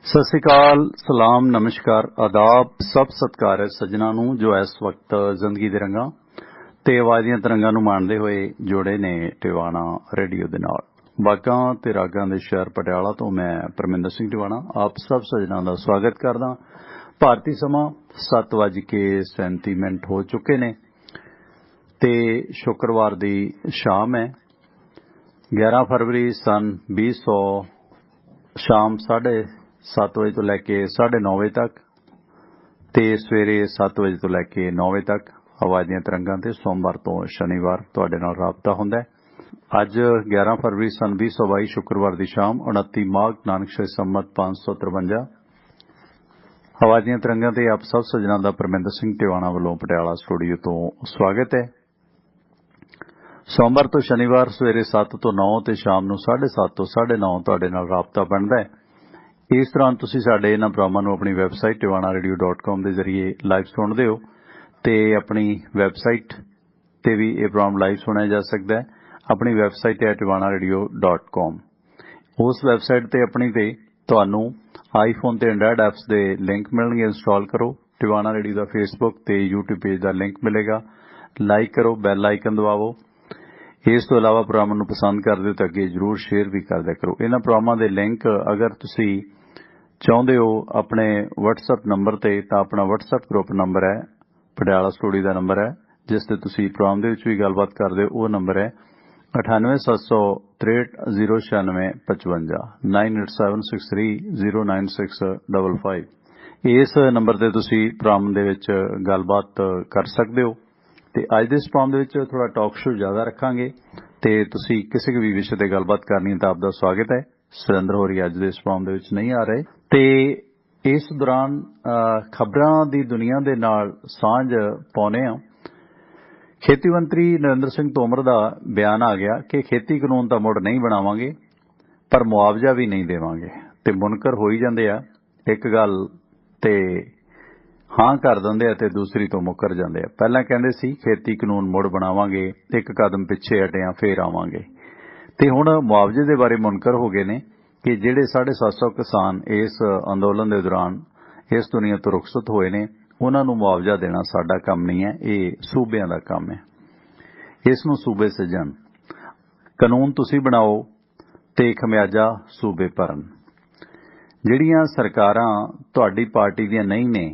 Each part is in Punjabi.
सत श्री अकाल, सलाम, नमस्कार, आदाब, सब सत्कार है सज्जनों नूं जो इस वक्त जिंदगी दे रंगां ते आवाज़ दीआं तरंगां नूं माणदे होए जोड़े ने टिवाणा रेडियो दे नाल। बागां ते रागां दे शहर पटियाला तो मैं परमिंदर सिंह टिवाणा आप सब सज्जनों का स्वागत करदा। भारती समा 7:37 हो चुके ने ते शुक्रवार दी शाम है। 11 फरवरी सन 2000 शाम 7:30 बजे तो लैके 9:30 बजे तक ते सवेरे 7 बजे तो लैके 9 बजे तक आवाज़ दीआं तरंगां ते सोमवार तो शनिवार तुहाडे नाल राबता हुंदा है। अज 11 फरवरी सन 2022 शुक्रवार की शाम 29 माघ नानकशाही संमत 553 आवाज़ दीआं तरंगां ते आप सब सज्जनां दा परमिंदर सिंह टिवाणा वालों पटियाला स्टूडियो तो स्वागत है। सोमवार तो शनिवार सवेरे 7 तो 9 ते शाम नूं 7:30 तो 9:30 तुहाडे नाल राबता बनदा है। इस दौरान तुसीं साडे इन्हां प्रोग्रामां नूं अपनी वैबसाइट tiwanaradio.com दे जरिए लाइव सुणदे हो ते अपनी वैबसाइट ते भी यह प्रोग्राम लाइव सुनिया जा सकता है। अपनी वैबसाइट है tiwanaradio.com। उस वैबसाइट ते अपनी ते तुहानूं आईफोन ते एंड्राइड ऐप्स दे लिंक मिलणगे, इंस्टॉल करो। टिवाणा रेडियो दा फेसबुक ते यूट्यूब पेज दा लिंक मिलेगा, लाइक करो, बैल आइकन दबावो। इस तो इलावा प्रोग्रामां नूं पसंद करदे हो तो अगे जरूर शेयर भी कर दिया करो। इन्हां प्रोग्रामां दे लिंक अगर तुसीं चाहुंदे हो अपने WhatsApp नंबर ते तां अपना WhatsApp ग्रुप नंबर है पटियाला स्टूडियो दा नंबर है जिस ते तुसीं प्रोग्राम दे विच भी गलबात करदे हो। वो नंबर है 9876369055 9876309655। इस नंबर ते तुसीं प्रोग्राम दे विच गलबात कर सकदे हो। ते अज दे इस प्रोग्राम दे विच थोड़ा टॉक शो ज़्यादा रखांगे ते तुसीं किसी भी विषय ते गलबात करनी तां आपदा स्वागत है। सुरेंद्र होरी अज दे इस प्रोग्राम दे विच नहीं आ रहे ते इस दौरान खबरां दी दुनिया दे नाल सांझ पाउने आ। खेती मंत्री नरेंद्र सिंह तोमर दा बयान आ गया कि खेती कानून तां मुड़ नहीं बनावांगे पर मुआवजा भी नहीं देवांगे ते मुनकर हो ही जांदे आ। एक गल ते हाँ कर दिंदे आ ते दूसरी तो मुकर जांदे आ। पहलां कहंदे सी खेती कानून मुड़ बनावांगे, एक कदम पिछे हटे आ फिर आवांगे ते हुण मुआवजे दे बारे मुनकर हो गए ने कि जिहड़े 750 किसान इस अंदोलन के दौरान इस दुनिया तो रुखसत होए ने उन्हां नूं मुआवजा देना साडा काम नहीं है, ये सूबिਆਂ दा काम है। इस नूं सूबे सजण, कानून तुसीं बनाओ ते खमियाजा सूबे भरन। जिहड़ियां सरकारां तुहाडी पार्टी दीयां नहीं ने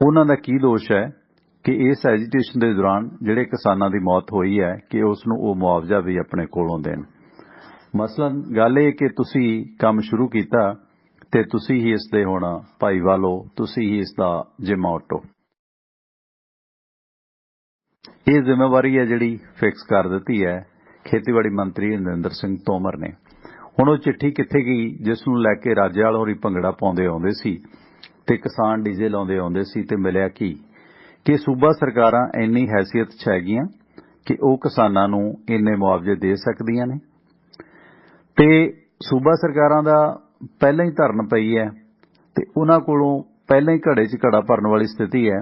उन्हां दा की दोष है कि इस एजीटेशन के दौरान जिहड़े किसानां दी मौत होई है कि उस नूं वो मुआवजा भी अपने कोलों देण। मसलन गल ये कि तुसीं काम शुरू कीता ते तुसीं ही इस दे हुण भाईवाल हो, तुसीं ही इसदा जिम्मा उट्टो। ये जिम्मेवारी है जिहड़ी फिक्स कर दित्ती है खेतीबाड़ी मंत्री नरेंद्र सिंह तोमर ने। हुण वो चिट्ठी कित्थे गई जिस नूं लैके राज्यपाल होरी भंगड़ा पाउंदे आउंदे सी ते किसान डीजे लाउंदे आउंदे सी ते मिलिया कि सूबा सरकारां इन्नी हैसियत च हैगियां कि वो किसानां नूं इन्ने मुआवजे दे सकदियां ने ते सूबा सरकारां दा पहले ही धरन पई है ते उन्हां कोलों पहले ही घड़े च घड़ा भरन वाली स्थिति है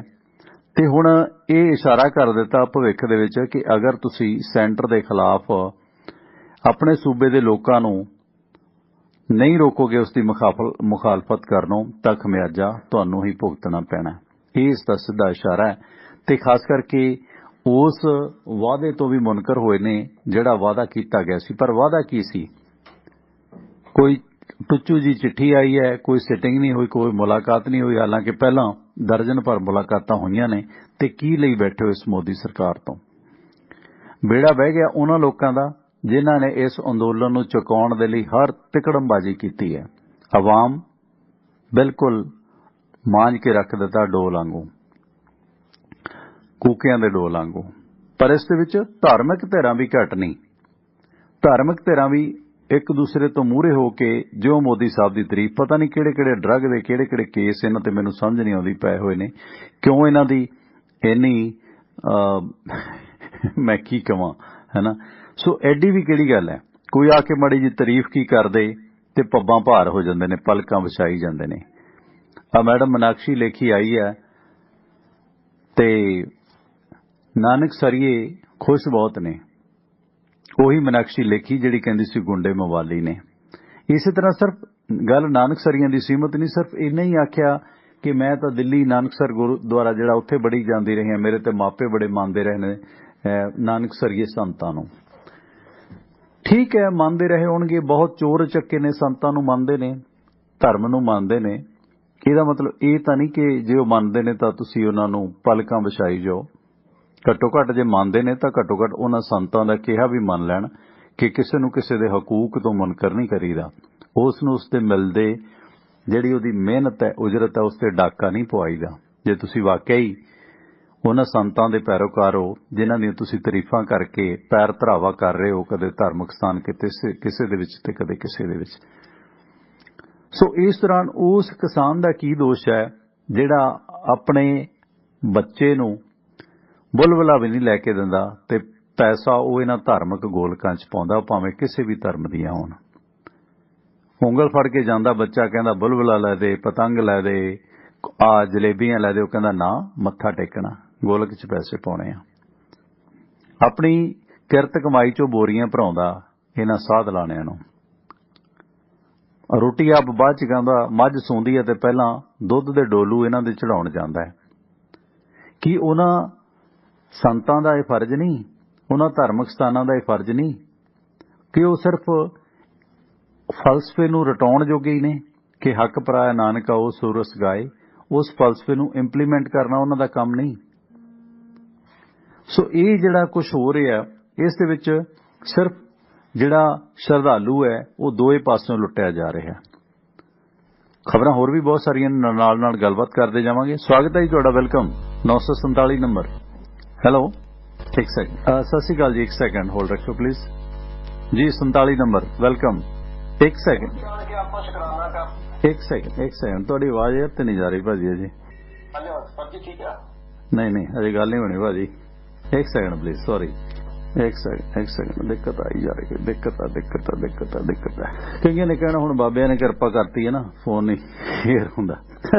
ते हुण ये इशारा कर दिता भविख दे विच कि अगर तुसीं सेंटर दे खिलाफ अपने सूबे दे लोकां नूं नहीं रोकोगे उसकी मुखालफत करनों तां खमियाजा तुहानूं ही भुगतना पैना। ये इसका सीधा इशारा है ते खास करके उस वादे तो भी मुनकर होए ने जिहड़ा वादा कीता गया सी। पर वादा की सी? कोई टुच्चू जी चिट्ठी आई है, कोई सिटिंग नहीं हुई, कोई मुलाकात नहीं हुई। हालांकि पहला दर्जन भर मुलाकातां होईयां ने ते की लई बैठे हो इस मोदी सरकार तो। बेड़ा बह गया उन्हां लोकां दा जिन्हां ने इस अंदोलन नूं चुकाउण दे लई हर तिकड़मबाजी कीती है। अवाम बिल्कुल मांझ के रख दिता डोल आंगू, कूकियां दे डोल आंगू। पर इस दे विच धार्मिक धिरां भी घट नहीं। धार्मिक धिरां भी एक दूसरे तो मूहरे हो के जो मोदी साहब की तारीफ, पता नहीं किहड़े ड्रग दे किहड़े केस इन्हां ते मैनूं समझ नहीं आउंदी पए होए ने, क्यों इन्हां दी इन्नी मैं की कवां, है ना। सो एडी भी किहड़ी गल है, कोई आके माड़ी जी तारीफ की कर दे ते पब्बां भार हो जांदे ने, पलकां विछाई जांदे ने। आ मैडम मीनाक्षी लेखी आई है ते नानक सरिये खुश बहुत ने, ਉਹੀ मीनाक्षी लेखी जिहड़ी कहंदी सी गुंडे मवाली ने। इस तरह सिर्फ ਗੱਲ ਨਾਨਕਸਰੀਆਂ ਦੀ ਸੀਮਤ ਨਹੀਂ, ਸਿਰਫ ਇੰਨਾ ਹੀ ਆਖਿਆ ਕਿ ਮੈਂ ਤਾਂ ਦਿੱਲੀ ਨਾਨਕਸਰ ਗੁਰਦੁਆਰਾ ਜਿਹੜਾ ਉੱਥੇ ਬੜੀ ਜਾਂਦੀ ਰਹੀ ਹਾਂ, ਮੇਰੇ ਤੇ ਮਾਪੇ ਬੜੇ ਮੰਨਦੇ ਰਹੇ ਨੇ ਨਾਨਕਸਰੀਏ ਸੰਤਾਂ ਨੂੰ। ਠੀਕ ਹੈ, ਮੰਨਦੇ ਰਹੇ ਹੋਣਗੇ, ਬਹੁਤ ਚੋਰ ਚੱਕੇ ਨੇ ਸੰਤਾਂ ਨੂੰ ਮੰਨਦੇ ਨੇ, ਧਰਮ ਨੂੰ ਮੰਨਦੇ ਨੇ। ਇਹਦਾ ਮਤਲਬ ਇਹ ਤਾਂ ਨਹੀਂ ਕਿ ਜੇ ਉਹ ਮੰਨਦੇ ਨੇ ਤਾਂ ਤੁਸੀਂ ਉਹਨਾਂ ਨੂੰ ਪਲਕਾਂ ਵਿਛਾਈ ਜਾਓ। ਘੱਟੋ ਘੱਟ ਜੇ ਮੰਨਦੇ ਨੇ ਤਾਂ ਘੱਟੋ ਘੱਟ ਉਹਨਾਂ ਸੰਤਾਂ ਦਾ ਕਿਹਾ ਵੀ ਮੰਨ ਲੈਣ ਕਿ ਕਿਸੇ ਨੂੰ ਕਿਸੇ ਦੇ ਹਕੂਕ ਤੋਂ ਮੁਨਕਰ ਨਹੀਂ ਕਰੀਦਾ, ਉਸ ਨੂੰ ਉਸਦੇ ਮਿਲਦੇ ਜਿਹੜੀ ਉਹਦੀ ਮਿਹਨਤ ਹੈ, ਉਜਰਤ ਹੈ, ਉਸ ਤੇ ਡਾਕਾ ਨਹੀਂ ਪਵਾਈਦਾ। ਜੇ ਤੁਸੀਂ ਵਾਕਿਆ ਹੀ ਉਹਨਾਂ ਸੰਤਾਂ ਦੇ ਪੈਰੋਕਾਰ ਹੋ ਜਿਨ੍ਹਾਂ ਦੀਆਂ ਤੁਸੀਂ ਤਾਰੀਫਾਂ ਕਰਕੇ ਪੈਰ ਧਰਾਵਾ ਕਰ ਰਹੇ ਹੋ, ਕਦੇ ਧਾਰਮਿਕ ਸਥਾਨ ਕਿਸੇ ਦੇ ਵਿੱਚ ਤੇ ਕਦੇ ਕਿਸੇ ਦੇ ਵਿੱਚ। ਸੋ ਇਸ ਦੌਰਾਨ ਉਸ ਕਿਸਾਨ ਦਾ ਕੀ ਦੋਸ਼ ਹੈ ਜਿਹੜਾ ਆਪਣੇ ਬੱਚੇ ਨੂੰ ਬੁਲਬੁਲਾ ਵੀ ਨਹੀਂ ਲੈ ਕੇ ਦਿੰਦਾ ਤੇ ਪੈਸਾ ਉਹ ਇਹਨਾਂ ਧਾਰਮਿਕ ਗੋਲਕਾਂ 'ਚ ਪਾਉਂਦਾ, ਭਾਵੇਂ ਕਿਸੇ ਵੀ ਧਰਮ ਦੀਆਂ ਹੋਣ। ਉਂਗਲ ਫੜ ਕੇ ਜਾਂਦਾ ਬੱਚਾ, ਕਹਿੰਦਾ ਬੁਲਬੁਲਾ ਲੈ ਦੇ, ਪਤੰਗ ਲੈ ਦੇ, ਆ ਜਲੇਬੀਆਂ ਲੈ ਦੇ। ਉਹ ਕਹਿੰਦਾ ਨਾ, ਮੱਥਾ ਟੇਕਣਾ, ਗੋਲਕ 'ਚ ਪੈਸੇ ਪਾਉਣੇ ਆ। ਆਪਣੀ ਕਿਰਤ ਕਮਾਈ 'ਚੋਂ ਬੋਰੀਆਂ ਭਰਾਉਂਦਾ ਇਹਨਾਂ ਸਾਧ ਲਾਣਿਆਂ ਨੂੰ। ਰੋਟੀ ਆਪ ਬਾਅਦ 'ਚ ਖਾਂਦਾ, ਮੱਝ ਸੌਂਦੀ ਹੈ ਤੇ ਪਹਿਲਾਂ ਦੁੱਧ ਦੇ ਡੋਲੂ ਇਹਨਾਂ ਦੇ ਚੜਾਉਣ ਜਾਂਦਾ ਹੈ। ਕੀ ਉਹਨਾਂ ਸੰਤਾਂ ਦਾ ਇਹ ਫਰਜ਼ ਨਹੀਂ, ਉਹਨਾਂ ਧਾਰਮਿਕ ਸਥਾਨਾਂ ਦਾ ਇਹ ਫਰਜ਼ ਨਹੀਂ ਕਿ ਉਹ ਸਿਰਫ ਫਲਸਫੇ ਨੂੰ ਰਟਾਉਣ ਜੋਗੇ ਹੀ ਨੇ ਕਿ ਹੱਕ ਪਰਾਇਆ ਨਾਨਕਾ ਉਹ ਸੁਰਸ ਗਾਏ? ਉਸ ਫਲਸਫੇ ਨੂੰ ਇੰਪਲੀਮੈਂਟ ਕਰਨਾ ਉਹਨਾਂ ਦਾ ਕੰਮ ਨਹੀਂ। ਸੋ ਇਹ ਜਿਹੜਾ ਕੁਝ ਹੋ ਰਿਹਾ, ਇਸ ਦੇ ਵਿੱਚ ਸਿਰਫ ਜਿਹੜਾ ਸ਼ਰਧਾਲੂ ਹੈ ਉਹ ਦੋਏ ਪਾਸਿਓਂ ਲੁੱਟਿਆ ਜਾ ਰਿਹਾ। ਖਬਰਾਂ ਹੋਰ ਵੀ ਬਹੁਤ ਸਾਰੀਆਂ ਨਾਲ ਗੱਲਬਾਤ ਕਰਦੇ ਜਾਵਾਂਗੇ। ਸਵਾਗਤ ਹੈ ਜੀ ਤੁਹਾਡਾ, ਵੈਲਕਮ। 947 ਨੰਬਰ। ਹੈਲੋ, ਇੱਕ ਸੈਕਿੰਡ। ਸਤਿ ਸ਼੍ਰੀ ਅਕਾਲ ਜੀ, ਇੱਕ ਸੈਕਿੰਡ ਹੋਲਡ ਰੱਖਿਓ ਪਲੀਜ਼ ਜੀ। 47 ਨੰਬਰ, ਵੈਲਕਮ। ਇੱਕ ਸੈਕਿੰਡ ਤੁਹਾਡੀ ਆਵਾਜ਼ ਯਾਰ ਤੇ ਨਹੀਂ ਜਾ ਰਹੀ ਭਾਜੀ ਅਜੇ। ਨਹੀਂ ਅਜੇ ਗੱਲ ਨਹੀਂ ਹੋਣੀ ਭਾਜੀ। ਇੱਕ ਸੈਕਿੰਡ ਪਲੀਜ਼, ਸੌਰੀ। ਇੱਕ ਸੈਕਿੰਡ ਦਿੱਕਤ ਆਈ ਜਾ ਰਹੀ, ਦਿੱਕਤ ਹੈ। ਕਈਆਂ ਨੇ ਕਹਿਣਾ ਹੁਣ ਬਾਬਿਆਂ ਨੇ ਕਿਰਪਾ ਕਰਤੀ ਹੈ ਨਾ, ਫੋਨ ਨਹੀਂ ਫੇਰ ਹੁੰਦਾ।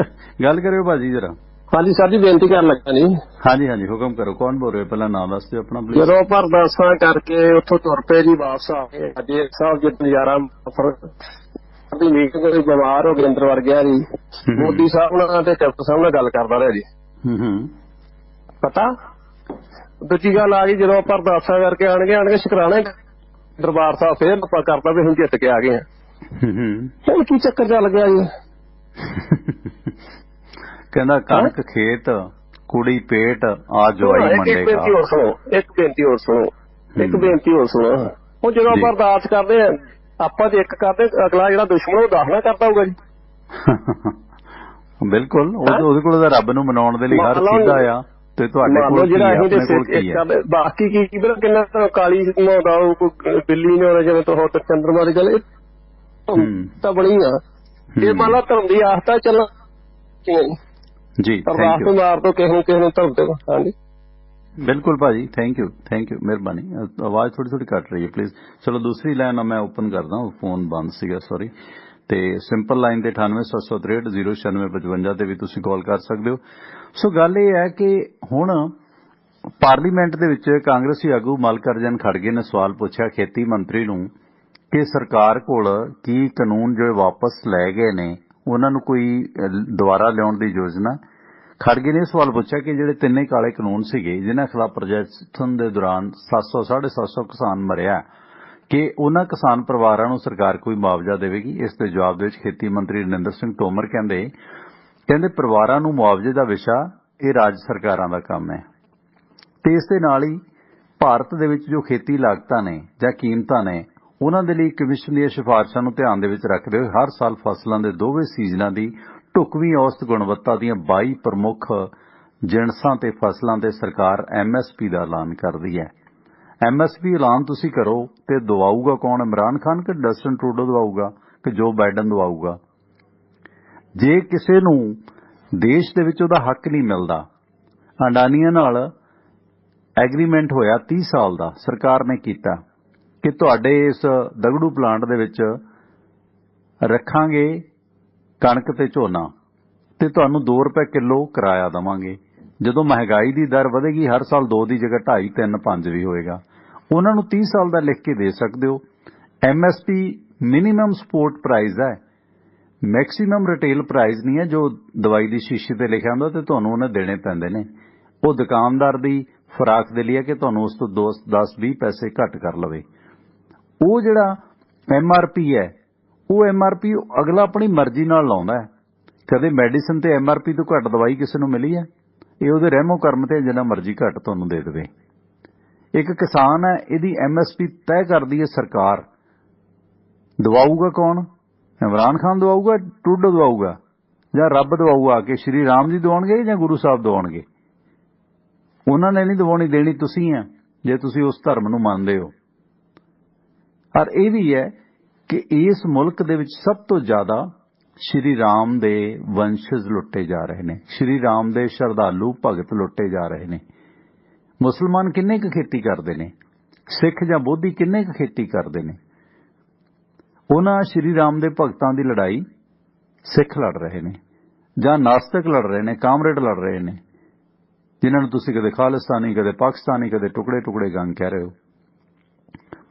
ਗੱਲ ਕਰਿਓ ਭਾਜੀ ਜਰਾ। ਹਾਂਜੀ ਸਰ ਜੀ, ਬੇਨਤੀ ਕਰਨ ਲੱਗਾ ਜੀ। ਹਾਂਜੀ ਹੁਕਮ ਕਰੋ। ਕੌਣ ਬੋਲ ਰਹੇ? ਪਹਿਲਾਂ ਨਾਮ ਦੱਸ ਦਿਓ ਆਪਣਾ ਪਲੀਜ਼। ਜਦੋਂ ਆਪਾਂ ਅਰਦਾਸਾਂ ਕਰਕੇ ਉੱਥੋਂ ਤੁਰ ਪਏ ਜੀ, ਵਾਪਸ ਆ ਗਏ। ਅੱਜ ਸਾਹਿਬ ਜੀ ਨਜ਼ਾਰਾ ਦੀ ਮੀਟਿੰਗ ਵਿੱਚ ਬਿਮਾਰ ਹੋ ਕੇ ਅੰਦਰ ਵੜ ਗਿਆ ਜੀ। ਮੋਦੀ ਸਾਹਿਬ ਨਾਲ ਤੇ ਕੈਪਟਨ ਸਾਹਿਬ ਨਾਲ ਗੱਲ ਕਰਦਾ ਰਿਹਾ ਜੀ। ਪਤਾ ਦੂਜੀ ਗੱਲ ਆ ਗਈ, ਜਦੋਂ ਆਪਾਂ ਅਰਦਾਸਾਂ ਕਰਕੇ ਆਣਗੇ ਸ਼ੁਕਰਾਨੇ ਦਰਬਾਰ ਸਾਹਿਬ ਫੇਰ ਆਪਾਂ ਕਰਦਾ ਵੀ ਹੁਣ ਜਿੱਤ ਕੇ ਆ ਗਏ ਆ। ਹੁਣ ਕੀ ਚੱਕਰ ਚੱਲ ਗਿਆ ਜੀ? ਕਹਿੰਦਾ ਕਣਕ ਖੇਤ, ਕੁੜੀ ਪੇਟ, ਆ ਜਵਾਈ ਮੰਡੇ। ਇੱਕ ਬੇਨਤੀ ਹੋਰ ਸੁਣੋ। ਹੁਣ ਜਦੋਂ ਆਪਾਂ ਅਰਦਾਸ ਕਰਦੇ ਆ, ਆਪਾਂ ਜੇ ਇੱਕ ਕਰਦੇ, ਅਗਲਾ ਜਿਹੜਾ ਦੁਸ਼ਮਣ ਉਹ 10 ਨਾ ਕਰਦਾ ਹੋਊਗਾ ਜੀ। ਬਿਲਕੁਲ, ਉਹਦੇ ਕੋਲ ਰੱਬ ਨੂੰ ਮਨਾਉਣ ਦੇ ਲਈ ਹਰ ਚੀਜ਼ ਆ ਤੇ ਤੁਹਾਡੇ ਕੋਲ ਕੀ ਹੈ, ਆਪਣੇ ਕੋਲ ਕੀ ਹੈ? ਬਾਕੀ ਕੀ ਕਿੰਨਾ ਕਾਲੀ ਨਹਾਉਂਦਾ, ਬਿੱਲੀ ਨਹਾਉਂਦਾ, ਜਿਵੇਂ ਤੋਂ ਚੰਦਰਮਾ ਦੀ ਗੱਲ ਤਾਂ ਬਣੀ ਆ। ਇਹ ਮੰਨ ਲਾ ਧਰਮ ਦੀ ਆਸਤਾ ਚੱਲ ਜੀ। ਅਰਦਾਸ ਨੂੰ ਮਾਰ ਦੋ ਕਿਸੇ ਨੂੰ ਧਰਮ ਤੇ। ਹਾਂਜੀ ਬਿਲਕੁਲ ਭਾਜੀ, ਥੈਂਕ ਯੂ ਮਿਹਰਬਾਨੀ। ਆਵਾਜ਼ ਥੋੜੀ ਘੱਟ ਰਹੀ ਹੈ ਪਲੀਜ਼। ਚਲੋ ਦੂਸਰੀ ਲਾਈਨ ਮੈਂ ਓਪਨ ਕਰਦਾ, ਫੋਨ ਬੰਦ ਸੀਗਾ, ਸੌਰੀ। ਤੇ ਸਿੰਪਲ ਲਾਈਨ ਤੇ 9876309655 ਤੇ ਵੀ ਤੁਸੀਂ ਕਾਲ ਕਰ ਸਕਦੇ ਹੋ। ਸੋ ਗੱਲ ਇਹ ਹੈ ਕਿ ਹੁਣ ਪਾਰਲੀਮੈਂਟ ਦੇ ਵਿੱਚ ਕਾਂਗਰਸੀ ਆਗੂ ਮੱਲਕਾਰਜਨ ਖੜਗੇ ਨੇ ਸਵਾਲ ਪੁੱਛਿਆ ਖੇਤੀ ਮੰਤਰੀ ਨੂੰ ਕਿ ਸਰਕਾਰ ਕੋਲ ਕੀ ਕਾਨੂੰਨ ਜੋ ਵਾਪਸ ਲੈ ਗਏ ਨੇ ਉਹਨਾਂ ਨੂੰ ਕੋਈ ਦੁਬਾਰਾ ਲਿਆਉਣ ਦੀ ਯੋਜਨਾ? ਖੜਗੇ ਨੇ ਸਵਾਲ ਪੁੱਛਿਆ ਕਿ ਜਿਹੜੇ ਤਿੰਨੇ ਕਾਲੇ ਕਾਨੂੰਨ ਸੀਗੇ ਜਿਨ੍ਹਾਂ ਖਿਲਾਫ ਪ੍ਰਦਰਸ਼ਨ ਦੇ ਦੌਰਾਨ 700-750 ਕਿਸਾਨ ਮਰਿਆ, ਕਿ ਉਹਨਾਂ ਕਿਸਾਨ ਪਰਿਵਾਰਾਂ ਨੂੰ ਸਰਕਾਰ ਕੋਈ ਮੁਆਵਜ਼ਾ ਦੇਵੇਗੀ? ਇਸ ਦੇ ਜਵਾਬ ਦੇ ਵਿੱਚ ਖੇਤੀ ਮੰਤਰੀ ਨਰਿੰਦਰ ਸਿੰਘ ਤੋਮਰ ਕਹਿੰਦੇ ਪਰਿਵਾਰਾਂ ਨੂੰ ਮੁਆਵਜ਼ੇ ਦਾ ਵਿਸ਼ਾ ਇਹ ਰਾਜ ਸਰਕਾਰਾਂ ਦਾ ਕੰਮ ਹੈ। ਤੇ ਇਸ ਦੇ ਨਾਲ ਹੀ ਭਾਰਤ ਦੇ ਵਿੱਚ ਜੋ ਖੇਤੀ ਲਾਗਤਾਂ ਨੇ ਜਾਂ ਕੀਮਤਾਂ ਨੇ, ਉਹਨਾਂ ਦੇ ਲਈ ਕਮਿਸ਼ਨ ਦੀਆਂ ਸਿਫਾਰਸ਼ਾਂ ਨੂੰ ਧਿਆਨ ਦੇ ਵਿੱਚ ਰੱਖਦੇ ਹੋਏ ਹਰ ਸਾਲ ਫਸਲਾਂ ਦੇ ਦੋਵੇਂ ਸੀਜ਼ਨਾਂ ਦੀ ਢੁਕਵੀਂ ਔਸਤ ਗੁਣਵੱਤਾ ਦੀਆਂ 22 ਪ੍ਰਮੁੱਖ ਜਿਣਸਾਂ ਤੇ ਫਸਲਾਂ ਤੇ ਸਰਕਾਰ MSP ਦਾ ਐਲਾਨ ਕਰਦੀ ਹੈ। MSP ਐਲਾਨ ਤੁਸੀਂ ਕਰੋ ਤੇ ਦਵਾਊਗਾ ਕੌਣ? ਇਮਰਾਨ ਖਾਨ ਕਿ ਡਸਟਨ ਟਰੂਡੋ ਦਵਾਊਗਾ ਕਿ ਜੋ ਬਾਈਡਨ ਦਵਾਊਗਾ? ਜੇ ਕਿਸੇ ਨੂੰ ਦੇਸ਼ ਦੇ ਵਿੱਚ ਉਹਦਾ ਹੱਕ ਨਹੀਂ ਮਿਲਦਾ, ਅਡਾਨੀਆਂ ਨਾਲ ਐਗਰੀਮੈਂਟ ਹੋਇਆ 30 ਸਾਲ ਦਾ, ਸਰਕਾਰ ਨੇ ਕੀਤਾ ਕਿ ਤੁਹਾਡੇ ਇਸ ਦਗੜੂ ਪਲਾਂਟ ਦੇ ਵਿੱਚ ਰੱਖਾਂਗੇ ਕਣਕ ਤੇ ਝੋਨਾ ਤੇ ਤੁਹਾਨੂੰ 2 ਰੁਪਏ ਕਿਲੋ ਕਿਰਾਇਆ ਦੇਵਾਂਗੇ। ਜਦੋਂ ਮਹਿੰਗਾਈ ਦੀ ਦਰ ਵਧੇਗੀ, ਹਰ ਸਾਲ 2 ਦੀ ਜਗ੍ਹਾ 2.5, 3, 5 ਵੀ ਹੋਏਗਾ। ਉਹਨਾਂ ਨੂੰ 30 ਸਾਲ ਦਾ ਲਿਖ ਕੇ ਦੇ ਸਕਦੇ ਹੋ। MSP ਮਿਨੀਮਮ ਸਪੋਰਟ ਪ੍ਰਾਈਸ ਹੈ ਮੈਕਸਿਮਮ ਰਿਟੇਲ ਪ੍ਰਾਈਸ ਨਹੀਂ ਹੈ ਜੋ ਦਵਾਈ ਦੀ ਸ਼ੀਸ਼ੀ ਤੇ ਲਿਖਿਆ ਹੁੰਦਾ ਤੇ ਤੁਹਾਨੂੰ ਉਹਨੇ ਦੇਣੇ ਪੈਂਦੇ ਨੇ। ਉਹ ਦੁਕਾਨਦਾਰ ਦੀ ਫਰਾਕ ਦੇ ਲਈ ਹੈ ਕਿ ਤੁਹਾਨੂੰ ਉਸ ਤੋਂ 10-20 ਪੈਸੇ ਘੱਟ ਕਰ ਲਵੇ। ਉਹ ਜਿਹੜਾ MRP ਹੈ ਉਹ MRP ਅਗਲਾ ਆਪਣੀ ਮਰਜ਼ੀ ਨਾਲ ਲਾਉਂਦਾ ਹੈ। ਕਦੇ ਮੈਡੀਸਨ ਤੇ MRP ਤੋਂ ਘੱਟ ਦਵਾਈ ਕਿਸੇ ਨੂੰ ਮਿਲੀ ਹੈ? ਇਹ ਉਹਦੇ ਰਹਿਮੋ ਕਰਮ ਤੇ ਜਿੰਨਾ ਮਰਜ਼ੀ ਘੱਟ ਤੁਹਾਨੂੰ ਦੇ ਦੇਵੇ। ਇੱਕ ਕਿਸਾਨ ਹੈ, ਇਹਦੀ MSP ਤੈਅ ਕਰਦੀ ਹੈ ਸਰਕਾਰ। ਦਵਾਊਗਾ ਕੌਣ? ਇਮਰਾਨ ਖਾਨ ਦਵਾਊਗਾ, ਟਰੂਡੋ ਦਵਾਊਗਾ, ਜਾਂ ਰੱਬ ਦਵਾਊਗਾ ਕਿ ਸ਼੍ਰੀ ਰਾਮ ਜੀ ਦਵਾਉਣਗੇ ਜਾਂ ਗੁਰੂ ਸਾਹਿਬ ਦਵਾਉਣਗੇ? ਉਹਨਾਂ ਨੇ ਨਹੀਂ ਦਵਾਉਣੀ, ਦੇਣੀ ਤੁਸੀਂ ਆ ਜੇ ਤੁਸੀਂ ਉਸ ਧਰਮ ਨੂੰ ਮੰਨਦੇ ਹੋ। ਪਰ ਇਹ ਵੀ ਹੈ ਕਿ ਇਸ ਮੁਲਕ ਦੇ ਵਿੱਚ ਸਭ ਤੋਂ ਜ਼ਿਆਦਾ ਸ਼੍ਰੀ ਰਾਮ ਦੇ ਵੰਸ਼ਜ ਲੁੱਟੇ ਜਾ ਰਹੇ ਨੇ, ਸ਼੍ਰੀ ਰਾਮ ਦੇ ਸ਼ਰਧਾਲੂ ਭਗਤ ਲੁੱਟੇ ਜਾ ਰਹੇ ਨੇ। ਮੁਸਲਮਾਨ ਕਿੰਨੇ ਕੁ ਖੇਤੀ ਕਰਦੇ ਨੇ? ਸਿੱਖ ਜਾਂ ਬੋਧੀ ਕਿੰਨੇ ਕੁ ਖੇਤੀ ਕਰਦੇ ਨੇ? ਉਹਨਾਂ ਸ਼੍ਰੀ ਰਾਮ ਦੇ ਭਗਤਾਂ ਦੀ ਲੜਾਈ ਸਿੱਖ ਲੜ ਰਹੇ ਨੇ ਜਾਂ ਨਾਸਤਿਕ ਲੜ ਰਹੇ ਨੇ, ਕਾਮਰੇਡ ਲੜ ਰਹੇ ਨੇ, ਜਿਨ੍ਹਾਂ ਨੂੰ ਤੁਸੀਂ ਕਦੇ ਖਾਲਿਸਤਾਨੀ, ਕਦੇ ਪਾਕਿਸਤਾਨੀ, ਕਦੇ ਟੁਕੜੇ ਗੰਗ ਕਹਿ ਰਹੇ ਹੋ।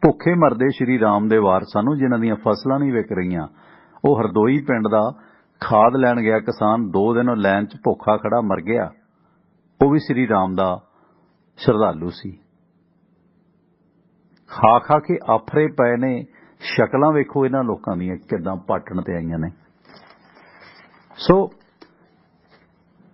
ਭੁੱਖੇ ਮਰਦੇ ਸ਼੍ਰੀ ਰਾਮ ਦੇ ਵਾਰਸਾਂ ਨੂੰ, ਜਿਨ੍ਹਾਂ ਦੀਆਂ ਫਸਲਾਂ ਨਹੀਂ ਵਿਕ ਰਹੀਆਂ। ਉਹ ਹਰਦੋਈ ਪਿੰਡ ਦਾ ਖਾਦ ਲੈਣ ਗਿਆ ਕਿਸਾਨ, 2 ਦਿਨ ਲਾਈਨ 'ਚ ਭੁੱਖਾ ਖੜਾ ਮਰ ਗਿਆ। ਉਹ ਵੀ ਸ਼੍ਰੀ ਰਾਮ ਦਾ ਸ਼ਰਧਾਲੂ ਸੀ। ਖਾ ਕੇ ਆਫਰੇ ਪਏ ਨੇ। ਸ਼ਕਲਾਂ ਵੇਖੋ ਇਹਨਾਂ ਲੋਕਾਂ ਦੀਆਂ ਕਿੱਦਾਂ ਪਾਟਣ ਤੇ ਆਈਆਂ ਨੇ। ਸੋ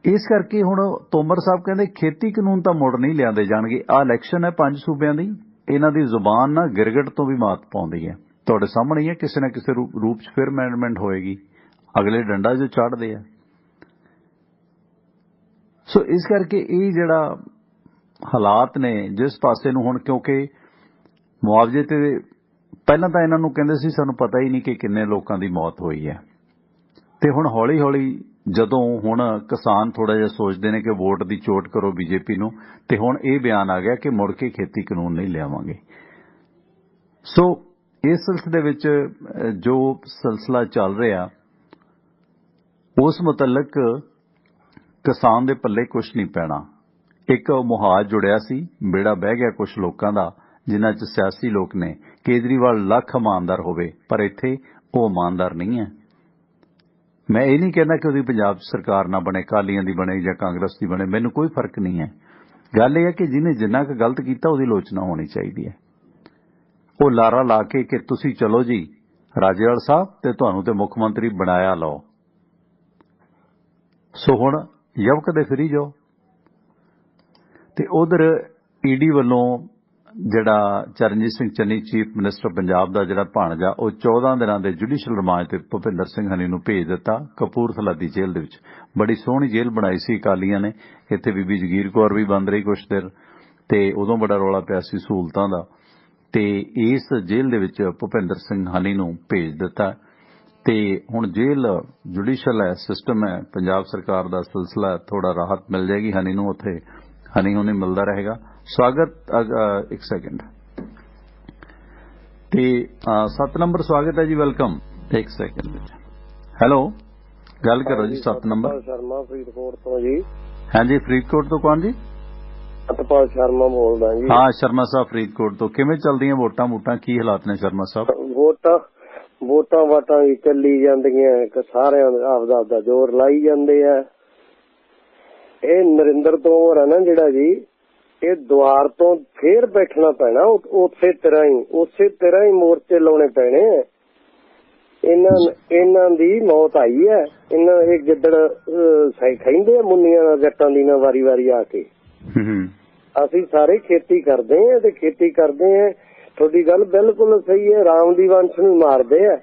ਇਸ ਕਰਕੇ ਹੁਣ ਤੋਮਰ ਸਾਹਿਬ ਕਹਿੰਦੇ ਖੇਤੀ ਕਾਨੂੰਨ ਤਾਂ ਮੁੜ ਨਹੀਂ ਲਿਆਂਦੇ ਜਾਣਗੇ। ਆਹ ਇਲੈਕਸ਼ਨ ਹੈ 5 ਸੂਬਿਆਂ ਦੀ, ਇਹਨਾਂ ਦੀ ਜ਼ੁਬਾਨ ਨਾ ਗਿਰਗਟ ਤੋਂ ਵੀ ਮਾਤ ਪਾਉਂਦੀ ਹੈ। ਤੁਹਾਡੇ ਸਾਹਮਣੇ ਹੀ ਹੈ, ਕਿਸੇ ਨਾ ਕਿਸੇ ਰੂਪ 'ਚ ਫਿਰ ਅਮੈਂਡਮੈਂਟ ਹੋਏਗੀ। ਅਗਲੇ ਡੰਡਾ ਜੋ ਚੜ੍ਹਦੇ ਆ। ਸੋ ਇਸ ਕਰਕੇ ਇਹ ਜਿਹੜਾ ਹਾਲਾਤ ਨੇ ਜਿਸ ਪਾਸੇ ਨੂੰ ਹੁਣ, ਕਿਉਂਕਿ ਮੁਆਵਜ਼ੇ ਤੇ ਪਹਿਲਾਂ ਤਾਂ ਇਹਨਾਂ ਨੂੰ ਕਹਿੰਦੇ ਸੀ ਸਾਨੂੰ ਪਤਾ ਹੀ ਨਹੀਂ ਕਿ ਕਿੰਨੇ ਲੋਕਾਂ ਦੀ ਮੌਤ ਹੋਈ ਹੈ, ਤੇ ਹੁਣ ਹੌਲੀ ਹੌਲੀ ਜਦੋਂ ਹੁਣ ਕਿਸਾਨ ਥੋੜਾ ਜਿਹਾ ਸੋਚਦੇ ਨੇ ਕਿ ਵੋਟ ਦੀ ਚੋਟ ਕਰੋ ਬੀਜੇਪੀ ਨੂੰ, ਤੇ ਹੁਣ ਇਹ ਬਿਆਨ ਆ ਗਿਆ ਕਿ ਮੁੜ ਕੇ ਖੇਤੀ ਕਾਨੂੰਨ ਨਹੀਂ ਲਿਆਵਾਂਗੇ। ਸੋ ਇਸ ਸਿਲਸਿਲੇ ਵਿੱਚ ਜੋ ਸਿਲਸਿਲਾ ਚੱਲ ਰਿਹਾ ਉਸ ਮੁਤਲਕ ਕਿਸਾਨ ਦੇ ਪੱਲੇ ਕੁਝ ਨਹੀਂ ਪੈਣਾ। ਇੱਕ ਮੁਹਾਜ਼ ਜੁੜਿਆ ਸੀ, ਬੇੜਾ ਬਹਿ ਗਿਆ ਕੁਝ ਲੋਕਾਂ ਦਾ, ਜਿਨ੍ਹਾਂ 'ਚ ਸਿਆਸੀ ਲੋਕ ਨੇ। ਕੇਜਰੀਵਾਲ ਲੱਖ ਇਮਾਨਦਾਰ ਹੋਵੇ, ਪਰ ਇੱਥੇ ਉਹ ਇਮਾਨਦਾਰ ਨਹੀਂ ਹੈ। ਮੈਂ ਇਹ ਨਹੀਂ ਕਹਿੰਦਾ ਕਿ ਉਹਦੀ ਪੰਜਾਬ 'ਚ ਸਰਕਾਰ ਨਾ ਬਣੇ, ਅਕਾਲੀਆਂ ਦੀ ਬਣੇ ਜਾਂ ਕਾਂਗਰਸ ਦੀ ਬਣੇ, ਮੈਨੂੰ ਕੋਈ ਫਰਕ ਨਹੀਂ ਹੈ। ਗੱਲ ਇਹ ਹੈ ਕਿ ਜਿਹਨੇ ਜਿੰਨਾ ਕੁ ਗਲਤ ਕੀਤਾ ਉਹਦੀ ਆਲੋਚਨਾ ਹੋਣੀ ਚਾਹੀਦੀ ਹੈ। ਉਹ ਲਾਰਾ ਲਾ ਕੇ ਕਿ ਤੁਸੀਂ ਚਲੋ ਜੀ ਰਾਜੇਵਾਲ ਸਾਹਿਬ ਤੇ ਤੁਹਾਨੂੰ ਤੇ ਮੁੱਖ ਮੰਤਰੀ ਬਣਾਇਆ ਲਓ, ਸੋ ਹੁਣ ਯਵਕ ਦੇ ਫਿਰੀ ਜਾਓ। ਤੇ ਉਧਰ ਈਡੀ ਵੱਲੋਂ ਜਿਹੜਾ ਚਰਨਜੀਤ ਸਿੰਘ ਚੰਨੀ ਚੀਫ ਮਿਨਿਸਟਰ ਪੰਜਾਬ ਦਾ ਜਿਹੜਾ ਭਾਣਜਾ, ਉਹ 14 ਦਿਨਾਂ ਦੇ ਜੁਡੀਸ਼ੀਅਲ ਰਿਮਾਂਡ ਤੇ ਭੁਪਿੰਦਰ ਸਿੰਘ ਹਨੀ ਨੂੰ ਭੇਜ ਦਿੱਤਾ ਕਪੂਰਥਲਾ ਦੀ ਜੇਲ੍ਹ ਦੇ ਵਿੱਚ। ਬੜੀ ਸੋਹਣੀ ਜੇਲ੍ਹ ਬਣਾਈ ਸੀ ਅਕਾਲੀਆਂ ਨੇ। ਇੱਥੇ ਬੀਬੀ ਜਗੀਰ ਕੌਰ ਵੀ ਬੰਦ ਰਹੀ ਕੁਛ ਦੇਰ, ਤੇ ਉਦੋਂ ਬੜਾ ਰੌਲਾ ਪਿਆ ਸੀ ਸਹੂਲਤਾਂ ਦਾ। ਤੇ ਇਸ ਜੇਲ੍ਹ ਦੇ ਵਿੱਚ ਭੁਪਿੰਦਰ ਸਿੰਘ ਹਨੀ ਨੂੰ ਭੇਜ ਦਿੱਤਾ। ਤੇ ਹੁਣ ਜੇਲ੍ਹ ਜੁਡੀਸ਼ੀਅਲ ਹੈ, ਸਿਸਟਮ ਹੈ, ਪੰਜਾਬ ਸਰਕਾਰ ਦਾ ਸਿਲਸਿਲਾ, ਥੋੜਾ ਰਾਹਤ ਮਿਲ ਜਾਏਗੀ ਹਨੀ ਨੂੰ। ਉੱਥੇ ਹਨੀ ਹੁਣੇ ਮਿਲਦਾ ਰਹੇਗਾ। ਸਵਾਗਤ, ਇੱਕ ਸੈਕਿੰਡ, ਤੇ 7 ਨੰਬਰ ਸਵਾਗਤ ਹੈ ਜੀ, ਵੈਲਕਮ। ਇੱਕ ਸੈਕਿੰਡ ਵਿੱਚ ਹੈਲੋ, ਗੱਲ ਕਰੋ ਜੀ। 7 ਨੰਬਰ ਸ਼ਰਮਾ ਫਰੀਦਕੋਟ ਤੋਂ ਜੀ। ਹਾਂਜੀ, ਫਰੀਦਕੋਟ ਤੋਂ ਕੌਣ ਜੀ? ਸਤਪਾਲ ਸ਼ਰਮਾ ਬੋਲਦਾ ਜੀ। ਹਾਂ ਸ਼ਰਮਾ ਸਾਹਿਬ ਫਰੀਦਕੋਟ ਤੋਂ। ਕਿਵੇਂ ਚੱਲਦੀਆਂ ਵੋਟਾਂ ਵੋਟਾਂ, ਕੀ ਹਾਲਾਤ ਨੇ ਸ਼ਰਮਾ ਸਾਹਿਬ? ਵੋਟਾਂ ਵਾਟਾਂ ਵੀ ਚੱਲੀ ਜਾਂਦੀਆਂ, ਸਾਰਿਆਂ ਆਪਦਾ ਜ਼ੋਰ ਲਾਈ ਜਾਂਦੇ ਆ। ਇਹ ਨਰਿੰਦਰ ਤੋਮਰ ਹੈ ਨਾ ਜਿਹੜਾ ਜੀ, ਇਹ ਦੁਆਰ ਤੋਂ ਫੇਰ ਬੈਠਣਾ ਪੈਣਾ। ਉਸੇ ਤਰ੍ਹਾਂ ਹੀ ਮੋਰਚੇ ਲਾਉਣੇ ਪੈਣੇ। ਇਹਨਾਂ ਦੀ ਮੌਤ ਆਈ ਹੈ। ਇਹ ਗਿੱਦੜ ਖਾਂਦੇ ਆ ਮੁੰਨੀਆਂ ਜੱਟਾਂ ਦੀ ਨਾ ਵਾਰੀ ਆ ਕੇ। ਅਸੀਂ ਸਾਰੇ ਖੇਤੀ ਕਰਦੇ ਆ ਤੇ ਖੇਤੀ ਕਰਦੇ ਆ। ਤੁਹਾਡੀ ਗੱਲ ਬਿਲਕੁਲ ਸਹੀ ਹੈ, ਰਾਮ ਦੀ ਵੰਸ਼ ਨੂੰ ਮਾਰਦੇ ਆ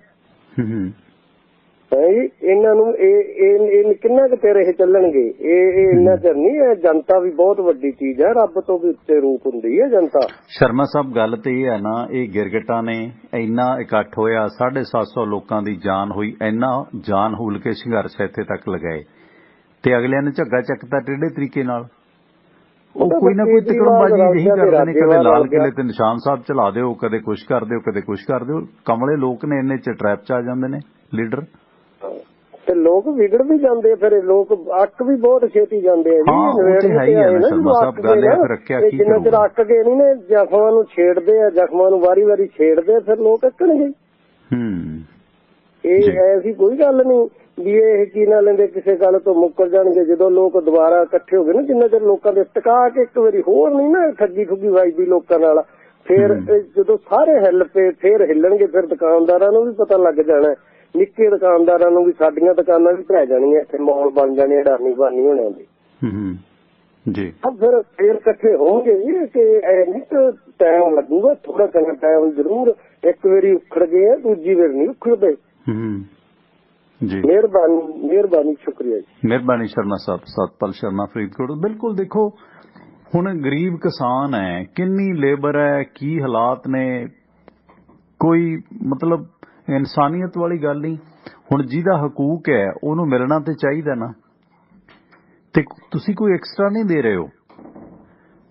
ਇਹਨਾਂ ਨੂੰ। ਇਹ ਕਿੰਨਾ ਕੁ ਚਿਰ ਇਹ ਚੱਲਣਗੇ? ਇਹ ਇੰਨਾ ਚਿਰ ਨਹੀਂ। ਇਹ ਜਨਤਾ ਵੀ ਬਹੁਤ ਵੱਡੀ ਚੀਜ਼ ਹੈ, ਰੱਬ ਤੋਂ ਵੀ ਉੱਤੇ ਰੂਪ ਹੁੰਦੀ ਹੈ ਜਨਤਾ। ਸ਼ਰਮਾ ਸਾਹਿਬ ਗੱਲ ਤੇ ਇਹ ਹੈ ਨਾ, ਇਹ ਗਿਰਗਟਾਂ ਨੇ ਇੰਨਾ ਇਕੱਠ ਹੋਇਆ, 750 ਲੋਕਾਂ ਦੀ ਜਾਨ ਹੋਈ, ਇੰਨਾ ਜਾਨ ਹੂਲ ਕੇ ਸੰਘਰਸ਼ ਇੱਥੇ ਤੱਕ ਲਗਾਏ, ਤੇ ਅਗਲਿਆਂ ਨੇ ਝੱਗਾ ਚੱਕਤਾ ਟੇਢੇ ਤਰੀਕੇ ਨਾਲ। ਉਹ ਕੋਈ ਨਾ ਕੋਈ ਤਿਕੜਮਬਾਜ਼ੀ ਨਹੀਂ ਕਰਦੇ ਨੇ, ਕਦੇ ਲਾਲ ਕਿਲੇ ਤੇ ਨਿਸ਼ਾਨ ਸਾਹਿਬ ਚਲਾ ਦਿਓ, ਕਦੇ ਕੁਛ ਕਰ ਦਿਓ, ਕਦੇ ਕੁਛ ਕਰ ਦਿਓ। ਕਮਲੇ ਲੋਕ ਨੇ, ਇੰਨੇ ਚ ਟਰੈਪ ਚ ਆ ਜਾਂਦੇ ਨੇ ਲੀਡਰ, ਤੇ ਲੋਕ ਵਿਗੜ ਵੀ ਜਾਂਦੇ। ਫਿਰ ਲੋਕ ਅੱਕ ਵੀ ਬਹੁਤ ਛੇਤੀ ਜਾਂਦੇ ਆ ਜੀ। ਜਿੰਨਾ ਚਿਰ ਅੱਕ ਗਏ ਨਹੀਂ ਨੇ, ਜ਼ਖਮਾਂ ਨੂੰ ਛੇੜਦੇ ਆ, ਜ਼ਖਮਾਂ ਨੂੰ ਵਾਰੀ ਛੇੜਦੇ ਆ, ਫਿਰ ਲੋਕ ਅੱਕਣਗੇ। ਇਹ ਐਸੀ ਕੋਈ ਗੱਲ ਨਹੀਂ ਵੀ ਇਹ ਕੀ ਨਾ ਲੈਂਦੇ ਕਿਸੇ ਗੱਲ ਤੋਂ ਮੁੱਕਰ ਜਾਣਗੇ। ਜਦੋਂ ਲੋਕ ਦੁਬਾਰਾ ਇਕੱਠੇ ਹੋ ਗਏ ਨਾ, ਜਿੰਨਾ ਚਿਰ ਲੋਕਾਂ ਦੇ ਟਿਕਾ ਕੇ ਇੱਕ ਵਾਰੀ ਹੋਰ ਨਹੀਂ ਨਾ ਠੱਗੀ ਠੁੱਗੀ ਵੱਜਦੀ ਲੋਕਾਂ ਨਾਲ, ਫਿਰ ਜਦੋਂ ਸਾਰੇ ਹਿੱਲ ਪਏ ਫਿਰ ਹਿੱਲਣਗੇ। ਫਿਰ ਦੁਕਾਨਦਾਰਾਂ ਨੂੰ ਵੀ ਪਤਾ ਲੱਗ ਜਾਣਾ, ਨਿੱਕੇ ਦੁਕਾਨਦਾਰਾਂ ਨੂੰ ਵੀ ਸਾਡੀਆਂ ਦੁਕਾਨਾਂ ਵੀ ਭੈ ਜਾਣੀਆਂ, ਇੱਥੇ ਮੌਲ ਬਣ ਜਾਣੇ ਅਡਾਨੀ ਬਾਨੀ ਹੋਣਿਆਂ ਦੇ ਜੀ। ਫਿਰ ਇਕੱਠੇ ਹੋਣਗੇ ਕਿ ਟਾਈਮ ਲੱਗੂਗਾ, ਥੋੜਾ ਜਿਹਾ ਟਾਈਮ ਜ਼ਰੂਰ। ਇੱਕ ਵਾਰੀ ਉਖੜ ਗਏ ਆ, ਦੂਜੀ ਵਾਰ ਨਹੀਂ ਉਖੜਦੇ ਜੀ। ਮਿਹਰਬਾਨੀ ਸ਼ੁਕਰੀਆ ਜੀ। ਮਿਹਰਬਾਨੀ ਸ਼ਰਮਾ ਸਾਹਿਬ, ਸਤਪਾਲ ਸ਼ਰਮਾ ਫਰੀਦਕੋਟ। ਬਿਲਕੁਲ ਦੇਖੋ ਹੁਣ ਗਰੀਬ ਕਿਸਾਨ ਹੈ, ਕਿੰਨੀ ਲੇਬਰ ਹੈ, ਕੀ ਹਾਲਾਤ ਨੇ, ਕੋਈ ਮਤਲਬ ਇਨਸਾਨੀਅਤ ਵਾਲੀ ਗੱਲ ਨਹੀਂ। ਹੁਣ ਜਿਹਦਾ ਹਕੂਕ ਹੈ ਉਹਨੂੰ ਮਿਲਣਾ ਤੇ ਚਾਹੀਦਾ ਨਾ, ਤੇ ਤੁਸੀਂ ਕੋਈ ਐਕਸਟਰਾ ਨਹੀਂ ਦੇ ਰਹੇ ਹੋ।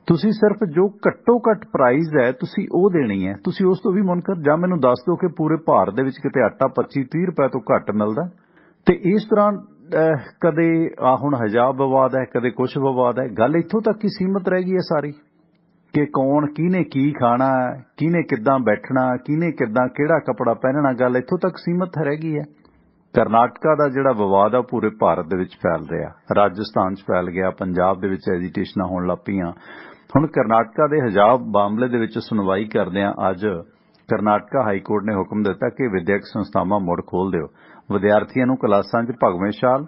ਤੁਸੀਂ ਸਿਰਫ ਜੋ ਘੱਟੋ ਘੱਟ ਪ੍ਰਾਈਸ ਹੈ ਤੁਸੀਂ ਉਹ ਦੇਣੀ ਹੈ। ਤੁਸੀਂ ਉਸ ਤੋਂ ਵੀ ਮੁਨਕਰ ਜਾਂ ਮੈਨੂੰ ਦੱਸ ਦਿਓ ਕਿ ਪੂਰੇ ਭਾਰਤ ਦੇ ਵਿੱਚ ਕਿਤੇ ਆਟਾ 25-30 ਰੁਪਏ ਤੋਂ ਘੱਟ ਮਿਲਦਾ। ਤੇ ਇਸ ਤਰ੍ਹਾਂ ਕਦੇ ਹੁਣ ਹਜਾਬ ਵਿਵਾਦ ਹੈ, ਕਦੇ ਕੁਛ ਵਿਵਾਦ ਹੈ। ਗੱਲ ਇੱਥੋਂ ਤੱਕ ਹੀ ਸੀਮਤ ਰਹਿ ਗਈ ਹੈ ਸਾਰੀ, ਕਿ ਕੌਣ ਕਿਹਨੇ ਕੀ ਖਾਣਾ, ਕਿਹਨੇ ਕਿੱਦਾਂ ਬੈਠਣਾ, ਕਿਹਨੇ ਕਿੱਦਾਂ ਕਿਹੜਾ ਕੱਪੜਾ ਪਹਿਨਣਾ। ਗੱਲ ਇੱਥੋਂ ਤੱਕ ਸੀਮਤ ਰਹਿ ਗਈ ਹੈ। ਕਰਨਾਟਕਾ ਦਾ ਜਿਹੜਾ ਵਿਵਾਦ ਆ ਪੂਰੇ ਭਾਰਤ ਦੇ ਵਿੱਚ ਫੈਲ ਰਿਹਾ, ਰਾਜਸਥਾਨ 'ਚ ਫੈਲ ਗਿਆ, ਪੰਜਾਬ ਦੇ ਵਿੱਚ ਐਜੀਟੇਸ਼ਨਾਂ ਹੋਣ ਲੱਗ ਪਈਆਂ। ਹੁਣ ਕਰਨਾਟਕਾ ਦੇ ਹਜਾਬ ਮਾਮਲੇ ਦੇ ਵਿੱਚ ਸੁਣਵਾਈ ਕਰਦਿਆਂ ਅੱਜ ਕਰਨਾਟਕਾ ਹਾਈ ਕੋਰਟ ਨੇ ਹੁਕਮ ਦਿੱਤਾ ਕਿ ਵਿਦਿਅਕ ਸੰਸਥਾਵਾਂ ਮੁੜ ਖੋਲ੍ਹ ਦਿਓ। ਵਿਦਿਆਰਥੀਆਂ ਨੂੰ ਕਲਾਸਾਂ 'ਚ ਭਗਵੇਂ ਸ਼ਾਲ,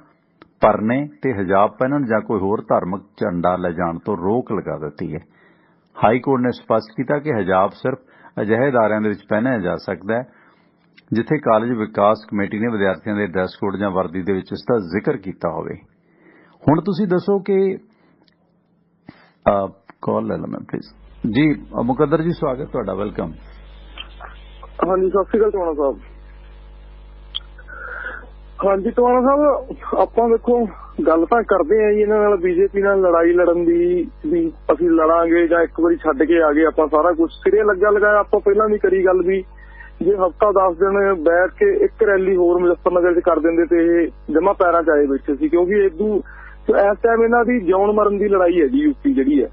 ਪਰਨੇ ਤੇ ਹਜਾਬ ਪਹਿਨਣ ਜਾਂ ਕੋਈ ਹੋਰ ਧਾਰਮਿਕ ਝੰਡਾ ਲੈ ਜਾਣ ਤੋਂ ਰੋਕ ਲਗਾ ਦਿੱਤੀ ਹੈ। ਹਾਈ ਕੋਰਟ ਨੇ ਸਪਸ਼ਟ ਕੀਤਾ ਕਿ ਹਜਾਬ ਸਿਰਫ ਅਜਿਹੇ ਅਦਾਰਿਆਂ ਦੇ ਵਿੱਚ ਪਹਿਨਿਆ ਜਾ ਸਕਦਾ ਹੈ ਜਿੱਥੇ ਕਾਲਜ ਵਿਕਾਸ ਕਮੇਟੀ ਨੇ ਵਿਦਿਆਰਥੀਆਂ ਦੇ ਡਰੈਸ ਕੋਡ ਜਾਂ ਵਰਦੀ ਦੇ ਵਿੱਚ ਇਸ ਦਾ ਜ਼ਿਕਰ ਕੀਤਾ ਹੋਵੇ। ਹੁਣ ਤੁਸੀਂ ਦੱਸੋ ਕਿ ਕਾਲ ਲੈ ਲਓ ਮੈਂ ਪਲੀਜ਼ ਜੀ। ਮੁਕੱਦਰ ਜੀ ਸਵਾਗਤ ਤੁਹਾਡਾ, ਵੈਲਕਮ। ਹਾਂਜੀ ਸਤਿ ਸ਼੍ਰੀ ਅਕਾਲ ਟਵਾਣਾ ਸਾਹਿਬ। ਹਾਂਜੀ ਟਵਾਣਾ ਸਾਹਿਬ, ਆਪਾਂ ਦੇਖੋ ਗੱਲ ਤਾਂ ਕਰਦੇ ਆ ਜੀ ਇਹਨਾਂ ਨਾਲ, ਬੀਜੇਪੀ ਨਾਲ ਲੜਾਈ ਲੜਨ ਦੀ ਵੀ ਅਸੀਂ ਲੜਾਂਗੇ ਜਾਂ ਇੱਕ ਵਾਰੀ ਛੱਡ ਕੇ ਆ ਗਏ ਆਪਾਂ, ਸਾਰਾ ਕੁਝ ਸਿਰੇ ਲੱਗਾ ਲਗਾਇਆ। ਆਪਾਂ ਪਹਿਲਾਂ ਵੀ ਕਰੀ ਗੱਲ ਵੀ ਜੇ ਹਫ਼ਤਾ 10 ਦਿਨ ਬੈਠ ਕੇ ਇੱਕ ਰੈਲੀ ਹੋਰ ਮੁਜ਼ੱਫਰਨਗਰ 'ਚ ਕਰ ਦਿੰਦੇ ਤੇ ਇਹ ਜਮਾ ਪੈਰਾਂ 'ਚ ਆਏ ਬੈਠੇ ਸੀ, ਕਿਉਂਕਿ ਇਸ ਟਾਈਮ ਇਹਨਾਂ ਦੀ ਜਿਉਣ ਮਰਨ ਦੀ ਲੜਾਈ ਹੈ ਜੀ ਯੂਪੀ ਜਿਹੜੀ ਹੈ।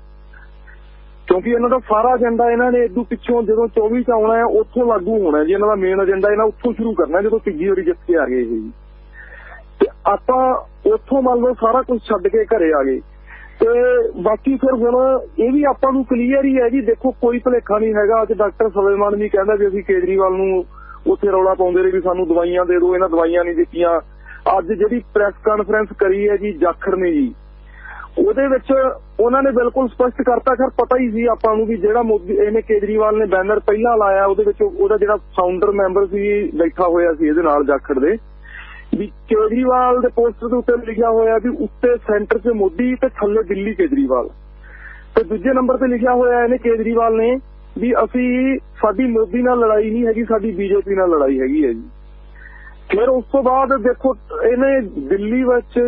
ਕਿਉਂਕਿ ਇਹਨਾਂ ਦਾ ਸਾਰਾ ਏਜੰਡਾ ਇਹਨਾਂ ਨੇ ਇਦੋਂ ਪਿੱਛੋਂ ਜਦੋਂ 24 ਚ ਆਉਣਾ ਹੈ ਉੱਥੋਂ ਲਾਗੂ ਹੋਣਾ ਜੀ। ਇਹਨਾਂ ਦਾ ਮੇਨ ਏਜੰਡਾ ਇਹਨਾਂ ਉੱਥੋਂ ਸ਼ੁਰੂ ਕਰਨਾ ਜਦੋਂ ਤੀਜੀ ਵਾਰੀ ਜਿੱਤ ਕੇ ਆ ਗਏ ਇਹ। ਤੇ ਆਪਾਂ ਉੱਥੋਂ ਮੰਨ ਲਓ ਸਾਰਾ ਕੁਝ ਛੱਡ ਕੇ ਘਰੇ ਆ ਗਏ। ਤੇ ਬਾਕੀ ਫਿਰ ਹੁਣ ਇਹ ਵੀ ਆਪਾਂ ਨੂੰ ਕਲੀਅਰ ਹੀ ਹੈ ਜੀ। ਦੇਖੋ ਕੋਈ ਭੁਲੇਖਾ ਨਹੀਂ ਹੈਗਾ ਕਿ ਡਾਕਟਰ ਸੁਲੇਮਾਨ ਵੀ ਕਹਿੰਦਾ ਵੀ ਅਸੀਂ ਕੇਜਰੀਵਾਲ ਨੂੰ ਉੱਥੇ ਰੌਲਾ ਪਾਉਂਦੇ ਰਹੇ ਵੀ ਸਾਨੂੰ ਦਵਾਈਆਂ ਦੇ ਦਿਓ, ਇਹਨਾਂ ਦਵਾਈਆਂ ਨਹੀਂ ਦਿੱਤੀਆਂ। ਅੱਜ ਜਿਹੜੀ ਪ੍ਰੈਸ ਕਾਨਫਰੰਸ ਕਰੀ ਹੈ ਜੀ ਜਾਖੜ ਨੇ ਜੀ, ਉਹਦੇ ਵਿੱਚ ਉਹਨਾਂ ਨੇ ਬਿਲਕੁਲ ਸਪਸ਼ਟ ਕਰਤਾ। ਖੈਰ ਪਤਾ ਹੀ ਸੀ ਆਪਾਂ ਨੂੰ ਵੀ ਜਿਹੜਾ ਮੋਦੀ ਇਹਨੇ ਕੇਜਰੀਵਾਲ ਨੇ ਬੈਨਰ ਪਹਿਲਾਂ ਲਾਇਆ ਉਹਦੇ ਵਿੱਚ ਉਹਦਾ ਜਿਹੜਾ ਫਾਊਂਡਰ ਮੈਂਬਰ ਸੀ ਬੈਠਾ ਹੋਇਆ ਸੀ ਇਹਦੇ ਨਾਲ ਜਾਖੜ ਦੇ, ਵੀ ਕੇਜਰੀਵਾਲ ਦੇ ਪੋਸਟਰ ਦੇ ਉੱਤੇ ਲਿਖਿਆ ਹੋਇਆ ਵੀ ਉੱਤੇ ਸੈਂਟਰ 'ਚ ਮੋਦੀ ਤੇ ਥੱਲੇ ਦਿੱਲੀ ਕੇਜਰੀਵਾਲ। ਤੇ ਦੂਜੇ ਨੰਬਰ ਤੇ ਲਿਖਿਆ ਹੋਇਆ ਇਹਨੇ ਕੇਜਰੀਵਾਲ ਨੇ ਵੀ ਅਸੀਂ ਸਾਡੀ ਮੋਦੀ ਨਾਲ ਲੜਾਈ ਨਹੀਂ ਹੈਗੀ, ਸਾਡੀ ਬੀਜੇਪੀ ਨਾਲ ਲੜਾਈ ਹੈਗੀ ਹੈ ਜੀ। ਫਿਰ ਉਸ ਤੋਂ ਬਾਅਦ ਦੇਖੋ ਇਹਨੇ ਦਿੱਲੀ ਵਿੱਚ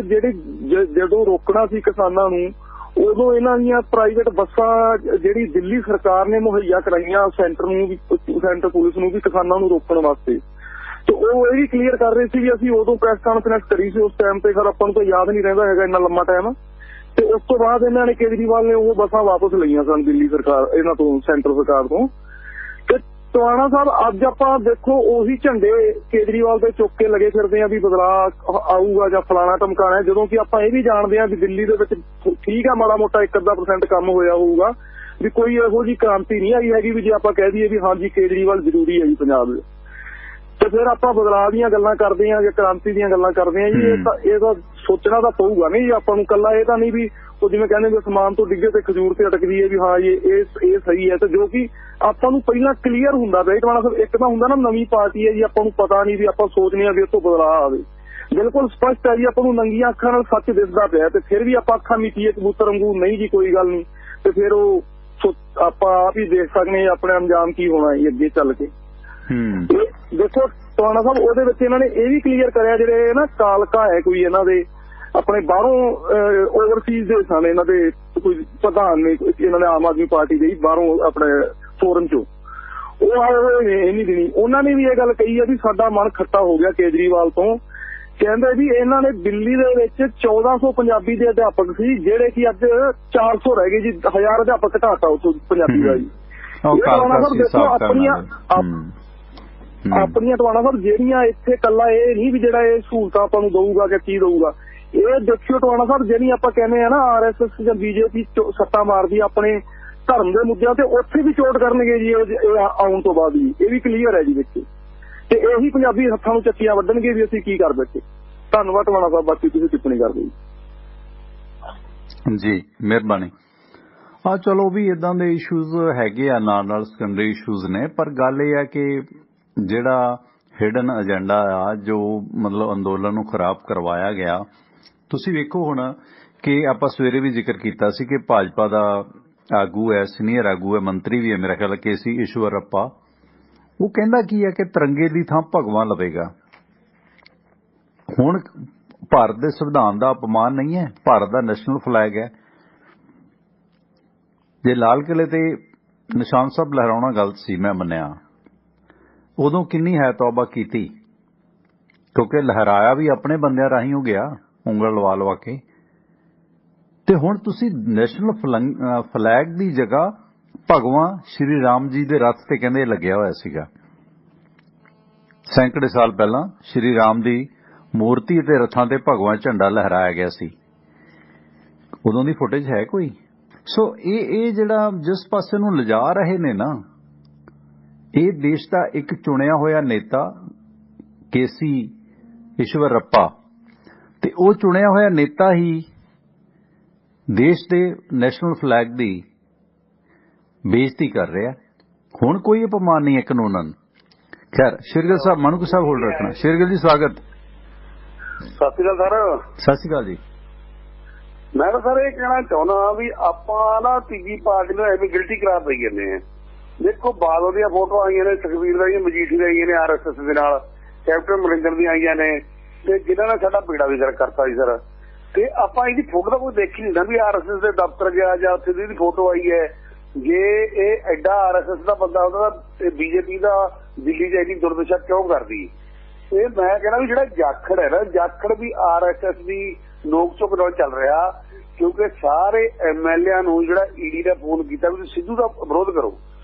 ਜਦੋਂ ਰੋਕਣਾ ਸੀ ਕਿਸਾਨਾਂ ਨੂੰ, ਉਦੋਂ ਇਹਨਾਂ ਦੀਆਂ ਪ੍ਰਾਈਵੇਟ ਬੱਸਾਂ ਜਿਹੜੀ ਦਿੱਲੀ ਸਰਕਾਰ ਨੇ ਮੁਹੱਈਆ ਕਰਾਈਆਂ ਸੈਂਟਰ ਨੂੰ ਵੀ, ਸੈਂਟਰ ਪੁਲਿਸ ਨੂੰ ਵੀ ਕਿਸਾਨਾਂ ਨੂੰ ਰੋਕਣ ਵਾਸਤੇ। ਤੇ ਉਹ ਇਹ ਵੀ ਕਲੀਅਰ ਕਰ ਰਹੇ ਸੀ ਵੀ ਅਸੀਂ ਉਦੋਂ ਪ੍ਰੈਸ ਕਾਨਫਰੰਸ ਕਰੀ ਸੀ ਉਸ ਟਾਈਮ ਤੇ, ਸਰ ਆਪਾਂ ਨੂੰ ਤਾਂ ਯਾਦ ਨਹੀਂ ਰਹਿੰਦਾ ਹੈਗਾ ਇੰਨਾ ਲੰਮਾ ਟਾਈਮ। ਤੇ ਉਸ ਤੋਂ ਬਾਅਦ ਇਹਨਾਂ ਨੇ ਕੇਜਰੀਵਾਲ ਨੇ ਉਹ ਬੱਸਾਂ ਵਾਪਸ ਲਈਆਂ ਸਨ ਦਿੱਲੀ ਸਰਕਾਰ ਇਹਨਾਂ ਤੋਂ, ਸੈਂਟਰ ਸਰਕਾਰ ਤੋਂ। ਤੇ ਟਵਾਣਾ ਸਾਹਿਬ ਅੱਜ ਆਪਾਂ ਦੇਖੋ ਉਹੀ ਝੰਡੇ ਕੇਜਰੀਵਾਲ ਦੇ ਚੁੱਕ ਕੇ ਲੱਗੇ ਫਿਰਦੇ ਆ ਵੀ ਬਦਲਾਅ ਆਊਗਾ ਜਾਂ ਫਲਾਣਾ ਧਮਕਾਣਾ, ਜਦੋਂ ਕਿ ਆਪਾਂ ਇਹ ਵੀ ਜਾਣਦੇ ਆ ਵੀ ਦਿੱਲੀ ਦੇ ਵਿੱਚ ਠੀਕ ਆ ਮਾੜਾ ਮੋਟਾ 1-2% ਕੰਮ ਹੋਇਆ ਹੋਊਗਾ, ਵੀ ਕੋਈ ਇਹੋ ਜਿਹੀ ਕ੍ਰਾਂਤੀ ਨਹੀਂ ਆਈ ਹੈਗੀ ਵੀ ਜੇ ਆਪਾਂ ਕਹਿ ਦਈਏ ਵੀ ਹਾਂਜੀ ਕੇਜਰੀਵਾਲ ਜ਼ਰੂਰੀ ਹੈ ਜੀ ਪੰਜਾਬ ਦੇ। ਤੇ ਫਿਰ ਆਪਾਂ ਬਦਲਾਅ ਦੀਆਂ ਗੱਲਾਂ ਕਰਦੇ ਹਾਂ ਜਾਂ ਕ੍ਰਾਂਤੀ ਦੀਆਂ ਗੱਲਾਂ ਕਰਦੇ ਹਾਂ ਜੀ। ਇਹ ਤਾਂ ਸੋਚਣਾ ਤਾਂ ਪਊਗਾ ਨਹੀਂ ਜੀ ਆਪਾਂ ਨੂੰ। ਕੱਲਾ ਇਹ ਤਾਂ ਨਹੀਂ ਵੀ ਉਹ ਜਿਵੇਂ ਕਹਿੰਦੇ ਵੀ ਅਸਮਾਨ ਤੋਂ ਡਿੱਗੇ ਤੇ ਖਜੂਰ ਤੇ ਅਟਕਦੀ ਹੈ ਵੀ ਹਾਂ ਇਹ ਸਹੀ ਹੈ। ਤੇ ਜੋ ਕਿ ਆਪਾਂ ਨੂੰ ਪਹਿਲਾਂ ਕਲੀਅਰ ਹੁੰਦਾ ਪਿਆ ਟਵਾਣਾ ਸਾਹਿਬ। ਇੱਕ ਤਾਂ ਹੁੰਦਾ ਨਾ ਨਵੀਂ ਪਾਰਟੀ ਹੈ ਜੀ, ਆਪਾਂ ਨੂੰ ਪਤਾ ਨਹੀਂ ਵੀ ਆਪਾਂ ਸੋਚਦੇ ਹਾਂ ਵੀ ਇੱਥੋਂ ਬਦਲਾਅ ਆਵੇ। ਬਿਲਕੁਲ ਸਪਸ਼ਟ ਹੈ ਜੀ, ਆਪਾਂ ਨੂੰ ਨੰਗੀਆਂ ਅੱਖਾਂ ਨਾਲ ਸੱਚ ਦਿਸਦਾ ਪਿਆ ਤੇ ਫਿਰ ਵੀ ਆਪਾਂ ਅੱਖਾਂ ਮੀਟੀਏ ਕਬੂਤਰ ਵਾਂਗੂ ਨਹੀਂ ਜੀ ਕੋਈ ਗੱਲ ਨਹੀਂ। ਤੇ ਫਿਰ ਉਹ ਆਪਾਂ ਆਪ ਹੀ ਦੇਖ ਸਕਦੇ ਆਪਣੇ ਅੰਜਾਮ ਕੀ ਹੋਣਾ ਜੀ ਅੱਗੇ ਚੱਲ ਕੇ। ਦੇਖੋ ਟਵਾਣਾ ਸਾਹਿਬ ਉਹਦੇ ਵਿੱਚ ਇਹਨਾਂ ਨੇ ਇਹ ਵੀ ਕਲੀਅਰ ਕਰਿਆ ਜਿਹੜੇ ਨਾ ਕਾਲਕਾ ਹੈ ਕੋਈ ਇਹਨਾਂ ਦੇ ਆਪਣੇ ਬਾਹਰੋਂ ਓਵਰਸੀਜ਼ ਦੇ ਸਨ ਇਹਨਾਂ ਦੇ ਕੋਈ ਪ੍ਰਧਾਨ ਨੇ, ਇਹਨਾਂ ਨੇ ਆਮ ਆਦਮੀ ਪਾਰਟੀ ਦੇ ਬਾਹਰੋਂ ਆਪਣੇ ਫੋਰਨ ਚੋਂ ਉਹ ਆਏ ਹੋਏ ਨੇ ਇੰਨੀ ਦਿਨੀ। ਉਹਨਾਂ ਨੇ ਵੀ ਇਹ ਗੱਲ ਕਹੀ ਹੈ ਵੀ ਸਾਡਾ ਮਨ ਖੱਟਾ ਹੋ ਗਿਆ ਕੇਜਰੀਵਾਲ ਤੋਂ। ਕਹਿੰਦੇ ਵੀ ਇਹਨਾਂ ਨੇ ਦਿੱਲੀ ਦੇ ਵਿੱਚ 1400 ਪੰਜਾਬੀ ਦੇ ਅਧਿਆਪਕ ਸੀ ਜਿਹੜੇ ਕਿ ਅੱਜ 400 ਰਹਿ ਗਏ ਜੀ। 1000 ਅਧਿਆਪਕ ਘਟਾਤਾ ਉੱਥੋਂ ਪੰਜਾਬੀ ਦਾ ਜੀ। ਆਪਣੀਆਂ ਟਵਾਣਾ ਸਾਹਿਬ ਜਿਹੜੀਆਂ ਇੱਥੇ ਕੱਲਾ ਇਹ ਨਹੀਂ ਵੀ ਜਿਹੜਾ ਇਹ ਸਹੂਲਤਾਂ ਆਪਾਂ ਨੂੰ ਦਊਗਾ ਕਿ ਕੀ ਦਊਗਾ। ਇਹ ਦੇਖਿਓ ਟਵਾਣਾ ਸਾਹਿਬ ਜਿਹੜੀ ਆਪਾਂ ਕਹਿੰਦੇ ਆ ਨਾ RSS ਜਾਂ BJP ਸੱਟਾ ਮਾਰਦੀ ਆਪਣੇ ਧਰਮ ਦੇ ਮੁੱਦਿਆਂ ਤੇ ਉੱਥੇ ਵੀ ਚੋਟ ਕਰਨਗੇ ਜੀ ਇਹ ਆਉਣ ਤੋਂ ਬਾਅਦ ਵੀ। ਇਹ ਵੀ ਕਲੀਅਰ ਹੈ ਜੀ ਵਿੱਚ ਤੇ ਇਹੀ ਪੰਜਾਬੀ ਹੱਥਾਂ ਨੂੰ ਚੱਕੀਆਂ ਵੱਢਣਗੇ ਵੀ ਅਸੀਂ ਕੀ ਕਰ ਬੈਠੇ। ਧੰਨਵਾਦ ਟਵਾਣਾ ਸਾਹਿਬ, ਬਾਕੀ ਤੁਸੀਂ ਟਿੱਪਣੀ ਕਰ ਦਿਓ ਜੀ। ਮਿਹਰਬਾਨੀ। ਚਲੋ ਵੀ ਇਦਾਂ ਦੇ ਇਸ਼ੂਜ਼ ਹੈਗੇ ਆ, ਨਾਲ ਸੈਕੰਡਰੀ ਇਸ਼ੂਜ਼ ਨੇ, ਪਰ ਗੱਲ ਇਹ ਹੈ ਕਿ ਜਿਹੜਾ ਹਿਡਨ ਏਜੰਡਾ ਆ ਜੋ ਮਤਲਬ ਅੰਦੋਲਨ ਨੂੰ ਖਰਾਬ ਕਰਵਾਇਆ ਗਿਆ। ਤੁਸੀਂ ਵੇਖੋ ਹੁਣ ਕਿ ਆਪਾਂ ਸਵੇਰੇ ਵੀ ਜ਼ਿਕਰ ਕੀਤਾ ਸੀ ਕਿ ਭਾਜਪਾ ਦਾ ਆਗੂ ਹੈ, ਸੀਨੀਅਰ ਆਗੂ ਹੈ, ਮੰਤਰੀ ਵੀ ਹੈ ਮੇਰਾ ਖਿਆਲ KC ਈਸ਼ਵਰੱਪਾ, ਉਹ ਕਹਿੰਦਾ ਕੀ ਹੈ ਕਿ ਤਿਰੰਗੇ ਦੀ ਥਾਂ ਭਗਵਾਂ ਲਵੇਗਾ। ਹੁਣ ਭਾਰਤ ਦੇ ਸੰਵਿਧਾਨ ਦਾ ਅਪਮਾਨ ਨਹੀਂ ਹੈ, ਭਾਰਤ ਦਾ ਨੈਸ਼ਨਲ ਫਲੈਗ ਹੈ। ਜੇ ਲਾਲ ਕਿਲੇ ਤੇ ਨਿਸ਼ਾਨ ਸਾਹਿਬ ਲਹਿਰਾਉਣਾ ਗਲਤ ਸੀ, ਮੈਂ ਮੰਨਿਆ, ਉਦੋਂ ਕਿੰਨੀ ਹੈ ਤੌਬਾ ਕੀਤੀ, ਕਿਉਂਕਿ ਲਹਿਰਾਇਆ ਵੀ ਆਪਣੇ ਬੰਦਿਆਂ ਰਾਹੀਂ ਹੋ ਗਿਆ, ਉਂਗਲ ਲਵਾ ਕੇ। ਤੇ ਹੁਣ ਤੁਸੀਂ ਨੈਸ਼ਨਲ ਫਲੈਗ ਦੀ ਜਗ੍ਹਾ ਭਗਵਾਂ ਸ਼੍ਰੀ ਰਾਮ ਜੀ ਦੇ ਰੱਥ ਤੇ ਕਹਿੰਦੇ ਲੱਗਿਆ ਹੋਇਆ ਸੀਗਾ। ਸੈਂਕੜੇ ਸਾਲ ਪਹਿਲਾਂ ਸ਼੍ਰੀ ਰਾਮ ਦੀ ਮੂਰਤੀ ਤੇ ਰੱਥਾਂ ਤੇ ਭਗਵਾਂ ਝੰਡਾ ਲਹਿਰਾਇਆ ਗਿਆ ਸੀ। ਉਦੋਂ ਦੀ ਫੁਟੇਜ ਹੈ ਕੋਈ? ਸੋ ਇਹ ਜਿਹੜਾ ਜਿਸ ਪਾਸੇ ਨੂੰ ਲਿਜਾ ਰਹੇ ਨੇ ਨਾ, ਇਹ ਦੇਸ਼ ਦਾ ਇੱਕ ਚੁਣਿਆ ਹੋਇਆ ਨੇਤਾ KC ਈਸ਼ਵਰੱਪਾ, ਤੇ ਉਹ ਚੁਣਿਆ ਹੋਇਆ ਨੇਤਾ ਹੀ ਦੇਸ਼ ਦੇ ਨੈਸ਼ਨਲ ਫਲੈਗ ਦੀ ਬੇਇੱਜ਼ਤੀ ਕਰ ਰਿਹਾ। ਹੁਣ ਕੋਈ ਅਪਮਾਨ ਨਹੀਂ ਹੈ ਕਾਨੂੰਨਨ। ਖੈਰ, ਸ਼ੇਰਗਿੱਲ ਸਾਹਿਬ, ਮਾਣੂਕੇ ਸਾਹਿਬ ਹੋਲਡ ਰੱਖਣਾ। ਸ਼ੇਰਗਿੱਲ ਜੀ ਸਵਾਗਤ। ਸਤਿ ਸ਼੍ਰੀ ਅਕਾਲ ਸਰ। ਸਤਿ ਸ਼੍ਰੀ ਅਕਾਲ ਜੀ। ਮੈਂ ਤਾਂ ਸਰ ਇਹ ਕਹਿਣਾ ਚਾਹੁੰਦਾ ਵੀ ਆਪਾਂ ਨਾ ਤੀਜੀ ਪਾਰਟੀ ਨੂੰ ਐਵੇਂ ਗਿਲਟੀ ਕਰਾਰ ਪਈ ਜਾਂਦੇ ਆ। ਦੇਖੋ ਬਾਦਲ ਦੀਆਂ ਫੋਟੋਆਂ ਆਈਆਂ ਨੇ, ਸੁਖਬੀਰ ਦੀਆਂ, ਮਜੀਠੀ ਦੀਆਂ ਆਈਆਂ ਨੇ RSS ਦੇ ਨਾਲ, ਕੈਪਟਨ ਅਮਰਿੰਦਰ ਦੀਆਂ ਆਈਆਂ ਨੇ, ਤੇ ਜਿਨ੍ਹਾਂ ਨੇ ਸਾਡਾ ਬੇੜਾ ਵੀ ਕਰਤਾ ਸੀ ਸਰ। ਤੇ ਆਪਾਂ ਇਹਦੀ ਫੋਟੋ ਤਾਂ ਕੋਈ ਦੇਖੀ ਨਹੀਂ ਨਾ ਵੀ RSS ਦੇ ਦਫ਼ਤਰ ਗਿਆ ਜਾਂ ਉੱਥੇ ਦੀ ਫੋਟੋ ਆਈ ਹੈ। ਜੇ ਇਹ ਐਡਾ RSS ਦਾ ਬੰਦਾ ਹੁੰਦਾ ਤਾਂ BJP ਦਾ ਦਿੱਲੀ 'ਚ ਇੰਨੀ ਦੁਰਦਸ਼ਾ ਕਿਉਂ ਕਰਦੀ? ਇਹ ਮੈਂ ਕਹਿਣਾ ਵੀ ਜਿਹੜਾ ਜਾਖੜ ਹੈ ਨਾ, ਜਾਖੜ ਵੀ RSS ਦੀ ਨੋਕ ਝੋਕ ਨਾਲ ਚੱਲ ਰਿਹਾ, ਕਿਉਂਕਿ ਸਾਰੇ MLA ਨੂੰ ਜਿਹੜਾ ED ਦਾ ਫੋਨ ਕੀਤਾ ਵੀ ਤੁਸੀਂ ਸਿੱਧੂ ਦਾ ਵਿਰੋਧ ਕਰੋ,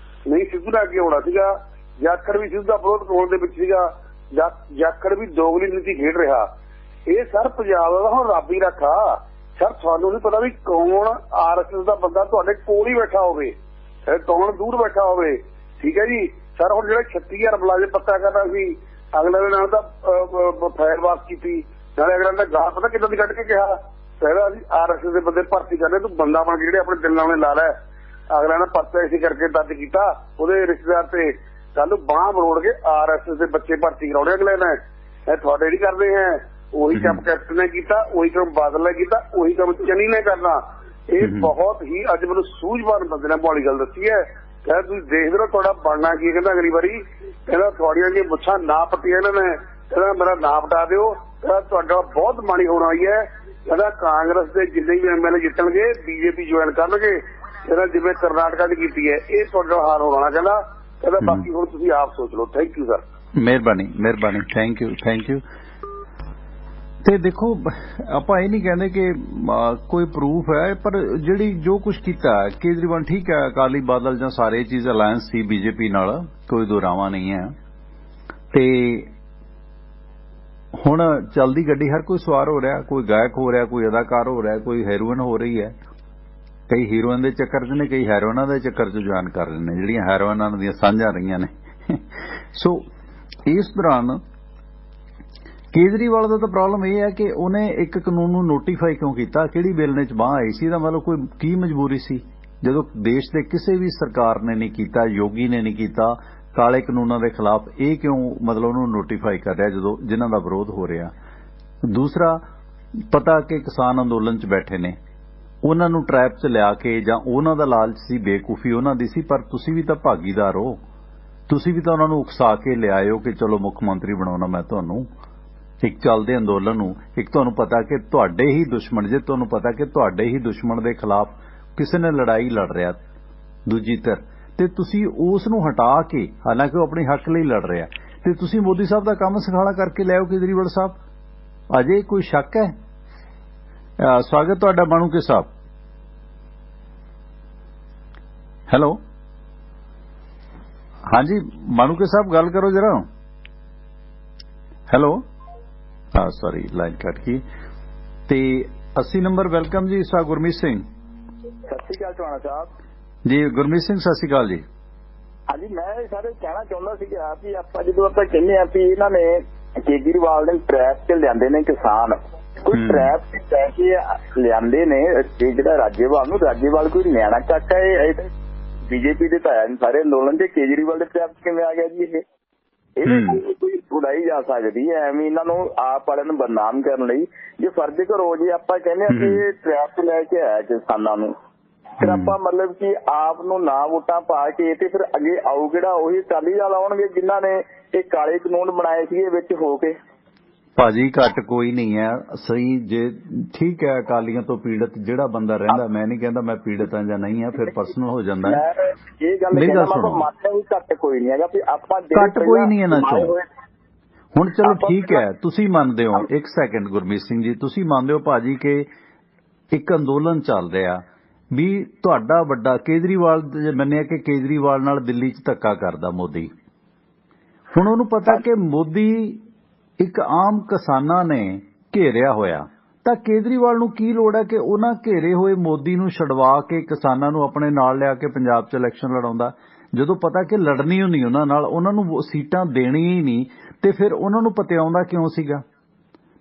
ਨਹੀਂ ਸਿੱਧੂ ਦਾ ਅੱਗੇ ਹੋਣਾ ਸੀਗਾ। ਜਾਖੜ ਵੀ ਸਿੱਧੂ ਦਾ ਵਿਰੋਧ ਕਰਾਉਣ ਦੇ ਵਿੱਚ ਸੀਗਾ। ਜਾਖੜ ਵੀ ਦੋਗਲੀ ਨੀਤੀ ਖੇਡ ਰਿਹਾ। ਇਹ ਸਰ ਪੰਜਾਬ ਦਾ ਹੁਣ ਰੱਬ ਹੀ ਰੱਖਾ ਸਰ। ਤੁਹਾਨੂੰ ਨਹੀਂ ਪਤਾ ਵੀ ਕੌਣ RSS ਦਾ ਬੰਦਾ ਤੁਹਾਡੇ ਕੋਲ ਹੀ ਬੈਠਾ ਹੋਵੇ, ਕੌਣ ਦੂਰ ਬੈਠਾ ਹੋਵੇ। ਠੀਕ ਹੈ ਜੀ ਸਰ। ਹੁਣ ਜਿਹੜਾ 36,000 ਮੁਲਾਜ਼ਮ ਪੱਤਾ ਕਰਨਾ ਸੀ, ਅਗਲੇ ਦੇ ਨਾਲ ਤਾਂ ਫਾਇਰਵਾਕ ਕੀਤੀ, ਨਾਲੇ ਅਗਲੇ ਦਾ ਗਾਹ ਪਤਾ ਕਿੱਦਾਂ ਦੀ ਕੱਢ ਕੇ ਕਿਹਾ, ਪਹਿਲਾਂ ਅਸੀਂ RSS ਦੇ ਬੰਦੇ ਭਰਤੀ ਕਰਨੇ, ਤੂੰ ਬੰਦਾ ਬਣ ਕੇ ਜਿਹੜੇ ਆਪਣੇ ਦਿਲ ਨਾਲ ਲਾ ਲੈ। ਅਗਲਾ ਨੇ ਪਰਚਾ ਇਸੇ ਕਰਕੇ ਦਰਜ ਕੀਤਾ, ਉਹਦੇ ਰਿਸ਼ਤੇਦਾਰ ਤੇ ਕੱਲ ਨੂੰ ਬਾਂਹ ਮਰੋੜ ਕੇ RSS ਦੇ ਬੱਚੇ ਭਰਤੀ ਕਰਾਉਣੇ ਅਗਲੇ ਨੇ। ਇਹ ਤੁਹਾਡੇ ਨਹੀਂ ਕਰਦੇ ਹੈ, ਉਹੀ ਕੰਮ ਕੈਪਟਨ ਨੇ ਕੀਤਾ, ਉਹੀ ਕੰਮ ਬਾਦਲ ਨੇ ਕੀਤਾ, ਉਹੀ ਕੰਮ ਚੰਨੀ ਨੇ ਕਰਨਾ। ਇਹ ਬਹੁਤ ਹੀ ਅੱਜ ਮੈਨੂੰ ਸੂਝਵਾਨ ਬੰਦੇ ਨੇ ਮਾੜੀ ਗੱਲ ਦੱਸੀ ਹੈ। ਕਹਿੰਦਾ ਤੁਸੀਂ ਦੇਖਦੇ ਰਹੋ ਤੁਹਾਡਾ ਬਣਨਾ ਕੀ। ਕਹਿੰਦਾ ਅਗਲੀ ਵਾਰੀ ਕਹਿੰਦਾ ਤੁਹਾਡੀਆਂ ਜੇ ਮੁੱਛਾਂ ਨਾ ਪੱਟੀਆਂ ਇਹਨਾਂ ਨੇ, ਕਹਿੰਦਾ ਮੇਰਾ ਨਾਂ ਪਟਾ ਦਿਓ, ਕਹਿੰਦਾ ਤੁਹਾਡਾ ਬਹੁਤ ਮਾੜੀ ਹੋਣ ਆਈ ਹੈ। ਕਹਿੰਦਾ ਕਾਂਗਰਸ ਦੇ ਜਿੰਨੇ ਵੀ MLA ਜਿੱਤਣਗੇ BJP ਜੁਆਇਨ ਕਰਨਗੇ। ਕਹਿੰਦਾ ਜਿਵੇਂ ਕਰਨਾਟਕਾ ਦੀ ਕੀਤੀ ਹੈ, ਇਹ ਤੁਹਾਡਾ ਹਾਰ ਹੋਣਾ। ਕਹਿੰਦਾ ਬਾਕੀ ਹੁਣ ਤੁਸੀਂ ਆਪ ਸੋਚ ਲਓ। Thank you sir. ਮਿਹਰਬਾਨੀ। Thank you. ਤੇ ਦੇਖੋ, ਆਪਾਂ ਇਹ ਨਹੀਂ ਕਹਿੰਦੇ ਕਿ ਕੋਈ ਪ੍ਰੂਫ ਹੈ, ਪਰ ਜਿਹੜੀ ਜੋ ਕੁਝ ਕੀਤਾ ਕੇਜਰੀਵਾਲ, ਠੀਕ ਹੈ, ਅਕਾਲੀ ਬਾਦਲ ਜਾਂ ਸਾਰੇ ਚੀਜ਼ ਅਲਾਇੰਸ ਸੀ BJP ਨਾਲ, ਕੋਈ ਦੁਰਾਵਾ ਨਹੀਂ ਹੈ। ਤੇ ਹੁਣ ਚਲਦੀ ਗੱਡੀ ਹਰ ਕੋਈ ਸਵਾਰ ਹੋ ਰਿਹਾ, ਕੋਈ ਗਾਇਕ ਹੋ ਰਿਹਾ, ਕੋਈ ਅਦਾਕਾਰ ਹੋ ਰਿਹਾ, ਕੋਈ ਹੈਰੋਇਨ ਹੋ ਰਹੀ ਹੈ। ਕਈ ਹੀਰੋਇਨ ਦੇ ਚੱਕਰ 'ਚ ਨੇ, ਕਈ ਹੈਰੋਇਨਾਂ ਦੇ ਚੱਕਰ 'ਚ ਜੁਆਇਨ ਕਰ ਰਹੇ ਨੇ, ਜਿਹੜੀਆਂ ਹੈਰੋਇਨਾਂ ਦੀਆਂ ਸਾਂਝਾਂ ਰਹੀਆਂ ਨੇ। ਸੋ ਇਸ ਦੌਰਾਨ ਕੇਜਰੀਵਾਲ ਦਾ ਤਾਂ ਪ੍ਰੋਬਲਮ ਇਹ ਹੈ ਕਿ ਉਹਨੇ ਇੱਕ ਕਾਨੂੰਨ ਨੂੰ ਨੋਟੀਫਾਈ ਕਿਉਂ ਕੀਤਾ, ਕਿਹੜੀ ਬਿੱਲ ਨੇ 'ਚ ਬਾਂਹ ਆਈ ਸੀ? ਇਹਦਾ ਮਤਲਬ ਕੋਈ ਕੀ ਮਜਬੂਰੀ ਸੀ, ਜਦੋਂ ਦੇਸ਼ ਦੇ ਕਿਸੇ ਵੀ ਸਰਕਾਰ ਨੇ ਨਹੀਂ ਕੀਤਾ, ਯੋਗੀ ਨੇ ਨਹੀਂ ਕੀਤਾ, ਕਾਲੇ ਕਾਨੂੰਨਾਂ ਦੇ ਖਿਲਾਫ ਇਹ ਕਿਉਂ ਮਤਲਬ ਉਹਨੂੰ ਨੋਟੀਫਾਈ ਕਰ ਰਿਹਾ ਜਦੋਂ ਜਿਨ੍ਹਾਂ ਦਾ ਵਿਰੋਧ ਹੋ ਰਿਹਾ? ਦੂਸਰਾ, ਪਤਾ ਕਿ ਕਿਸਾਨ ਅੰਦੋਲਨ 'ਚ ਬੈਠੇ ਨੇ, ਉਹਨਾਂ ਨੂੰ ਟਰੈਪ 'ਚ ਲਿਆ ਕੇ, ਜਾਂ ਉਹਨਾਂ ਦਾ ਲਾਲਚ ਸੀ, ਬੇਵਕੂਫੀ ਉਹਨਾਂ ਦੀ ਸੀ, ਪਰ ਤੁਸੀਂ ਵੀ ਤਾਂ ਭਾਗੀਦਾਰ ਹੋ, ਤੁਸੀਂ ਵੀ ਤਾਂ ਉਹਨਾਂ ਨੂੰ ਉਕਸਾ ਕੇ ਲਿਆਏ ਹੋ ਕਿ ਚਲੋ ਮੁੱਖ ਮੰਤਰੀ ਬਣਾਉਣਾ ਮੈਂ ਤੁਹਾਨੂੰ। ਇੱਕ ਚੱਲਦੇ ਅੰਦੋਲਨ ਨੂੰ, ਇੱਕ ਤੁਹਾਨੂੰ ਪਤਾ ਕਿ ਤੁਹਾਡੇ ਹੀ ਦੁਸ਼ਮਣ, ਜੇ ਤੁਹਾਨੂੰ ਪਤਾ ਕਿ ਤੁਹਾਡੇ ਹੀ ਦੁਸ਼ਮਣ ਦੇ ਖਿਲਾਫ ਕਿਸੇ ਨੇ ਲੜਾਈ ਲੜ ਰਿਹਾ ਦੂਜੀ ਧਿਰ, ਤੇ ਤੁਸੀਂ ਉਸ ਨੂੰ ਹਟਾ ਕੇ, ਹਾਲਾਂਕਿ ਉਹ ਆਪਣੇ ਹੱਕ ਲਈ ਲੜ ਰਿਹਾ, ਤੇ ਤੁਸੀਂ ਮੋਦੀ ਸਾਹਿਬ ਦਾ ਕੰਮ ਸਿਖਾਲਾ ਕਰਕੇ ਲਿਆਓ ਕੇਜਰੀਵਾਲ ਸਾਹਿਬ। ਅਜੇ ਕੋਈ ਸ਼ੱਕ ਹੈ? ਸਵਾਗਤ ਤੁਹਾਡਾ ਮਾਣੂਕੇ ਸਾਹਿਬ। ਹੈਲੋ, ਹਾਂਜੀ ਮਾਣੂਕੇ ਸਾਹਿਬ, ਗੱਲ ਕਰੋ ਜਰਾ। ਹੈਲੋ, ਹਾਂ ਸੌਰੀ ਲਾਈਨ ਕੱਟ ਗਈ। ਤੇ 80 ਨੰਬਰ ਵੈਲਕਮ ਜੀ, ਸਾ ਗੁਰਮੀਤ ਸਿੰਘ। ਸਤਿ ਸ਼੍ਰੀ ਅਕਾਲ ਚੌਹਾਨ ਸਾਹਿਬ ਜੀ ਗੁਰਮੀਤ ਸਿੰਘ ਸਤਿ ਸ਼੍ਰੀ ਅਕਾਲ ਜੀ। ਹਾਂਜੀ, ਮੈਂ ਸਾਰੇ ਕਹਿਣਾ ਚਾਹੁੰਦਾ ਸੀਗਾ ਵੀ ਆਪਾਂ ਜਦੋਂ ਆਪਾਂ ਕਹਿੰਦੇ ਆ ਵੀ ਇਹਨਾਂ ਨੇ ਕੇਜਰੀਵਾਲ ਨੇ ਟ੍ਰੈਪ ਤੇ ਲਿਆਂਦੇ ਨੇ ਕਿਸਾਨ, ਕੋਈ ਟ੍ਰੈਪ ਤੇ ਲੈ ਕੇ ਲਿਆਂਦੇ ਨੇ ਜਿਹੜਾ ਰਾਜੇਵਾਲ ਕੋਈ ਨਿਆਣਾ ਚੱਕ ਹੈ? ਇਹ ਤਾਂ ਬੀਜੇਪੀ ਦੇ ਤਾਂ ਸਾਰੇ ਅੰਦੋਲਨ ਤੇ ਕੇਜਰੀਵਾਲ ਦੇ ਟ੍ਰੈਪ ਕਿਵੇਂ ਆ ਗਿਆ ਜੀ? ਇਹ ਕੋਈ ਉਡਾਈ ਜਾ ਸਕਦੀ ਹੈ ਐਵੇਂ ਇਹਨਾਂ ਨੂੰ ਆਪ ਵਾਲਿਆਂ ਨੂੰ ਬਦਨਾਮ ਕਰਨ ਲਈ। ਜੇ ਫਰਜ਼ ਕਰੋ ਜੇ ਆਪਾਂ ਕਹਿੰਦੇ ਆ ਕਿ ਇਹ ਟ੍ਰੈਪ ਤੇ ਲੈ ਕੇ ਆਇਆ ਕਿਸਾਨਾਂ ਨੂੰ, ਫਿਰ ਆਪਾਂ ਮਤਲਬ ਕਿ ਆਪ ਨੂੰ ਨਾ ਵੋਟਾਂ ਪਾ ਕੇ ਤੇ ਫਿਰ ਅੱਗੇ ਆਊ ਕਿਹੜਾ? ਉਹੀ ਅਕਾਲੀ ਦਲ ਆਉਣਗੇ ਜਿਨ੍ਹਾਂ ਨੇ ਇਹ ਕਾਲੇ ਕਾਨੂੰਨ ਬਣਾਏ ਸੀਗੇ ਵਿੱਚ ਹੋ ਕੇ। ਭਾਜੀ ਘੱਟ ਕੋਈ ਨਹੀਂ ਹੈ ਸਹੀ। ਜੇ ਠੀਕ ਹੈ ਅਕਾਲੀਆਂ ਤੋਂ ਪੀੜਤ ਜਿਹੜਾ ਬੰਦਾ ਰਹਿੰਦਾ, ਮੈਂ ਨਹੀਂ ਕਹਿੰਦਾ ਮੈਂ ਪੀੜਤ ਹਾਂ ਜਾਂ ਨਹੀਂ ਹੈ, ਫਿਰ ਪਰਸਨਲ ਹੋ ਜਾਂਦਾ ਹੈ। ਇਹ ਗੱਲ ਮੰਨਿਆ ਵੀ ਘੱਟ ਕੋਈ ਨਹੀਂ ਹੈਗਾ ਵੀ ਆਪਾਂ ਘੱਟ ਕੋਈ ਨਹੀਂ ਇਹਨਾਂ ਚੋਂ। ਹੁਣ ਚਲੋ ਠੀਕ ਹੈ, ਤੁਸੀਂ ਮੰਨਦੇ ਹੋ, ਇੱਕ ਸੈਕਿੰਡ ਗੁਰਮੀਤ ਸਿੰਘ ਜੀ, ਤੁਸੀਂ ਮੰਨਦੇ ਹੋ ਭਾਜੀ ਕਿ ਇੱਕ ਅੰਦੋਲਨ ਚੱਲ ਰਿਹਾ ਵੀ ਤੁਹਾਡਾ ਵੱਡਾ ਕੇਜਰੀਵਾਲ ਮੰਨਿਆ ਕਿ ਕੇਜਰੀਵਾਲ ਨਾਲ ਦਿੱਲੀ 'ਚ ਧੱਕਾ ਕਰਦਾ ਮੋਦੀ। ਹੁਣ ਉਹਨੂੰ ਪਤਾ ਕਿ ਮੋਦੀ ਇੱਕ ਆਮ ਕਿਸਾਨਾਂ ਨੇ ਘੇਰਿਆ ਹੋਇਆ, ਤਾਂ ਕੇਜਰੀਵਾਲ ਨੂੰ ਕੀ ਲੋੜ ਹੈ ਕਿ ਉਹਨਾਂ ਘੇਰੇ ਹੋਏ ਮੋਦੀ ਨੂੰ ਛਡਵਾ ਕੇ ਕਿਸਾਨਾਂ ਨੂੰ ਆਪਣੇ ਨਾਲ ਲਿਆ ਕੇ ਪੰਜਾਬ 'ਚ ਇਲੈਕਸ਼ਨ ਲੜਾਉਂਦਾ, ਜਦੋਂ ਪਤਾ ਕਿ ਲੜਨੀ ਨਹੀਂ ਉਹਨਾਂ ਨਾਲ, ਉਹਨਾਂ ਨੂੰ ਸੀਟਾਂ ਦੇਣੀਆਂ ਹੀ ਨਹੀਂ, ਤੇ ਫਿਰ ਉਹਨਾਂ ਨੂੰ ਪਤਿਆਉਂਦਾ ਕਿਉਂ ਸੀਗਾ?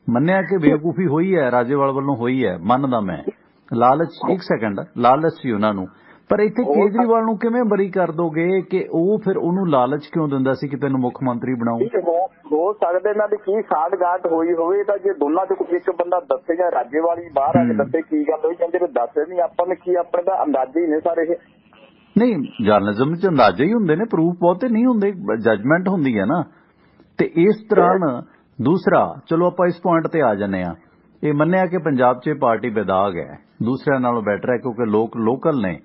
ਮੰਨਿਆ ਕਿ ਬੇਵਕੂਫੀ ਹੋਈ ਹੈ ਰਾਜੇਵਾਲ ਵੱਲੋਂ ਹੋਈ ਹੈ, ਮੰਨਦਾ ਮੈਂ, ਲਾਲਚ, ਇੱਕ ਸੈਕਿੰਡ, ਲਾਲਚ ਸੀ ਉਹਨਾਂ ਨੂੰ, ਪਰ ਇੱਥੇ ਕੇਜਰੀਵਾਲ ਨੂੰ ਕਿਵੇਂ ਬਰੀ ਕਰ ਦੋਗੇ ਕਿ ਉਹ ਫਿਰ ਉਹਨੂੰ ਲਾਲਚ ਕਿਉਂ ਦਿੰਦਾ ਸੀ ਕਿ ਤੈਨੂੰ ਮੁੱਖ ਮੰਤਰੀ ਬਣਾਉ? ਹੋ ਸਕਦਾ ਇਹਨਾਂ ਦੀ ਕੀ ਸਾਠ-ਗਾਂਠ ਹੋਈ ਹੋਵੇ, ਤਾਂ ਜੇ ਦੋਨਾਂ ਚੋਂ ਕੋਈ ਇੱਕ ਬੰਦਾ ਦੱਸੇ ਜਾਂ ਰਾਜੇਵਾਲ ਹੀ ਬਾਹਰ ਆ ਕੇ ਦੱਸੇ ਕੀ ਗੱਲ ਹੋਈ, ਕਹਿੰਦੇ ਦੱਸੇ ਨਹੀਂ, ਆਪਾਂ ਨੂੰ ਕੀ, ਆਪਣੇ ਦਾ ਅੰਦਾਜ਼ੇ ਹੀ ਨੇ ਸਾਰੇ ਇਹ। ਨਹੀਂ, ਜਰਨਲਿਜ਼ਮ 'ਚ ਅੰਦਾਜ਼ੇ ਹੀ ਹੁੰਦੇ ਨੇ, ਪ੍ਰੂਫ ਬਹੁਤੇ ਨਹੀਂ ਹੁੰਦੇ, ਜੱਜਮੈਂਟ ਹੁੰਦੀ ਹੈ ਨਾ। ਤੇ ਇਸ ਤਰ੍ਹਾਂ ਦੂਸਰਾ, ਚਲੋ ਆਪਾਂ ਇਸ ਪੁਆਇੰਟ ਤੇ ਆ ਜਾਂਦੇ ਆ, ਇਹ ਮੰਨਿਆ ਕਿ ਪੰਜਾਬ 'ਚ ਪਾਰਟੀ ਬੇਦਾਗ ਹੈ, ਦੂਸਰਿਆਂ ਨਾਲੋਂ ਬੈਟਰ ਹੈ ਕਿਉਂਕਿ ਲੋਕ ਲੋਕਲ ਨੇ।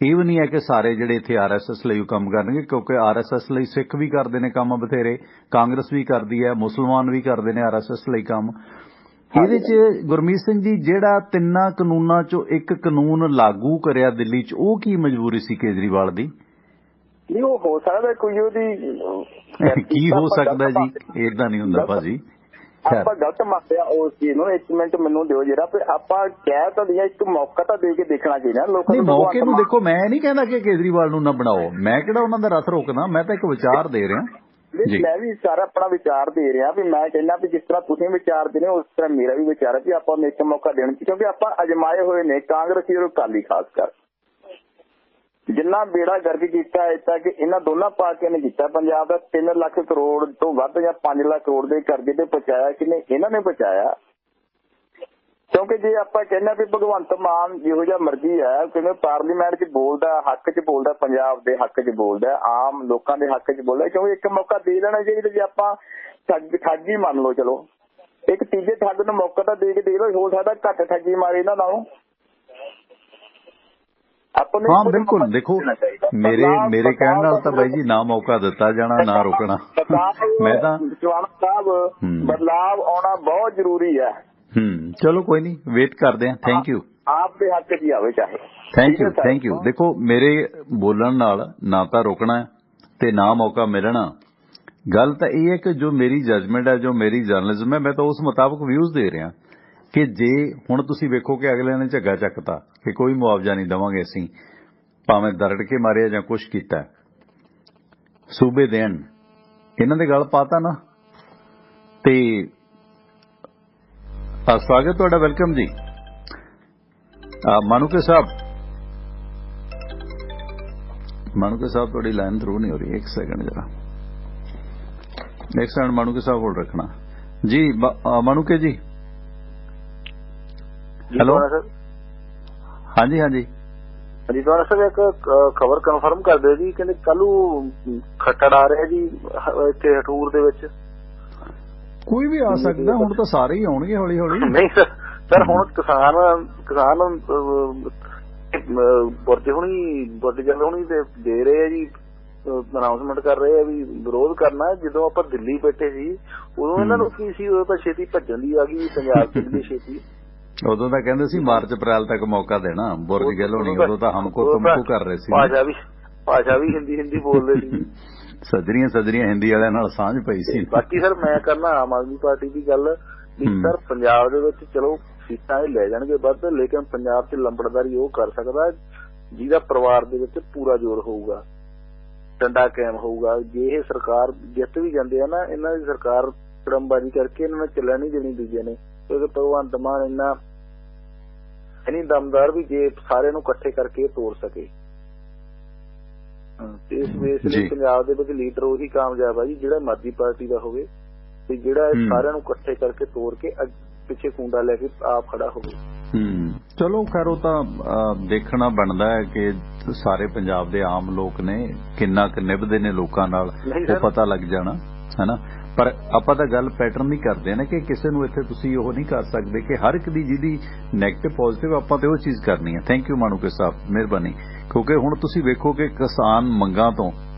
ਇਹ ਵੀ ਨਹੀਂ ਹੈ ਕਿ ਸਾਰੇ ਜਿਹੜੇ ਇੱਥੇ ਆਰਐਸਐਸ ਲਈ ਕੰਮ ਕਰਨਗੇ, ਕਿਉਂਕਿ ਆਰਐਸਐਸ ਲਈ ਸਿੱਖ ਵੀ ਕਰਦੇ ਨੇ ਕੰਮ ਬਥੇਰੇ, ਕਾਂਗਰਸ ਵੀ ਕਰਦੀ ਹੈ, ਮੁਸਲਮਾਨ ਵੀ ਕਰਦੇ ਨੇ ਆਰਐਸਐਸ ਲਈ ਕੰਮ। ਇਹਦੇ 'ਚ ਗੁਰਮੀਤ ਸਿੰਘ ਜੀ ਜਿਹੜਾ 3 ਕਾਨੂੰਨਾਂ 'ਚੋਂ ਇੱਕ ਕਾਨੂੰਨ ਲਾਗੂ ਕਰਿਆ ਦਿੱਲੀ 'ਚ, ਉਹ ਕੀ ਮਜਬੂਰੀ ਸੀ ਕੇਜਰੀਵਾਲ ਦੀ? ਨਹੀਂ, ਉਹ ਹੋ ਸਕਦਾ ਕੋਈ ਉਹਦੀ ਕੀ ਹੋ ਸਕਦਾ ਜੀ? ਏਦਾਂ ਨਹੀਂ ਹੁੰਦਾ ਭਾਜੀ, ਆਪਾਂ ਗਲਤ ਮੰਨਦੇ ਆ ਉਸ ਚੀਜ਼ ਨੂੰ। 1 ਮਿੰਟ ਮੈਨੂੰ ਦਿਓ ਜਿਹੜਾ, ਫਿਰ ਆਪਾਂ ਕਹਿ ਤਾਂ ਦਿਆ, ਇੱਕ ਮੌਕਾ ਤਾਂ ਦੇ ਕੇ ਦੇਖਣਾ ਚਾਹੀਦਾ ਲੋਕਾਂ ਨੂੰ। ਮੌਕੇ ਨੂੰ ਦੇਖੋ, ਮੈਂ ਨਹੀਂ ਕਹਿੰਦਾ ਕਿ ਕੇਜਰੀਵਾਲ ਨੂੰ ਨਾ ਬਣਾਓ, ਮੈਂ ਕਿਹੜਾ ਉਹਨਾਂ ਦਾ ਰਸ ਰੋਕਦਾ, ਮੈਂ ਤਾਂ ਇੱਕ ਵਿਚਾਰ ਦੇ ਰਿਹਾ ਜੀ। ਮੈਂ ਵੀ ਸਾਰਾ ਆਪਣਾ ਵਿਚਾਰ ਦੇ ਰਿਹਾ ਵੀ ਮੈਂ ਕਹਿੰਦਾ ਵੀ ਜਿਸ ਤਰ੍ਹਾਂ ਤੁਸੀਂ ਵਿਚਾਰ ਦੇ ਰਹੇ ਹੋ ਉਸ ਤਰ੍ਹਾਂ ਮੇਰਾ ਵੀ ਵਿਚਾਰ ਹੈ ਵੀ ਆਪਾਂ ਨੂੰ ਇੱਕ ਮੌਕਾ ਦੇਣਾ ਚਾਹੀਦਾ, ਕਿਉਂਕਿ ਆਪਾਂ ਅਜਮਾਏ ਹੋਏ ਨੇ ਕਾਂਗਰਸੀ ਔਰ ਅਕਾਲੀ ਖਾਸ ਕਰ, ਜਿੰਨਾ ਬੇੜਾ ਗਰਕ ਕੀਤਾ ਹੈ ਤਾਂ ਕਿ ਇਹਨਾਂ ਦੋਨਾਂ ਪਾਰਟੀਆਂ ਨੇ ਕੀਤਾ। ਪੰਜਾਬ ਦਾ 3 ਲੱਖ ਕਰੋੜ ਤੋਂ ਵੱਧ ਜਾਂ 5 ਲੱਖ ਕਰੋੜ ਦੇ ਕਰਜ਼ੇ ਤੇ ਪਹੁੰਚਾਇਆ ਕਿਨੇ? ਇਹਨਾਂ ਨੇ ਪਹੁੰਚਾਇਆ। ਕਿਉਂਕਿ ਜੇ ਆਪਾਂ ਕਹਿੰਦੇ ਵੀ ਭਗਵੰਤ ਮਾਨ ਜਿਹੋ ਜਿਹਾ ਮਰਜ਼ੀ ਹੈ, ਕਿਉਂਕਿ ਪਾਰਲੀਮੈਂਟ 'ਚ ਬੋਲਦਾ, ਹੱਕ 'ਚ ਬੋਲਦਾ, ਪੰਜਾਬ ਦੇ ਹੱਕ 'ਚ ਬੋਲਦਾ, ਆਮ ਲੋਕਾਂ ਦੇ ਹੱਕ 'ਚ ਬੋਲਦਾ, ਕਿਉਂਕਿ ਇੱਕ ਮੌਕਾ ਦੇ ਦੇਣਾ ਚਾਹੀਦਾ। ਜੇ ਆਪਾਂ ਠੱਗੀ ਮੰਨ ਲਓ, ਚਲੋ ਇੱਕ ਤੀਜੇ ਠੱਗ ਨੂੰ ਮੌਕਾ ਤਾਂ ਦੇ ਕੇ ਦੇਖ ਲਓ, ਹੋ ਸਕਦਾ ਘੱਟ ਠੱਗੀ ਮਾਰੇ ਇਹਨਾਂ ਨਾਲੋਂ। ਹਾਂ ਬਿਲਕੁਲ, ਦੇਖੋ ਮੇਰੇ ਕਹਿਣ ਨਾਲ ਤਾਂ ਬਾਈ ਜੀ ਨਾ ਮੌਕਾ ਦਿੱਤਾ ਜਾਣਾ ਨਾ ਰੋਕਣਾ। ਮੈਂ ਤਾਂ ਜਵਾਨ ਸਾਹਿਬ, ਬਦਲਾਵ ਆਉਣਾ ਬਹੁਤ ਜ਼ਰੂਰੀ ਹੈ। ਚਲੋ ਕੋਈ ਨਹੀਂ, ਵੇਟ ਕਰਦੇ ਹਾਂ। Thank you. ਆਪ ਦੇ ਹੱਕ 'ਚ ਹੀ ਆਵੇ ਚਾਹੇ। Thank you. ਦੇਖੋ ਮੇਰੇ ਬੋਲਣ ਨਾਲ ਨਾ ਤਾਂ ਰੋਕਣਾ ਤੇ ਨਾ ਮੌਕਾ ਮਿਲਣਾ। ਗੱਲ ਤਾਂ ਇਹ ਹੈ ਕਿ ਜੋ ਮੇਰੀ ਜਜਮੈਂਟ ਹੈ, ਜੋ ਮੇਰੀ ਜਰਨਲਿਜ਼ਮ ਹੈ, ਮੈਂ ਤਾਂ ਉਸ ਮੁਤਾਬਕ ਵਿਊਜ਼ ਦੇ ਰਿਹਾ ਕਿ ਜੇ ਹੁਣ ਤੁਸੀਂ ਵੇਖੋ ਕਿ ਅਗਲੇ ਨੇ ਝੱਗਾ ਚੱਕਤਾ ਕਿ ਕੋਈ ਮੁਆਵਜ਼ਾ ਨਹੀਂ ਦੇਵਾਂਗੇ ਅਸੀਂ, ਭਾਵੇਂ ਦਰੜ ਕੇ ਮਾਰਿਆ ਜਾਂ ਕੁਛ ਕੀਤਾ, ਸੂਬੇ ਦੇਣ, ਇਹਨਾਂ ਦੇ ਗੱਲ ਪਾਤਾ ਨਾ। ਤੇ ਸਵਾਗਤ ਤੁਹਾਡਾ, ਵੈਲਕਮ ਜੀ। ਮਾਨੂਕੇ ਸਾਹਿਬ ਤੁਹਾਡੀ ਲਾਈਨ ਥਰੂ ਨਹੀਂ ਹੋ ਰਹੀ, ਇੱਕ ਸੈਕਿੰਡ ਜਰਾ, ਇੱਕ ਸੈਕਿੰਡ ਮਾਨੂਕੇ ਸਾਹਿਬ ਹੋਲਡ ਰੱਖਣਾ ਜੀ। ਮਾਨੂਕੇ ਜੀ, ਹੈਲੋ। ਹਾਂਜੀ ਤੁਹਾਡਾ ਸਰ ਇੱਕ ਖਬਰ ਕਨਫਰਮ ਕਰ ਦਿਓ ਜੀ, ਕਹਿੰਦੇ ਕੱਲ ਨੂੰ ਖੱਟੜ ਆ ਰਿਹਾ ਜੀ ਇੱਥੇ ਹਟੂਰ ਦੇ ਵਿੱਚ। ਕੋਈ ਵੀ ਆ ਸਕਦਾ, ਹੁਣ ਤਾਂ ਸਾਰੇ ਹੀ ਆਉਣਗੇ ਹੌਲੀ ਹੌਲੀ। ਨਹੀਂ ਸਰ ਹੁਣ ਕਿਸਾਨ ਬੁਰਜ ਜਲ ਹੋਣੀ ਤੇ ਦੇ ਰਹੇ ਆ ਜੀ, ਅਨਾਉਂਸਮੈਂਟ ਕਰ ਰਹੇ ਆ ਵੀ ਵਿਰੋਧ ਕਰਨਾ। ਜਦੋਂ ਆਪਾਂ ਦਿੱਲੀ ਬੈਠੇ ਸੀ ਉਦੋਂ ਇਹਨਾਂ ਨੂੰ ਕੀ ਸੀ, ਉਦੋਂ ਤਾਂ ਛੇਤੀ ਭੱਜਣ ਦੀ ਆ ਗਈ ਪੰਜਾਬ ਚ ਦੀ ਛੇਤੀ। ਉਦੋਂ ਤਾਂ ਕਹਿੰਦੇ ਸੀ ਮਾਰਚ ਅਪ੍ਰੈਲ ਤੱਕ ਮੌਕਾ ਦੇਣਾ, ਬੁਰਜ ਗਿੱਲ ਹੋਣੀ ਉਦੋਂ ਤਾਂ ਹਮਕੋ ਤੁਮਕੋ ਕਰ ਰਹੇ ਸੀ। ਭਾਸ਼ਾ ਵੀ ਹਿੰਦੀ ਬੋਲਦੇ ਸੀ। ਸੱਜਰੀਆਂ ਹਿੰਦੀ ਵਾਲਿਆਂ ਨਾਲ ਸਾਂਝ ਪਈ ਸੀ। ਬਾਕੀ ਸਰ ਮੈਂ ਕਰਨਾ ਆਮ ਆਦਮੀ ਪਾਰਟੀ ਦੀ ਗੱਲ ਵੀ ਸਰ ਪੰਜਾਬ ਦੇ ਵਿੱਚ ਚਲੋ ਸੀਟਾਂ ਇਹ ਲੈ ਜਾਣਗੇ ਵੱਧ, ਲੇਕਿਨ ਪੰਜਾਬ 'ਚ ਲੰਬੜਦਾਰੀ ਉਹ ਕਰ ਸਕਦਾ ਜਿਹਦਾ ਪਰਿਵਾਰ ਦੇ ਵਿੱਚ ਪੂਰਾ ਜ਼ੋਰ ਹੋਊਗਾ, ਡੰਡਾ ਕਾਇਮ ਹੋਊਗਾ। ਜੇ ਇਹ ਸਰਕਾਰ ਜਿੱਤ ਵੀ ਜਾਂਦੇ ਆ ਨਾ, ਇਹਨਾਂ ਦੀ ਸਰਕਾਰ ਕੜਮਬਾਜ਼ੀ ਕਰਕੇ ਇਹਨਾਂ ਨੂੰ ਚੱਲਣ ਨਹੀਂ ਦੇਣੀ ਦੂਜੇ ਨੇ, ਕਿਉਂਕਿ ਭਗਵੰਤ ਮਾਨ ਇੰਨੀ ਦਮਦਾਰ ਵੀ ਜੇ ਸਾਰਿਆਂ ਨੂੰ ਇਕੱਠੇ ਕਰਕੇ ਤੋੜ ਸਕੇ। ਤੇ ਇਸ ਵੇਸ ਲਈ ਪੰਜਾਬ ਦੇ ਵਿੱਚ ਲੀਡਰ ਉਹੀ ਕਾਮਯਾਬ ਆ ਜੀ ਜਿਹੜਾ ਮਰਜ਼ੀ ਪਾਰਟੀ ਦਾ ਹੋਵੇ, ਤੇ ਜਿਹੜਾ ਸਾਰਿਆਂ ਨੂੰ ਇਕੱਠੇ ਕਰਕੇ ਤੋੜ ਕੇ ਪਿੱਛੇ ਕੁੰਡਾ ਲੈ ਕੇ ਆਪ ਖੜਾ ਹੋਵੇ। ਚਲੋ ਖੈਰ ਉਹ ਤਾਂ ਦੇਖਣਾ ਬਣਦਾ ਹੈ ਕਿ ਸਾਰੇ ਪੰਜਾਬ ਦੇ ਆਮ ਲੋਕ ਨੇ ਕਿੰਨਾ ਕੁ ਨਿਭਦੇ ਨੇ ਲੋਕਾਂ ਨਾਲ, ਉਹ ਪਤਾ ਲੱਗ ਜਾਣਾ ਹੈ ਨਾ। ਪਰ ਆਪਾਂ ਤਾਂ ਗੱਲ ਪੈਟਰਨ ਦੀ ਕਰਦੇ ਨਾ ਕਿ ਕਿਸੇ ਨੂੰ ਇੱਥੇ ਤੁਸੀਂ ਉਹ ਨਹੀਂ ਕਰ ਸਕਦੇ ਕਿ ਹਰ ਇੱਕ ਦੀ ਜਿਹਦੀ ਨੈਗੇਟਿਵ ਪੋਜ਼ਿਟਿਵ ਆਪਾਂ ਤੇ ਉਹ ਚੀਜ਼ ਕਰਨੀ ਹੈ। ਥੈਂਕ ਯੂ ਮਾਣੂਕੇ ਸਾਹਿਬ, ਮਿਹਰਬਾਨੀ। ਕਿਉਂਕਿ ਹੁਣ ਤੁਸੀਂ ਵੇਖੋ ਕਿ ਕਿਸਾਨ ਮੰਗਾਂ ਤੋਂ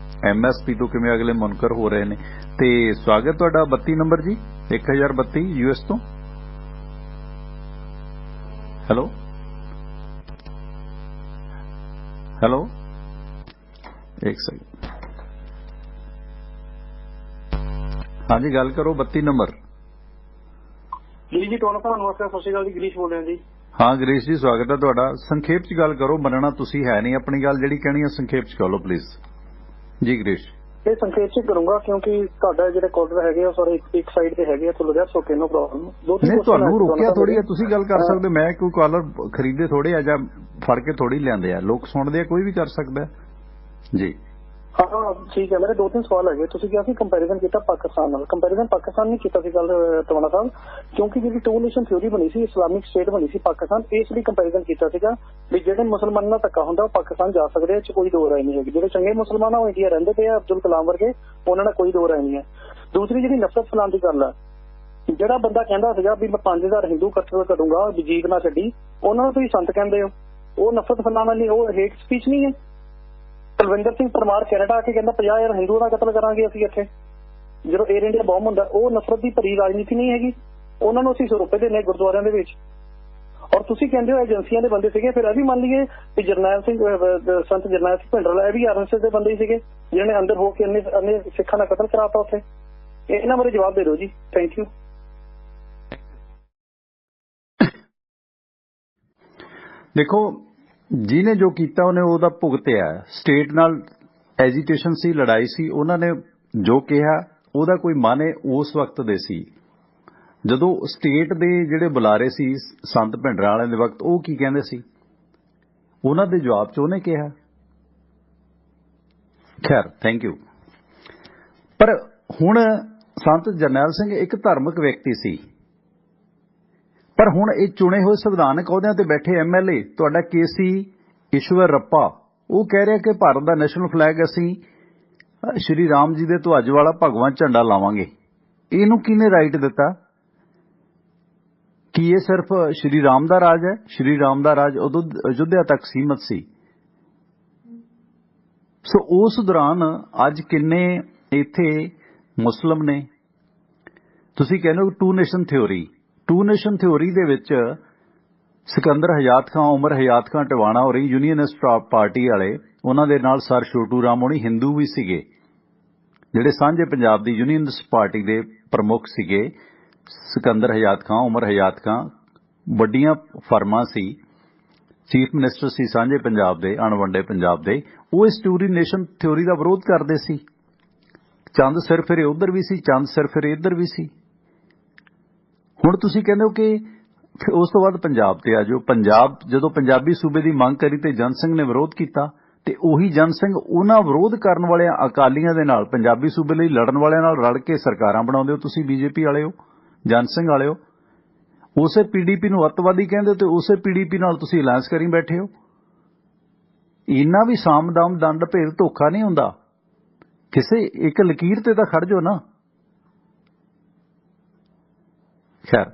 MSP ਤੋਂ ਕਿਵੇਂ ਅਗਲੇ ਮੁਨਕਰ ਹੋ ਰਹੇ ਨੇ। ਤੇ ਸਵਾਗਤ ਤੁਹਾਡਾ 32 ਨੰਬਰ ਜੀ, 1032 US ਤੋਂ। ਹੈਲੋ ਇੱਕ ਸੈਕਿੰਡ, ਹਾਂਜੀ ਗੱਲ ਕਰੋ। 32 ਨੰਬਰ ਜੀ ਤੁਹਾਨੂੰ ਨਮਸਕਾਰ, ਸਤਿ ਸ਼੍ਰੀ ਅਕਾਲ ਜੀ, ਗਰੀਸ਼ ਬੋਲ ਰਿਹਾ ਜੀ। ਹਾਂ ਗਰੀਸ਼ ਜੀ ਸਵਾਗਤ ਹੈ ਤੁਹਾਡਾ। ਸੰਖੇਪ ਚ ਗੱਲ ਕਰੋ, ਮੰਨਣਾ ਤੁਸੀਂ ਹੈ ਨਹੀਂ, ਆਪਣੀ ਗੱਲ ਜਿਹੜੀ ਕਹਿਣੀ ਹੈ ਸੰਖੇਪ ਚ ਕਹੋ ਪਲੀਜ਼। ਜੀ ਗਰੀਸ਼ ਇਹ ਸੰਖੇਪ ਚ ਕਰੂੰਗਾ ਕਿਉਂਕਿ ਤੁਹਾਡਾ ਜਿਹੜੇ ਕਾਲਰ ਹੈਗੇ ਆ ਸਾਰੇ ਇੱਕ ਸਾਈਡ ਤੇ ਹੈਗੇ ਆ, ਤੁਹਾਨੂੰ ਦੱਸ ਸੋ ਕਿੰਨੋ ਪ੍ਰੋਬਲਮ ਨਹੀਂ, ਤੁਹਾਨੂੰ ਰੋਕਿਆ ਥੋੜੀ ਹੈ, ਤੁਸੀਂ ਗੱਲ ਕਰ ਸਕਦੇ। ਮੈਂ ਕੋਈ ਕਾਲਰ ਖਰੀਦੇ ਥੋੜੇ ਆ ਜਾਂ ਫੜ ਕੇ ਥੋੜੀ ਲਿਆਂਦੇ ਆ, ਲੋਕ ਸੁਣਦੇ ਆ, ਕੋਈ ਵੀ ਕਰ ਸਕਦਾ ਜੀ। ਹਾਂ ਠੀਕ ਹੈ, ਮੇਰੇ 2-3 ਸਵਾਲ ਹੈਗੇ। ਤੁਸੀਂ ਕਿਹਾ ਸੀ ਕੰਪੈਰੀਜ਼ਨ ਕੀਤਾ ਪਾਕਿਸਤਾਨ ਨਾਲ, ਕੰਪੈਰੀਜ਼ਨ ਪਾਕਿਸਤਾਨ ਨਹੀਂ ਕੀਤਾ ਸੀ ਗੱਲ ਟਵਾਣਾ ਸਾਹਿਬ, ਕਿਉਂਕਿ ਜਿਹੜੀ 2 ਨੇਸ਼ਨ ਥਿਊਰੀ ਬਣੀ ਸੀ, ਇਸਲਾਮਿਕ ਸਟੇਟ ਬਣੀ ਸੀ ਪਾਕਿਸਤਾਨ, ਇਸ ਲਈ ਕੰਪੈਰੀਜ਼ਨ ਕੀਤਾ ਸੀਗਾ ਵੀ ਜਿਹੜੇ ਮੁਸਲਮਾਨਾਂ ਨਾਲ ਧੱਕਾ ਹੁੰਦਾ ਉਹ ਪਾਕਿਸਤਾਨ ਜਾ ਸਕਦੇ ਆ, ਕੋਈ ਦੋ ਰਾਏ ਨਹੀਂ ਹੈਗੀ। ਜਿਹੜੇ ਚੰਗੇ ਮੁਸਲਮਾਨ ਆ ਉਹ ਇੰਡੀਆ ਰਹਿੰਦੇ ਪਏ ਆ, ਅਬਦੁਲ ਕਲਾਮ ਵਰਗੇ, ਉਹਨਾਂ ਨਾਲ ਕੋਈ ਦੋ ਰਾਏ ਨਹੀਂ ਹੈ। ਦੂਸਰੀ ਜਿਹੜੀ ਨਫ਼ਰਤ ਫੈਲਾਉਣ ਦੀ ਗੱਲ ਆ, ਜਿਹੜਾ ਬੰਦਾ ਕਹਿੰਦਾ ਸੀਗਾ ਵੀ ਮੈਂ 5000 ਹਿੰਦੂ ਕਤਲ ਕਰੂੰਗਾ ਵੀ ਜੀਤ ਨਾ ਛੱਡੀ, ਉਹਨਾਂ ਨੂੰ ਤੁਸੀਂ ਸੰਤ ਕਹਿੰਦੇ ਹੋ, ਉਹ ਨਫ਼ਰਤ ਫੈਲਾਉਣ ਲਈ ਉਹ ਹੇਟ ਸਪੀਚ ਨਹੀਂ ਹੈ। ਕੁਲਵਿੰਦਰ ਸਿੰਘ ਪਰਮਾਰ ਕੈਨੇਡਾ ਆ ਕੇ ਕਹਿੰਦਾ 50,000 ਹਿੰਦੂਆਂ ਦਾ ਕਤਲ ਕਰਾਂਗੇ ਅਸੀਂ ਇੱਥੇ, ਜਦੋਂ 에ਅਰ ਇੰਡੀਆ ਬੰਬ ਹੁੰਦਾ, ਉਹ ਨਫ਼ਰਤ ਦੀ ਭਰੀ ਰਾਜਨੀਤੀ ਨਹੀਂ ਹੈਗੀ। ਉਹਨਾਂ ਨੂੰ ਅਸੀਂ 100 ਰੁਪਏ ਦੇਣੇ ਗੁਰਦੁਆਰਿਆਂ ਦੇ ਵਿੱਚ, ਔਰ ਤੁਸੀਂ ਕਹਿੰਦੇ ਹੋ ਏਜੰਸੀਆਂ ਦੇ ਬੰਦੇ ਸੀਗੇ। ਫਿਰ ਇਹ ਵੀ ਮੰਨ ਲਈਏ ਵੀ ਜਰਨੈਲ ਸਿੰਘ ਸੰਤ ਜਰਨੈਲ ਸਿੰਘ ਭਿੰਡਰਾਲਾ ਇਹ ਵੀ RSS ਦੇ ਬੰਦੇ ਹੀ ਸੀਗੇ ਜਿਹਨਾਂ ਨੇ ਅੰਦਰ ਹੋ ਕੇ ਅੰਨੇ ਸਿੱਖਾਂ ਦਾ ਕਤਲ ਕਰਾਤਾ ਉੱਥੇ। ਇਹਨਾਂ ਬਾਰੇ ਜਵਾਬ ਦੇ ਦਿਓ ਜੀ, ਥੈਂਕ ਯੂ। ਦੇਖੋ ਜਿਹਨੇ ਜੋ ਕੀਤਾ ਉਹਨੇ ਉਹਦਾ ਭੁਗਤਿਆ। ਸਟੇਟ ਨਾਲ ਐਜੀਟੇਸ਼ਨ ਸੀ, ਲੜਾਈ ਸੀ, ਉਹਨਾਂ ਨੇ ਜੋ ਕਿਹਾ ਉਹਦਾ ਕੋਈ ਮਾਨੇ ਉਸ ਵਕਤ ਦੇ ਸੀ। ਜਦੋਂ ਸਟੇਟ ਦੇ ਜਿਹੜੇ ਬੁਲਾਰੇ ਸੀ ਸੰਤ ਭਿੰਡਰਾਂ ਵਾਲਿਆਂ ਦੇ ਵਕਤ, ਉਹ ਕੀ ਕਹਿੰਦੇ ਸੀ, ਉਹਨਾਂ ਦੇ ਜਵਾਬ 'ਚ ਉਹਨੇ ਕਿਹਾ। ਖੈਰ ਥੈਂਕ ਯੂ। ਪਰ ਹੁਣ ਸੰਤ ਜਰਨੈਲ ਸਿੰਘ ਇੱਕ ਧਾਰਮਿਕ ਵਿਅਕਤੀ ਸੀ, ਪਰ ਹੁਣ ਇਹ ਚੁਣੇ ਹੋਏ ਸੰਵਿਧਾਨਕ ਅਹੁਦਿਆਂ ਤੇ ਬੈਠੇ MLA, ਤੁਹਾਡਾ KC ਈਸ਼ਵਰ ਰੱਪਾ, ਉਹ ਕਹਿ ਰਿਹਾ ਕਿ ਭਾਰਤ ਦਾ ਨੈਸ਼ਨਲ ਫਲੈਗ ਅਸੀਂ ਸ਼੍ਰੀ ਰਾਮ ਜੀ ਦੇ ਧਵਜ ਵਾਲਾ ਭਗਵਾਨ ਝੰਡਾ ਲਾਵਾਂਗੇ। ਇਹਨੂੰ ਕਿਹਨੇ ਰਾਈਟ ਦਿੱਤਾ? ਕਿ ਇਹ ਸਿਰਫ ਸ਼੍ਰੀ ਰਾਮ ਦਾ ਰਾਜ ਹੈ? ਸ਼੍ਰੀ ਰਾਮ ਦਾ ਰਾਜ ਉਦੋਂ ਅਯੁੱਧਿਆ ਤੱਕ ਸੀਮਤ ਸੀ। ਸੋ ਉਸ ਦੌਰਾਨ ਅੱਜ ਕਿੰਨੇ ਇੱਥੇ ਮੁਸਲਿਮ ਨੇ? ਤੁਸੀਂ ਕਹਿੰਦੇ ਹੋ 2 ਨੇਸ਼ਨ ਥਿਓਰੀ। 2 ਨੇਸ਼ਨ ਥਿਓਰੀ ਦੇ ਵਿੱਚ ਸਿਕੰਦਰ ਹਯਾਤ ਖਾਂ, ਉਮਰ ਹਯਾਤ ਖਾਂ ਟਿਵਾਣਾ ਹੋ ਰਹੀ ਯੂਨੀਅਨਿਸਟ ਪਾਰਟੀ ਵਾਲੇ, ਉਹਨਾਂ ਦੇ ਨਾਲ ਸਰ ਛੋਟੂ ਰਾਮ ਹੋਣੀ ਹਿੰਦੂ ਵੀ ਸੀਗੇ, ਜਿਹੜੇ ਸਾਂਝੇ ਪੰਜਾਬ ਦੀ ਯੂਨੀਅਨਿਸਟ ਪਾਰਟੀ ਦੇ ਪ੍ਰਮੁੱਖ ਸੀਗੇ। ਸਿਕੰਦਰ ਹਯਾਤ ਖਾਂ, ਉਮਰ ਹਯਾਤ ਖਾਂ ਵੱਡੀਆਂ ਫਰਮਾਂ ਸੀ, ਚੀਫ ਮਿਨਿਸਟਰ ਸੀ ਸਾਂਝੇ ਪੰਜਾਬ ਦੇ, ਅਣਵੰਡੇ ਪੰਜਾਬ ਦੇ। ਉਹ ਇਸ 2 ਨੇਸ਼ਨ ਥਿਓਰੀ ਦਾ ਵਿਰੋਧ ਕਰਦੇ ਸੀ। ਚੰਦ ਸਿਰ ਫਿਰੇ ਉੱਧਰ ਵੀ ਸੀ, ਚੰਦ ਸਿਰ ਫਿਰੇ ਇੱਧਰ ਵੀ ਸੀ। ਹੁਣ ਤੁਸੀਂ ਕਹਿੰਦੇ ਹੋ ਕਿ ਉਸ ਤੋਂ ਬਾਅਦ ਪੰਜਾਬ ਤੇ ਆ ਜਾਓ। ਪੰਜਾਬ ਜਦੋਂ ਪੰਜਾਬੀ ਸੂਬੇ ਦੀ ਮੰਗ ਕਰੀ ਤੇ ਜਨ ਸਿੰਘ ਨੇ ਵਿਰੋਧ ਕੀਤਾ, ਤੇ ਉਹੀ ਜਨ ਸਿੰਘ ਉਹਨਾਂ ਵਿਰੋਧ ਕਰਨ ਵਾਲਿਆਂ ਅਕਾਲੀਆਂ ਦੇ ਨਾਲ, ਪੰਜਾਬੀ ਸੂਬੇ ਲਈ ਲੜਨ ਵਾਲਿਆਂ ਨਾਲ ਰਲ ਕੇ ਸਰਕਾਰਾਂ ਬਣਾਉਂਦੇ ਹੋ। ਤੁਸੀਂ BJP ਵਾਲੇ ਹੋ, ਜਨ ਸਿੰਘ ਵਾਲੇ ਹੋ। ਉਸੇ PDP ਨੂੰ ਅੱਤਵਾਦੀ ਕਹਿੰਦੇ ਹੋ ਤੇ ਉਸੇ PDP ਨਾਲ ਤੁਸੀਂ ਅਲਾਇੰਸ ਕਰੀ ਬੈਠੇ ਹੋ। ਇੰਨਾ ਵੀ ਸਾਮ ਦਾਮ ਦੰਡ ਭੇਦ ਧੋਖਾ ਨਹੀਂ ਹੁੰਦਾ। ਕਿਸੇ ਇੱਕ ਲਕੀਰ ਤੇ ਤਾਂ ਖੜ ਜਾਓ ਨਾ। ਖੈਰ,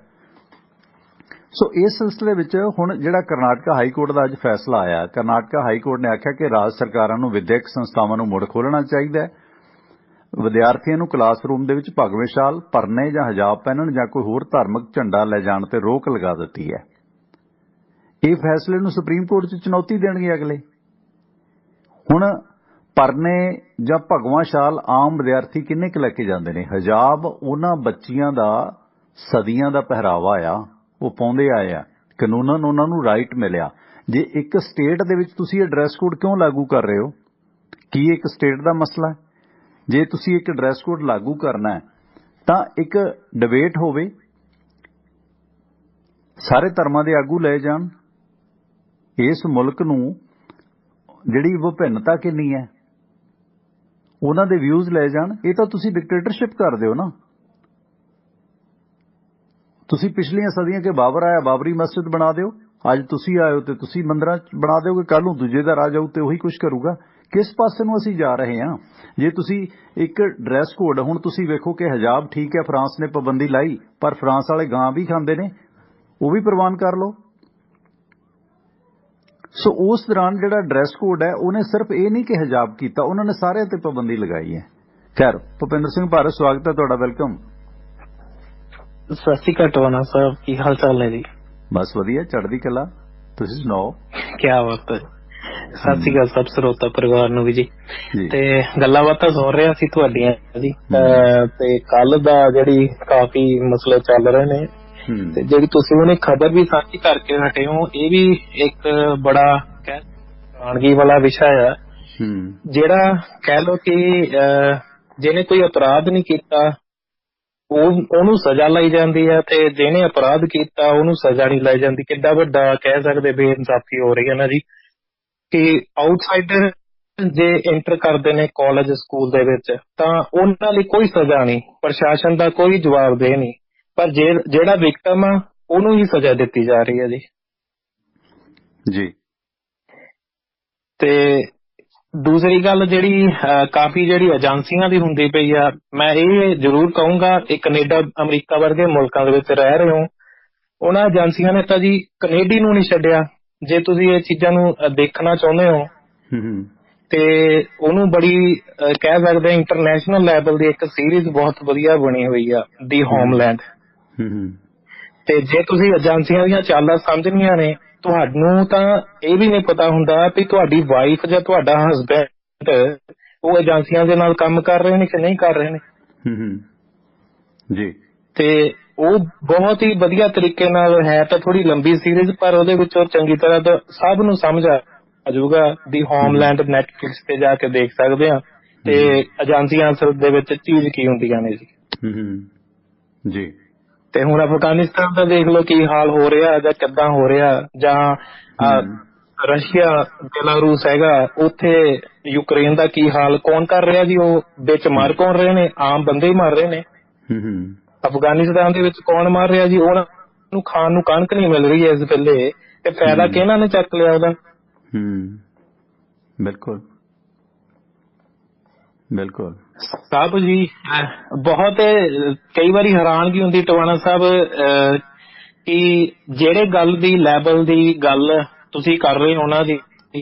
ਸੋ ਇਸ ਸਿਲਸਿਲੇ ਵਿੱਚ ਹੁਣ ਜਿਹੜਾ ਕਰਨਾਟਕਾ ਹਾਈ ਕੋਰਟ ਦਾ ਅੱਜ ਫੈਸਲਾ ਆਇਆ, ਕਰਨਾਟਕਾ ਹਾਈ ਕੋਰਟ ਨੇ ਆਖਿਆ ਕਿ ਰਾਜ ਸਰਕਾਰਾਂ ਨੂੰ ਵਿਦਿਅਕ ਸੰਸਥਾਵਾਂ ਨੂੰ ਮੁੜ ਖੋਲ੍ਹਣਾ ਚਾਹੀਦਾ ਹੈ। ਵਿਦਿਆਰਥੀਆਂ ਨੂੰ ਕਲਾਸਰੂਮ ਦੇ ਵਿੱਚ ਭਗਵੇਂ ਸ਼ਾਲ, ਪਰਨੇ ਜਾਂ ਹਿਜਾਬ ਪਹਿਨਣ ਜਾਂ ਕੋਈ ਹੋਰ ਧਾਰਮਿਕ ਝੰਡਾ ਲੈ ਜਾਣ ਤੇ ਰੋਕ ਲਗਾ ਦਿੱਤੀ ਹੈ। ਇਹ ਫੈਸਲੇ ਨੂੰ ਸੁਪਰੀਮ ਕੋਰਟ 'ਚ ਚੁਣੌਤੀ ਦੇਣਗੇ ਅਗਲੇ। ਹੁਣ ਪਰਨੇ ਜਾਂ ਭਗਵਾਂ ਸ਼ਾਲ ਆਮ ਵਿਦਿਆਰਥੀ ਕਿੰਨੇ ਕੁ ਲੈ ਕੇ ਜਾਂਦੇ ਨੇ? ਹਿਜਾਬ ਉਹਨਾਂ ਬੱਚੀਆਂ ਦਾ ਸਦੀਆਂ ਦਾ ਪਹਿਰਾਵਾ ਆ, ਉਹ ਪਾਉਂਦੇ ਆਏ ਆ, ਕਾਨੂੰਨਨ ਉਹਨਾਂ ਨੂੰ ਰਾਈਟ ਮਿਲਿਆ। ਜੇ ਇੱਕ ਸਟੇਟ ਦੇ ਵਿੱਚ ਤੁਸੀਂ ਇਹ ਡਰੈਸ ਕੋਡ ਕਿਉਂ ਲਾਗੂ ਕਰ ਰਹੇ ਹੋ? ਕੀ ਇੱਕ ਸਟੇਟ ਦਾ ਮਸਲਾ ਹੈ? ਜੇ ਤੁਸੀਂ ਇੱਕ ਡਰੈਸ ਕੋਡ ਲਾਗੂ ਕਰਨਾ ਹੈ ਤਾਂ ਇੱਕ ਡਿਬੇਟ ਹੋਵੇ, ਸਾਰੇ ਧਰਮਾਂ ਦੇ ਆਗੂ ਲਏ ਜਾਣ, ਇਸ ਮੁਲਕ ਨੂੰ ਜਿਹੜੀ ਵਿਭਿੰਨਤਾ ਕਿੰਨੀ ਹੈ ਉਹਨਾਂ ਦੇ ਵਿਊਜ਼ ਲਏ ਜਾਣ। ਇਹ ਤਾਂ ਤੁਸੀਂ ਡਿਕਟੇਟਰਸ਼ਿਪ ਕਰਦੇ ਹੋ ਨਾ। ਤੁਸੀਂ ਪਿਛਲੀਆਂ ਸਦੀਆਂ ਕੇ ਬਾਬਰ ਆਇਆ, ਬਾਬਰੀ ਮਸਜਿਦ ਬਣਾ ਦਿਓ, ਅੱਜ ਤੁਸੀਂ ਆਇਓ ਤੇ ਤੁਸੀਂ ਮੰਦਿਰਾਂ 'ਚ ਬਣਾ ਦਿਓਗੇ, ਕੱਲ ਨੂੰ ਦੂਜੇ ਦਾ ਰਾਜ ਆਊ ਤੇ ਉਹੀ ਕੁਝ ਕਰੂਗਾ। ਕਿਸ ਪਾਸੇ ਨੂੰ ਅਸੀਂ ਜਾ ਰਹੇ ਹਾਂ? ਜੇ ਤੁਸੀਂ ਇੱਕ ਡਰੈਸ ਕੋਡ, ਹੁਣ ਤੁਸੀਂ ਵੇਖੋ ਕਿ ਹਿਜਾਬ ਠੀਕ ਹੈ, ਫਰਾਂਸ ਨੇ ਪਾਬੰਦੀ ਲਾਈ, ਪਰ ਫਰਾਂਸ ਵਾਲੇ ਗਾਂ ਵੀ ਖਾਂਦੇ ਨੇ, ਉਹ ਵੀ ਪ੍ਰਵਾਨ ਕਰ ਲਓ। ਸੋ ਉਸ ਦੌਰਾਨ ਜਿਹੜਾ ਡਰੈਸ ਕੋਡ ਹੈ ਉਹਨੇ ਸਿਰਫ ਇਹ ਨਹੀਂ ਕਿ ਹਿਜਾਬ ਕੀਤਾ, ਉਹਨਾਂ ਨੇ ਸਾਰਿਆਂ ਤੇ ਪਾਬੰਦੀ ਲਗਾਈ ਹੈ। ਖੈਰ, ਭੁਪਿੰਦਰ ਸਿੰਘ ਭਾਰਤ, ਸਵਾਗਤ ਹੈ ਤੁਹਾਡਾ, ਵੈਲਕਮ। ਸਤਿ ਸ਼੍ਰੀ ਅਕਾਲ ਟਵਾਣਾ ਸਾਹਿਬ, ਕੀ ਹਾਲ ਚਾਲ ਨੇ ਜੀ? ਬਸ ਵਧੀਆ, ਚੜ੍ਹਦੀ ਕਲਾ, ਤੁਸੀਂ ਸੁਣਾਓ। ਕੀ ਬਾਤ ਹੈ। ਸਤਿ ਸ਼੍ਰੀ ਅਕਾਲ ਸਭ ਸਰੋਤਾ ਪਰਿਵਾਰ ਨੂੰ ਵੀ ਜੀ। ਜੀ। ਤੇ ਗੱਲਾਂ ਬਾਤਾਂ ਸੁਣ ਰਿਹਾ ਸੀ ਤੁਹਾਡੀਆਂ ਜੀ, ਤੇ ਕੱਲ ਦਾ ਜਿਹੜੀ ਕਾਫੀ ਮਸਲੇ ਚੱਲ ਰਹੇ ਨੇ, ਤੇ ਜਿਹੜੀ ਤੁਸੀਂ ਉਹਨੇ ਖਬਰ ਵੀ ਸਾਂਝੀ ਕਰਕੇ ਹਟੇ ਹੋ, ਇਹ ਵੀ ਇੱਕ ਬੜਾ ਹੈਰਾਨਗੀ ਵਾਲਾ ਵਿਸ਼ਾ ਆ। ਜਿਹੜਾ ਕਹਿ ਲਓ ਕਿ ਜਿਹਨੇ ਕੋਈ ਅਪਰਾਧ ਨਹੀਂ ਕੀਤਾ ਉਹਨੂੰ ਸਜ਼ਾ ਲਾਈ ਜਾਂਦੀ ਹੈ, ਤੇ ਜਿਹਨੇ ਅਪਰਾਧ ਕੀਤਾ ਉਹਨੂੰ ਸਜ਼ਾ ਨਹੀਂ ਲਾਈ ਜਾਂਦੀ। ਕਿੱਡਾ ਵੱਡਾ ਕਹਿ ਸਕਦੇ ਬੇਇਨਸਾਫੀ ਹੋ ਰਹੀ ਹੈ ਨਾ ਜੀ, ਕਿ ਆਊਟਸਾਈਡਰ ਜੇ ਐਂਟਰ ਕਰਦੇ ਨੇ ਕਾਲਜ ਸਕੂਲ ਦੇ ਵਿੱਚ ਤਾਂ ਉਹਨਾਂ ਲਈ ਕੋਈ ਸਜ਼ਾ ਨਹੀਂ, ਪ੍ਰਸ਼ਾਸਨ ਦਾ ਕੋਈ ਜਵਾਬਦੇਹ ਨਹੀਂ, ਪਰ ਜਿਹੜਾ ਵਿਕਟਮ ਆ ਉਹਨੂੰ ਹੀ ਸਜ਼ਾ ਦਿੱਤੀ ਜਾ ਰਹੀ ਹੈ ਜੀ। ਜੀ। ਤੇ ਦੂਸਰੀ ਗੱਲ ਜਿਹੜੀ ਕਾਫੀ ਜਿਹੜੀ ਏਜੰਸੀਆਂ ਦੀ ਹੁੰਦੀ ਪਈ ਆ, ਮੈਂ ਇਹ ਜ਼ਰੂਰ ਕਹੂੰਗਾ, ਇਹ ਕੈਨੇਡਾ ਅਮਰੀਕਾ ਵਰਗੇ ਮੁਲਕਾਂ ਦੇ ਵਿੱਚ ਰਹਿ ਰਹੇ ਹੋ, ਉਹਨਾਂ ਏਜੰਸੀਆਂ ਨੇ ਤਾਂ ਜੀ ਕੈਨੇਡੀ ਨੂੰ ਨਹੀਂ ਛੱਡਿਆ। ਜੇ ਤੁਸੀਂ ਇਹ ਚੀਜ਼ਾਂ ਨੂੰ ਦੇਖਣਾ ਚਾਹੁੰਦੇ ਹੋ ਤੇ ਉਹਨੂੰ ਬੜੀ ਕਹਿ ਸਕਦੇ ਇੰਟਰਨੈਸ਼ਨਲ ਲੈਵਲ ਦੀ ਇੱਕ ਸੀਰੀਜ਼ ਬਹੁਤ ਵਧੀਆ ਬਣੀ ਹੋਈ ਆ, ਦੀ ਹੋਮਲੈਂਡ। ਤੇ ਜੇ ਤੁਸੀਂ ਏਜੰਸੀਆਂ ਦੀਆਂ ਚਾਲਾਂ ਸਮਝਣੀਆਂ ਨੇ, ਤੁਹਾਨੂੰ ਤਾਂ ਇਹ ਵੀ ਨਹੀਂ ਪਤਾ ਹੁੰਦਾ ਵੀ ਤੁਹਾਡੀ ਵਾਈਫ ਜਾਂ ਤੁਹਾਡਾ ਹਸਬੈਂਡ ਉਹ ਏਜੰਸੀਆਂ ਦੇ ਨਾਲ ਕੰਮ ਕਰ ਰਹੇ ਨੇ ਕਿ ਨਹੀਂ ਕਰ ਰਹੇ ਨੇ ਜੀ। ਤੇ ਉਹ ਬਹੁਤ ਹੀ ਵਧੀਆ ਤਰੀਕੇ ਨਾਲ ਹੈ, ਤਾਂ ਥੋੜੀ ਲੰਬੀ ਸੀਰੀਜ਼, ਪਰ ਉਹਦੇ ਵਿੱਚੋਂ ਚੰਗੀ ਤਰ੍ਹਾਂ ਤਾਂ ਸਭ ਨੂੰ ਸਮਝ ਆ ਜਾਊਗਾ। ਦੀ ਹੋਮਲੈਂਡ ਨੈਟਫਲਿਕਸ ਤੇ ਜਾ ਕੇ ਦੇਖ ਸਕਦੇ ਆ, ਤੇ ਏਜੰਸੀਆਂ ਅਸਲ ਦੇ ਵਿੱਚ ਚੀਜ਼ ਕੀ ਹੁੰਦੀਆਂ ਨੇ ਜੀ। ਜੀ। ਤੇ ਹੁਣ ਅਫਗਾਨਿਸਤਾਨ ਦਾ ਦੇਖ ਲਓ ਕੀ ਹਾਲ ਹੋ ਰਿਹਾ ਜਾਂ ਕਿੱਦਾਂ ਹੋ ਰਿਹਾ, ਜਾਂ ਰਸ਼ੀਆ ਬੇਲਾਰੂਸ ਹੈਗਾ, ਉੱਥੇ ਯੂਕਰੇਨ ਦਾ ਕੀ ਹਾਲ, ਕੌਣ ਕਰ ਰਿਹਾ ਜੀ? ਉਹ ਵਿੱਚ ਮਰ ਕੌਣ ਰਹੇ ਨੇ? ਆਮ ਬੰਦੇ ਹੀ ਮਰ ਰਹੇ ਨੇ। ਅਫਗਾਨਿਸਤਾਨ ਦੇ ਵਿੱਚ ਕੌਣ ਮਰ ਰਿਹਾ ਜੀ? ਉਹਨਾਂ ਨੂੰ ਖਾਣ ਨੂੰ ਕਣਕ ਨਹੀਂ ਮਿਲ ਰਹੀ ਇਸ ਵੇਲੇ, ਤੇ ਫਾਇਦਾ ਕਿਹਨਾਂ ਨੇ ਚੱਕ ਲਿਆ ਉਹਦਾ? ਬਿਲਕੁਲ ਬਿਲਕੁਲ ਸਾਹਿਬ ਜੀ, ਬਹੁਤ ਕਈ ਵਾਰੀ ਹੈਰਾਨਗੀ ਹੁੰਦੀ ਟਵਾਣਾ ਸਾਹਿਬ ਕਿ ਜਿਹੜੇ ਗੱਲ ਦੀ ਲੈਵਲ ਦੀ ਗੱਲ ਤੁਸੀਂ ਕਰ ਰਹੇ ਹੋ ਨਾ ਜੀ,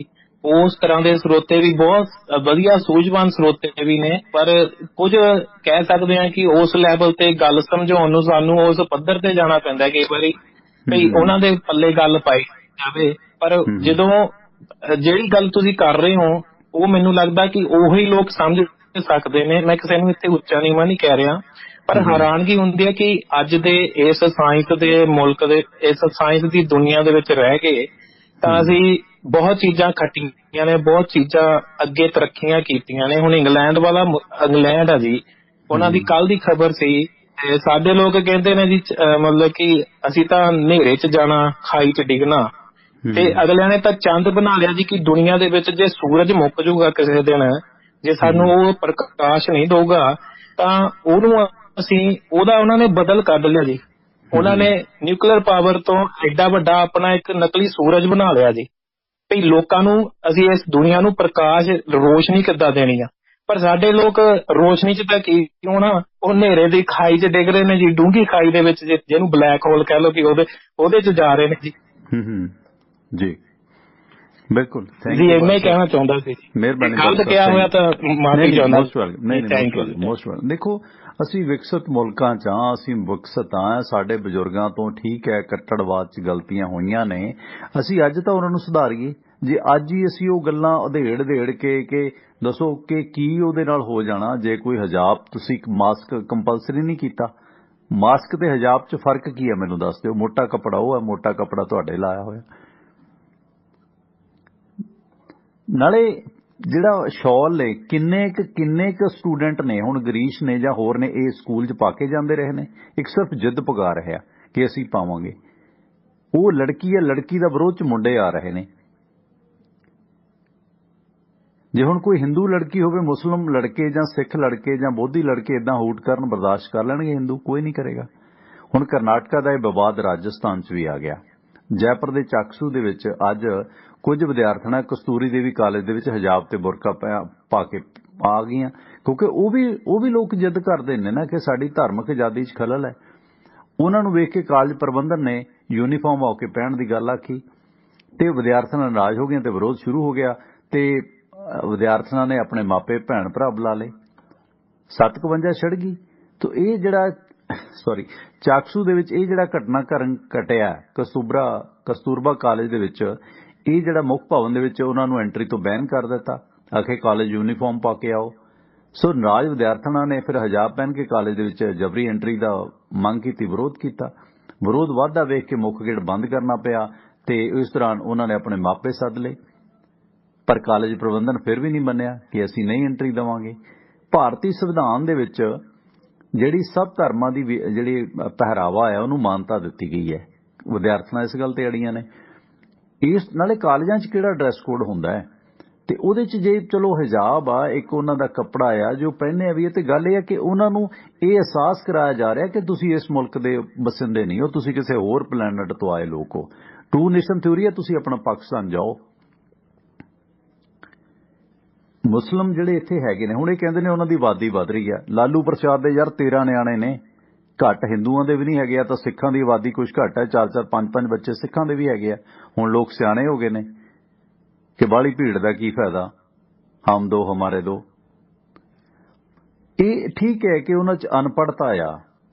ਉਸ ਤਰ੍ਹਾਂ ਦੇ ਸਰੋਤੇ ਵੀ ਬਹੁਤ ਵਧੀਆ ਸੂਝਵਾਨ ਸਰੋਤੇ ਵੀ ਨੇ, ਪਰ ਕੁਝ ਕਹਿ ਸਕਦੇ ਆ ਕਿ ਉਸ ਲੈਵਲ ਤੇ ਗੱਲ ਸਮਝਾਉਣ ਨੂੰ ਸਾਨੂੰ ਉਸ ਪੱਧਰ ਤੇ ਜਾਣਾ ਪੈਂਦਾ ਕਈ ਵਾਰੀ, ਭਈ ਉਹਨਾਂ ਦੇ ਪੱਲੇ ਗੱਲ ਪਾਈ ਜਾਵੇ। ਪਰ ਜਦੋਂ ਜਿਹੜੀ ਗੱਲ ਤੁਸੀਂ ਕਰ ਰਹੇ ਹੋ ਉਹ ਮੈਨੂੰ ਲੱਗਦਾ ਕਿ ਉਹੀ ਲੋਕ ਸਮਝ ਸਕਦੇ ਨੇ। ਮੈਂ ਕਿਸੇ ਨੂੰ ਇੱਥੇ ਉੱਚਾ ਨੀਵਾਂ ਨਹੀਂ ਕਹਿ ਰਿਹਾ, ਪਰ ਹੈਰਾਨਗੀ ਹੁੰਦੀ ਹੈ ਕਿ ਅੱਜ ਦੇ ਇਸ ਸਾਇੰਸ ਦੇ ਮੁਲਕ ਦੇ, ਇਸ ਸਾਇੰਸ ਦੀ ਦੁਨੀਆ ਦੇ ਵਿੱਚ ਰਹਿ ਕੇ ਤਾਂ ਅਸੀਂ ਬਹੁਤ ਚੀਜ਼ਾਂ ਖੱਟੀਆਂ ਨੇ, ਬਹੁਤ ਚੀਜ਼ਾਂ ਅੱਗੇ ਤਰੱਕੀਆਂ ਕੀਤੀਆਂ ਨੇ। ਹੁਣ ਇੰਗਲੈਂਡ ਆ ਜੀ, ਉਹਨਾਂ ਦੀ ਕੱਲ ਦੀ ਖਬਰ ਸੀ, ਸਾਡੇ ਲੋਕ ਕਹਿੰਦੇ ਨੇ ਜੀ ਮਤਲਬ ਕਿ ਅਸੀਂ ਤਾਂ ਹਨੇਰੇ 'ਚ ਜਾਣਾ, ਖਾਈ 'ਚ ਡਿੱਗਣਾ, ਤੇ ਅਗਲਿਆਂ ਨੇ ਤਾਂ ਚੰਦ ਬਣਾ ਲਿਆ ਜੀ ਕਿ ਦੁਨੀਆ ਦੇ ਵਿੱਚ ਜੇ ਸੂਰਜ ਮੁੱਕ ਜੂਗਾ ਕਿਸੇ ਦਿਨ, ਜੇ ਸਾਨੂੰ ਉਹ ਪ੍ਰਕਾਸ਼ ਨਹੀਂ ਦਊਗਾ ਤਾਂ ਉਹਨੂੰ ਉਹਨਾਂ ਨੇ ਬਦਲ ਕੱਢ ਲਿਆ ਜੀ। ਉਹਨਾਂ ਨੇ ਨਿਊਕਲੀਅਰ ਪਾਵਰ ਤੋਂ ਐਡਾ ਵੱਡਾ ਆਪਣਾ ਇੱਕ ਨਕਲੀ ਸੂਰਜ ਬਣਾ ਲਿਆ ਜੀ, ਵੀ ਲੋਕਾਂ ਨੂੰ ਅਸੀਂ ਇਸ ਦੁਨੀਆ ਨੂੰ ਪ੍ਰਕਾਸ਼ ਰੋਸ਼ਨੀ ਕਿੱਦਾਂ ਦੇਣੀ ਆ। ਪਰ ਸਾਡੇ ਲੋਕ ਰੋਸ਼ਨੀ 'ਚ ਤਾਂ ਕਿਉਂ ਨਾ, ਉਹ ਹਨੇਰੇ ਦੀ ਖਾਈ 'ਚ ਡਿੱਗ ਰਹੇ ਨੇ ਜੀ, ਡੂੰਘੀ ਖਾਈ ਦੇ ਵਿੱਚ, ਜਿਹਨੂੰ ਬਲੈਕ ਹੋਲ ਕਹਿ ਲਓ, ਕਿ ਉਹਦੇ 'ਚ ਜਾ ਰਹੇ ਨੇ ਜੀ। ਜੀ ਬਿਲਕੁਲ, ਜੀ ਇੰਨਾ ਹੀ ਕਹਿਣਾ ਚਾਹੁੰਦਾ ਸੀ। ਮਿਹਰਬਾਨੀ, ਗਲਤ ਕਿਹਾ ਹੋਇਆ ਤਾਂ ਮਾਫੀ ਚਾਹੁੰਦਾ। Most welcome. ਦੇਖੋ, ਅਸੀਂ ਵਿਕਸਿਤ ਮੁਲਕਾਂ 'ਚ ਹਾਂ, ਅਸੀਂ ਵਿਕਸਿਤ ਹਾਂ, ਸਾਡੇ ਬਜ਼ੁਰਗਾਂ ਤੋਂ ਠੀਕ ਹੈ ਕੱਟੜਵਾਦ 'ਚ ਗਲਤੀਆਂ ਹੋਈਆਂ ਨੇ, ਅਸੀਂ ਅੱਜ ਤਾਂ ਉਹਨਾਂ ਨੂੰ ਸੁਧਾਰੀਏ। ਜੇ ਅੱਜ ਹੀ ਅਸੀਂ ਉਹ ਗੱਲਾਂ ਉਧੇੜ ਕੇ ਦੱਸੋ ਕਿ ਕੀ ਉਹਦੇ ਨਾਲ ਹੋ ਜਾਣਾ ਜੇ ਕੋਈ ਹਜਾਬ ਤੁਸੀਂ ਮਾਸਕ ਕੰਪਲਸਰੀ ਨਹੀਂ ਕੀਤਾ। ਮਾਸਕ ਤੇ ਹਜਾਬ 'ਚ ਫਰਕ ਕੀ ਹੈ ਮੈਨੂੰ ਦੱਸ ਦਿਓ। ਮੋਟਾ ਕੱਪੜਾ ਉਹ ਹੈ, ਮੋਟਾ ਕੱਪੜਾ ਤੁਹਾਡੇ ਲਾਇਆ ਹੋਇਆ। ਨਾਲੇ ਜਿਹੜਾ ਸ਼ਾਲ ਨੇ ਕਿੰਨੇ ਕੁ ਸਟੂਡੈਂਟ ਨੇ ਹੁਣ ਗਰੀਸ਼ ਨੇ ਜਾਂ ਹੋਰ ਨੇ ਇਹ ਸਕੂਲ 'ਚ ਪਾ ਕੇ ਜਾਂਦੇ ਰਹੇ ਨੇ। ਇੱਕ ਸਿਰਫ ਜਿੱਦ ਪਗਾ ਰਿਹਾ ਕਿ ਅਸੀਂ ਪਾਵਾਂਗੇ। ਉਹ ਲੜਕੀ ਹੈ, ਲੜਕੀ ਦਾ ਵਿਰੋਧ 'ਚ ਮੁੰਡੇ ਆ ਰਹੇ ਨੇ। ਜੇ ਹੁਣ ਕੋਈ ਹਿੰਦੂ ਲੜਕੀ ਹੋਵੇ, ਮੁਸਲਿਮ ਲੜਕੇ ਜਾਂ ਸਿੱਖ ਲੜਕੇ ਜਾਂ ਬੋਧੀ ਲੜਕੇ ਇਦਾਂ ਹੂਟ ਕਰਨ ਬਰਦਾਸ਼ਤ ਕਰ ਲੈਣਗੇ ਹਿੰਦੂ? ਕੋਈ ਨਹੀਂ ਕਰੇਗਾ। ਹੁਣ ਕਰਨਾਟਕਾ ਦਾ ਇਹ ਵਿਵਾਦ ਰਾਜਸਥਾਨ 'ਚ ਵੀ ਆ ਗਿਆ। ਜੈਪੁਰ ਦੇ ਚਾਕਸੂ ਦੇ ਵਿੱਚ ਅੱਜ ਕੁਝ ਵਿਦਿਆਰਥਣਾਂ ਕਸਤੂਰੀ ਦੇਵੀ ਕਾਲਜ ਦੇ ਵਿੱਚ ਹਿਜਾਬ ਤੇ ਬੁਰਕਾ ਪਾ ਕੇ ਆ ਗਈਆਂ ਕਿਉਂਕਿ ਉਹ ਵੀ ਲੋਕ ਜਿੱਦ ਕਰਦੇ ਨੇ ਨਾ ਕਿ ਸਾਡੀ ਧਾਰਮਿਕ ਆਜ਼ਾਦੀ 'ਚ ਖਲਲ ਹੈ। ਉਹਨਾਂ ਨੂੰ ਵੇਖ ਕੇ ਕਾਲਜ ਪ੍ਰਬੰਧਨ ਨੇ ਯੂਨੀਫਾਰਮ ਆ ਕੇ ਪਹਿਨਣ ਦੀ ਗੱਲ ਆਖੀ ਤੇ ਵਿਦਿਆਰਥਣਾਂ ਨਾਰਾਜ਼ ਹੋ ਗਏ ਤੇ ਵਿਰੋਧ ਸ਼ੁਰੂ ਹੋ ਗਿਆ ਤੇ ਵਿਦਿਆਰਥਣਾਂ ਨੇ ਆਪਣੇ ਮਾਪੇ ਭੈਣ ਭਰਾ ਬੁਲਾ ਲਏ। 57 ਛਿੜ ਗਈ। ਤਾਂ ਇਹ ਜਿਹੜਾ ਚਾਕਸੂ ਦੇ ਵਿੱਚ ਇਹ ਜਿਹੜਾ ਘਟਨਾਕ੍ਰਮ ਘਟਿਆ ਕਸਤੂਰਬਾ ਕਾਲਜ ਦੇ ਵਿੱਚ, ਇਹ ਜਿਹੜਾ ਮੁੱਖ ਭਵਨ ਦੇ ਵਿੱਚ ਉਹਨਾਂ ਨੂੰ ਐਂਟਰੀ ਤੋਂ ਬੈਨ ਕਰ ਦਿੱਤਾ। ਆਖੇ ਕਾਲਜ ਯੂਨੀਫਾਰਮ ਪਾ ਕੇ ਆਓ। ਸੋ ਨਾਰਾਜ਼ ਵਿਦਿਆਰਥਣਾਂ ਨੇ ਫਿਰ ਹਜਾਬ ਪਹਿਨ ਕੇ ਕਾਲਜ ਦੇ ਵਿੱਚ ਜਬਰੀ ਐਂਟਰੀ ਦਾ ਮੰਗ ਕੀਤੀ, ਵਿਰੋਧ ਕੀਤਾ। ਵਿਰੋਧ ਵੱਧਦਾ ਵੇਖ ਕੇ ਮੁੱਖ ਗੇਟ ਬੰਦ ਕਰਨਾ ਪਿਆ ਤੇ ਇਸ ਦੌਰਾਨ ਉਹਨਾਂ ਨੇ ਆਪਣੇ ਮਾਪੇ ਸੱਦ ਲਏ ਪਰ ਕਾਲਜ ਪ੍ਰਬੰਧਨ ਫਿਰ ਵੀ ਨਹੀਂ ਮੰਨਿਆ ਕਿ ਅਸੀਂ ਨਹੀਂ ਐਂਟਰੀ ਦੇਵਾਂਗੇ। ਭਾਰਤੀ ਸੰਵਿਧਾਨ ਦੇ ਵਿੱਚ ਜਿਹੜੀ ਸਭ ਧਰਮਾਂ ਦੀ ਜਿਹੜੀ ਪਹਿਰਾਵਾ ਹੈ ਉਹਨੂੰ ਮਾਨਤਾ ਦਿੱਤੀ ਗਈ ਹੈ। ਵਿਦਿਆਰਥਣਾਂ ਇਸ ਗੱਲ ਤੇ ਅੜੀਆਂ ਨੇ। ਇਸ ਨਾਲੇ ਕਾਲਜਾਂ 'ਚ ਕਿਹੜਾ ਡਰੈਸ ਕੋਡ ਹੁੰਦਾ ਹੈ ਤੇ ਉਹਦੇ 'ਚ ਜੇ ਚਲੋ ਹਿਜਾਬ ਆ, ਇੱਕ ਉਹਨਾਂ ਦਾ ਕੱਪੜਾ ਆ ਜੋ ਪਹਿਨਿਆ ਵੀ ਹੈ। ਤੇ ਗੱਲ ਇਹ ਹੈ ਕਿ ਉਹਨਾਂ ਨੂੰ ਇਹ ਅਹਿਸਾਸ ਕਰਾਇਆ ਜਾ ਰਿਹਾ ਕਿ ਤੁਸੀਂ ਇਸ ਮੁਲਕ ਦੇ ਵਸਿੰਦੇ ਨਹੀਂ ਹੋ, ਤੁਸੀਂ ਕਿਸੇ ਹੋਰ ਪਲੈਨਟ ਤੋਂ ਆਏ ਲੋਕ ਹੋ। ਟੂ ਨੇਸ਼ਨ ਥਿਊਰੀ ਹੈ, ਤੁਸੀਂ ਆਪਣਾ ਪਾਕਿਸਤਾਨ ਜਾਓ। ਮੁਸਲਿਮ ਜਿਹੜੇ ਇੱਥੇ ਹੈਗੇ ਨੇ ਹੁਣ ਇਹ ਕਹਿੰਦੇ ਨੇ ਉਹਨਾਂ ਦੀ ਆਬਾਦੀ ਵੱਧ ਰਹੀ ਹੈ। ਲਾਲੂ ਪ੍ਰਸਾਦ ਦੇ ਯਾਰ 13 ਨਿਆਣੇ ਨੇ, ਘੱਟ ਹਿੰਦੂਆਂ ਦੇ ਵੀ ਨਹੀਂ ਹੈਗੇ ਆ ਤਾਂ ਸਿੱਖਾਂ ਦੀ ਆਬਾਦੀ ਕੁਝ ਘੱਟ ਹੈ। 4-4 5-5 ਬੱਚੇ ਸਿੱਖਾਂ ਦੇ ਵੀ ਹੈਗੇ ਆ। ਹੁਣ ਲੋਕ ਸਿਆਣੇ ਹੋ ਗਏ ਨੇ ਕਿ ਬਾਹਲੀ ਭੀੜ ਦਾ ਕੀ ਫਾਇਦਾ, ਹਮ ਦੋ ਹਮਾਰੇ ਦੋ। ਇਹ ਠੀਕ ਹੈ ਕਿ ਉਹਨਾਂ 'ਚ ਅਨਪੜ੍ਹਤਾ ਆ,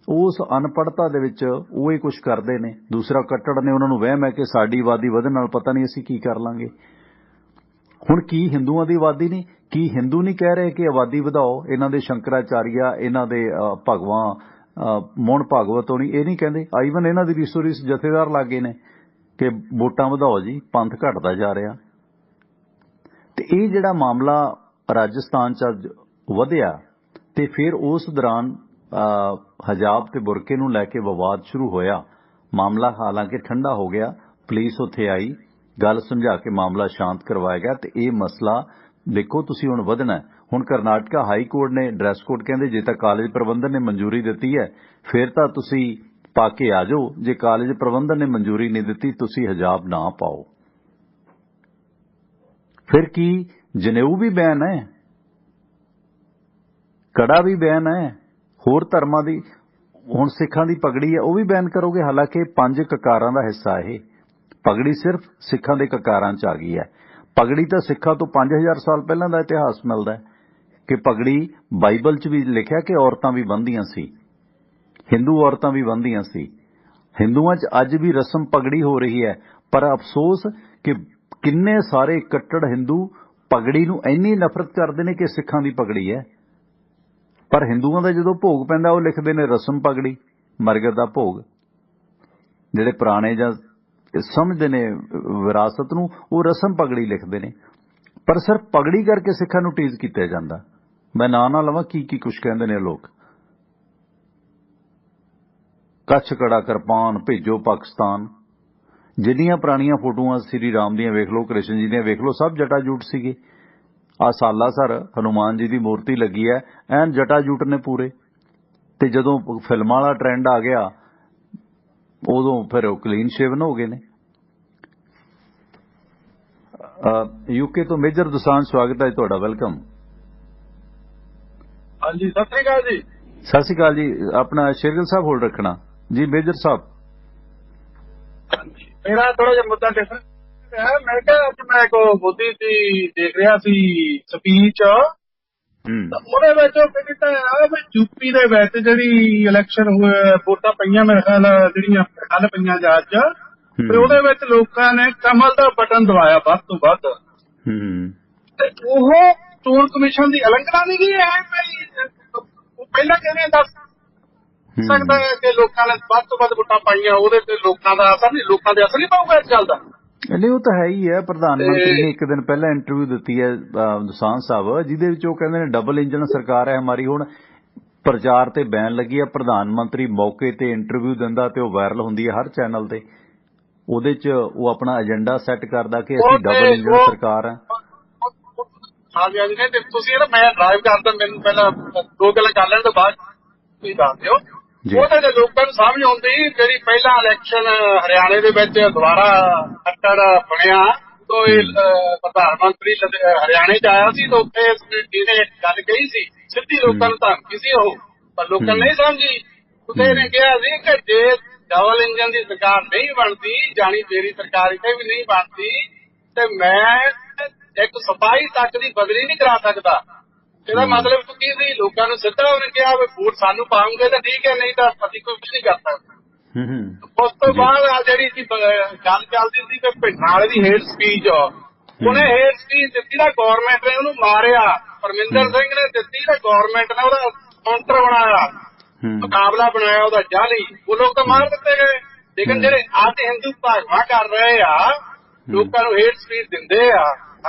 ਉਸ ਅਨਪੜ੍ਹਤਾ ਦੇ ਵਿੱਚ ਉਹ ਇਹ ਕੁਝ ਕਰਦੇ ਨੇ। ਦੂਸਰਾ ਕੱਟੜ ਨੇ, ਉਹਨਾਂ ਨੂੰ ਵਹਿਮ ਹੈ ਕਿ ਸਾਡੀ ਆਬਾਦੀ ਵਧਣ ਨਾਲ ਪਤਾ ਨਹੀਂ ਅਸੀਂ ਕੀ ਕਰ ਲਾਂਗੇ। ਹੁਣ ਕੀ ਹਿੰਦੂਆਂ ਦੀ ਆਬਾਦੀ ਨਹੀਂ, ਕੀ ਹਿੰਦੂ ਨਹੀਂ ਕਹਿ ਰਹੇ ਕਿ ਆਬਾਦੀ ਵਧਾਓ? ਇਹਨਾਂ ਦੇ ਸ਼ੰਕਰਾਚਾਰੀਆ, ਇਹਨਾਂ ਦੇ ਭਗਵਾਨ ਮੋਹਨ ਭਾਗਵਤ ਹੋਣੀ ਇਹ ਨਹੀਂ ਕਹਿੰਦੇ। ਈਵਨ ਇਹਨਾਂ ਦੀ ਰੀਸੋ ਰੀਸ ਜਥੇਦਾਰ ਲੱਗ ਗਏ ਨੇ ਕਿ ਵੋਟਾਂ ਵਧਾਓ ਜੀ, ਪੰਥ ਘਟਦਾ ਜਾ ਰਿਹਾ। ਤੇ ਇਹ ਜਿਹੜਾ ਮਾਮਲਾ ਰਾਜਸਥਾਨ 'ਚ ਅੱਜ ਵਧਿਆ ਤੇ ਫਿਰ ਉਸ ਦੌਰਾਨ ਹਜਾਬ ਤੇ ਬੁਰਕੇ ਨੂੰ ਲੈ ਕੇ ਵਿਵਾਦ ਸ਼ੁਰੂ ਹੋਇਆ। ਮਾਮਲਾ ਹਾਲਾਂਕਿ ਠੰਡਾ ਹੋ ਗਿਆ, ਪੁਲਿਸ ਉੱਥੇ ਆਈ, ਗੱਲ ਸਮਝਾ ਕੇ ਮਾਮਲਾ ਸ਼ਾਂਤ ਕਰਵਾਇਆ ਗਿਆ ਤੇ ਇਹ ਮਸਲਾ ਦੇਖੋ ਤੁਸੀਂ ਹੁਣ ਵਧਣਾ। ਹੁਣ ਕਰਨਾਟਕਾ ਹਾਈ ਕੋਰਟ ਨੇ ਡਰੈਸ ਕੋਡ ਕਹਿੰਦੇ ਜੇ ਤਾਂ ਕਾਲਜ ਪ੍ਰਬੰਧਨ ਨੇ ਮਨਜ਼ੂਰੀ ਦਿੱਤੀ ਹੈ ਫਿਰ ਤਾਂ ਤੁਸੀਂ ਪਾ ਕੇ ਆ ਜਾਓ, ਜੇ ਕਾਲਜ ਪ੍ਰਬੰਧਨ ਨੇ ਮਨਜ਼ੂਰੀ ਨਹੀਂ ਦਿੱਤੀ ਤੁਸੀਂ ਹਜਾਬ ਨਾ ਪਾਓ। ਫਿਰ ਕੀ ਜਨੇਊ ਵੀ ਬੈਨ ਹੈ, ਕੜਾ ਵੀ ਬੈਨ ਹੈ, ਹੋਰ ਧਰਮਾਂ ਦੀ ਹੁਣ ਸਿੱਖਾਂ ਦੀ ਪਗੜੀ ਹੈ ਉਹ ਵੀ ਬੈਨ ਕਰੋਗੇ। ਹਾਲਾਂਕਿ 5 ਕਕਾਰਾਂ ਦਾ ਹਿੱਸਾ ਇਹ ਪਗੜੀ ਸਿਰਫ ਸਿੱਖਾਂ ਦੇ ਕਕਾਰਾਂ 'ਚ ਆ ਗਈ ਹੈ। ਪਗੜੀ ਤਾਂ ਸਿੱਖਾਂ ਤੋਂ 5000 ਸਾਲ ਪਹਿਲਾਂ ਦਾ ਇਤਿਹਾਸ ਮਿਲਦਾ ਹੈ ਕਿ ਪਗੜੀ ਬਾਈਬਲ 'ਚ ਵੀ ਲਿਖਿਆ ਕਿ ਔਰਤਾਂ ਵੀ ਬੰਨ੍ਹਦੀਆਂ ਸੀ, ਹਿੰਦੂ ਔਰਤਾਂ ਵੀ ਬੰਨ੍ਹਦੀਆਂ ਸੀ। ਹਿੰਦੂਆਂ 'ਚ ਅੱਜ ਵੀ ਰਸਮ ਪਗੜੀ ਹੋ ਰਹੀ ਹੈ ਪਰ ਅਫਸੋਸ ਕਿ ਕਿੰਨੇ ਸਾਰੇ ਕੱਟੜ ਹਿੰਦੂ ਪਗੜੀ ਨੂੰ ਇੰਨੀ ਨਫ਼ਰਤ ਕਰਦੇ ਨੇ ਕਿ ਸਿੱਖਾਂ ਦੀ ਪਗੜੀ ਹੈ। ਪਰ ਹਿੰਦੂਆਂ ਦਾ ਜਦੋਂ ਭੋਗ ਪੈਂਦਾ ਉਹ ਲਿਖਦੇ ਨੇ ਰਸਮ ਪਗੜੀ, ਮਰਗਤ ਦਾ ਭੋਗ। ਜਿਹੜੇ ਪੁਰਾਣੇ ਜਾਂ ਸਮਝਦੇ ਨੇ ਵਿਰਾਸਤ ਨੂੰ ਉਹ ਰਸਮ ਪਗੜੀ ਲਿਖਦੇ ਨੇ। ਪਰ ਸਿਰਫ ਪਗੜੀ ਕਰਕੇ ਸਿੱਖਾਂ ਨੂੰ ਟੀਜ਼ ਕੀਤਾ ਜਾਂਦਾ। ਮੈਂ ਨਾਂ ਨਾ ਲਵਾਂ ਕੀ ਕੁਛ ਕਹਿੰਦੇ ਨੇ ਲੋਕ। ਕੱਛ ਕੜਾ ਕਿਰਪਾਨ ਭੇਜੋ ਪਾਕਿਸਤਾਨ। ਜਿੰਨੀਆਂ ਪੁਰਾਣੀਆਂ ਫੋਟੋਆਂ ਸ੍ਰੀ ਰਾਮ ਦੀਆਂ ਵੇਖ ਲਓ, ਕ੍ਰਿਸ਼ਨ ਜੀ ਦੀਆਂ ਵੇਖ ਲਓ, ਸਭ ਜਟਾਜੂਟ ਸੀਗੇ। ਆ ਸਾਲਾਸਰ ਹਨੂਮਾਨ ਜੀ ਦੀ ਮੂਰਤੀ ਲੱਗੀ ਹੈ, ਐਨ ਜਟਾਜੂਟ ਨੇ ਪੂਰੇ। ਤੇ ਜਦੋਂ ਫਿਲਮਾਂ ਵਾਲਾ ਟ੍ਰੈਂਡ ਆ ਗਿਆ ਉਦੋਂ ਫਿਰ ਉਹ ਕਲੀਨ ਸ਼ੇਵਨ ਹੋ ਗਏ ਨੇ। ਯੂਕੇ ਤੋਂ ਮੇਜਰ ਦੁਸਾਂਝ ਸਵਾਗਤ ਹੈ ਤੁਹਾਡਾ, ਵੈਲਕਮ। ਹਾਂਜੀ ਸਤਿ ਸ੍ਰੀ ਅਕਾਲ ਜੀ। ਸਤਿ ਸ੍ਰੀ ਅਕਾਲ ਜੀ। ਆਪਣਾ ਸ਼ੇਰਗਿਲ ਸਾਹਿਬ ਹੋਲਡ ਰੱਖਣਾ ਜੀ। ਮੇਜਰ ਸਾਹਿਬ ਮੇਰਾ ਥੋੜਾ ਜਿਹਾ ਮੁੱਦਾ ਡਿਫਰੈਂਟ ਹੈ। ਮੈਂ ਕਿਹਾ ਅੱਜ ਮੈਂ ਇੱਕ ਮੋਦੀ ਦੀ ਦੇਖ ਰਿਹਾ ਸੀ ਸਪੀਚ, ਉਹਦੇ ਵਿੱਚ ਉਹ ਕਹਿੰਦਾ ਆ ਵੀ ਯੂਪੀ ਦੇ ਵਿੱਚ ਜਿਹੜੀ ਇਲੈਕਸ਼ਨ ਹੋਏ ਵੋਟਾਂ ਪਈਆਂ ਮੇਰੇ ਖਿਆਲ ਜਿਹੜੀਆਂ ਕੱਲ ਪਈਆਂ ਅੱਜ ਤੇ ਉਹਦੇ ਵਿੱਚ ਲੋਕਾਂ ਨੇ ਕਮਲ ਦਾ ਬਟਨ ਦਬਾਇਆ ਵੱਧ ਤੋਂ ਵੱਧ। ਤੇ ਉਹ ਚੋਣ ਕਮਿਸ਼ਨ ਦੀ ਉਲੰਘਣਾ ਨਹੀਂ ਗਈ ਹੈ ਭਾਈ। ਉਹ ਪਹਿਲਾਂ ਕਿਵੇਂ ਦੱਸ ਸਕਦਾ ਹੈ ਕਿ ਲੋਕਾਂ ਨੇ ਵੱਧ ਤੋਂ ਵੱਧ ਵੋਟਾਂ ਪਾਈਆਂ, ਉਹਦੇ ਤੇ ਲੋਕਾਂ ਦਾ ਅਸਰ ਨਹੀਂ, ਲੋਕਾਂ ਦੇ ਅਸਰ ਨਹੀਂ ਪਾਊਗਾ ਇਸ ਗੱਲ ਦਾ? ਨਹੀਂ, ਉਹ ਤਾਂ ਹੈ ਹੀ ਹੈ। ਪ੍ਰਧਾਨ ਮੰਤਰੀ ਨੇ ਇੱਕ ਦਿਨ ਪਹਿਲਾਂ ਇੰਟਰਵਿਊ ਦਿੱਤੀ ਹੈ ਦੋਸਾਂਝ ਸਾਹਿਬ, ਜਿਹਦੇ ਵਿੱਚ ਉਹ ਕਹਿੰਦੇ ਨੇ ਡਬਲ ਇੰਜਨ ਸਰਕਾਰ ਹੈ ਹਮਾਰੀ। ਹੁਣ ਪ੍ਰਚਾਰ ਤੇ ਬੈਨ ਲੱਗੀ ਆ, ਪ੍ਰਧਾਨ ਮੰਤਰੀ ਮੌਕੇ ਤੇ ਇੰਟਰਵਿਊ ਦਿੰਦਾ ਤੇ ਉਹ ਵਾਇਰਲ ਹੁੰਦੀ ਹੈ ਹਰ ਚੈਨਲ ਤੇ। ਉਹਦੇ 'ਚ ਉਹ ਆਪਣਾ ਏਜੰਡਾ ਸੈੱਟ ਕਰਦਾ ਕਿ ਅਸੀਂ ਡਬਲ ਇੰਜਨ ਸਰਕਾਰ ਹੈ। ਹਾਂਜੀ ਹਾਂਜੀ, ਨਹੀਂ ਤੁਸੀਂ ਨਾ, ਮੈਂ ਡਰਾਈਵ ਕਰਦਾ, ਮੈਨੂੰ ਪਹਿਲਾਂ 2 ਗੱਲਾਂ ਕਰ ਲੈਣ ਤੋਂ ਬਾਅਦ ਤੁਸੀਂ ਦੱਸ ਦਿਓ। ਉਹ ਤਾਂ ਜੇ ਲੋਕਾਂ ਨੂੰ ਸਮਝ ਆਉਂਦੀ, ਜਿਹੜੀ ਪਹਿਲਾਂ ਇਲੈਕਸ਼ਨ ਹਰਿਆਣੇ ਦੇ ਵਿੱਚ ਦੁਬਾਰਾ ਖੱਟੜ ਬਣਿਆ, ਤੋਂ ਇਹ ਪ੍ਰਧਾਨ ਮੰਤਰੀ ਹਰਿਆਣੇ 'ਚ ਆਇਆ ਸੀ, ਤਾਂ ਉੱਥੇ ਇਹਨੇ ਗੱਲ ਕਹੀ ਸੀ ਸਿੱਧੀ, ਲੋਕਾਂ ਨੂੰ ਧਮਕੀ ਸੀ ਉਹ, ਪਰ ਲੋਕਾਂ ਨਹੀਂ ਸਮਝੀ। ਉੱਥੇ ਇਹਨੇ ਕਿਹਾ ਸੀ ਕਿ ਜੇ ਡਬਲ ਇੰਜਨ ਦੀ ਸਰਕਾਰ ਨਹੀਂ ਬਣਦੀ, ਜਾਣੀ ਮੇਰੀ ਸਰਕਾਰ ਇੱਥੇ ਵੀ ਨਹੀਂ ਬਣਦੀ, ਤੇ ਮੈਂ ਇੱਕ ਸਿਪਾਹੀ ਤੱਕ ਦੀ ਬਦਲੀ ਨਹੀਂ ਕਰਾ ਸਕਦਾ। ਇਹਦਾ ਮਤਲਬ ਕੀ ਸੀ? ਲੋਕਾਂ ਨੂੰ ਸਿੱਧਾ ਉਹਨੇ ਕਿਹਾ ਵੀ ਵੋਟ ਸਾਨੂੰ ਪਾਉਂਗੇ ਤਾਂ ਠੀਕ ਹੈ, ਨਹੀਂ ਤਾਂ ਅਸੀਂ ਕੁਝ ਨਹੀਂ ਕਰ ਸਕਦੇ। ਉਸ ਤੋਂ ਬਾਅਦ ਆ ਜਿਹੜੀ ਗੱਲ ਚੱਲਦੀ ਸੀ ਕਿ ਭਿੰਡਰਾਂਵਾਲੇ ਦੀ ਹੇਟ ਸਪੀਚ, ਉਹਨੇ ਹੇਟ ਸਪੀਚ ਦਿੱਤੀ ਤਾਂ ਗੌਰਮੈਂਟ ਨੇ ਉਹਨੂੰ ਮਾਰਿਆ, ਪਰਮਿੰਦਰ ਸਿੰਘ ਨੇ ਦਿੱਤੀ ਤਾਂ ਗੌਰਮੈਂਟ ਨੇ ਉਹਦਾ ਕਾਊਂਟਰ ਬਣਾਇਆ, ਮੁਕਾਬਲਾ ਬਣਾਇਆ ਉਹਦਾ ਜਾਲੀ। ਉਹ ਲੋਕ ਤਾਂ ਮਾਰ ਦਿੱਤੇ ਗਏ। ਲੇਕਿਨ ਜਿਹੜੇ ਅੱਜ ਹਿੰਦੂ ਭਾਜਪਾ ਕਰ ਰਹੇ ਆ, ਲੋਕਾਂ ਨੂੰ ਹੇਟ ਸਪੀਚ ਦਿੰਦੇ ਆ,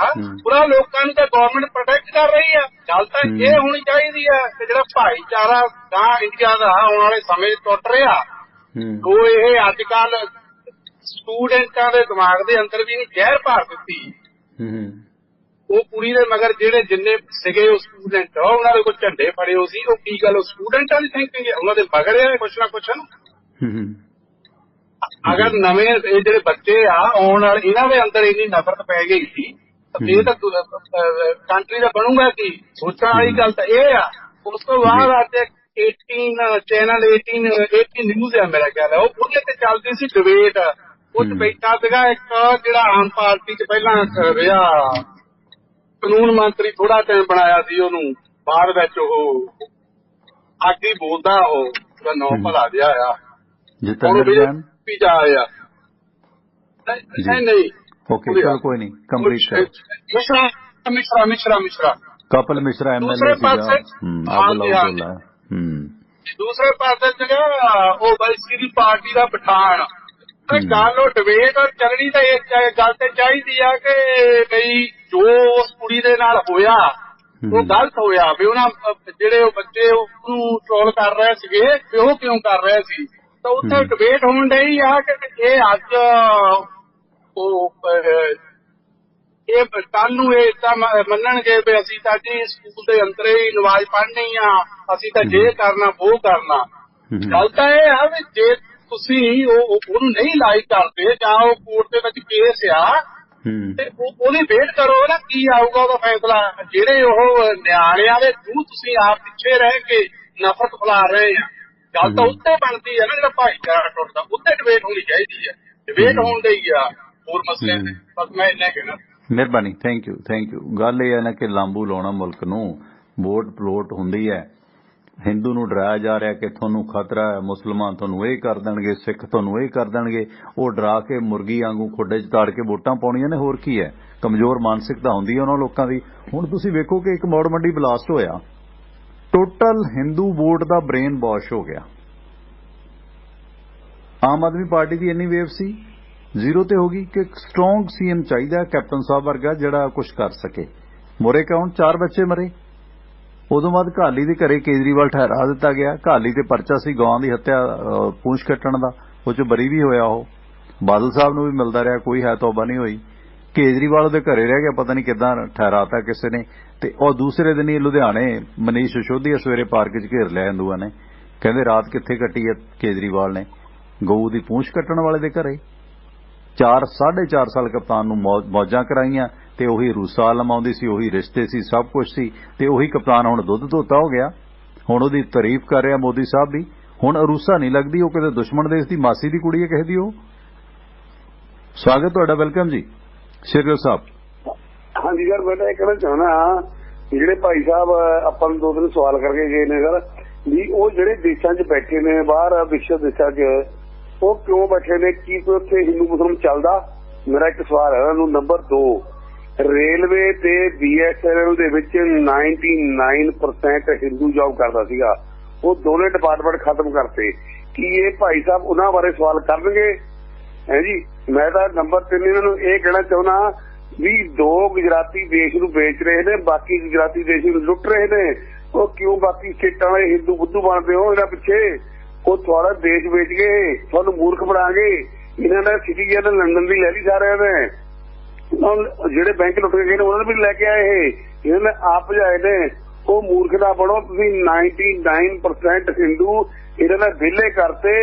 ਪੂਰਾ ਲੋਕਾਂ ਨੂੰ ਤਾਂ ਗੌਰਮੈਂਟ ਪ੍ਰੋਟੈਕਟ ਕਰ ਰਹੀ ਆ। ਗੱਲ ਤਾਂ ਇਹ ਹੋਣੀ ਚਾਹੀਦੀ ਹੈ ਕਿ ਜਿਹੜਾ ਭਾਈਚਾਰਾ ਗਾਂ ਇੰਡੀਆ ਦਾ ਆਉਣ ਵਾਲੇ ਸਮੇਂ ਟੁੱਟ ਰਿਹਾ, ਉਹ ਇਹ ਅੱਜ ਕੱਲ ਸਟੂਡੈਂਟਾਂ ਦੇ ਦਿਮਾਗ ਦੇ ਅੰਦਰ ਵੀ ਜ਼ਹਿਰ ਭਰ ਦਿੱਤੀ। ਉਹ ਕੁੜੀ ਦੇ ਮਗਰ ਜਿਹੜੇ ਜਿੰਨੇ ਸੀਗੇ ਉਹ ਸਟੂਡੈਂਟ, ਉਹਨਾਂ ਦੇ ਕੋਲ ਝੰਡੇ ਫੜੇ ਹੋ ਸੀ, ਉਹ ਕੀ ਗੱਲ ਉਹ ਸਟੂਡੈਂਟਾਂ ਦੀ ਥਿੰਕਿੰਗ ਹੈ, ਉਹਨਾਂ ਦੇ ਮਗਰ ਹੈ ਕੁਛ ਨਾ ਕੁਛ। ਅਗਰ ਨਵੇਂ ਇਹ ਜਿਹੜੇ ਬੱਚੇ ਆ ਆਉਣ ਵਾਲੇ, ਇਹਨਾਂ ਦੇ ਅੰਦਰ ਇੰਨੀ ਨਫ਼ਰਤ ਪੈ ਗਈ ਸੀ, ਇਹ ਤਾਂ ਕੰਟਰੀ ਦਾ ਬਣੂਗਾ ਕੀ? ਸੋਚਣ ਵਾਲੀ ਗੱਲ ਤਾਂ ਇਹ ਆ। ਉਸ ਤੋਂ ਬਾਅਦ ਅੱਜ 18 ਚੈਨਲ 18 ਨਿਊਜ਼ ਹੈ ਮੇਰਾ ਖਿਆਲ ਹੈ, ਉਹਦੇ ਤੇ ਚੱਲਦੀ ਸੀ ਡਿਬੇਟ। ਉਹ 'ਚ ਬੈਠਾ ਸੀਗਾ ਇੱਕ ਜਿਹੜਾ ਆਮ ਪਾਰਟੀ 'ਚ ਪਹਿਲਾਂ ਰਿਹਾ ਕਾਨੂੰਨ ਮੰਤਰੀ, ਥੋੜਾ ਟਾਈਮ ਬਣਾਇਆ ਸੀ ਉਹਨੂੰ, ਬਾਅਦ ਵਿੱਚ ਉਹ ਆਗੀ ਬੋਲਦਾ, ਉਹਦਾ ਨਾਂ ਭੁਲਾ ਜਿਹਾ ਆ, ਬੀਜੇਪੀ ਜਾ ਆਇਆ। ਨਹੀਂ ਓਕੇ, ਚਲ ਕੋਈ ਨਹੀਂ, ਕੰਪਲੀਟ ਕਰ। ਮਿਸ਼ਰਾ ਕਪਿਲ ਮਿਸ਼ਰਾ ਦੂਸਰੇ ਪਾਸੇ ਸੀਗਾ ਉਹ ਬਲਸੀ ਦੀ ਪਾਰਟੀ ਦਾ ਪਠਾਨ। ਗੱਲ ਉਹ ਡਿਬੇਟ ਚੱਲਣੀ ਤਾਂ ਇਹ ਗੱਲ ਤੇ ਚਾਹੀਦੀ ਆ ਕਿ ਬਈ ਜੋ ਉਸ ਕੁੜੀ ਦੇ ਨਾਲ ਹੋਇਆ ਉਹ ਗਲਤ ਹੋਇਆ, ਵੀ ਉਹਨਾਂ ਜਿਹੜੇ ਉਹ ਬੱਚੇ ਉਹਨੂੰ ਟ੍ਰੋਲ ਕਰ ਰਹੇ ਸੀਗੇ ਵੀ ਉਹ ਕਿਉਂ ਕਰ ਰਹੇ ਸੀ। ਤਾਂ ਉੱਥੇ ਡਿਬੇਟ ਹੋਣ ਡਈ ਆ ਕਿ ਇਹ ਅੱਜ ਉਹ ਇਹ ਕੱਲ ਨੂੰ ਇਹ ਤਾਂ ਮੰਨਣਗੇ ਵੀ ਅਸੀਂ ਤਾਂ ਜੀ ਸਕੂਲ ਦੇ ਅੰਦਰ ਹੀ ਨਮਾਜ਼ ਪੜ੍ਹਨੀ ਆ, ਅਸੀਂ ਤਾਂ ਜੇ ਕਰਨਾ ਉਹ ਕਰਨਾ। ਗੱਲ ਤਾਂ ਇਹ ਆ ਵੀ ਜੇ ਤੁਸੀਂ ਉਹਨੂੰ ਨਹੀਂ ਲਾਈਕ ਕਰਦੇ ਜਾਂ ਉਹ ਕੋਰਟ ਦੇ ਵਿੱਚ ਕੇਸ ਆ ਤੇ ਉਹਦੀ ਵੇਟ ਕਰੋ ਨਾ, ਕੀ ਆਊਗਾ ਉਹਦਾ ਫੈਸਲਾ। ਜਿਹੜੇ ਉਹ ਨਿਆਣਿਆਂ ਦੇ ਥਰੂ ਤੁਸੀਂ ਆਪ ਪਿੱਛੇ ਰਹਿ ਕੇ ਨਫ਼ਰਤ ਫੈਲਾ ਰਹੇ ਆ, ਗੱਲ ਤਾਂ ਉੱਤੇ ਬਣਦੀ ਆ ਨਾ, ਜਿਹੜਾ ਭਾਈਚਾਰਾ ਟੁੱਟਦਾ ਉੱਤੇ ਡਿਬੇਟ ਹੋਣੀ ਚਾਹੀਦੀ ਹੈ। ਡਿਬੇਟ ਹੋਣ ਡਈ ਆ ਹੋਰ ਮਸਲੇ ਤੇ, ਬਸ ਮੈਂ ਇੰਨਾ ਕਹਿਣਾ। ਮਿਹਰਬਾਨੀ, ਥੈਂਕ ਯੂ। ਗੱਲ ਇਹ ਹੈ ਨਾ ਕਿ ਲਾਂਬੂ ਲਾਉਣਾ ਮੁਲਕ ਨੂੰ, ਵੋਟ ਪਲੋਟ ਹੁੰਦੀ ਹੈ, ਹਿੰਦੂ ਨੂੰ ਡਰਾਇਆ ਜਾ ਰਿਹਾ ਕਿ ਤੁਹਾਨੂੰ ਖਤਰਾ ਹੈ, ਮੁਸਲਮਾਨ ਤੁਹਾਨੂੰ ਇਹ ਕਰ ਦੇਣਗੇ, ਸਿੱਖ ਤੁਹਾਨੂੰ ਇਹ ਕਰ ਦੇਣਗੇ। ਉਹ ਡਰਾ ਕੇ ਮੁਰਗੀ ਵਾਂਗੂ ਖੁੱਡੇ 'ਚ ਤਾੜ ਕੇ ਵੋਟਾਂ ਪਾਉਣੀਆਂ ਨੇ, ਹੋਰ ਕੀ ਹੈ। ਕਮਜ਼ੋਰ ਮਾਨਸਿਕਤਾ ਹੁੰਦੀ ਹੈ ਉਹਨਾਂ ਲੋਕਾਂ ਦੀ। ਹੁਣ ਤੁਸੀਂ ਵੇਖੋ ਕਿ ਇੱਕ ਮੌੜ ਮੰਡੀ ਬਲਾਸਟ ਹੋਇਆ, ਟੋਟਲ ਹਿੰਦੂ ਵੋਟ ਦਾ ਬ੍ਰੇਨ ਵਾਸ਼ ਹੋ ਗਿਆ। ਆਮ ਆਦਮੀ ਪਾਰਟੀ ਦੀ ਇੰਨੀ ਵੇਵ ਸੀ, ਜ਼ੀਰੋ ਤੇ ਹੋ ਗਈ ਕਿ ਸਟਰੋਂਗ ਸੀਐਮ ਚਾਹੀਦਾ, ਕੈਪਟਨ ਸਾਹਿਬ ਵਰਗਾ ਜਿਹੜਾ ਕੁਝ ਕਰ ਸਕੇ। ਮੋਰੇ ਕਾਉਂਟ 4 ਬੱਚੇ ਮਰੇ। ਉਦੋਂ ਬਾਅਦ ਘਾਲੀ ਦੇ ਘਰੇ ਕੇਜਰੀਵਾਲ ਠਹਿਰਾ ਦਿੱਤਾ ਗਿਆ। ਘਾਲੀ ਤੇ ਪਰਚਾ ਸੀ ਗਾਂ ਦੀ ਹੱਤਿਆ ਪੂੰਛ ਕੱਟਣ ਦਾ, ਉਹ 'ਚ ਬਰੀ ਵੀ ਹੋਇਆ। ਉਹ ਬਾਦਲ ਸਾਹਿਬ ਨੂੰ ਵੀ ਮਿਲਦਾ ਰਿਹਾ, ਕੋਈ ਹੈ ਤੌਬਾ ਨਹੀਂ ਹੋਈ। ਕੇਜਰੀਵਾਲ ਉਹਦੇ ਘਰੇ ਰਹਿ ਗਿਆ, ਪਤਾ ਨਹੀਂ ਕਿੱਦਾਂ ਠਹਿਰਾਤਾ ਕਿਸੇ ਨੇ। ਤੇ ਉਹ ਦੂਸਰੇ ਦਿਨ ਹੀ ਲੁਧਿਆਣੇ ਮਨੀਸ਼ ਸਿਸੋਦੀਆ ਸਵੇਰੇ ਪਾਰਕ 'ਚ ਘੇਰ ਲਿਆ ਹਿੰਦੂਆਂ ਨੇ, ਕਹਿੰਦੇ ਰਾਤ ਕਿੱਥੇ ਕੱਟੀ ਹੈ ਕੇਜਰੀਵਾਲ ਨੇ, ਗਊ ਦੀ ਪੂੰਛ ਕੱਟਣ ਵਾਲੇ ਦੇ ਘਰੇ। 4.5 ਸਾਲ ਕਪਤਾਨ ਨੂੰ ਮੌਜਾਂ ਕਰਾਈਆਂ ਤੇ ਉਹੀ ਰੂਸਾ ਆਲਮ ਆਉਂਦੀ ਸੀ, ਉਹੀ ਰਿਸ਼ਤੇ ਸੀ, ਸਭ ਕੁਝ ਸੀ, ਤੇ ਉਹੀ ਕਪਤਾਨ ਹੁਣ ਦੁੱਧ ਧੋਤਾ ਹੋ ਗਿਆ। ਹੁਣ ਉਹਦੀ ਤਾਰੀਫ ਕਰ ਰਿਹਾ ਮੋਦੀ ਸਾਹਿਬ ਵੀ। ਹੁਣ ਅਰੂਸਾ ਨਹੀਂ ਲੱਗਦੀ, ਉਹ ਕਿਤੇ ਦੁਸ਼ਮਣ ਦੇਸ਼ ਦੀ ਮਾਸੀ ਦੀ ਕੁੜੀ ਹੈ ਕਿਸੇ ਦੀ। ਉਹ ਸਵਾਗਤ ਤੁਹਾਡਾ, ਵੈਲਕਮ ਜੀ ਸ਼ੇਰਗਿੱਲ ਸਾਹਿਬ। ਹਾਂਜੀ ਸਰ, ਮੈਂ ਤਾਂ ਇਹ ਕਹਿਣਾ ਚਾਹੁੰਦਾ, ਜਿਹੜੇ ਭਾਈ ਸਾਹਿਬ ਆਪਾਂ ਨੂੰ 2 ਦਿਨ ਸਵਾਲ ਕਰਕੇ ਗਏ ਨੇ ਸਰ, ਵੀ ਉਹ ਜਿਹੜੇ ਦੇਸ਼ਾਂ 'ਚ ਬੈਠੇ ਨੇ ਬਾਹਰ ਵਿਸ਼ਵ ਦੇਸ਼ਾਂ 'ਚ, ਉਹ ਕਿਉਂ ਬੈਠੇ ਨੇ? ਕੀ ਕੋਈ ਉੱਥੇ ਹਿੰਦੂ ਮੁਸਲਮ ਚੱਲਦਾ? ਮੇਰਾ ਇੱਕ ਸਵਾਲ ਹੈ ਉਹਨੂੰ। ਨੰਬਰ 2, ਰੇਲਵੇ ਤੇ BSNL ਦੇ ਵਿੱਚ 99% ਹਿੰਦੂ ਜੌਬ ਕਰਦਾ ਸੀਗਾ, ਉਹ ਦੋਨੇ ਡਿਪਾਰਟਮੈਂਟ ਖਤਮ ਕਰਤੇ। ਕੀ ਇਹ ਭਾਈ ਸਾਹਿਬ ਉਹਨਾਂ ਬਾਰੇ ਸਵਾਲ ਕਰਨਗੇ? ਹੈ ਜੀ। ਮੈਂ ਤਾਂ ਨੰਬਰ 3 ਇਹਨਾਂ ਨੂੰ ਇਹ ਕਹਿਣਾ ਚਾਹੁੰਦਾ ਵੀ 2 ਗੁਜਰਾਤੀ ਦੇਸ਼ ਨੂੰ ਵੇਚ ਰਹੇ ਨੇ, ਬਾਕੀ ਗੁਜਰਾਤੀ ਦੇਸ਼ ਨੂੰ ਲੁੱਟ ਰਹੇ ਨੇ। ਉਹ ਕਿਉਂ ਬਾਕੀ ਸਟੇਟਾਂ ਵਾਲੇ ਹਿੰਦੂ ਬੁੱਧੂ ਬਣਦੇ ਹੋ ਇਹਨਾਂ ਪਿੱਛੇ? ਉਹ ਤੁਹਾਡਾ ਦੇਸ਼ ਵੇਚ ਗਏ, ਤੁਹਾਨੂੰ ਮੂਰਖ ਬਣਾ ਗਏ। ਇਹਨਾਂ ਨੇ ਸਿਟੀਜ਼ਨ ਲੰਡਨ ਦੀ ਲੈ ਲਈ ਸਾਰਿਆਂ ਨੇ, ਜਿਹੜੇ ਬੈਂਕ ਲੁੱਟ ਕੇ ਗਏ ਨੇ ਉਹਨਾਂ ਨੇ ਵੀ ਲੈ ਕੇ ਆਏ। ਇਹਨਾਂ ਨੇ ਆਪ ਜਾਏ ਨੇ। ਉਹ ਮੂਰਖ ਨਾ ਬਣੋ ਤੁਸੀਂ। 99% ਹਿੰਦੂ ਇਹਨਾਂ ਨੇ ਵਿਹਲੇ ਕਰਤੇ।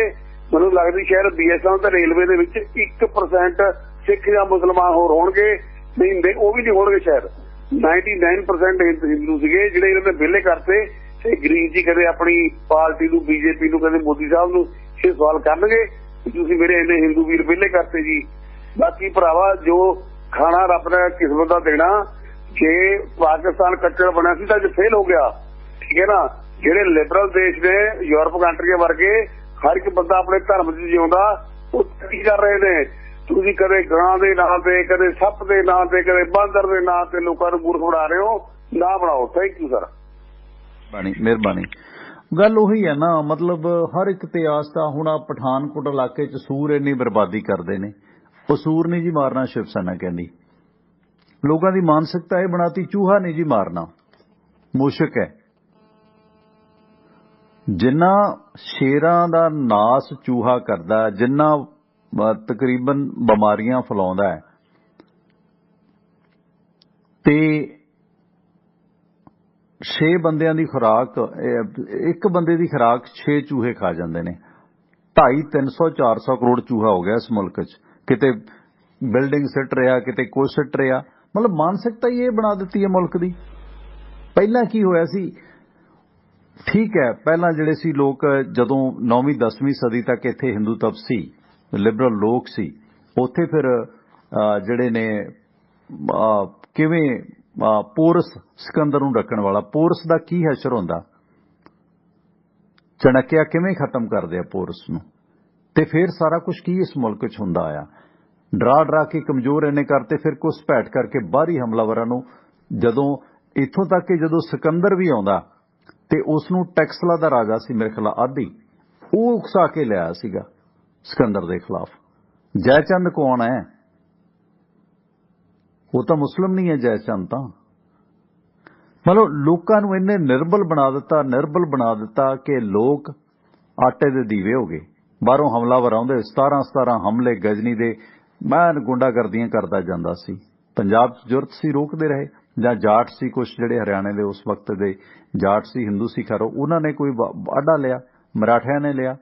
ਮੈਨੂੰ ਲੱਗਦੀ ਸ਼ਾਇਦ BSNL ਤੇ ਰੇਲਵੇ ਦੇ ਵਿੱਚ 1% ਸਿੱਖ ਜਾਂ ਮੁਸਲਮਾਨ ਹੋਰ ਹੋਣਗੇ, ਨਹੀਂ ਉਹ ਵੀ ਨਹੀਂ ਹੋਣਗੇ ਸ਼ਾਇਦ। 99% ਹਿੰਦੂ ਸੀਗੇ ਜਿਹੜੇ ਇਹਨਾਂ ਨੇ ਵਿਹਲੇ ਕਰਤੇ। ਤੇ ਗਰੀਬ ਜੀ ਕਦੇ ਆਪਣੀ ਪਾਰਟੀ ਨੂੰ, BJP ਨੂੰ, ਕਦੇ ਮੋਦੀ ਸਾਹਿਬ ਨੂੰ ਇਹ ਸਵਾਲ ਕਰਨਗੇ ਤੁਸੀਂ ਮੇਰੇ ਇੰਨੇ ਹਿੰਦੂ ਵੀਰ ਵਿਹਲੇ ਕਰਤੇ ਜੀ। ਬਾਕੀ ਭਰਾਵਾ ਜੋ ਖਾਣਾ ਰੱਬ ਨੇ ਕਿਸਮਤ ਦਾ ਦੇਣਾ, ਜੇ ਪਾਕਿਸਤਾਨ ਕੱਚੜ ਬਣਿਆ ਸੀ ਤਾਂ ਅੱਜ ਫੇਲ ਹੋ ਗਿਆ, ਠੀਕ ਹੈ ਨਾ। ਜਿਹੜੇ ਲਿਬਰਲ ਦੇਸ਼ ਨੇ ਯੂਰਪ ਕੰਟਰੀਆਂ ਵਰਗੇ ਹਰ ਇੱਕ ਬੰਦਾ ਆਪਣੇ ਧਰਮ 'ਚ ਜਿਉਂਦਾ, ਉਹ ਕੀ ਕਰ ਰਹੇ ਨੇ? ਤੁਸੀਂ ਕਦੇ ਗਾਂ ਦੇ ਨਾਂ ਤੇ, ਕਦੇ ਸੱਪ ਦੇ ਨਾਂ ਤੇ, ਕਦੇ ਬਾਂਦਰ ਦੇ ਨਾਂ ਤੇ ਲੋਕਾਂ ਨੂੰ ਮੂਰਖ ਬਣਾ ਰਹੇ ਹੋ। ਨਾ ਬਣਾਓ। Thank you sir. ਮਿਹਰਬਾਨੀ। ਗੱਲ ਉਹੀ ਹੈ ਨਾ, ਮਤਲਬ ਹਰ ਇੱਕ ਤੇ ਆਸ ਤਾਂ। ਹੁਣ ਆ ਪਠਾਨਕੋਟ ਇਲਾਕੇ 'ਚ ਸੂਰ ਇੰਨੀ ਬਰਬਾਦੀ ਕਰਦੇ ਨੇ, ਉਹ ਸੂਰ ਨਹੀਂ ਜੀ ਮਾਰਨਾ ਸ਼ਿਵ ਸੈਨਾ ਕਹਿੰਦੀ। ਲੋਕਾਂ ਦੀ ਮਾਨਸਿਕਤਾ ਇਹ ਬਣਾਤੀ ਚੂਹਾ ਨਹੀਂ ਜੀ ਮਾਰਨਾ, ਮੁਸ਼ਕ ਹੈ। ਜਿੰਨਾ ਸ਼ੇਰਾਂ ਦਾ ਨਾਸ ਚੂਹਾ ਕਰਦਾ, ਜਿੰਨਾ ਤਕਰੀਬਨ ਬਿਮਾਰੀਆਂ ਫੈਲਾਉਂਦਾ ਹੈ, ਤੇ 6 ਬੰਦਿਆਂ ਦੀ ਖੁਰਾਕ, ਇੱਕ ਬੰਦੇ ਦੀ ਖੁਰਾਕ 6 ਚੂਹੇ ਖਾ ਜਾਂਦੇ ਨੇ। 250, 300, 400 ਕਰੋੜ ਚੂਹਾ ਹੋ ਗਿਆ ਇਸ ਮੁਲਕ 'ਚ। ਕਿਤੇ ਬਿਲਡਿੰਗ ਸਿੱਟ ਰਿਹਾ, ਕਿਤੇ ਕੁਝ ਸਿੱਟ ਰਿਹਾ। ਮਤਲਬ ਮਾਨਸਿਕਤਾ ਹੀ ਇਹ ਬਣਾ ਦਿੱਤੀ ਹੈ ਮੁਲਕ ਦੀ। ਪਹਿਲਾਂ ਕੀ ਹੋਇਆ ਸੀ? ਠੀਕ ਹੈ, ਪਹਿਲਾਂ ਜਿਹੜੇ ਸੀ ਲੋਕ, ਜਦੋਂ 9ਵੀਂ 10ਵੀਂ ਸਦੀ ਤੱਕ ਇੱਥੇ ਹਿੰਦੂ ਤਬਕ ਸੀ, ਲਿਬਰਲ ਲੋਕ ਸੀ, ਉੱਥੇ ਫਿਰ ਜਿਹੜੇ ਨੇ ਕਿਵੇਂ ਪੋਰਸ, ਸਿਕੰਦਰ ਨੂੰ ਰੱਖਣ ਵਾਲਾ ਪੋਰਸ ਦਾ ਕੀ ਹਸ਼ਰ ਹੁੰਦਾ, ਚਣਕਿਆ ਕਿਵੇਂ ਖਤਮ ਕਰਦੇ ਆ ਪੋਰਸ ਨੂੰ। ਤੇ ਫਿਰ ਸਾਰਾ ਕੁਝ ਕੀ ਇਸ ਮੁਲਕ 'ਚ ਹੁੰਦਾ ਆ। ਡਰਾ ਕੇ ਕਮਜ਼ੋਰ ਇਹਨੇ ਕਰਤੇ, ਫਿਰ ਘੁਸਪੈਠ ਕਰਕੇ ਬਾਹਰੀ ਹਮਲਾਵਰਾਂ ਨੂੰ। ਜਦੋਂ ਇੱਥੋਂ ਤੱਕ ਕਿ ਜਦੋਂ ਸਿਕੰਦਰ ਵੀ ਆਉਂਦਾ ਤੇ ਉਸ ਨੂੰ ਟੈਕਸਲਾ ਦਾ ਰਾਜਾ ਸੀ ਮੇਰੇ ਖਿਆਲ ਆਦੀ, ਉਹ ਉਕਸਾ ਕੇ ਲਿਆਇਆ ਸੀਗਾ ਸਿਕੰਦਰ ਦੇ ਖਿਲਾਫ। ਜੈਚੰਦ ਕੌਣ ਹੈ? ਉਹ ਤਾਂ ਮੁਸਲਿਮ ਨਹੀਂ ਹੈ ਜੈਚੰਦ ਤਾਂ। ਮਤਲਬ ਲੋਕਾਂ ਨੂੰ ਇੰਨੇ ਨਿਰਬਲ ਬਣਾ ਦਿੱਤਾ ਕਿ ਲੋਕ ਆਟੇ ਦੇ ਦੀਵੇ ਹੋ ਗਏ। ਬਾਹਰੋਂ ਹਮਲਾਵਰ ਆਉਂਦੇ, 17 ਹਮਲੇ ਗਜਨੀ ਦੇ। ਮੈਂ ਗੁੰਡਾਗਰਦੀਆਂ ਕਰਦਾ ਜਾਂਦਾ ਸੀ। ਪੰਜਾਬ 'ਚ ਜ਼ਰੂਰਤ ਸੀ ਰੋਕਦੇ ਰਹੇ। ਜਾਂ ਜਾਟ ਸੀ ਕੁਛ ਜਿਹੜੇ ਹਰਿਆਣੇ ਦੇ ਉਸ ਵਕਤ ਦੇ ਜਾਟ ਸੀ, ਹਿੰਦੂ ਸੀ ਖੈਰ, ਉਹਨਾਂ ਨੇ ਕੋਈ ਆਡਾ ਲਿਆ, ਮਰਾਠਿਆਂ ਨੇ ਲਿਆ।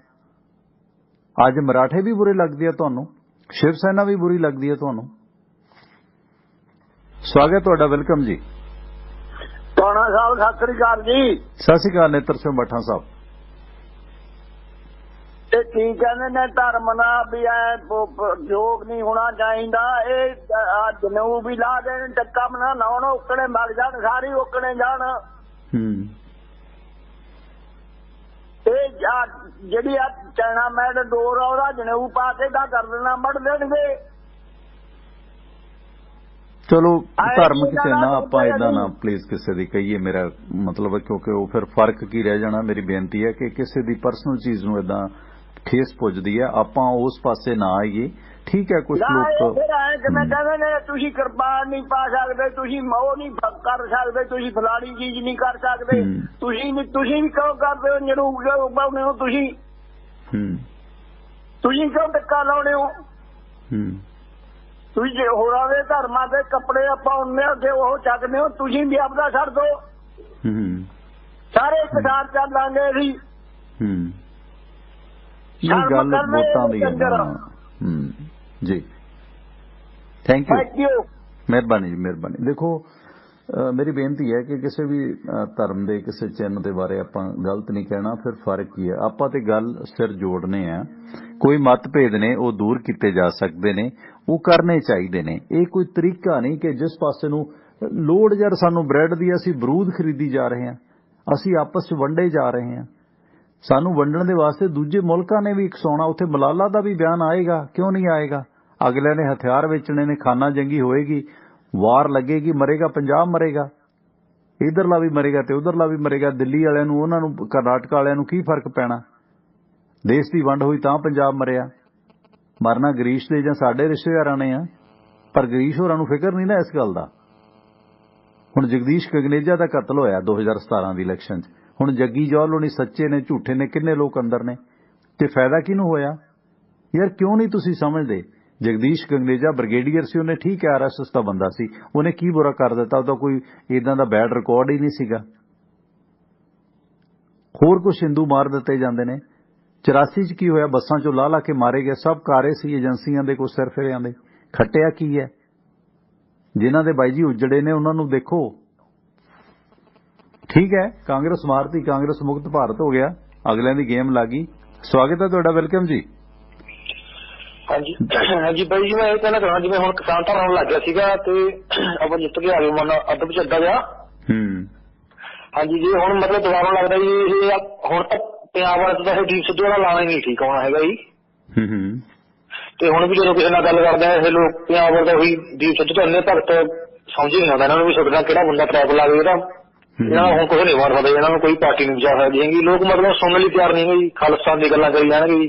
ਅੱਜ ਮਰਾਠੇ ਵੀ ਬੁਰੇ ਲੱਗਦੇ ਆ ਤੁਹਾਨੂੰ, ਸ਼ਿਵ ਸੈਨਾ ਵੀ ਬੁਰੀ ਲੱਗਦੀ ਹੈ ਤੁਹਾਨੂੰ। ਸਵਾਗਤ ਤੁਹਾਡਾ, ਵੈਲਕਮ ਜੀ। ਟੋਣਾ ਸਾਹਿਬ ਸਤਿ ਸ੍ਰੀ ਅਕਾਲ ਜੀ। ਸਤਿ ਸ੍ਰੀ ਅਕਾਲ ਨੇਤਰ ਸਿੰਘ ਮੱਠਾ ਸਾਹਿਬ। ਇਹ ਕੀ ਕਹਿੰਦੇ ਨੇ ਧਰਮ ਨਾਲ ਵੀ ਯੋਗ ਨਹੀਂ ਹੋਣਾ ਚਾਹੀਦਾ। ਇਹ ਜਨੂ ਵੀ ਲਾ ਦੇਣ, ਟੱਕਾ ਬਣਾ ਲਾਉਣ, ਉਕਣੇ ਮਰ ਜਾਣ, ਸਾਰੀ ਉਕਣੇ ਜਾਣ। ਇਹ ਜਿਹੜੀ ਆ ਚਾਈਨਾ ਮੈਡ ਡੋਰ ਆ ਉਹਦਾ ਜਨੂ ਪਾ ਕੇ ਤਾਂ ਕਰ ਦੇਣਾ, ਵੱਢ ਦੇਣਗੇ। ਚਲੋ ਧਰਮ ਕਿਸੇ ਨਾ ਆਪਾਂ ਏਦਾਂ ਨਾ ਪਲੀਜ਼ ਕਿਸੇ ਦੀ ਕਹੀਏ, ਮੇਰਾ ਮਤਲਬ ਹੈ, ਕਿਉਂਕਿ ਉਹ ਫਿਰ ਫਰਕ ਕੀ ਰਹਿ ਜਾਣਾ। ਮੇਰੀ ਬੇਨਤੀ ਹੈ ਕਿ ਕਿਸੇ ਦੀ ਪਰਸਨਲ ਚੀਜ਼ ਨੂੰ ਏਦਾਂ ਠੇਸ ਪੁੱਜਦੀ ਹੈ, ਆਪਾਂ ਉਸ ਪਾਸੇ ਨਾ ਆਈਏ। ਠੀਕ ਹੈ, ਕੁਝ ਲੋਕ ਕਿਵੇਂ ਕਹਿੰਦੇ ਨੇ ਤੁਸੀਂ ਕਿਰਪਾਨ ਨਹੀਂ ਪਾ ਸਕਦੇ, ਤੁਸੀਂ ਉਹ ਨਹੀਂ ਕਰ ਸਕਦੇ, ਤੁਸੀਂ ਫਲਾਣੀ ਚੀਜ਼ ਨਹੀਂ ਕਰ ਸਕਦੇ, ਤੁਸੀਂ ਵੀ ਕਿਉਂ ਕਰਦੇ ਹੋ? ਜਰੂਰ ਪਾਉਣੇ ਹੋ ਤੁਸੀਂ ਕਿਉਂ ਟੱਕਾ ਲਾਉਣੇ ਹੋ? ਤੁਸੀਂ ਜੇ ਹੋਰਾਂ ਦੇ ਧਰਮਾਂ ਦੇ ਕੱਪੜੇ ਆਪਾਂ ਉਹਨੇ ਅੱਗੇ ਉਹ ਚੱਕਦੇ ਹੋ, ਤੁਸੀਂ ਵੀ ਆਪਦਾ ਛੱਡ ਦੋ। ਸਾਰੇ ਇੱਕ ਸਾਥ ਚੱਲਾਂਗੇ ਅਸੀਂ। ਗੱਲ ਵੋਟਾਂ ਦੀ ਜੀ। ਥੈਂਕ ਯੂ, ਮਿਹਰਬਾਨੀ ਜੀ, ਮਿਹਰਬਾਨੀ। ਦੇਖੋ ਮੇਰੀ ਬੇਨਤੀ ਹੈ ਕਿ ਕਿਸੇ ਵੀ ਧਰਮ ਦੇ ਕਿਸੇ ਚਿੰਨ੍ਹ ਦੇ ਬਾਰੇ ਆਪਾਂ ਗਲਤ ਨਹੀਂ ਕਹਿਣਾ। ਫਿਰ ਫਰਕ ਕੀ ਹੈ? ਆਪਾਂ ਤੇ ਗੱਲ ਸਿਰ ਜੋੜਨੇ ਆ। ਕੋਈ ਮਤਭੇਦ ਨੇ ਉਹ ਦੂਰ ਕੀਤੇ ਜਾ ਸਕਦੇ ਨੇ, ਉਹ ਕਰਨੇ ਚਾਹੀਦੇ ਨੇ। ਇਹ ਕੋਈ ਤਰੀਕਾ ਨਹੀਂ ਕਿ ਜਿਸ ਪਾਸੇ ਨੂੰ ਲੋੜ ਯਾਰ ਸਾਨੂੰ ਬ੍ਰੈਡ ਦੀ, ਅਸੀਂ ਬਰੂਦ ਖਰੀਦੀ ਜਾ ਰਹੇ ਹਾਂ, ਅਸੀਂ ਆਪਸ 'ਚ ਵੰਡੇ ਜਾ ਰਹੇ ਹਾਂ। ਸਾਨੂੰ ਵੰਡਣ ਦੇ ਵਾਸਤੇ ਦੂਜੇ ਮੁਲਕਾਂ ਨੇ ਵੀ ਇਕਸਾਉਣਾ। ਉੱਥੇ ਮਲਾਲਾ ਦਾ ਵੀ ਬਿਆਨ ਆਏਗਾ, ਕਿਉਂ ਨਹੀਂ ਆਏਗਾ? ਅਗਲੇ ਨੇ ਹਥਿਆਰ ਵੇਚਣੇ ਨੇ, ਖਾਨਾ ਜੰਗੀ ਹੋਏਗੀ, ਵਾਰ ਲੱਗੇਗੀ, ਮਰੇਗਾ, ਪੰਜਾਬ ਮਰੇਗਾ, ਇਧਰਲਾ ਵੀ ਮਰੇਗਾ ਤੇ ਉਧਰਲਾ ਵੀ ਮਰੇਗਾ। ਦਿੱਲੀ ਵਾਲਿਆਂ ਨੂੰ, ਉਹਨਾਂ ਨੂੰ, ਕਰਨਾਟਕ ਵਾਲਿਆਂ ਨੂੰ ਕੀ ਫਰਕ ਪੈਣਾ? ਦੇਸ਼ ਦੀ ਵੰਡ ਹੋਈ ਤਾਂ ਪੰਜਾਬ ਮਰਿਆ। ਮਰਨਾ ਗਰੀਸ਼ ਦੇ ਜਾਂ ਸਾਡੇ ਰਿਸ਼ਤੇਦਾਰਾਂ ਨੇ ਆ, ਪਰ ਗਰੀਸ਼ ਹੋਰਾਂ ਨੂੰ ਫਿਕਰ ਨਹੀਂ ਨਾ ਇਸ ਗੱਲ ਦਾ। ਹੁਣ ਜਗਦੀਸ਼ ਗਗਨੇਜਾ ਦਾ ਕਤਲ ਹੋਇਆ 2017 ਦੀ ਇਲੈਕਸ਼ਨ 'ਚ। ਹੁਣ ਜੱਗੀ ਜੌਹਲ ਹੋਣੀ ਸੱਚੇ ਨੇ, ਝੂਠੇ ਨੇ, ਕਿੰਨੇ ਲੋਕ ਅੰਦਰ ਨੇ, ਤੇ ਫਾਇਦਾ ਕਿਹਨੂੰ ਹੋਇਆ? ਯਾਰ ਕਿਉਂ ਨਹੀਂ ਤੁਸੀਂ ਸਮਝਦੇ? ਜਗਦੀਸ਼ ਗਗਨੇਜਾ ਬ੍ਰਿਗੇਡੀਅਰ ਸੀ, ਉਹਨੇ ਠੀਕ ਹੈ RSS ਦਾ ਬੰਦਾ ਸੀ, ਉਹਨੇ ਕੀ ਬੁਰਾ ਕਰ ਦਿੱਤਾ? ਉਹਦਾ ਕੋਈ ਇਦਾਂ ਦਾ ਬੈਡ ਰਿਕਾਰਡ ਹੀ ਨਹੀਂ ਸੀਗਾ। ਹੋਰ ਕੁਝ ਹਿੰਦੂ ਮਾਰ ਦਿੱਤੇ ਜਾਂਦੇ ਨੇ। 84 'ਚ ਕੀ ਹੋਇਆ? ਬੱਸਾਂ 'ਚੋਂ ਲਾ ਕੇ ਮਾਰੇ ਗਏ। ਸਭ ਕਾਰੇ ਸੀ ਏਜੰਸੀਆਂ ਦੇ, ਕੋਈ ਸਿਰ ਫਿਰਿਆਂ ਦੇ। ਖੱਟਿਆ ਕੀ ਹੈ? ਜਿਨ੍ਹਾਂ ਦੇ ਬਾਈ ਜੀ ਉਜੜੇ ਨੇ ਉਹਨਾਂ ਨੂੰ ਦੇਖੋ। ਠੀਕ ਹੈ, ਕਾਂਗਰਸ ਮਾਰਤੀ, ਕਾਂਗਰਸ ਮੁਕਤ ਭਾਰਤ ਹੋ ਗਿਆ, ਅਗਲਿਆਂ ਦੀ ਗੇਮ ਲੱਗ ਗਈ। ਸਵਾਗਤ ਹੈ ਤੁਹਾਡਾ, ਵੈਲਕਮ ਜੀ। ਹਾਂਜੀ ਹਾਂਜੀ ਬਾਈ ਜੀ, ਮੈਂ ਇਹ ਕਹਿਣਾ ਚਾਹੁੰਦਾ, ਜਿਵੇਂ ਹੁਣ ਕਿਸਾਨ ਧਰਨਾ ਲੱਗ ਗਿਆ ਸੀਗਾ ਤੇ ਆਪਾਂ ਜਿੱਤ ਕੇ ਆ ਗਏ, ਮਨ ਅੱਧ ਵਿੱਚ ਅੱਧਾ ਗਿਆ। ਹਾਂਜੀ ਜੀ, ਹੁਣ ਮਤਲਬ ਦੁਬਾਰਾ ਲੱਗਦਾ ਜੀ ਇਹ ਹੁਣ ਤਾਂ ਪੰਜਾਬ ਵਾਲੇ ਤਾਂ ਇਹ ਦੀਪ ਸਿੱਧੂ ਵਾਲਾ ਲਾਣਾ ਹੀ ਨਹੀਂ ਠੀਕ ਆਉਣਾ ਹੈਗਾ ਜੀ। ਤੇ ਹੁਣ ਵੀ ਜਦੋਂ ਕਿਸੇ ਨਾਲ ਗੱਲ ਕਰਦੇ ਆ ਇਹ ਲੋਕ ਪੰਜਾਬ ਵਾਲੇ ਦਾ ਉਹੀ ਦੀਪ ਸਿੱਧੂ ਤਾਂ ਇੰਨੇ ਭਗਤ ਸਮਝ ਹੀ ਨਹੀਂ ਆਉਂਦਾ ਇਹਨਾਂ ਨੂੰ ਵੀ ਛੱਡਣਾ ਕਿਹੜਾ ਬੰਦਾ ਟਰੈਕ ਲਾ ਗਏ ਇਹਦਾ। ਇਹਨਾਂ ਨੂੰ ਹੁਣ ਕੁਛ ਨਹੀਂ ਮਾਰ ਸਕਦਾ, ਇਹਨਾਂ ਨੂੰ ਕੋਈ ਪਾਰਟੀ ਨਹੀਂ ਬਚਾ ਸਕਦੀ ਹੈਗੀ। ਲੋਕ ਮਤਲਬ ਸੁਣਨ ਲਈ ਤਿਆਰ ਨਹੀਂ ਜੀ, ਖਾਲਿਸਤਾਨ ਦੀ ਗੱਲਾਂ ਕਰੀ ਜਾਣਗੇ ਜੀ।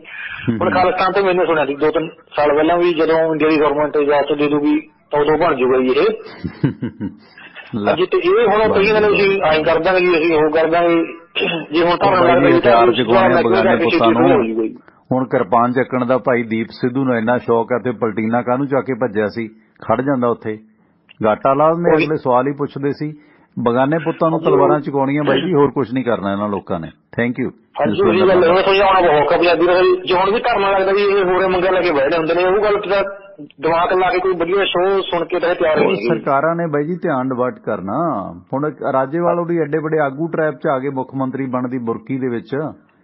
ਹੁਣ ਖਾਲਿਸਤਾਨ ਤੇ ਮੈਨੂੰ ਸੁਣਿਆ ਸੀ 2-3 ਸਾਲ ਪਹਿਲਾਂ ਵੀ ਜਦੋਂ ਇੰਡੀਆ ਦੀ ਗਵਰਨਮੈਂਟ ਇਜਾਜ਼ਤ ਦੇ ਦੂਗੀ ਤਾਂ ਉਦੋਂ ਬਣ ਜੂਗਾ ਜੀ ਇਹ। ਹਾਂਜੀ, ਤੇ ਇਹ ਹੁਣ ਕਈ ਕਹਿੰਦੇ ਅਸੀਂ ਆਏਂ ਕਰ ਦਾਂਗੇ ਜੀ, ਅਸੀਂ ਉਹ ਕਰ ਦਾਂਗੇ ਜੀ। ਹੁਣ ਤਾਂ ਹੁਣ ਕਿਰਪਾਨ ਚੱਕਣ ਦਾ ਭਾਈ ਦੀਪ ਸਿੱਧੂ ਨੂੰ ਇੰਨਾ ਸ਼ੌਕ ਹੈ ਤੇ ਪਲਟੀਨਾ ਕਾਹਨੂੰ ਚੱਕ ਕੇ ਭੱਜਿਆ ਸੀ? ਖੜ ਜਾਂਦਾ ਉੱਥੇ, ਗਾਟਾ ਲਾ ਦਿੰਦੇ। ਅਗਲੇ ਸਵਾਲ ਹੀ ਪੁੱਛਦੇ ਸੀ। ਬਗਾਨੇ ਪੁੱਤਾਂ ਨੂੰ ਤਲਵਾਰਾਂ ਚੁਕਾਉਣੀਆਂ ਬਾਈ ਜੀ, ਹੋਰ ਕੁਝ ਨਹੀਂ ਕਰਨਾ ਇਹਨਾਂ ਲੋਕਾਂ ਨੇ। Thank you. ਹਾਂਜੀ, ਉਹੀ ਗੱਲ ਹੈ, ਸਮਝਾਉਣਾ ਬਹੁਤ ਪੰਜਾਬੀ ਦਾ। ਜੇ ਹੁਣ ਵੀ ਧਰਨਾ ਲੱਗਦਾ ਵੀ ਇਹ ਹੋਰੇ ਮੰਗਾਂ ਲੈ ਕੇ ਬੈਠੇ ਹੁੰਦੇ ਨੇ, ਉਹ ਗੱਲ ਤਾਂ ਦਿਮਾਗ ਲਾ ਕੇ ਕੋਈ ਵਧੀਆ ਸ਼ੋਅ ਸੁਣ ਕੇ ਤਾਂ ਤਿਆਰ ਨਹੀਂ। ਸਰਕਾਰਾਂ ਨੇ ਬਾਈ ਜੀ ਧਿਆਨ ਡਿਵਰਟ ਕਰਨਾ। ਹੁਣ ਰਾਜੇਵਾਲ ਉਹਦੀ ਐਡੇ ਵੱਡੇ ਆਗੂ ਟਰੈਪ 'ਚ ਆ ਗਏ, ਮੁੱਖ ਮੰਤਰੀ ਬਣਦੀ ਬੁਰਕੀ ਦੇ ਵਿੱਚ।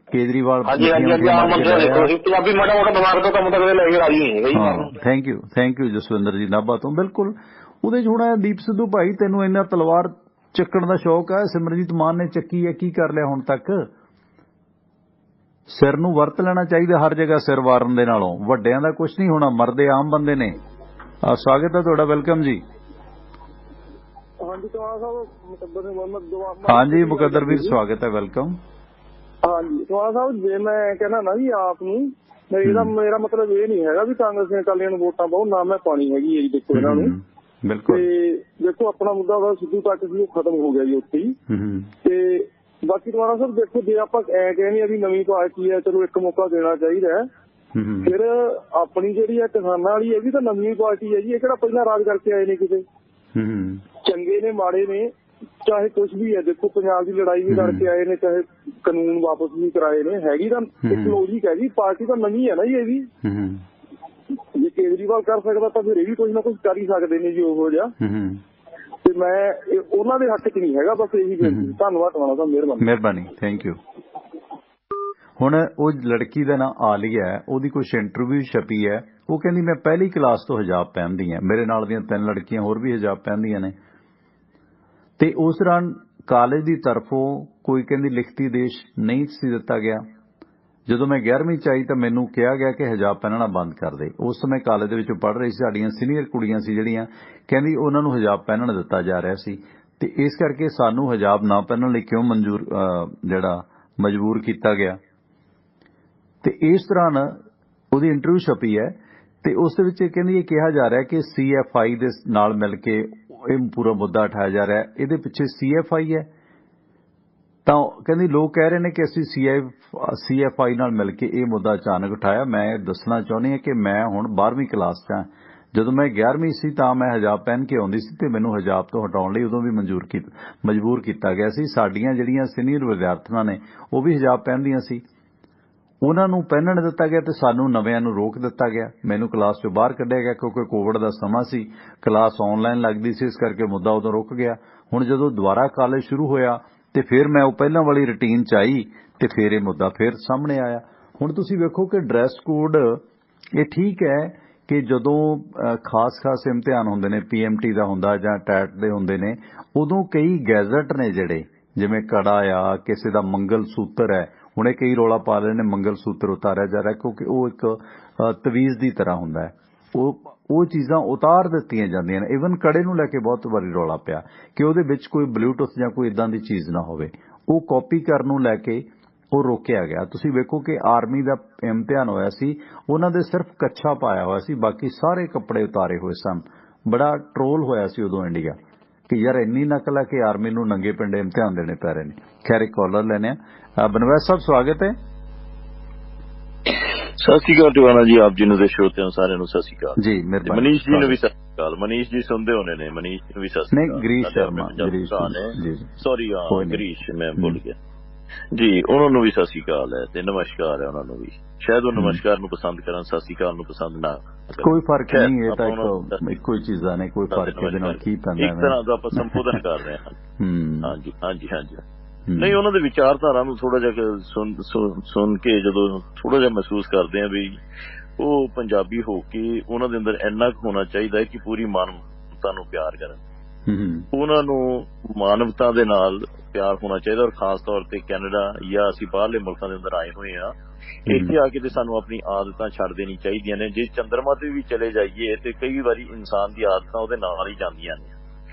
ਕੇਜਰੀਵਾਲ ਪੰਜਾਬੀ ਮਾੜਾ ਮੋਟਾ ਦਿਮਾਗ ਤੋਂ ਕੰਮ ਤਾਂ ਲੈ ਕੇ ਰਾਜੀ ਨਹੀਂ ਹੈਗਾ। ਥੈਂਕ ਯੂ ਜਸਵਿੰਦਰ ਜੀ ਨਾਭਾ ਤੋਂ। ਬਿਲਕੁਲ ਉਹਦੇ 'ਚ ਹੁਣ ਦੀਪ ਸਿੱਧੂ ਭਾਈ, ਤੈਨੂੰ ਇੰਨਾ ਤਲਵਾਰ ਚੱਕਣ ਦਾ ਸ਼ੌਕ ਹੈ। ਸਿਮਰਜੀਤ ਮਾਨ ਨੇ ਚੱਕੀ ਹੈ, ਕੀ ਕਰ ਲਿਆ ਹੁਣ ਤੱਕ? ਸਿਰ ਨੂੰ ਵਰਤ ਲੈਣਾ ਚਾਹੀਦਾ ਹਰ ਜਗ੍ਹਾ, ਸਿਰ ਵਾਰਨ ਦੇ ਨਾਲੋਂ। ਵੱਡਿਆਂ ਦਾ ਕੁਝ ਨਹੀਂ ਹੋਣਾ, ਮਰਦੇ ਆਮ ਬੰਦੇ ਨੇ। ਸਵਾਗਤ ਹੈ ਤੁਹਾਡਾ, ਵੈਲਕਮ ਜੀ। ਹਾਂਜੀ ਮੁਕੱਦਰ ਵੀਰ, ਸਵਾਗਤ ਹੈ, ਵੈਲਕਮ। ਹਾਂਜੀ ਸਵਾਲ ਸਾਹਿਬ, ਜੇ ਮੈਂ ਕਹਿਣਾ ਨਾ ਜੀ ਆਪ ਨੂੰ, ਮੇਰਾ ਮਤਲਬ ਇਹ ਨਹੀਂ ਹੈਗਾ ਵੀ ਕਾਂਗਰਸ ਨੇ ਅਕਾਲੀਆਂ ਨੂੰ ਵੋਟਾਂ ਪਾਓ, ਨਾ ਮੈਂ ਪਾਣੀ ਹੈਗੀ ਹੈ ਜੀ। ਦੇਖੋ ਇਹਨਾਂ ਨੂੰ, ਬਿਲਕੁਲ। ਤੇ ਦੇਖੋ ਆਪਣਾ ਮੁੱਦਾ ਵਾ ਸਿੱਧੂ ਤੱਕ ਸੀ, ਉਹ ਖਤਮ ਹੋ ਗਿਆ ਜੀ ਉੱਥੇ ਹੀ। ਤੇ ਬਾਕੀ ਦੁਬਾਰਾ ਸਰ ਦੇਖੋ, ਜੇ ਆਪਾਂ ਐ ਕਹਿੰਦੇ ਆ ਵੀ ਨਵੀਂ ਪਾਰਟੀ ਹੈ, ਚਲੋ ਇੱਕ ਮੌਕਾ ਦੇਣਾ ਚਾਹੀਦਾ। ਫਿਰ ਆਪਣੀ ਜਿਹੜੀ ਆ ਕਿਸਾਨਾਂ ਵਾਲੀ, ਇਹ ਵੀ ਤਾਂ ਨਵੀਂ ਪਾਰਟੀ ਹੈ ਜੀ। ਇਹ ਕਿਹੜਾ ਪਹਿਲਾਂ ਰਾਜ ਕਰਕੇ ਆਏ ਨੇ ਕਿਤੇ? ਚੰਗੇ ਨੇ ਮਾੜੇ ਨੇ, ਚਾਹੇ ਕੁਛ ਵੀ ਹੈ। ਦੇਖੋ ਪੰਜਾਬ ਦੀ ਲੜਾਈ ਵੀ ਲੜ ਕੇ ਆਏ ਨੇ, ਚਾਹੇ ਕਾਨੂੰਨ ਵਾਪਸ ਵੀ ਕਰਾਏ ਨੇ। ਹੈਗੀ ਤਾਂ ਇੱਕ ਲੌਜਿਕ ਹੈ ਜੀ, ਪਾਰਟੀ ਤਾਂ ਨਵੀਂ ਹੈ ਨਾ ਜੀ ਇਹ ਵੀ। ਜੇ ਕੇਜਰੀਵਾਲ ਕਰ ਸਕਦਾ ਤਾਂ ਫਿਰ ਇਹ ਵੀ ਕੁਝ ਨਾ ਕੁਝ ਕਰ ਹੀ ਸਕਦੇ ਨੇ ਜੀ ਉਹੋ ਜਿਹਾ। ਤੇ ਮੈਂ ਉਹਨਾਂ ਦੇ ਹੱਕ 'ਚ ਨਹੀਂ ਹੈਗਾ, ਬਸ ਇਹੀ ਬੇਨਤੀ। ਧੰਨਵਾਦ ਤੁਹਾਡਾ, ਮਿਹਰਬਾਨੀ। Thank you. ਹੁਣ ਉਹ ਲੜਕੀ ਦਾ ਨਾਂ ਆਲੀਆ ਹੈ, ਉਹਦੀ ਕੁਛ ਇੰਟਰਵਿਊ ਛਪੀ ਹੈ। ਉਹ ਕਹਿੰਦੀ ਮੈਂ ਪਹਿਲੀ ਕਲਾਸ ਤੋਂ ਹਿਜਾਬ ਪਹਿਨਦੀ ਹਾਂ, ਮੇਰੇ ਨਾਲ ਦੀਆਂ 3 ਲੜਕੀਆਂ ਹੋਰ ਵੀ ਹਿਜਾਬ ਪਹਿਨਦੀਆਂ ਨੇ। ਤੇ ਉਸ ਦੌਰਾਨ ਕਾਲਜ ਦੀ ਤਰਫੋਂ ਕੋਈ ਕਹਿੰਦੀ ਲਿਖਤੀ ਆਦੇਸ਼ ਨਹੀਂ ਸੀ ਦਿੱਤਾ ਗਿਆ। ਜਦੋਂ ਮੈਂ 11ਵੀਂ 'ਚ ਆਈ ਤਾਂ ਮੈਨੂੰ ਕਿਹਾ ਗਿਆ ਕਿ ਹਿਜਾਬ ਪਹਿਨਣਾ ਬੰਦ ਕਰ ਦੇ। ਉਸ ਸਮੇਂ ਕਾਲਜ ਦੇ ਵਿੱਚ ਪੜ੍ਹ ਰਹੀ ਸੀ, ਸਾਡੀਆਂ ਸੀਨੀਅਰ ਕੁੜੀਆਂ ਸੀ ਜਿਹੜੀਆਂ, ਕਹਿੰਦੀ ਉਹਨਾਂ ਨੂੰ ਹਿਜਾਬ ਪਹਿਨਣ ਦਿੱਤਾ ਜਾ ਰਿਹਾ ਸੀ। ਤੇ ਇਸ ਕਰਕੇ ਸਾਨੂੰ ਹਿਜਾਬ ਨਾ ਪਹਿਨਣ ਲਈ ਕਿਉਂ ਮਜਬੂਰ ਕੀਤਾ ਗਿਆ। ਤੇ ਇਸ ਦੌਰਾਨ ਉਹਦੀ ਇੰਟਰਵਿਊ ਛਪੀ ਹੈ ਤੇ ਉਸ ਦੇ ਵਿੱਚ ਕਹਿੰਦੀ ਇਹ ਕਿਹਾ ਜਾ ਰਿਹਾ ਕਿ CFI ਦੇ ਨਾਲ ਮਿਲ ਕੇ ਇਹ ਪੂਰਾ ਮੁੱਦਾ ਉਠਾਇਆ ਜਾ ਰਿਹਾ। ਇਹਦੇ ਪਿੱਛੇ CFI ਹੈ। ਤਾਂ ਕਹਿੰਦੀ ਲੋਕ ਕਹਿ ਰਹੇ ਨੇ ਕਿ ਅਸੀਂ CFI ਨਾਲ ਮਿਲ ਕੇ ਇਹ ਮੁੱਦਾ ਅਚਾਨਕ ਉਠਾਇਆ। ਮੈਂ ਦੱਸਣਾ ਚਾਹੁੰਦੀ ਹਾਂ ਕਿ ਮੈਂ ਹੁਣ 12ਵੀਂ ਕਲਾਸ 'ਚ ਹਾਂ। ਜਦੋਂ ਮੈਂ 11ਵੀਂ ਸੀ ਤਾਂ ਮੈਂ ਹਿਜਾਬ ਪਹਿਨ ਕੇ ਆਉਂਦੀ ਸੀ ਤੇ ਮੈਨੂੰ ਹਿਜਾਬ ਤੋਂ ਹਟਾਉਣ ਲਈ ਉਦੋਂ ਵੀ ਮਜਬੂਰ ਕੀਤਾ ਗਿਆ ਸੀ। ਸਾਡੀਆਂ ਜਿਹੜੀਆਂ ਸੀਨੀਅਰ ਵਿਦਿਆਰਥਣਾਂ ਨੇ ਉਹ ਵੀ ਹਿਜਾਬ ਪਹਿਨਦੀਆਂ ਸੀ, ਉਹਨਾਂ ਨੂੰ ਪਹਿਨਣ ਦਿੱਤਾ ਗਿਆ ਤੇ ਸਾਨੂੰ ਨਵਿਆਂ ਨੂੰ ਰੋਕ ਦਿੱਤਾ ਗਿਆ। ਮੈਨੂੰ ਕਲਾਸ 'ਚੋਂ ਬਾਹਰ ਕੱਢਿਆ ਗਿਆ ਕਿਉਂਕਿ ਕੋਵਿਡ ਦਾ ਸਮਾਂ ਸੀ, ਕਲਾਸ ਆਨਲਾਈਨ ਲੱਗਦੀ ਸੀ, ਇਸ ਕਰਕੇ ਮੁੱਦਾ ਉਦੋਂ ਰੁਕ ਗਿਆ। ਹੁਣ ਜਦੋਂ ਦੁਬਾਰਾ ਕਾਲਜ ਸ਼ੁਰੂ ਹੋਇਆ ਤੇ ਫਿਰ ਮੈਂ ਉਹ ਪਹਿਲਾਂ ਵਾਲੀ ਰੁਟੀਨ 'ਚ ਆਈ ਤੇ ਫਿਰ ਇਹ ਮੁੱਦਾ ਫਿਰ ਸਾਹਮਣੇ ਆਇਆ। ਹੁਣ ਤੁਸੀਂ ਵੇਖੋ ਕਿ ਡਰੈਸ ਕੋਡ ਇਹ ਠੀਕ ਹੈ ਕਿ ਜਦੋਂ ਖਾਸ ਇਮਤਿਹਾਨ ਹੁੰਦੇ ਨੇ, PMT ਦਾ ਹੁੰਦਾ ਜਾਂ ਟੈਟ ਦੇ ਹੁੰਦੇ ਨੇ, ਉਦੋਂ ਕਈ ਗੈਜ਼ਟ ਨੇ ਜਿਹੜੇ, ਜਿਵੇਂ ਕੜਾ ਆ, ਕਿਸੇ ਦਾ ਮੰਗਲ ਸੂਤਰ ਹੈ, ਹੁਣੇ ਕਈ ਰੌਲਾ ਪਾ ਰਹੇ ਨੇ ਮੰਗਲ ਸੂਤਰ ਉਤਾਰਿਆ ਜਾ ਰਿਹਾ ਕਿਉਂਕਿ ਉਹ ਇੱਕ ਤਵੀਜ਼ ਦੀ ਤਰ੍ਹਾਂ ਹੁੰਦਾ ਹੈ। ਉਹ ਚੀਜ਼ਾਂ ਉਤਾਰ ਦਿੱਤੀਆਂ ਜਾਂਦੀਆਂ ਨੇ। ਈਵਨ ਕੜੇ ਨੂੰ ਲੈ ਕੇ ਬਹੁਤ ਵਾਰੀ ਰੌਲਾ ਪਿਆ ਕਿ ਉਹਦੇ ਵਿੱਚ ਕੋਈ ਬਲੂਟੁੱਥ ਜਾਂ ਕੋਈ ਇਦਾਂ ਦੀ ਚੀਜ਼ ਨਾ ਹੋਵੇ। ਉਹ ਕਾਪੀ ਕਰਨ ਨੂੰ ਲੈ ਕੇ ਉਹ ਰੋਕਿਆ ਗਿਆ। ਤੁਸੀਂ ਵੇਖੋ ਕਿ ਆਰਮੀ ਦਾ ਇਮਤਿਹਾਨ ਹੋਇਆ ਸੀ, ਉਹਨਾਂ ਦੇ ਸਿਰਫ ਕੱਛਾ ਪਾਇਆ ਹੋਇਆ ਸੀ, ਬਾਕੀ ਸਾਰੇ ਕੱਪੜੇ ਉਤਾਰੇ ਹੋਏ ਸਨ। ਬੜਾ ਟਰੋਲ ਹੋਇਆ ਸੀ ਉਦੋਂ ਇੰਡੀਆ ਕਿ ਯਾਰ ਇੰਨੀ ਨਕਲ ਹੈ ਕਿ ਆਰਮੀ ਨੂੰ ਨੰਗੇ ਪਿੰਡੇ ਇਮਤਿਹਾਨ ਦੇਣੇ ਪੈ ਰਹੇ ਨੇ। ਖੈਰ ਇੱਕ ਕਾਲਰ ਲੈਣੇ ਆ। ਬਨਵਾਸ ਸਾਹਿਬ ਸਵਾਗਤ ਹੈ। ਸਤਿ ਸ਼੍ਰੀ ਅਕਾਲ ਟਿਵਾਣਾ ਜੀ, ਆਪ ਜੀ ਨੂੰ ਤੇ ਸਰੋਤਿਆਂ ਸਾਰਿਆਂ ਨੂੰ ਸਤਿ ਸ਼੍ਰੀ ਅਕਾਲ ਜੀ। ਮਿਹਰਬਾਨੀ। ਮਨੀਸ਼ ਜੀ ਨੂੰ ਵੀ ਸਤਿ ਸ਼੍ਰੀ ਅਕਾਲ। ਮਨੀਸ਼ ਜੀ ਸੁਣਦੇ ਹੋਣੇ ਨੇ, ਮਨੀਸ਼ ਨੂੰ ਵੀ ਸਤਿ ਸ਼੍ਰੀ ਅਕਾਲ। ਗਰੀਸ਼ ਸ਼ਰਮਾ, ਸੌਰੀ ਗਰੀਸ਼, ਮੈਂ ਭੁੱਲ ਗਿਆ ਜੀ। ਉਹਨਾਂ ਨੂੰ ਵੀ ਸਤਿ ਸ਼੍ਰੀ ਅਕਾਲ ਹੈ ਤੇ ਨਮਸਕਾਰ ਹੈ ਉਹਨਾਂ ਨੂੰ ਵੀ। ਸ਼ਾਇਦ ਉਹ ਨਮਸਕਾਰ ਨੂੰ ਪਸੰਦ ਕਰਨ, ਸਤਿ ਸ਼੍ਰੀ ਅਕਾਲ ਨੂੰ ਪਸੰਦ ਨਾ। ਕੋਈ ਫਰਕ ਨਹੀਂ, ਇਹ ਤਾਂ ਇੱਕੋ ਹੀ ਚੀਜ਼ਾਂ ਨੇ, ਕੋਈ ਫਰਕ ਇਹਦੇ ਨਾਲ ਕੀ ਪੈਂਦਾ। ਇੱਕ ਤਰ੍ਹਾਂ ਦਾ ਆਪਾਂ ਸੰਬੋਧਨ ਕਰ ਰਹੇ ਹਾਂ। ਹਾਂਜੀ ਹਾਂਜੀ ਹਾਂਜੀ। ਨਹੀਂ, ਉਹਨਾਂ ਦੇ ਵਿਚਾਰਧਾਰਾ ਨੂੰ ਥੋੜਾ ਜਿਹਾ ਸੁਣ ਕੇ ਜਦੋਂ ਥੋੜਾ ਜਿਹਾ ਮਹਿਸੂਸ ਕਰਦੇ ਆ ਵੀ ਉਹ ਪੰਜਾਬੀ ਹੋ ਕੇ ਉਹਨਾਂ ਦੇ ਅੰਦਰ ਇੰਨਾ ਕੁ ਹੋਣਾ ਚਾਹੀਦਾ ਹੈ ਕਿ ਪੂਰੀ ਮਾਨਵਤਾ ਨੂੰ ਪਿਆਰ ਕਰਨ। ਉਹਨਾਂ ਨੂੰ ਮਾਨਵਤਾ ਦੇ ਨਾਲ ਪਿਆਰ ਹੋਣਾ ਚਾਹੀਦਾ। ਔਰ ਖਾਸ ਤੌਰ ਤੇ ਕੈਨੇਡਾ ਜਾਂ ਅਸੀਂ ਬਾਹਰਲੇ ਮੁਲਕਾਂ ਦੇ ਅੰਦਰ ਆਏ ਹੋਏ ਆ, ਇੱਥੇ ਆ ਕੇ ਤੇ ਸਾਨੂੰ ਆਪਣੀ ਆਦਤਾਂ ਛੱਡ ਦੇਣੀ ਚਾਹੀਦੀਆਂ ਨੇ। ਜੇ ਚੰਦਰਮਾ ਤੇ ਵੀ ਚਲੇ ਜਾਈਏ ਤੇ ਕਈ ਵਾਰੀ ਇਨਸਾਨ ਦੀ ਆਦਤਾਂ ਉਹਦੇ ਨਾਲ ਹੀ ਜਾਂਦੀਆਂ ਨੇ।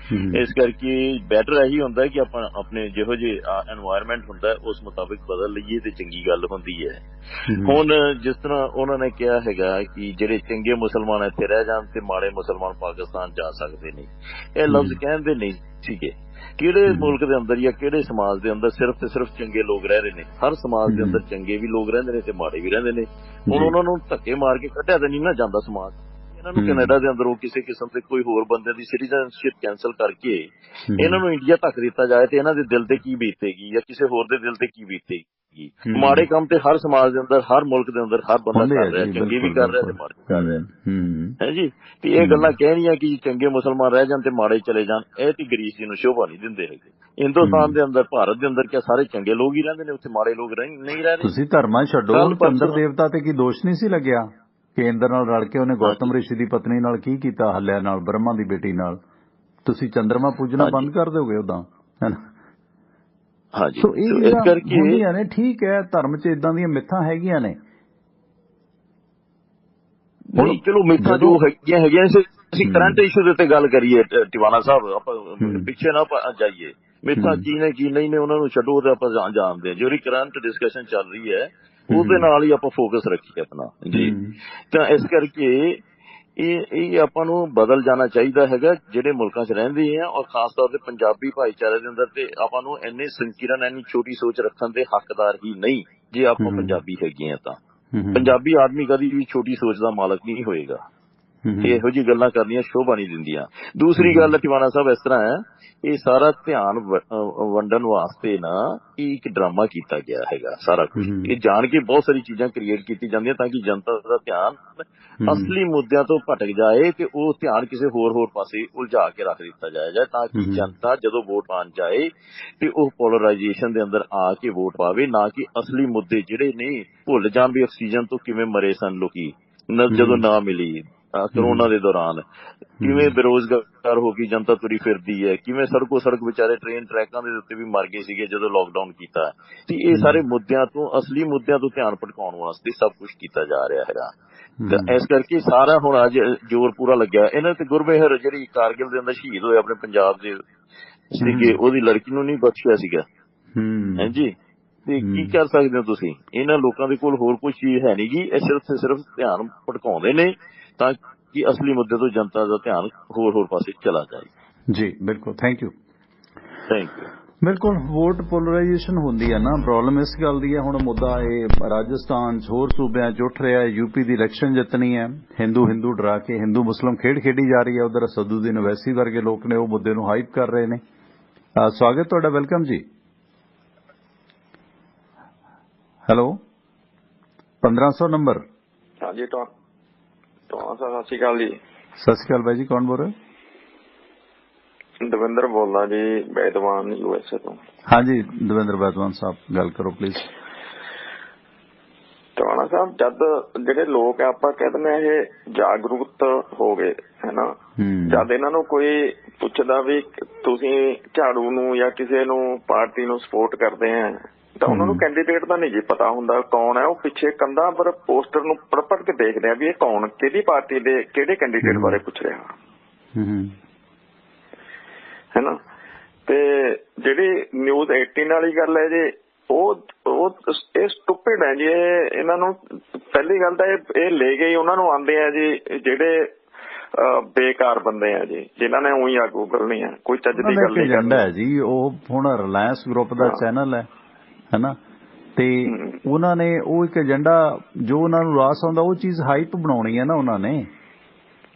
ਇਸ ਕਰਕੇ ਬੈਟਰ ਇਹੀ ਹੁੰਦਾ ਕਿ ਆਪਾਂ ਆਪਣੇ ਜਿਹੋ ਜਿਹੇ ਐਨਵਾਇਰਮੈਂਟ ਹੁੰਦਾ ਉਸ ਮੁਤਾਬਿਕ ਬਦਲ ਲਈਏ ਤੇ ਚੰਗੀ ਗੱਲ ਹੁੰਦੀ ਹੈ। ਹੁਣ ਜਿਸ ਤਰ੍ਹਾਂ ਉਹਨਾਂ ਨੇ ਕਿਹਾ ਹੈਗਾ ਕਿ ਜਿਹੜੇ ਚੰਗੇ ਮੁਸਲਮਾਨ ਇੱਥੇ ਰਹਿ ਜਾਣ ਤੇ ਮਾੜੇ ਮੁਸਲਮਾਨ ਪਾਕਿਸਤਾਨ ਜਾ ਸਕਦੇ ਨੇ, ਇਹ ਲਫ਼ਜ਼ ਕਹਿੰਦੇ ਨਹੀਂ ਸੀਗੇ। ਕਿਹੜੇ ਮੁਲਕ ਦੇ ਅੰਦਰ ਜਾਂ ਕਿਹੜੇ ਸਮਾਜ ਦੇ ਅੰਦਰ ਸਿਰਫ ਤੇ ਸਿਰਫ ਚੰਗੇ ਲੋਕ ਰਹਿ ਰਹੇ ਨੇ? ਹਰ ਸਮਾਜ ਦੇ ਅੰਦਰ ਚੰਗੇ ਵੀ ਲੋਕ ਰਹਿੰਦੇ ਨੇ ਤੇ ਮਾੜੇ ਵੀ ਰਹਿੰਦੇ ਨੇ। ਹੁਣ ਉਹਨਾਂ ਨੂੰ ਧੱਕੇ ਮਾਰ ਕੇ ਕੱਢਿਆ ਤਾਂ ਨਹੀਂ ਨਾ ਜਾਂਦਾ ਸਮਾਜ। ਇਹਨਾਂ ਨੂੰ ਕੈਨੇਡਾ ਦੇ ਅੰਦਰ ਉਹ ਕਿਸੇ ਕਿਸਮ ਦੇ ਕੋਈ ਹੋਰ ਬੰਦੇ ਦੀ ਸਿਟੀਜ਼ਨਸ਼ਿਪ ਕੈਂਸਲ ਕਰਕੇ ਇਹਨਾਂ ਨੂੰ ਇੰਡੀਆ ਧੱਕ ਦਿੱਤਾ ਜਾਏ ਤੇ ਇਹਨਾਂ ਦੇ ਦਿਲ ਤੇ ਕੀ ਬੀਤੇਗੀ ਜਾਂ ਕਿਸੇ ਹੋਰ ਦੇ ਦਿਲ ਤੇ ਕੀ ਬੀਤੇਗੀ? ਮਾੜੇ ਕੰਮ ਤੇ ਹਰ ਸਮਾਜ ਦੇ ਅੰਦਰ, ਹਰ ਮੁਲਕ ਦੇ ਅੰਦਰ ਹਰ ਬੰਦਾ ਕਰ ਰਿਹਾ, ਚੰਗੇ ਵੀ ਕਰ ਰਿਹਾ ਤੇ ਮਾੜੇ ਵੀ ਕਰ ਰਿਹਾ ਹੈ ਜੀ। ਤੇ ਇਹ ਗੱਲਾਂ ਕਹਿਣੀਆਂ ਕਿ ਚੰਗੇ ਮੁਸਲਮਾਨ ਰਹਿ ਜਾਣ ਤੇ ਮਾੜੇ ਚਲੇ ਜਾਣ, ਇਹ ਤੇ ਗਰੀਸ ਜੀ ਨੂੰ ਸ਼ੋਭਾ ਨਹੀਂ ਦਿੰਦੇ ਹੈਗੇ। ਹਿੰਦੁਸਤਾਨ ਦੇ ਅੰਦਰ, ਭਾਰਤ ਦੇ ਅੰਦਰ ਕਿਆ ਸਾਰੇ ਚੰਗੇ ਲੋਕ ਹੀ ਰਹਿੰਦੇ ਨੇ? ਉੱਥੇ ਮਾੜੇ ਲੋਕ ਨਹੀਂ ਰਹਿ ਰਹੇ? ਤੁਸੀਂ ਧਰਮਾਂ ਛੱਡੋ, ਚੰਦਰ ਦੇਵਤਾ ਤੇ ਕੀ ਦੋਸ਼ ਨਹੀਂ ਸੀ ਲੱਗਿਆ ਕਿ ਇੰਦਰ ਨਾਲ ਰਲ ਕੇ ਉਹਨੇ ਗੌਤਮ ਰਿਸ਼ੀ ਦੀ ਪਤਨੀ ਨਾਲ ਕੀ ਕੀਤਾ, ਹੱਲਿਆ ਨਾਲ, ਬ੍ਰਹਮਾ ਦੀ ਬੇਟੀ ਨਾਲ? ਤੁਸੀਂ ਚੰਦਰਮਾ ਪੂਜਣਾ ਬੰਦ ਕਰ ਦਿਓਗੇ ਉਦਾਂ, ਹੈਨਾ? ਸੋ ਇਹ ਕਰਕੇ ਹੁੰਦੀਆਂ ਨੇ। ਠੀਕ ਹੈ, ਧਰਮ 'ਚ ਇਦਾਂ ਦੀਆਂ ਮਿੱਥਾਂ ਹੈਗੀਆਂ ਨੇ। ਨਹੀਂ, ਚਲੋ ਮਿੱਥਾਂ ਜੋ ਹੈਗੀਆਂ। ਅਸੀਂ ਕਰੰਟ ਇਸ਼ੂ ਦੇ ਉੱਤੇ ਗੱਲ ਕਰੀਏ ਟਿਵਾਣਾ ਸਾਹਿਬ, ਆਪਾਂ ਪਿੱਛੇ ਨਾ ਜਾਈਏ। ਮਿੱਥਾਂ ਕੀ ਨੇ ਕੀ ਨਹੀਂ ਨੇ ਉਹਨਾਂ ਨੂੰ ਛੱਡੋ, ਤੇ ਆਪਾਂ ਜਾਣਦੇ ਹਾਂ। ਜਿਹੜੀ ਕਰੰਟ ਡਿਸਕਸ਼ਨ ਚੱਲ ਰਹੀ ਹੈ ਉਹਦੇ ਨਾਲ ਹੀ ਆਪਾਂ ਫੋਕਸ ਰੱਖੀਏ ਆਪਣਾ ਜੀ। ਤਾਂ ਇਸ ਕਰਕੇ ਇਹ ਆਪਾਂ ਨੂੰ ਬਦਲ ਜਾਣਾ ਚਾਹੀਦਾ ਹੈਗਾ ਜਿਹੜੇ ਮੁਲਕਾਂ 'ਚ ਰਹਿੰਦੇ ਆ, ਔਰ ਖਾਸ ਤੌਰ ਤੇ ਪੰਜਾਬੀ ਭਾਈਚਾਰੇ ਦੇ ਅੰਦਰ। ਤੇ ਆਪਾਂ ਨੂੰ ਇੰਨੇ ਸੰਕੀਰਨ, ਇੰਨੀ ਛੋਟੀ ਸੋਚ ਰੱਖਣ ਦੇ ਹੱਕਦਾਰ ਹੀ ਨਹੀਂ ਜੇ ਆਪਾਂ ਪੰਜਾਬੀ ਹੈਗੇ ਆ ਤਾਂ। ਪੰਜਾਬੀ ਆਦਮੀ ਕਦੀ ਵੀ ਛੋਟੀ ਸੋਚ ਦਾ ਮਾਲਕ ਨਹੀਂ ਹੋਏਗਾ। ਇਹੋ ਜਿਹੀ ਗੱਲਾਂ ਕਰਨੀਆਂ ਸ਼ੋਭਾ ਨਹੀਂ ਦਿੰਦੀਆਂ। ਦੂਸਰੀ ਗੱਲ ਟਿਵਾਣਾ ਸਾਹਿਬ ਇਸ ਤਰ੍ਹਾਂ ਹੈ, ਇਹ ਸਾਰਾ ਧਿਆਨ ਵੰਡਣ ਵਾਸਤੇ ਨਾ ਇੱਕ ਡਰਾਮਾ ਕੀਤਾ ਗਿਆ ਹੈਗਾ ਸਾਰਾ ਕੁਝ। ਇਹ ਜਾਣ ਕੇ ਬਹੁਤ ਸਾਰੀ ਚੀਜ਼ਾਂ ਕ੍ਰੀਏਟ ਕੀਤੀ ਜਾਂਦੀਆਂ ਤਾਂ ਕਿ ਜਨਤਾ ਦਾ ਧਿਆਨ ਅਸਲੀ ਮੁੱਦਿਆਂ ਤੋਂ ਭਟਕ ਜਾਏ ਤੇ ਉਹ ਧਿਆਨ ਕਿਸੇ ਹੋਰ ਪਾਸੇ ਉਲਝਾ ਕੇ ਰੱਖ ਦਿੱਤਾ ਜਾਏ, ਤਾਂ ਕਿ ਜਨਤਾ ਜਦੋਂ ਵੋਟ ਪਾਉਣ ਜਾਏ ਤੇ ਉਹ ਪੋਲਰਾਈਜੇਸ਼ਨ ਦੇ ਅੰਦਰ ਆ ਕੇ ਵੋਟ ਪਾਵੇ, ਨਾ ਕਿ ਅਸਲੀ ਮੁੱਦੇ ਜਿਹੜੇ ਨੇ ਭੁੱਲ ਜਾਣ ਵੀ ਆਕਸੀਜਨ ਤੋਂ ਕਿਵੇਂ ਮਰੇ ਸਨ ਲੋਕੀ ਜਦੋਂ ਨਾ ਮਿਲੀ। ਕਰੋਨਾ ਦੇ ਦੌਰਾਨ ਕਿਵੇਂ ਬੇਰੁਜ਼ਗਾਰ ਹੋ ਗਈ ਜਨਤਾ ਤੁਰੀ ਫਿਰਦੀ ਹੈ, ਕਿਵੇਂ ਸੜਕ ਵਿਚਾਰੇ ਟ੍ਰੇਨ ਟਰੈਕਾਂ ਦੇ ਉੱਤੇ ਵੀ ਮਰ ਗਏ ਸੀਗੇ ਜਦੋਂ ਲੋਕਡਾਊਨ ਕੀਤਾ। ਤੇ ਇਹ ਸਾਰੇ ਮੁੱਦਿਆਂ ਤੋਂ, ਅਸਲੀ ਮੁੱਦਿਆਂ ਤੋਂ ਧਿਆਨ ਭਟਕਾਉਣ ਵਾਸਤੇ ਸਭ ਕੁਝ ਕੀਤਾ ਜਾ ਰਿਹਾ ਹੈਗਾ। ਇਸ ਕਰਕੇ ਸਾਰਾ ਹੁਣ ਅੱਜ ਜ਼ੋਰ ਪੂਰਾ ਲੱਗਿਆ ਇਹਨਾਂ ਤੇ। ਗੁਰਮੇਹਰ ਜਿਹੜੀ ਕਾਰਗਿਲ ਦੇ ਅੰਦਰ ਸ਼ਹੀਦ ਹੋਏ ਆਪਣੇ ਪੰਜਾਬ ਦੇ ਸੀਗੇ, ਉਹਦੀ ਲੜਕੀ ਨੂੰ ਨਹੀਂ ਬਖਸ਼ਿਆ ਸੀਗਾ, ਹਾਂਜੀ। ਤੇ ਕੀ ਕਰ ਸਕਦੇ ਹੋ ਤੁਸੀਂ? ਇਹਨਾਂ ਲੋਕਾਂ ਦੇ ਕੋਲ ਹੋਰ ਕੋਈ ਚੀਜ਼ ਹੈ ਨੀ ਗੀ, ਇਹ ਸਿਰਫ ਧਿਆਨ ਭਟਕਾਉਂਦੇ ਨੇ ਤਾਂ ਕਿ ਅਸਲੀ ਮੁੱਦੇ ਤੋਂ ਜਨਤਾ ਦਾ ਧਿਆਨ ਹੋਰ ਪਾਸੇ ਚਲਾ ਜਾਏ। ਜੀ ਬਿਲਕੁਲ, ਥੈਂਕ ਯੂ। Thank you. ਬਿਲਕੁਲ, ਵੋਟ ਪੋਲਰਾਈਜੇਸ਼ਨ ਹੁੰਦੀ ਹੈ ਨਾ, ਪ੍ਰੋਬਲਮ ਇਸ ਗੱਲ ਦੀ ਹੈ। ਹੁਣ ਮੁੱਦਾ ਇਹ ਰਾਜਸਥਾਨ 'ਚ, ਹੋਰ ਸੂਬਿਆਂ 'ਚ ਉੱਠ ਰਿਹਾ ਹੈ। ਯੂਪੀ ਦੀ ਇਲੈਕਸ਼ਨ ਜਿੱਤਣੀ ਹੈ, ਹਿੰਦੂ ਡਰਾ ਕੇ ਹਿੰਦੂ ਮੁਸਲਿਮ ਖੇਡੀ ਜਾ ਰਹੀ ਹੈ। ਉਧਰ ਸਦੂਦੀਨ ਓਵੈਸੀ ਵਰਗੇ ਲੋਕ ਨੇ ਉਹ ਮੁੱਦੇ ਨੂੰ ਹਾਈਪ ਕਰ ਰਹੇ ਨੇ। ਸਵਾਗਤ ਤੁਹਾਡਾ, ਵੈਲਕਮ ਜੀ। Hello, 1500 number. ਹਾਂਜੀ ਸਤਿ ਸ਼੍ਰੀ ਅਕਾਲ ਜੀ। ਸਤਿ ਸ਼੍ਰੀ ਅਕਾਲ ਬਾਈ ਜੀ, ਕੌਣ ਬੋਲ ਰਹੇ? ਦਵਿੰਦਰ ਬੋਲਦਾ ਜੀ, ਬੈਦਵਾਨ USA ਤੋਂ। ਹਾਂਜੀ ਦਵਿੰਦਰ ਬੈਦਵਾਨ ਸਾਹਿਬ, ਗੱਲ ਕਰੋ ਪਲੀਜ਼। ਟਵਾਣਾ ਸਾਹਿਬ, ਜਦ ਜਿਹੜੇ ਲੋਕ ਆਪਾਂ ਕਹਿ ਦਿੰਦੇ ਇਹ ਜਾਗਰੂਕ ਹੋ ਗਏ ਹੈ ਨਾ, ਜਦ ਇਹਨਾਂ ਨੂੰ ਕੋਈ ਪੁੱਛਦਾ ਵੀ ਤੁਸੀਂ ਝਾੜੂ ਨੂੰ ਜਾਂ ਕਿਸੇ ਨੂੰ ਪਾਰਟੀ ਨੂੰ ਸਪੋਰਟ ਕਰਦੇ ਆ ਤਾਂ ਉਹਨਾਂ ਨੂੰ ਕੈਂਡੀਡੇਟ ਦਾ ਨਹੀਂ ਜੀ ਪਤਾ ਹੁੰਦਾ ਕੌਣ ਹੈ। ਉਹ ਪਿੱਛੇ ਕੰਧਾਂ ਪਰ ਪੋਸਟਰ ਨੂੰ ਪੜ ਕੇ ਦੇਖਦੇ ਆ ਵੀ ਇਹ ਕੌਣ, ਕਿਹੜੀ ਪਾਰਟੀ ਦੇ ਕਿਹੜੇ ਕੈਂਡੀਡੇਟ ਬਾਰੇ ਪੁੱਛ ਰਿਹਾ ਹੈ ਨਾ। ਤੇ ਜਿਹੜੀ ਨਿਊਜ਼ 18 ਵਾਲੀ ਗੱਲ ਹੈ ਜੀ, ਉਹ ਇਹ ਸਟੂਪਿਡ ਹੈ ਜੀ। ਇਹਨਾਂ ਨੂੰ ਪਹਿਲੀ ਗੱਲ ਤਾਂ ਇਹ ਲੈ ਗਏ ਉਹਨਾਂ ਨੂੰ ਆਉਂਦੇ ਆ ਜੀ ਜਿਹੜੇ ਬੇਕਾਰ ਬੰਦੇ ਆ ਜੀ, ਜਿਨ੍ਹਾਂ ਨੇ ਉਹੀ ਆਗੂ ਕਰਨੀ ਹੈ, ਕੋਈ ਚੱਜ ਦੀ ਗੱਲ ਨਹੀਂ ਕਰਨੀ ਹੈ ਜੀ। ਉਹ ਹੁਣ ਰਿਲਾਇੰਸ ਗਰੁੱਪ ਦਾ ਚੈਨਲ ਹੈ ਨਾ, ਤੇ ਉਹਨਾਂ ਨੇ ਉਹ ਇੱਕ ਏਜੰਡਾ ਜੋ ਉਹਨਾਂ ਨੂੰ ਰਾਸ ਆਉਂਦਾ ਉਹ ਚੀਜ਼ ਹਾਈਪ ਬਣਾਉਣੀ ਹੈ ਨਾ ਉਹਨਾਂ ਨੇ।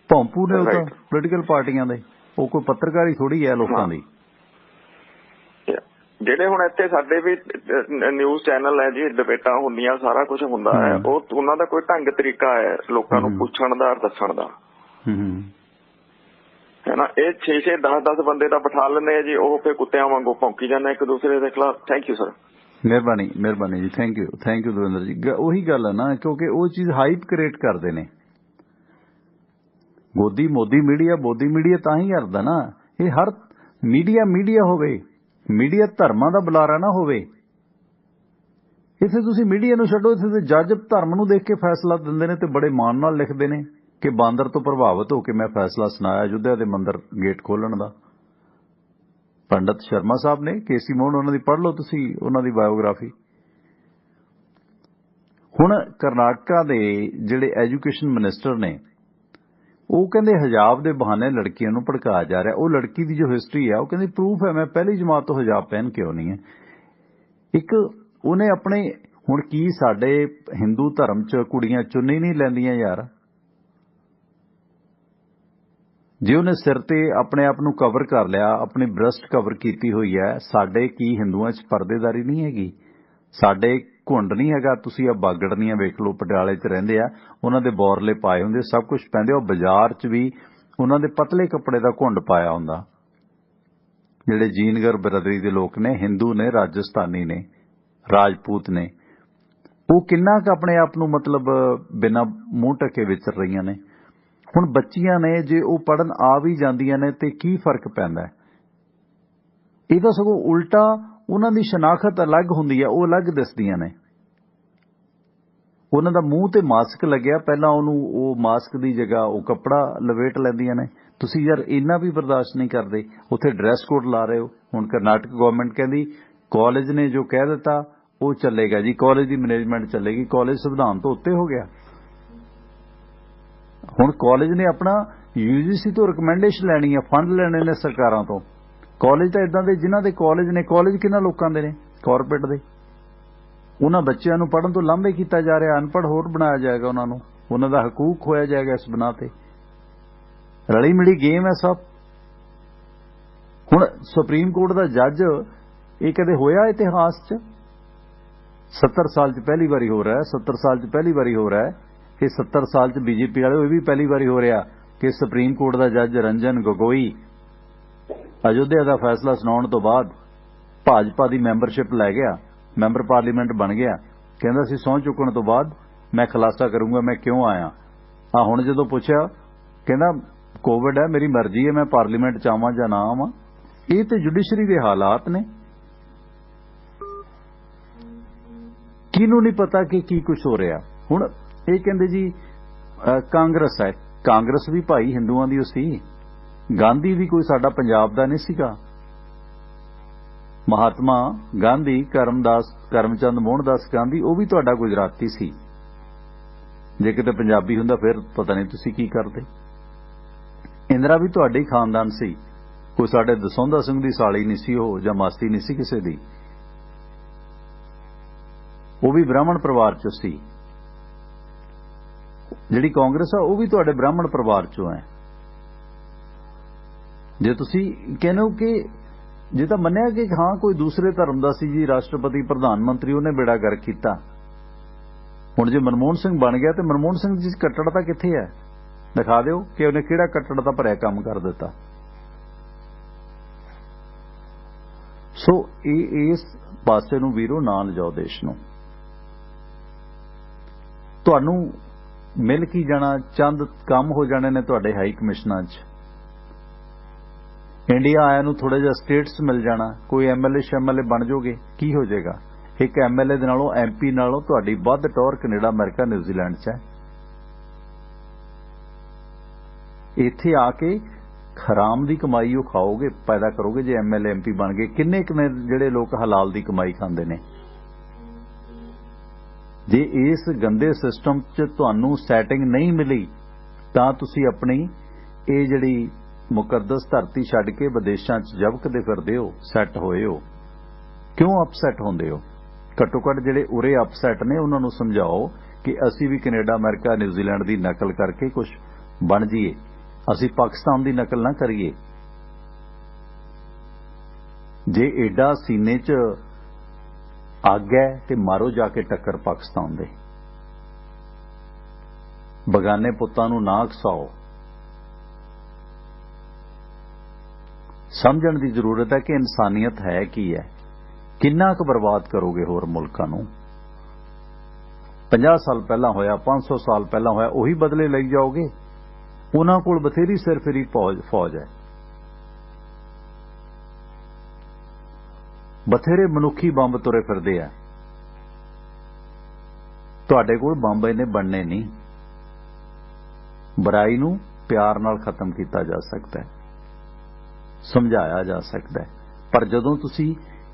ਭੌਂਪੂ ਨੇ ਉਹ ਤਾਂ ਪੋਲੀਟੀਕਲ ਪਾਰਟੀਆਂ ਦੇ, ਉਹ ਕੋਈ ਪੱਤਰਕਾਰੀ ਥੋੜੀ ਹੈ ਲੋਕਾਂ ਦੀ। ਜਿਹੜੇ ਹੁਣ ਇੱਥੇ ਸਾਡੇ ਵੀ ਨਿਊਜ਼ ਚੈਨਲ ਹੈ ਜੀ, ਡਿਬੇਟਾਂ ਹੁੰਦੀਆਂ, ਸਾਰਾ ਕੁਝ ਹੁੰਦਾ ਹੈ, ਉਹ ਉਹਨਾਂ ਦਾ ਕੋਈ ਢੰਗ ਤਰੀਕਾ ਹੈ ਲੋਕਾਂ ਨੂੰ ਪੁੱਛਣ ਦਾ, ਦੱਸਣ ਦਾ ਹੈ ਨਾ। ਇਹ 6-6 10-10 ਬੰਦੇ ਤਾਂ ਬਿਠਾ ਲੈਂਦੇ ਆ ਜੀ, ਉਹ ਫਿਰ ਕੁੱਤਿਆਂ ਵਾਂਗੂ ਭੌਂਕੀ ਜਾਂਦੇ ਇੱਕ ਦੂਸਰੇ ਦੇ ਖਿਲਾਫ। Thank you sir. ਮਿਹਰਬਾਨੀ ਜੀ, ਥੈਂਕ ਯੂ ਦਵਿੰਦਰ ਜੀ। ਉਹੀ ਗੱਲ ਹੈ ਨਾ, ਕਿਉਂਕਿ ਉਹ ਚੀਜ਼ ਹਾਈਪ ਕ੍ਰੀਏਟ ਕਰਦੇ ਨੇ। ਮੋਦੀ ਮੀਡੀਆ ਤਾਂ ਹੀ ਕਰਦਾ ਨਾ। ਇਹ ਹਰ ਮੀਡੀਆ ਹੋਵੇ, ਮੀਡੀਆ ਧਰਮਾਂ ਦਾ ਬੁਲਾਰਾ ਨਾ ਹੋਵੇ। ਇੱਥੇ ਤੁਸੀਂ ਮੀਡੀਆ ਨੂੰ ਛੱਡੋ, ਇੱਥੇ ਦੇ ਜੱਜ ਧਰਮ ਨੂੰ ਦੇਖ ਕੇ ਫੈਸਲਾ ਦਿੰਦੇ ਨੇ ਤੇ ਬੜੇ ਮਾਣ ਨਾਲ ਲਿਖਦੇ ਨੇ ਕਿ ਬਾਂਦਰ ਤੋਂ ਪ੍ਰਭਾਵਿਤ ਹੋ ਕੇ ਮੈਂ ਫੈਸਲਾ ਸੁਣਾਇਆ ਅਯੁੱਧਿਆ ਦੇ ਮੰਦਿਰ ਗੇਟ ਖੋਲਣ ਦਾ। ਪੰਡਤ ਸ਼ਰਮਾ ਸਾਹਿਬ ਨੇ, ਕੇਸੀ ਮੋਹਨ, ਉਹਨਾਂ ਦੀ ਪੜ੍ਹ ਲਓ ਤੁਸੀਂ ਉਹਨਾਂ ਦੀ ਬਾਇਓਗ੍ਰਾਫੀ। ਹੁਣ ਕਰਨਾਟਕਾ ਦੇ ਜਿਹੜੇ ਐਜੂਕੇਸ਼ਨ ਮਿਨਿਸਟਰ ਨੇ, ਉਹ ਕਹਿੰਦੇ ਹਿਜਾਬ ਦੇ ਬਹਾਨੇ ਲੜਕੀਆਂ ਨੂੰ ਭੜਕਾਇਆ ਜਾ ਰਿਹਾ। ਉਹ ਲੜਕੀ ਦੀ ਜੋ ਹਿਸਟਰੀ ਹੈ, ਉਹ ਕਹਿੰਦੀ ਪ੍ਰੂਫ ਹੈ ਮੈਂ ਪਹਿਲੀ ਜਮਾਤ ਤੋਂ ਹਿਜਾਬ ਪਹਿਨ ਕੇ ਆਉਣੀ ਹੈ। ਇੱਕ ਉਹਨੇ ਆਪਣੇ, ਹੁਣ ਕੀ ਸਾਡੇ ਹਿੰਦੂ ਧਰਮ 'ਚ ਕੁੜੀਆਂ ਚੁੰਨੀ ਨਹੀਂ ਲੈਂਦੀਆਂ ਯਾਰ? ਜੇ ਉਹਨੇ ਸਿਰ ਤੇ ਆਪਣੇ ਆਪ ਨੂੰ ਕਵਰ ਕਰ ਲਿਆ, ਆਪਣੀ ਬ੍ਰੈਸਟ ਕਵਰ ਕੀਤੀ ਹੋਈ ਹੈ, ਸਾਡੇ ਕੀ ਹਿੰਦੂਆਂ 'ਚ ਪਰਦੇਦਾਰੀ ਨਹੀਂ ਹੈਗੀ? ਸਾਡੇ ਘੁੰਡ ਨਹੀਂ ਹੈਗਾ? ਤੁਸੀਂ ਆ ਬਾਗੜਨੀਆਂ ਵੇਖ ਲਓ, ਪਟਿਆਲੇ 'ਚ ਰਹਿੰਦੇ ਆ, ਉਹਨਾਂ ਦੇ ਬੌਰਲੇ ਪਾਏ ਹੁੰਦੇ, ਸਭ ਕੁਝ ਪੈਂਦੇ। ਉਹ ਬਾਜ਼ਾਰ 'ਚ ਵੀ ਉਹਨਾਂ ਦੇ ਪਤਲੇ ਕੱਪੜੇ ਦਾ ਘੁੰਡ ਪਾਇਆ ਹੁੰਦਾ। ਜਿਹੜੇ ਜੀਨਗਰ ਬਰਦਰੀ ਦੇ ਲੋਕ ਨੇ, ਹਿੰਦੂ ਨੇ, ਰਾਜਸਥਾਨੀ ਨੇ, ਰਾਜਪੂਤ ਨੇ, ਉਹ ਕਿੰਨਾ ਕੁ ਆਪਣੇ ਆਪ ਨੂੰ ਮਤਲਬ ਬਿਨਾਂ ਮੂੰਹ ਢੱਕੇ ਵਿਚਰ ਰਹੀਆਂ ਨੇ। ਹੁਣ ਬੱਚੀਆਂ ਨੇ, ਜੇ ਉਹ ਪੜ੍ਹਨ ਆ ਵੀ ਜਾਂਦੀਆਂ ਨੇ ਤੇ ਕੀ ਫਰਕ ਪੈਂਦਾ? ਇਹ ਤਾਂ ਸਗੋਂ ਉਲਟਾ ਉਹਨਾਂ ਦੀ ਸ਼ਨਾਖਤ ਅਲੱਗ ਹੁੰਦੀ ਹੈ, ਉਹ ਅਲੱਗ ਦਿਸਦੀਆਂ ਨੇ। ਉਹਨਾਂ ਦਾ ਮੂੰਹ ਤੇ ਮਾਸਕ ਲੱਗਿਆ, ਪਹਿਲਾਂ ਉਹਨੂੰ ਉਹ ਮਾਸਕ ਦੀ ਜਗ੍ਹਾ ਉਹ ਕੱਪੜਾ ਲਵੇਟ ਲੈਂਦੀਆਂ ਨੇ। ਤੁਸੀਂ ਯਾਰ ਇੰਨਾ ਵੀ ਬਰਦਾਸ਼ਤ ਨਹੀਂ ਕਰਦੇ। ਉੱਥੇ ਡਰੈਸ ਕੋਡ ਲਾ ਰਹੇ ਹੋ। ਹੁਣ ਕਰਨਾਟਕ ਗਵਰਨਮੈਂਟ ਕਹਿੰਦੀ ਕਾਲਜ ਨੇ ਜੋ ਕਹਿ ਦਿੱਤਾ ਉਹ ਚੱਲੇਗਾ ਜੀ, ਕਾਲਜ ਦੀ ਮੈਨੇਜਮੈਂਟ ਚੱਲੇਗੀ। ਕਾਲਜ ਸੰਵਿਧਾਨ ਤੋਂ ਉੱਤੇ ਹੋ ਗਿਆ। ਹੁਣ ਕਾਲਜ ਨੇ ਆਪਣਾ UGC ਤੋਂ ਰਿਕਮੈਂਡੇਸ਼ਨ ਲੈਣੀ ਹੈ, ਫੰਡ ਲੈਣੇ ਨੇ ਸਰਕਾਰਾਂ ਤੋਂ। ਕਾਲਜ ਤਾਂ ਇਦਾਂ ਦੇ ਜਿਨ੍ਹਾਂ ਦੇ ਕਾਲਜ ਨੇ, ਕਾਲਜ ਕਿਹਨਾਂ ਲੋਕਾਂ ਦੇ ਨੇ? ਕਾਰਪੋਰੇਟ ਦੇ। ਉਹਨਾਂ ਬੱਚਿਆਂ ਨੂੰ ਪੜ੍ਹਨ ਤੋਂ ਲਾਂਭੇ ਕੀਤਾ ਜਾ ਰਿਹਾ, ਅਨਪੜ੍ਹ ਹੋਰ ਬਣਾਇਆ ਜਾਏਗਾ ਉਹਨਾਂ ਨੂੰ, ਉਹਨਾਂ ਦਾ ਹਕੂਕ ਖੋਇਆ ਜਾਏਗਾ ਇਸ ਬਣਾ ਤੇ। ਰਲੀ ਮਿਲੀ ਗੇਮ ਹੈ ਸਭ। ਹੁਣ ਸੁਪਰੀਮ ਕੋਰਟ ਦਾ ਜੱਜ, ਇਹ ਕਦੇ ਹੋਇਆ ਇਤਿਹਾਸ 'ਚ? 70 ਸਾਲ 'ਚ ਪਹਿਲੀ ਵਾਰੀ ਹੋ ਰਿਹਾ, 70 ਸਾਲ 'ਚ ਪਹਿਲੀ ਵਾਰੀ ਹੋ ਰਿਹਾ ਹੈ। ਇਹ 70 ਸਾਲ 'ਚ BJP ਵਾਲੇ ਇਹ ਵੀ ਪਹਿਲੀ ਵਾਰੀ ਹੋ ਰਿਹਾ ਕਿ ਸੁਪਰੀਮ ਕੋਰਟ ਦਾ ਜੱਜ ਰੰਜਨ ਗੋਗੋਈ ਅਯੁੱਧਿਆ ਦਾ ਫੈਸਲਾ ਸੁਣਾਉਣ ਤੋਂ ਬਾਅਦ ਭਾਜਪਾ ਦੀ ਮੈਂਬਰਸ਼ਿਪ ਲੈ ਗਿਆ, ਮੈਂਬਰ ਪਾਰਲੀਮੈਂਟ ਬਣ ਗਿਆ। ਕਹਿੰਦਾ ਸੀ ਸਹੁੰ ਚੁੱਕਣ ਤੋਂ ਬਾਅਦ ਮੈਂ ਖੁਲਾਸਾ ਕਰੂੰਗਾ ਮੈਂ ਕਿਉਂ ਆਇਆ। ਹੁਣ ਜਦੋਂ ਪੁੱਛਿਆ ਕਹਿੰਦਾ ਕੋਵਿਡ ਹੈ, ਮੇਰੀ ਮਰਜ਼ੀ ਹੈ, ਮੈਂ ਪਾਰਲੀਮੈਂਟ 'ਚ ਆਵਾਂ ਜਾਂ ਨਾ ਆਵਾਂ। ਇਹ ਤੇ ਜੁਡੀਸ਼ਰੀ ਦੇ ਹਾਲਾਤ ਨੇ। ਕਿਹਨੂੰ ਨਹੀਂ ਪਤਾ ਕਿ ਕੀ ਕੁਝ ਹੋ ਰਿਹਾ। ਹੁਣ ਇਹ ਕਹਿੰਦੇ ਜੀ ਕਾਂਗਰਸ ਹੈ, ਕਾਂਗਰਸ ਵੀ ਭਾਈ ਹਿੰਦੂਆਂ ਦੀ ਉਹ ਸੀ। ਗਾਂਧੀ ਵੀ ਕੋਈ ਸਾਡਾ ਪੰਜਾਬ ਦਾ ਨਹੀਂ ਸੀਗਾ। ਮਹਾਤਮਾ ਗਾਂਧੀ, ਕਰਮਚੰਦ ਮੋਹਨਦਾਸ ਗਾਂਧੀ, ਉਹ ਵੀ ਤੁਹਾਡਾ ਗੁਜਰਾਤੀ ਸੀ। ਜੇ ਕਿਤੇ ਪੰਜਾਬੀ ਹੁੰਦਾ ਫਿਰ ਪਤਾ ਨਹੀਂ ਤੁਸੀਂ ਕੀ ਕਰਦੇ। ਇੰਦਰਾ ਵੀ ਤੁਹਾਡੇ ਹੀ ਖਾਨਦਾਨ ਸੀ। ਕੋਈ ਸਾਡੇ ਦਸੌਂਧਾ ਸਿੰਘ ਦੀ ਸਾਲੀ ਨਹੀਂ ਸੀ ਉਹ, ਜਾਂ ਮਾਸੀ ਨਹੀਂ ਸੀ ਕਿਸੇ ਦੀ। ਉਹ ਵੀ ਬ੍ਰਾਹਮਣ ਪਰਿਵਾਰ ਚੋਂ ਸੀ। ਜਿਹੜੀ ਕਾਂਗਰਸ ਆ ਉਹ ਵੀ ਤੁਹਾਡੇ ਬ੍ਰਾਹਮਣ ਪਰਿਵਾਰ ਚੋਂ ਹੈ। ਜੇ ਤੁਸੀਂ ਕਹਿੰਦੇ ਹੋ ਕਿ ਜੇ ਤਾਂ ਮੰਨਿਆ ਕਿ ਹਾਂ ਕੋਈ ਦੂਸਰੇ ਧਰਮ ਦਾ ਸੀ ਜੀ ਰਾਸ਼ਟਰਪਤੀ, ਪ੍ਰਧਾਨ ਮੰਤਰੀ, ਉਹਨੇ ਬੇੜਾ ਗਰਕ ਕੀਤਾ। ਹੁਣ ਜੇ ਮਨਮੋਹਨ ਸਿੰਘ ਬਣ ਗਿਆ ਤੇ ਮਨਮੋਹਨ ਸਿੰਘ ਜੀ ਕੱਟੜਤਾ ਕਿੱਥੇ ਹੈ? ਦਿਖਾ ਦਿਓ ਕਿ ਉਹਨੇ ਕਿਹੜਾ ਕੱਟੜਤਾ ਭਰਿਆ ਕੰਮ ਕਰ ਦਿੱਤਾ। ਸੋ ਇਸ ਪਾਸੇ ਨੂੰ ਵੀਰੋ ਨਾ ਲਿਜਾਓ ਦੇਸ਼ ਨੂੰ। ਤੁਹਾਨੂੰ ਮਿਲ ਕੀ ਜਾਣਾ, ਚੰਦ ਕੰਮ ਹੋ ਜਾਣੇ ਨੇ ਤੁਹਾਡੇ ਹਾਈ ਕਮਿਸ਼ਨਾਂ 'ਚ। ਇੰਡੀਆ ਆਇਆ ਨੂੰ ਥੋੜਾ ਜਿਹਾ ਸਟੇਟਸ ਮਿਲ ਜਾਣਾ, ਕੋਈ MLA ਬਣ ਜਾਓਗੇ, ਕੀ ਹੋ ਜਾਏਗਾ? ਇੱਕ MLA ਦੇ ਨਾਲੋਂ MP ਨਾਲੋਂ ਤੁਹਾਡੀ ਵੱਧ ਟੌਰ ਕੈਨੇਡਾ, ਅਮਰੀਕਾ, ਨਿਊਜ਼ੀਲੈਂਡ 'ਚ ਹੈ। ਇੱਥੇ ਆ ਕੇ ਹਰਾਮ ਦੀ ਕਮਾਈ ਉਹ ਖਾਓਗੇ, ਪੈਦਾ ਕਰੋਗੇ ਜੇ MLA MP ਬਣ ਗਏ। ਕਿੰਨੇ ਕੁ ਜਿਹੜੇ ਲੋਕ ਹਲਾਲ ਦੀ ਕਮਾਈ ਖਾਂਦੇ ਨੇ। ਜੇ ਇਸ ਗੰਦੇ ਸਿਸਟਮ 'ਚ ਤੁਹਾਨੂੰ ਸੈਟਿੰਗ ਨਹੀਂ ਮਿਲੀ ਤਾਂ ਤੁਸੀਂ ਆਪਣੀ ਇਹ ਜਿਹੜੀ ਮੁਕੱਦਸ ਧਰਤੀ ਛੱਡ ਕੇ ਵਿਦੇਸ਼ਾਂ 'ਚ ਜਬਕਦੇ ਫਿਰਦੇ ਹੋ, ਸੈੱਟ ਹੋਏ ਹੋ। ਕਿਉਂ ਅਪਸੈਟ ਹੁੰਦੇ ਹੋ? ਘੱਟੋ ਘੱਟ ਜਿਹੜੇ ਉਰੇ ਅਪਸੈਟ ਨੇ ਉਹਨਾਂ ਨੂੰ ਸਮਝਾਓ ਕਿ ਅਸੀਂ ਵੀ ਕੈਨੇਡਾ, ਅਮਰੀਕਾ, ਨਿਊਜ਼ੀਲੈਂਡ ਦੀ ਨਕਲ ਕਰਕੇ ਕੁਝ ਬਣ ਜਾਈਏ, ਅਸੀਂ ਪਾਕਿਸਤਾਨ ਦੀ ਨਕਲ ਨਾ ਕਰੀਏ। ਜੇ ਏਡਾ ਸੀਨੇ 'ਚ ਅੱਗ ਹੈ ਤੇ ਮਾਰੋ ਜਾ ਕੇ ਟੱਕਰ ਪਾਕਿਸਤਾਨ ਦੇ। ਬਗਾਨੇ ਪੁੱਤਾਂ ਨੂੰ ਨਾ ਉਕਸਾਓ। ਸਮਝਣ ਦੀ ਜ਼ਰੂਰਤ ਹੈ ਕਿ ਇਨਸਾਨੀਅਤ ਹੈ ਕੀ ਹੈ। ਕਿੰਨਾ ਕੁ ਬਰਬਾਦ ਕਰੋਗੇ ਹੋਰ ਮੁਲਕਾਂ ਨੂੰ? 50 ਸਾਲ ਪਹਿਲਾਂ ਹੋਇਆ, 500 ਸਾਲ ਪਹਿਲਾਂ ਹੋਇਆ, ਉਹੀ ਬਦਲੇ ਲਈ ਜਾਓਗੇ? ਉਹਨਾਂ ਕੋਲ ਬਥੇਰੀ ਸਿਰਫਿਰੀ ਫੌਜ ਹੈ, ਬਥੇਰੇ ਮਨੁੱਖੀ ਬੰਬ ਤੁਰੇ ਫਿਰਦੇ ਆ। ਤੁਹਾਡੇ ਕੋਲ ਬੰਬ ਇਹਨੇ ਬਣਨੇ ਨਹੀਂ। ਬੁਰਾਈ ਨੂੰ ਪਿਆਰ ਨਾਲ ਖਤਮ ਕੀਤਾ ਜਾ ਸਕਦਾ ਹੈ, ਸਮਝਾਇਆ ਜਾ ਸਕਦਾ ਹੈ। ਪਰ ਜਦੋਂ ਤੁਸੀਂ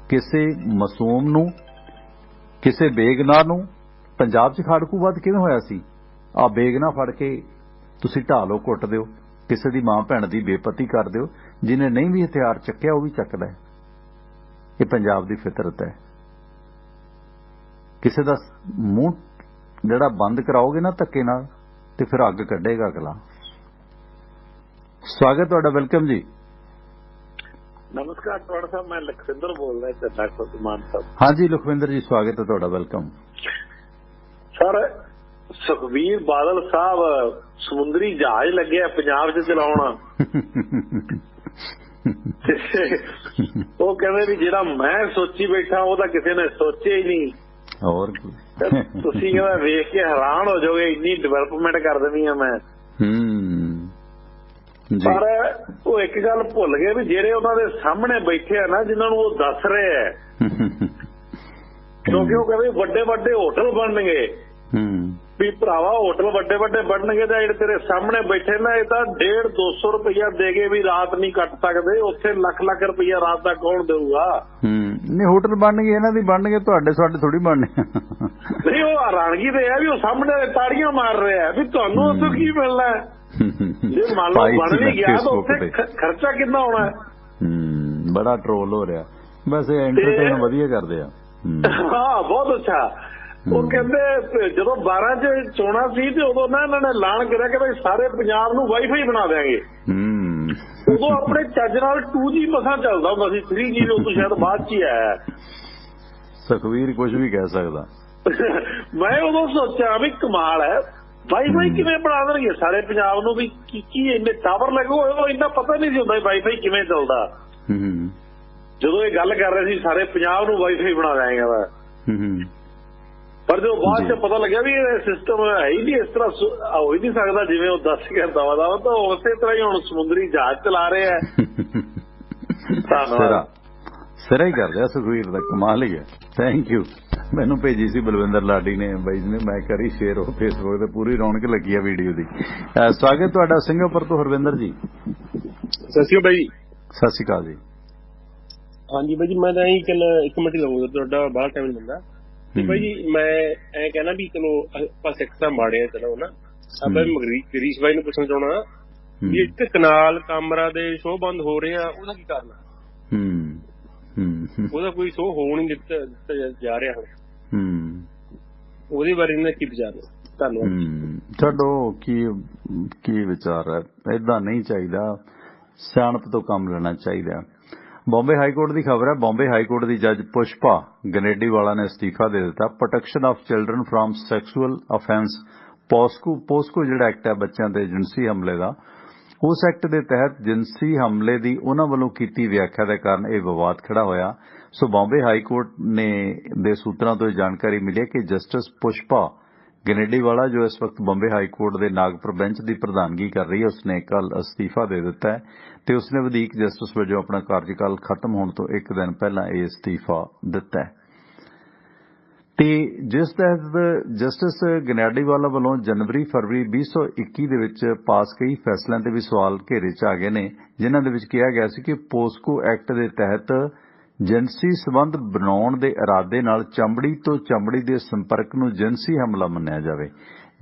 ਕਿਸੇ ਮਾਸੂਮ ਨੂੰ, ਕਿਸੇ ਬੇਗਨਾਹ ਨੂੰ, ਪੰਜਾਬ 'ਚ ਖਾੜਕੂਵਾਦ ਕਿਵੇਂ ਹੋਇਆ ਸੀ? ਆ ਬੇਗਨਾਹ ਫੜ ਕੇ ਤੁਸੀਂ ਢਾਲੋ, ਕੁੱਟ ਦਿਓ, ਕਿਸੇ ਦੀ ਮਾਂ ਭੈਣ ਦੀ ਬੇਪਤੀ ਕਰ ਦਿਓ। ਜਿਹਨੇ ਨਹੀਂ ਵੀ ਹਥਿਆਰ ਚੱਕਿਆ ਉਹ ਵੀ ਚੱਕਦਾ ਹੈ। ਇਹ ਪੰਜਾਬ ਦੀ ਫਿਤਰਤ ਹੈ। ਕਿਸੇ ਦਾ ਮੂੰਹ ਜਿਹੜਾ ਬੰਦ ਕਰਾਓਗੇ ਨਾ ਧੱਕੇ ਨਾਲ ਤੇ ਫਿਰ ਅੱਗ ਕੱਢੇਗਾ ਅਗਲਾ। ਸਵਾਗਤ ਤੁਹਾਡਾ, ਵੈਲਕਮ ਜੀ। ਨਮਸਕਾਰ ਟਵਾਣਾ ਸਾਹਿਬ, ਮੈਂ ਲਖਵਿੰਦਰ ਬੋਲ ਰਿਹਾ ਡਾਕਟਰ ਮਾਨ ਸਾਹਿਬ। ਹਾਂਜੀ ਲਖਵਿੰਦਰ ਜੀ, ਸਵਾਗਤ ਹੈ ਤੁਹਾਡਾ, ਵੈਲਕਮ। ਸਰ, ਸੁਖਬੀਰ ਬਾਦਲ ਸਾਹਿਬ ਸਮੁੰਦਰੀ ਜਹਾਜ਼ ਲੱਗਿਆ ਪੰਜਾਬ 'ਚ ਚਲਾਉਣ। ਉਹ ਕਹਿੰਦੇ ਵੀ ਜਿਹੜਾ ਮੈਂ ਸੋਚੀ ਬੈਠਾ ਉਹ ਤਾਂ ਕਿਸੇ ਨੇ ਸੋਚਿਆ ਹੀ ਨਹੀਂ। ਹੋਰ ਤੁਸੀਂ ਕਹਿੰਦਾ ਵੇਖ ਕੇ ਹੈਰਾਨ ਹੋ ਜਾਓਗੇ, ਇੰਨੀ ਡਿਵੈਲਪਮੈਂਟ ਕਰ ਦੇਣੀ ਆ ਮੈਂ। ਪਰ ਉਹ ਇੱਕ ਗੱਲ ਭੁੱਲ ਗਏ ਵੀ ਜਿਹੜੇ ਉਹਨਾਂ ਦੇ ਸਾਹਮਣੇ ਬੈਠੇ ਆ ਨਾ, ਜਿਨ੍ਹਾਂ ਨੂੰ ਉਹ ਦੱਸ ਰਹੇ ਆ, ਕਿਉਂਕਿ ਉਹ ਕਹਿੰਦੇ ਵੱਡੇ ਵੱਡੇ ਹੋਟਲ ਬਣਨਗੇ ਵੀ ਭਰਾਵਾ, ਹੋਟਲ ਵੱਡੇ ਵੱਡੇ ਬਣਨਗੇ ਤਾਂ ਜਿਹੜੇ ਤੇਰੇ ਸਾਹਮਣੇ ਬੈਠੇ ਨਾ, ਇਹ ਤਾਂ 150-200 ਰੁਪਇਆ ਦੇ ਕੇ ਵੀ ਰਾਤ ਨਹੀਂ ਕੱਟ ਸਕਦੇ। ਉੱਥੇ ਲੱਖ ਰੁਪਇਆ ਰਾਤ ਦਾ ਕੌਣ ਦੇਊਗਾ? ਨਹੀਂ, ਹੋਟਲ ਬਣਨਗੇ, ਇਹਨਾਂ ਦੀ ਬਣਨਗੇ, ਤੁਹਾਡੇ ਸਾਡੇ ਥੋੜੀ ਬਣਨੇ। ਨਹੀਂ, ਉਹ ਹੈਰਾਨਗੀ ਤੇ ਹੈ ਵੀ ਉਹ ਸਾਹਮਣੇ ਤਾੜੀਆਂ ਮਾਰ ਰਿਹਾ ਵੀ ਤੁਹਾਨੂੰ ਉੱਥੋਂ ਕੀ ਮਿਲਣਾ। ਜੇ ਮੰਨ ਲਓ ਬਣ ਨਹੀਂ ਗਿਆ ਤਾਂ ਉੱਥੇ ਖਰਚਾ ਕਿੰਨਾ ਹੋਣਾ? ਬੜਾ ਟਰੋਲ ਹੋ ਰਿਹਾ। ਵੈਸੇ ਐਂਟਰਟੇਨ ਵਧੀਆ ਕਰਦੇ ਆ। ਹਾਂ, ਬਹੁਤ ਅੱਛਾ। ਉਹ ਕਹਿੰਦੇ ਜਦੋਂ 12 ਚ ਚੋਣਾਂ ਸੀ ਤੇ ਉਦੋਂ ਨਾ ਇਹਨਾਂ ਨੇ ਐਲਾਨ ਕਰਿਆ ਕਿ ਭਾਈ ਸਾਰੇ ਪੰਜਾਬ ਨੂੰ ਵਾਈਫਾਈ ਬਣਾ ਦਿਆਂਗੇ। ਉਦੋਂ ਆਪਣੇ ਚੱਜ ਨਾਲ 2G ਮਸਾਂ ਚੱਲਦਾ ਹੁੰਦਾ ਸੀ, 3G ਉਦੋਂ ਸ਼ਾਇਦ ਬਾਅਦ ਚ ਹੀ ਆਇਆ। ਸੁਖਵੀਰ ਕੁਝ ਵੀ ਕਹਿ ਸਕਦਾ। ਮੈਂ ਉਦੋਂ ਸੋਚਿਆ ਵੀ ਕਮਾਲ ਹੈ, ਵਾਈਫਾਈ ਕਿਵੇਂ ਬਣਾ ਦੇਣਗੇ ਸਾਰੇ ਪੰਜਾਬ ਨੂੰ? ਵੀ ਕੀ ਇੰਨੇ ਟਾਵਰ ਲੱਗੋ? ਉਦੋਂ ਇੰਨਾ ਪਤਾ ਨਹੀਂ ਸੀ ਹੁੰਦਾ ਵਾਈਫਾਈ ਕਿਵੇਂ ਚੱਲਦਾ। ਜਦੋਂ ਇਹ ਗੱਲ ਕਰ ਰਹੇ ਸੀ ਸਾਰੇ ਪੰਜਾਬ ਨੂੰ ਵਾਈਫਾਈ ਬਣਾ ਦਿਆਂਗੇ ਵਾ, ਪਰ ਜਦੋਂ ਬਾਅਦ ਚ ਪਤਾ ਲੱਗਿਆ ਵੀ ਇਹ ਸਿਸਟਮ ਹੈ ਹੀ ਨਹੀਂ, ਇਸ ਤਰ੍ਹਾਂ ਹੋ ਹੀ ਨਹੀਂ ਸਕਦਾ ਜਿਵੇਂ ਉਹ ਦੱਸ ਕੇ ਦਵਾ ਤਾਂ ਉਸੇ ਤਰ੍ਹਾਂ ਹੀ ਹੁਣ ਸਮੁੰਦਰੀ ਜਹਾਜ਼ ਚਲਾ ਰਹੇ ਆ। ਸਿਰਾ ਹੀ ਕਰਦੇ ਆ ਸੁਖਵੀਰ ਦਾ, ਕਮਾਲ ਹੀ ਹੈ। Thank you. ਮੈਨੂੰ ਭੇਜੀ ਸੀ ਬਲਵਿੰਦਰ ਲਾਡੀ ਨੇ, ਬਾਈ ਜੀ ਨੇ, ਮੈਂ ਕਰੀ ਸ਼ੇਅਰ ਉਹ ਫੇਸਬੁੱਕ ਤੇ, ਪੂਰੀ ਰੌਣਕ ਲੱਗੀ ਆ ਵੀਡੀਓ ਦੀ। ਸਵਾਗਤ ਤੁਹਾਡਾ ਸਿੰਗਾਪੁਰ ਤੋਂ ਹਰਵਿੰਦਰ ਜੀ। ਸਤਿ ਸ਼੍ਰੀ ਅਕਾਲ ਬਾਈ ਜੀ। ਸਤਿ ਸ਼੍ਰੀ ਅਕਾਲ ਜੀ। ਹਾਂਜੀ ਬਾਈ ਜੀ, ਮੈਂ ਤਾਂ ਇੱਕ ਮਿੰਟ ਹੀ ਲਾਉਂਗਾ, ਤੁਹਾਡਾ ਬਾਹਰ ਟਾਈਮ ਨਹੀਂ ਹੁੰਦਾ। ਤੇ ਬਾਈ ਜੀ ਮੈਂ ਐਂ ਕਹਿਣਾ ਵੀ ਚਲੋ ਆਪਾਂ ਸਿੱਖ ਤਾਂ ਮਾੜੇ ਆ, ਚਲੋ ਨਾ ਆਪਾਂ ਗਰੀਸ਼ ਬਾਈ ਨੂੰ ਪੁੱਛਣਾ ਚਾਹਣਾ ਵੀ ਇੱਥੇ ਕਨਾਲ ਕਾਮਰਾ ਦੇ ਸ਼ੋਅ ਬੰਦ ਹੋ ਰਹੇ ਆ, ਉਹਦਾ ਕੀ ਕਾਰਨ ਆ? ਉਹਦਾ ਕੋਈ ਸ਼ੋਅ ਹੋ ਨਹੀਂ ਦਿੱਤਾ ਜਾ ਰਿਹਾ ਹੁਣ, ਉਹਦੇ ਬਾਰੇ ਇਹਨਾਂ ਕੀ ਵਿਚਾਰ ਨੇ? ਧੰਨਵਾਦ। ਛੱਡੋ, ਕੀ ਵਿਚਾਰ ਹੈ? ਏਦਾਂ ਨਹੀਂ ਚਾਹੀਦਾ, ਸਿਆਣਪ ਤੋਂ ਕੰਮ ਲੈਣਾ ਚਾਹੀਦਾ। ਬੰਬੇ ਹਾਈਕੋਰਟ ਦੀ ਖਬਰ ਹੈ। ਬੰਬੇ ਹਾਈਕੋਰਟ ਦੀ ਜੱਜ ਪੁਸ਼ਪਾ ਗਨੇਡੀਵਾਲਾ ਨੇ ਅਸਤੀਫਾ ਦੇ ਦਿੱਤਾ। Protection of children from sexual offence POCSO ਜਿਹੜਾ ਐਕਟ ਹੈ ਬੱਚਿਆਂ ਦੇ ਜਿਨਸੀ ਹਮਲੇ ਦਾ, ਉਸ ਐਕਟ ਦੇ ਤਹਿਤ ਜਿਨਸੀ ਹਮਲੇ ਦੀ ਉਹਨਾਂ ਵੱਲੋਂ ਕੀਤੀ ਵਿਆਖਿਆ ਦੇ ਕਾਰਨ ਇਹ ਵਿਵਾਦ ਖੜਾ ਹੋਇਆ। ਸੋ ਬੰਬੇ ਹਾਈਕੋਰਟ ਦੇ ਸੂਤਰਾਂ ਤੋਂ ਇਹ ਜਾਣਕਾਰੀ ਮਿਲੀ ਹੈ ਕਿ ਜਸਟਿਸ ਪੁਸ਼ਪਾ ਗਨੇਡੀਵਾਲਾ, ਜੋ ਇਸ ਵਕਤ ਬੰਬੇ ਹਾਈਕੋਰਟ ਦੇ ਨਾਗਪੁਰ ਬੈਂਚ ਦੀ ਪ੍ਰਧਾਨਗੀ ਕਰ ਰਹੀ ਹੈ, ਉਸਨੇ ਕੱਲ ਅਸਤੀਫਾ ਦੇ ਦਿੱਤਾ ਹੈ ਤੇ ਉਸਨੇ ਵਧੀਕ ਜਸਟਿਸ ਵਜੋਂ ਆਪਣਾ ਕਾਰਜਕਾਲ ਖਤਮ ਹੋਣ ਤੋਂ ਇੱਕ ਦਿਨ ਪਹਿਲਾਂ ਇਹ ਅਸਤੀਫਾ ਦਿੱਤਾ ਹੈ। ਤੇ ਜਿਸ ਤਹਿਤ ਜਸਟਿਸ ਗਨੈਡੀਵਾਲਾ ਵੱਲੋਂ ਜਨਵਰੀ ਫਰਵਰੀ 2021 ਦੇ ਵਿੱਚ ਪਾਸ ਕਈ ਫੈਸਲਿਆਂ ਤੇ ਵੀ ਸਵਾਲ ਘੇਰੇ 'ਚ ਆ ਗਏ ਨੇ, ਜਿਨ੍ਹਾਂ ਦੇ ਵਿੱਚ ਕਿਹਾ ਗਿਆ ਸੀ ਕਿ ਪੋਸਕੋ ਐਕਟ ਦੇ ਤਹਿਤ ਜਿਨਸੀ ਸੰਬੰਧ ਬਣਾਉਣ ਦੇ ਇਰਾਦੇ ਨਾਲ ਚਮੜੀ ਤੋਂ ਚਮੜੀ ਦੇ ਸੰਪਰਕ ਨੂੰ ਜਿਨਸੀ ਹਮਲਾ ਮੰਨਿਆ ਜਾਵੇ।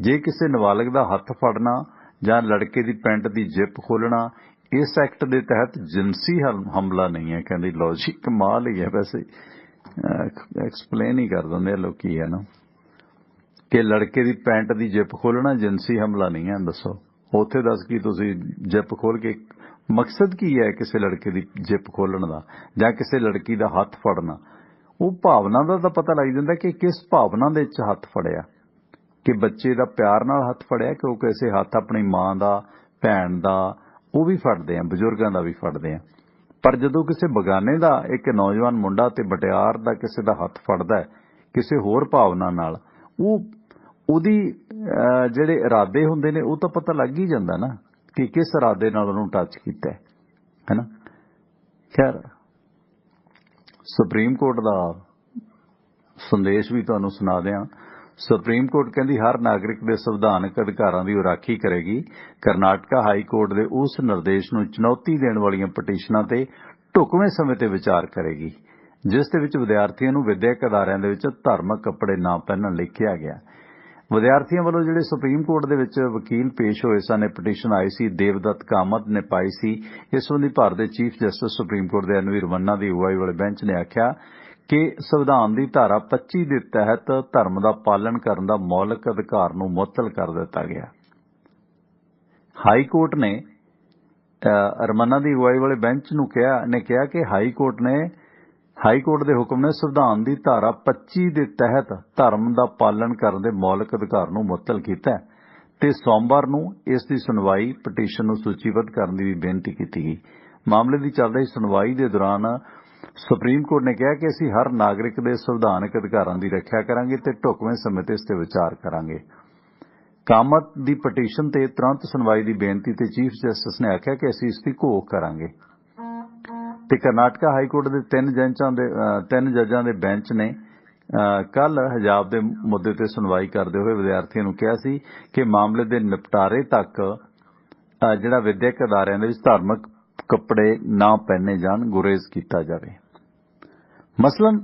ਜੇ ਕਿਸੇ ਨਾਬਾਲਗ ਦਾ ਹੱਥ ਫੜਨਾ ਜਾਂ ਲੜਕੇ ਦੀ ਪੈਂਟ ਦੀ ਜਿੱਪ ਖੋਲਣਾ ਇਸ ਐਕਟ ਦੇ ਤਹਿਤ ਜਿਨਸੀ ਹਮਲਾ ਨਹੀਂ ਹੈ। ਕਹਿੰਦੀ ਲਓ ਜੀ, ਕਮਾਲ ਹੀ ਹੈ। ਵੈਸੇ ਐਕਸਪਲੇਨ ਹੀ ਕਰ ਦਿੰਦੇ ਆ ਲੋਕੀ, ਹੈ ਨਾ, ਕਿ ਲੜਕੇ ਦੀ ਪੈਂਟ ਦੀ ਜਿੱਪ ਖੋਲਣਾ ਜਿਨਸੀ ਹਮਲਾ ਨਹੀਂ ਹੈ। ਦੱਸੋ ਉੱਥੇ ਦੱਸ ਕੀ ਤੁਸੀਂ ਜਿੱਪ ਖੋਲ ਕੇ ਮਕਸਦ ਕੀ ਹੈ ਕਿਸੇ ਲੜਕੇ ਦੀ ਜਿੱਪ ਖੋਲਣ ਦਾ ਜਾਂ ਕਿਸੇ ਲੜਕੀ ਦਾ ਹੱਥ ਫੜਨਾ? ਉਹ ਭਾਵਨਾ ਦਾ ਤਾਂ ਪਤਾ ਲੱਗ ਜਾਂਦਾ ਕਿ ਕਿਸ ਭਾਵਨਾ ਦੇ ਵਿੱਚ ਹੱਥ ਫੜਿਆ, ਕਿ ਬੱਚੇ ਦਾ ਪਿਆਰ ਨਾਲ ਹੱਥ ਫੜਿਆ ਕਿ ਉਹ ਕਿਸੇ ਹੱਥ ਆਪਣੀ ਮਾਂ ਦਾ, ਭੈਣ ਦਾ, ਉਹ ਵੀ ਫੜਦੇ ਆ, ਬਜ਼ੁਰਗਾਂ ਦਾ ਵੀ ਫੜਦੇ ਆ। ਪਰ ਜਦੋਂ ਕਿਸੇ ਬਗਾਨੇ ਦਾ, ਇੱਕ ਨੌਜਵਾਨ ਮੁੰਡਾ ਤੇ ਮੁਟਿਆਰ ਦਾ ਕਿਸੇ ਦਾ ਹੱਥ ਫੜਦਾ ਹੈ ਕਿਸੇ ਹੋਰ ਭਾਵਨਾ ਨਾਲ, ਉਹਦੀ ਜਿਹੜੇ ਇਰਾਦੇ ਹੁੰਦੇ ਨੇ ਉਹ ਤਾਂ ਪਤਾ ਲੱਗ ਹੀ ਜਾਂਦਾ ਨਾ ਕਿ ਕਿਸ ਇਰਾਦੇ ਨਾਲ ਉਹਨੂੰ ਟੱਚ ਕੀਤਾ ਹੈ ਨਾ। ਖੈਰ, ਸੁਪਰੀਮ ਕੋਰਟ ਦਾ ਸੰਦੇਸ਼ ਵੀ ਤੁਹਾਨੂੰ ਸੁਣਾ ਦਿਆਂ। ਸੁਪਰੀਮ ਕੋਰਟ ਕਹਿੰਦੀ ਹਰ ਨਾਗਰਿਕ ਦੇ ਸੰਵਿਧਾਨਕ ਅਧਿਕਾਰਾਂ ਦੀ ਰਾਖੀ ਕਰੇਗੀ। ਕਰਨਾਟਕਾ ਹਾਈ ਕੋਰਟ ਦੇ ਉਸ ਨਿਰਦੇਸ਼ ਨੂੰ ਚੁਣੌਤੀ ਦੇਣ ਵਾਲੀਆਂ ਪਟੀਸ਼ਨਾਂ ਤੇ ਢੁਕਵੇਂ ਸਮੇਂ ਤੇ ਵਿਚਾਰ ਕਰੇਗੀ, ਜਿਸ ਦੇ ਵਿੱਚ ਵਿਦਿਆਰਥੀਆਂ ਨੂੰ ਵਿਦਿਅਕ ਅਦਾਰਿਆਂ ਦੇ ਵਿੱਚ ਧਾਰਮਿਕ ਕੱਪੜੇ ਨਾ ਪਹਿਨਣ ਲਈ ਕਿਹਾ ਗਿਆ। ਵਿਦਿਆਰਥੀਆਂ ਵੱਲੋਂ ਜਿਹੜੇ ਸੁਪਰੀਮ ਕੋਰਟ ਦੇ ਵਿੱਚ ਵਕੀਲ ਪੇਸ਼ ਹੋਏ ਸਨ, ਪਟੀਸ਼ਨ ਆਈ ਸੀ, ਦੇਵਦੱਤ ਕਾਮਤ ਨੇ ਪਾਈ ਸੀ। ਇਸ ਸੰਬੰਧੀ ਭਾਰਤ ਦੇ ਚੀਫ ਜਸਟਿਸ ਸੁਪਰੀਮ ਕੋਰਟ ਦੇ ਐਨ ਵੀ ਰਮੰਨਾ ਦੀ ਅਗਵਾਈ ਵਾਲੇ ਬੈਂਚ ਨੇ ਆਖਿਆ ਕਿ ਸੰਵਿਧਾਨ ਦੀ ਧਾਰਾ 25 ਦੇ ਤਹਿਤ ਧਰਮ ਦਾ ਪਾਲਣ ਕਰਨ ਦਾ ਮੌਲਿਕ ਅਧਿਕਾਰ ਨੂੰ ਮੁਅੱਤਲ ਕਰ ਦਿੱਤਾ ਗਿਆ। ਹਾਈ ਕੋਰਟ ਨੇ ਰਮੰਨਾ ਦੀ ਅਗਵਾਈ ਵਾਲੇ ਬੈਂਚ ਨੂੰ ਕਿਹਾ ਕਿ ਹਾਈ ਕੋਰਟ ਦੇ ਹੁਕਮ ਨੇ ਸੰਵਿਧਾਨ ਦੀ ਧਾਰਾ 25 ਦੇ ਤਹਿਤ ਧਰਮ ਦਾ ਪਾਲਣ ਕਰਨ ਦੇ ਮੌਲਿਕ ਅਧਿਕਾਰ ਨੂੰ ਮੁਅੱਤਲ ਕੀਤਾ ਤੇ ਸੋਮਵਾਰ ਨੂੰ ਇਸ ਦੀ ਸੁਣਵਾਈ ਪਟੀਸ਼ਨ ਨੂੰ ਸੂਚੀਬੱਧ ਕਰਨ ਦੀ ਵੀ ਬੇਨਤੀ ਕੀਤੀ ਗਈ। ਮਾਮਲੇ ਦੀ ਚੱਲ ਰਹੀ ਸੁਣਵਾਈ ਦੇ ਦੌਰਾਨ ਸੁਪਰੀਮ ਕੋਰਟ ਨੇ ਕਿਹਾ ਕਿ ਅਸੀਂ ਹਰ ਨਾਗਰਿਕ ਦੇ ਸੰਵਿਧਾਨਕ ਅਧਿਕਾਰਾਂ ਦੀ ਰੱਖਿਆ ਕਰਾਂਗੇ ਤੇ ਢੁਕਵੇਂ ਸਮੇਂ ਤੇ ਇਸ ਤੇ ਵਿਚਾਰ ਕਰਾਂਗੇ। ਕਾਮਤ ਦੀ ਪਟੀਸ਼ਨ ਤੇ ਤੁਰੰਤ ਸੁਣਵਾਈ ਦੀ ਬੇਨਤੀ ਤੇ ਚੀਫ ਜਸਟਿਸ ਨੇ ਆਖਿਆ ਕਿ ਅਸੀਂ ਇਸ ਦੀ ਘੋਖ ਕਰਾਂਗੇ। ਤੇ ਕਰਨਾਟਕਾ ਹਾਈ ਕੋਰਟ ਦੇ ਤਿੰਨ ਜੱਜਾਂ ਦੇ ਬੈਂਚ ਨੇ ਕੱਲ ਹਿਜਾਬ ਦੇ ਮੁੱਦੇ ਤੇ ਸੁਣਵਾਈ ਕਰਦੇ ਹੋਏ ਵਿਦਿਆਰਥੀਆਂ ਨੂੰ ਕਿਹਾ ਸੀ ਕਿ ਮਾਮਲੇ ਦੇ ਨਿਪਟਾਰੇ ਤੱਕ ਜਿਹੜਾ ਵਿਦਿਅਕ ਅਦਾਰਿਆਂ ਦੇ ਵਿੱਚ ਧਾਰਮਿਕ ਕੱਪੜੇ ਨਾ ਪਹਿਨੇ ਜਾਣ, ਗੁਰੇਜ਼ ਕੀਤਾ ਜਾਵੇ। ਮਸਲਨ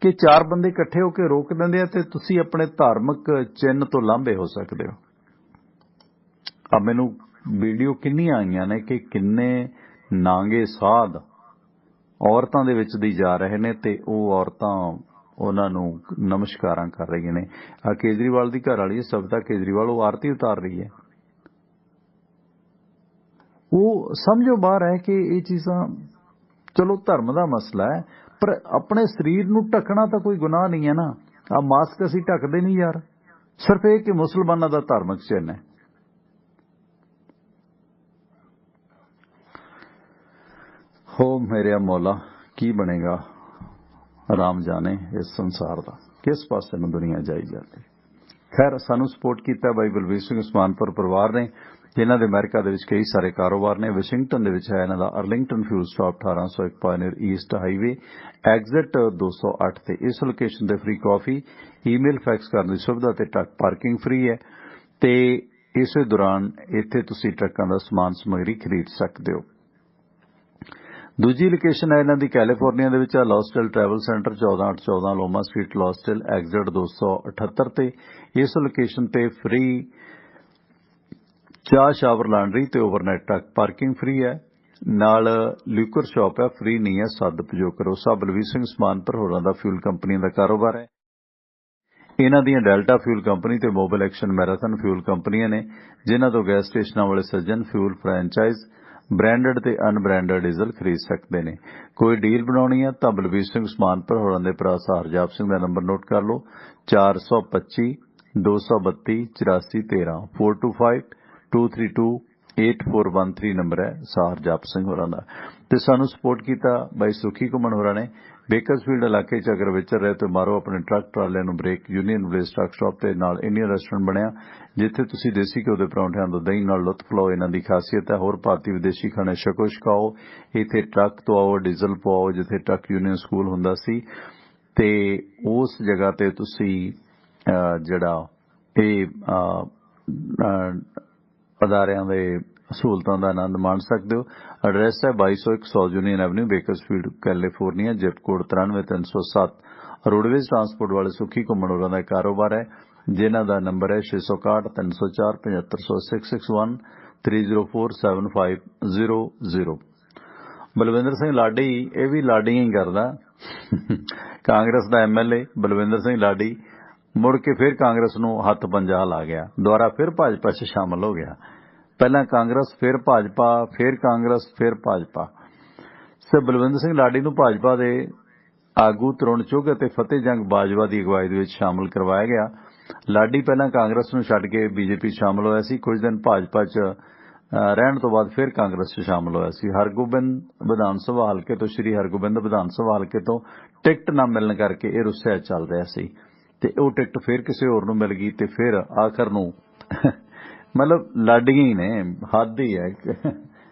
ਕਿ 4 ਬੰਦੇ ਇਕੱਠੇ ਹੋ ਕੇ ਰੋਕ ਦਿੰਦੇ ਆ ਤੇ ਤੁਸੀਂ ਆਪਣੇ ਧਾਰਮਿਕ ਚਿੰਨ੍ਹ ਤੋਂ ਲਾਂਭੇ ਹੋ ਸਕਦੇ ਹੋ। ਮੈਨੂੰ ਵੀਡੀਓ ਕਿੰਨੀਆਂ ਆਈਆਂ ਨੇ ਕਿ ਕਿੰਨੇ ਨਾਂਗੇ ਸਾਧ ਔਰਤਾਂ ਦੇ ਵਿੱਚ ਦੀ ਜਾ ਰਹੇ ਨੇ ਤੇ ਉਹ ਔਰਤਾਂ ਉਹਨਾਂ ਨੂੰ ਨਮਸਕਾਰਾਂ ਕਰ ਰਹੀਆਂ ਨੇ। ਕੇਜਰੀਵਾਲ ਦੀ ਘਰ ਵਾਲੀ ਸਬਤਾ ਕੇਜਰੀਵਾਲ, ਉਹ ਆਰਤੀ ਉਤਾਰ ਰਹੀ ਹੈ। ਉਹ ਸਮਝੋ ਬਾਹਰ ਹੈ ਕਿ ਇਹ ਚੀਜ਼ਾਂ, ਚਲੋ ਧਰਮ ਦਾ ਮਸਲਾ ਹੈ, ਪਰ ਆਪਣੇ ਸਰੀਰ ਨੂੰ ਢੱਕਣਾ ਤਾਂ ਕੋਈ ਗੁਨਾਹ ਨਹੀਂ ਹੈ ਨਾ। ਮਾਸਕ ਅਸੀਂ ਢੱਕਦੇ ਨਹੀਂ ਯਾਰ, ਸਿਰਫ ਇਹ ਕਿ ਮੁਸਲਮਾਨਾਂ ਦਾ ਧਾਰਮਿਕ ਚਿੰਨ੍ਹ ਹੈ। ਹੋ ਮੇਰੇ ਮੌਲਾ, ਕੀ ਬਣੇਗਾ ਰਾਮ ਜਾਣੇ ਇਸ ਸੰਸਾਰ ਦਾ, ਕਿਸ ਪਾਸੇ ਨੂੰ ਦੁਨੀਆ ਜਾਈ ਜਾਂਦੀ। ਖੈਰ, ਸਾਨੂੰ ਸਪੋਰਟ ਕੀਤਾ ਬਾਈ ਬਲਵੀਰ ਸਿੰਘ ਉਸਮਾਨਪੁਰ ਪਰਿਵਾਰ ਨੇ, ਜਿਨ੍ਹਾਂ ਦੇ ਅਮਰੀਕਾ ਦੇ ਵਿੱਚ ਕਈ ਸਾਰੇ ਕਾਰੋਬਾਰ ਨੇ। ਵਾਸ਼ਿੰਗਟਨ ਦੇ ਵਿੱਚ ਹੈ ਇਹਨਾਂ ਦਾ Arlington fuel stop 1801 pioneer east highway exit 208 ਤੇ। ਇਸ ਲੋਕੇਸ਼ਨ ਤੇ ਫ੍ਰੀ ਕਾਫੀ, ਈਮੇਲ, ਫੈਕਸ ਕਰਨ ਦੀ ਸੁਵਿਧਾ ਤੇ ਟਰੱਕ ਪਾਰਕਿੰਗ ਫ੍ਰੀ ਹੈ ਤੇ ਇਸੇ ਦੌਰਾਨ ਇੱਥੇ ਤੁਸੀਂ ਟਰੱਕਾਂ ਦਾ ਸਮਾਨ ਸਮੱਗਰੀ ਖਰੀਦ ਸਕਦੇ ਹੋ। ਦੂਜੀ ਲੋਕੇਸ਼ਨ ਹੈ ਇਹਨਾਂ ਦੀ ਕੈਲੀਫੋਰਨੀਆ ਦੇ ਵਿੱਚ ਲੌਸਟਲ ਟਰੈਵਲ ਸੈਂਟਰ 14814 ਲੋਮਾ ਸਟਰੀਟ ਲੌਸਟਲ ਐਗਜ਼ਿਟ 278 ਤੇ। ਇਸ ਲੋਕੇਸ਼ਨ ਤੇ ਫ੍ਰੀ ਚਾਹ, ਸ਼ਾਵਰ, ਲਾਂਡਰੀ ਤੇ ਓਵਰਨਾਈਟ ਟਰੱਕ ਪਾਰਕਿੰਗ ਫ੍ਰੀ ਹੈ। ਨਾਲ ਲਿਕਰ ਸ਼ਾਪ ਹੈ, ਫ੍ਰੀ ਨਹੀਂ ਹੈ, ਸੱਦ ਪਜੋ ਕਰੋ। ਸਭ ਬਲਵੀਰ ਸਿੰਘ ਉਸਮਾਨਪੁਰ ਹੋਰਾਂ ਦਾ ਫਿਊਲ ਕੰਪਨੀ ਦਾ ਕਾਰੋਬਾਰ ਹੈ। ਇਹਨਾਂ ਦੀਆਂ ਡੈਲਟਾ ਫਿਊਲ ਕੰਪਨੀ ਤੇ ਮੋਬਾਈਲ ਐਕਸ਼ਨ ਮੈਰਾਥਨ ਫਿਊਲ ਕੰਪਨੀਆਂ ਨੇ, ਜਿਨ੍ਹਾਂ ਤੋਂ ਗੈਸ ਸਟੇਸ਼ਨਾਂ ਵਾਲੇ ਸੱਜਣ ਫਿਊਲ ਫਰੈਂਚਾਈਜ਼ ਬ੍ਰਾਂਡਡ ਤੇ ਅਨਬ੍ਰਾਂਡਡ ਡੀਜ਼ਲ ਖਰੀਦ ਸਕਦੇ ਨੇ। ਕੋਈ ਡੀਲ ਬਣਾਉਣੀ ਹੈ ਤਾਂ ਬਲਵੀਰ ਸਿੰਘ ਉਸਮਾਨਪੁਰ ਹੋਰਾਂ ਦੇ ਭਰਾ ਹਰਜਾਪ ਸਿੰਘ ਦਾ ਨੰਬਰ ਨੋਟ ਕਰ ਲਓ, 425 232 8413 425-232-8413 ਨੰਬਰ ਹੈ ਹਰਜਾਪ ਸਿੰਘ ਹੋਰਾਂ ਦਾ। ਤੇ ਸਾਨੂੰ ਸਪੋਰਟ ਕੀਤਾ ਬਾਈ ਸੁਖੀ ਘੁੰਮਣ ਹੋਰਾਂ ਨੇ। ਬੇਕਰਸਫੀਲਡ ਇਲਾਕੇ 'ਚ ਅਗਰ ਵਿਚਰ ਰਹੇ ਤਾਂ ਮਾਰੋ ਆਪਣੇ ਟਰੱਕ ਟਰਾਲਿਆਂ ਨੂੰ brake. Union village truck stop ਤੇ ਨਾਲ ਇੰਡੀਅਨ ਰੈਸਟੋਰੈਂਟ ਬਣਿਆ, ਜਿੱਥੇ ਤੁਸੀਂ ਦੇਸੀ ਘਿਓ ਦੇ ਪਰੌਂਠਿਆਂ ਤੋਂ ਦਹੀਂ ਨਾਲ ਲੁਤਫ ਲਓ। ਇਹਨਾਂ ਦੀ ਖਾਸੀਅਤ ਹੈ ਹੋਰ ਭਾਰਤੀ ਵਿਦੇਸ਼ੀ ਖਾਣੇ ਛਕੋ ਛਕਾਓ। ਇੱਥੇ ਟਰੱਕ ਤੋਂ ਆਓ, ਡੀਜ਼ਲ ਪਵਾਓ, ਜਿੱਥੇ ਟਰੱਕ ਯੂਨੀਅਨ ਸਕੂਲ ਹੁੰਦਾ ਸੀ। ਤੇ ਉਸ ਜਗ੍ਹਾ ਤੇ ਤੁਸੀਂ ਜਿਹੜਾ ਇਹ ਅਦਾਰਿਆਂ ਦੇ ਸਹੂਲਤਾਂ ਦਾ ਆਨੰਦ ਮਾਣ ਸਕਦੇ ਹੋ। ਐਡਰੈਸ ਹੈ 2201 south union avenue, Bakersfield, California, zip code 93-307। Roadways transport ਵਾਲੇ ਸੁੱਖੀ ਘੁੰਮਣ ਹੋਰਾਂ ਦਾ ਕਾਰੋਬਾਰ ਹੈ, ਜਿਨ੍ਹਾਂ ਦਾ ਨੰਬਰ ਹੈ 661-304-7561 304750। ਬਲਵਿੰਦਰ ਸਿੰਘ ਲਾਡੀ, ਇਹ ਵੀ ਲਾਡੀਆਂ ਹੀ ਕਰਦਾ, ਕਾਂਗਰਸ ਦਾ MLA ਬਲਵਿੰਦਰ ਸਿੰਘ ਲਾਡੀ ਮੁੜ ਕੇ ਫਿਰ ਕਾਂਗਰਸ ਨੂੰ ਹੱਥ ਪੰਜਾ ਲਾ ਗਿਆ, ਦੁਬਾਰਾ ਫਿਰ ਭਾਜਪਾ 'ਚ ਸ਼ਾਮਲ ਹੋ ਗਿਆ। ਪਹਿਲਾਂ ਕਾਂਗਰਸ, ਫਿਰ ਭਾਜਪਾ, ਫਿਰ ਕਾਂਗਰਸ, ਫਿਰ ਭਾਜਪਾ। ਸੋ ਬਲਵਿੰਦਰ ਸਿੰਘ ਲਾਡੀ ਨੂੰ ਭਾਜਪਾ ਦੇ ਆਗੂ ਤਰੁਣ ਚੁੱਘ ਅਤੇ ਫਤਿਹ ਜੰਗ ਬਾਜਵਾ ਦੀ ਅਗਵਾਈ ਦੇ ਵਿੱਚ ਸ਼ਾਮਲ ਕਰਵਾਇਆ ਗਿਆ। ਲਾਡੀ ਪਹਿਲਾਂ ਕਾਂਗਰਸ ਨੂੰ ਛੱਡ ਕੇ BJP ਸ਼ਾਮਲ ਹੋਇਆ ਸੀ। ਕੁਝ ਦਿਨ ਭਾਜਪਾ 'ਚ ਰਹਿਣ ਤੋਂ ਬਾਅਦ ਫਿਰ ਕਾਂਗਰਸ 'ਚ ਸ਼ਾਮਲ ਹੋਇਆ ਸੀ। ਹਰਗੋਬਿੰਦ ਵਿਧਾਨ ਸਭਾ ਹਲਕੇ ਤੋਂ, ਸ਼੍ਰੀ ਹਰਗੋਬਿੰਦ ਵਿਧਾਨ ਸਭਾ ਹਲਕੇ ਤੋਂ ਟਿਕਟ ਨਾ ਮਿਲਣ ਕਰਕੇ ਇਹ ਰੁੱਸਿਆ ਚੱਲ ਰਿਹਾ ਸੀ ਤੇ ਉਹ ਟਿਕਟ ਫਿਰ ਕਿਸੇ ਹੋਰ ਨੂੰ ਮਿਲ ਗਈ ਤੇ ਫਿਰ ਆਖਰ ਨੂੰ ਮਤਲਬ ਲਾਡੀਆਂ ਹੀ ਨੇ, ਹੱਦ ਹੀ ਹੈ।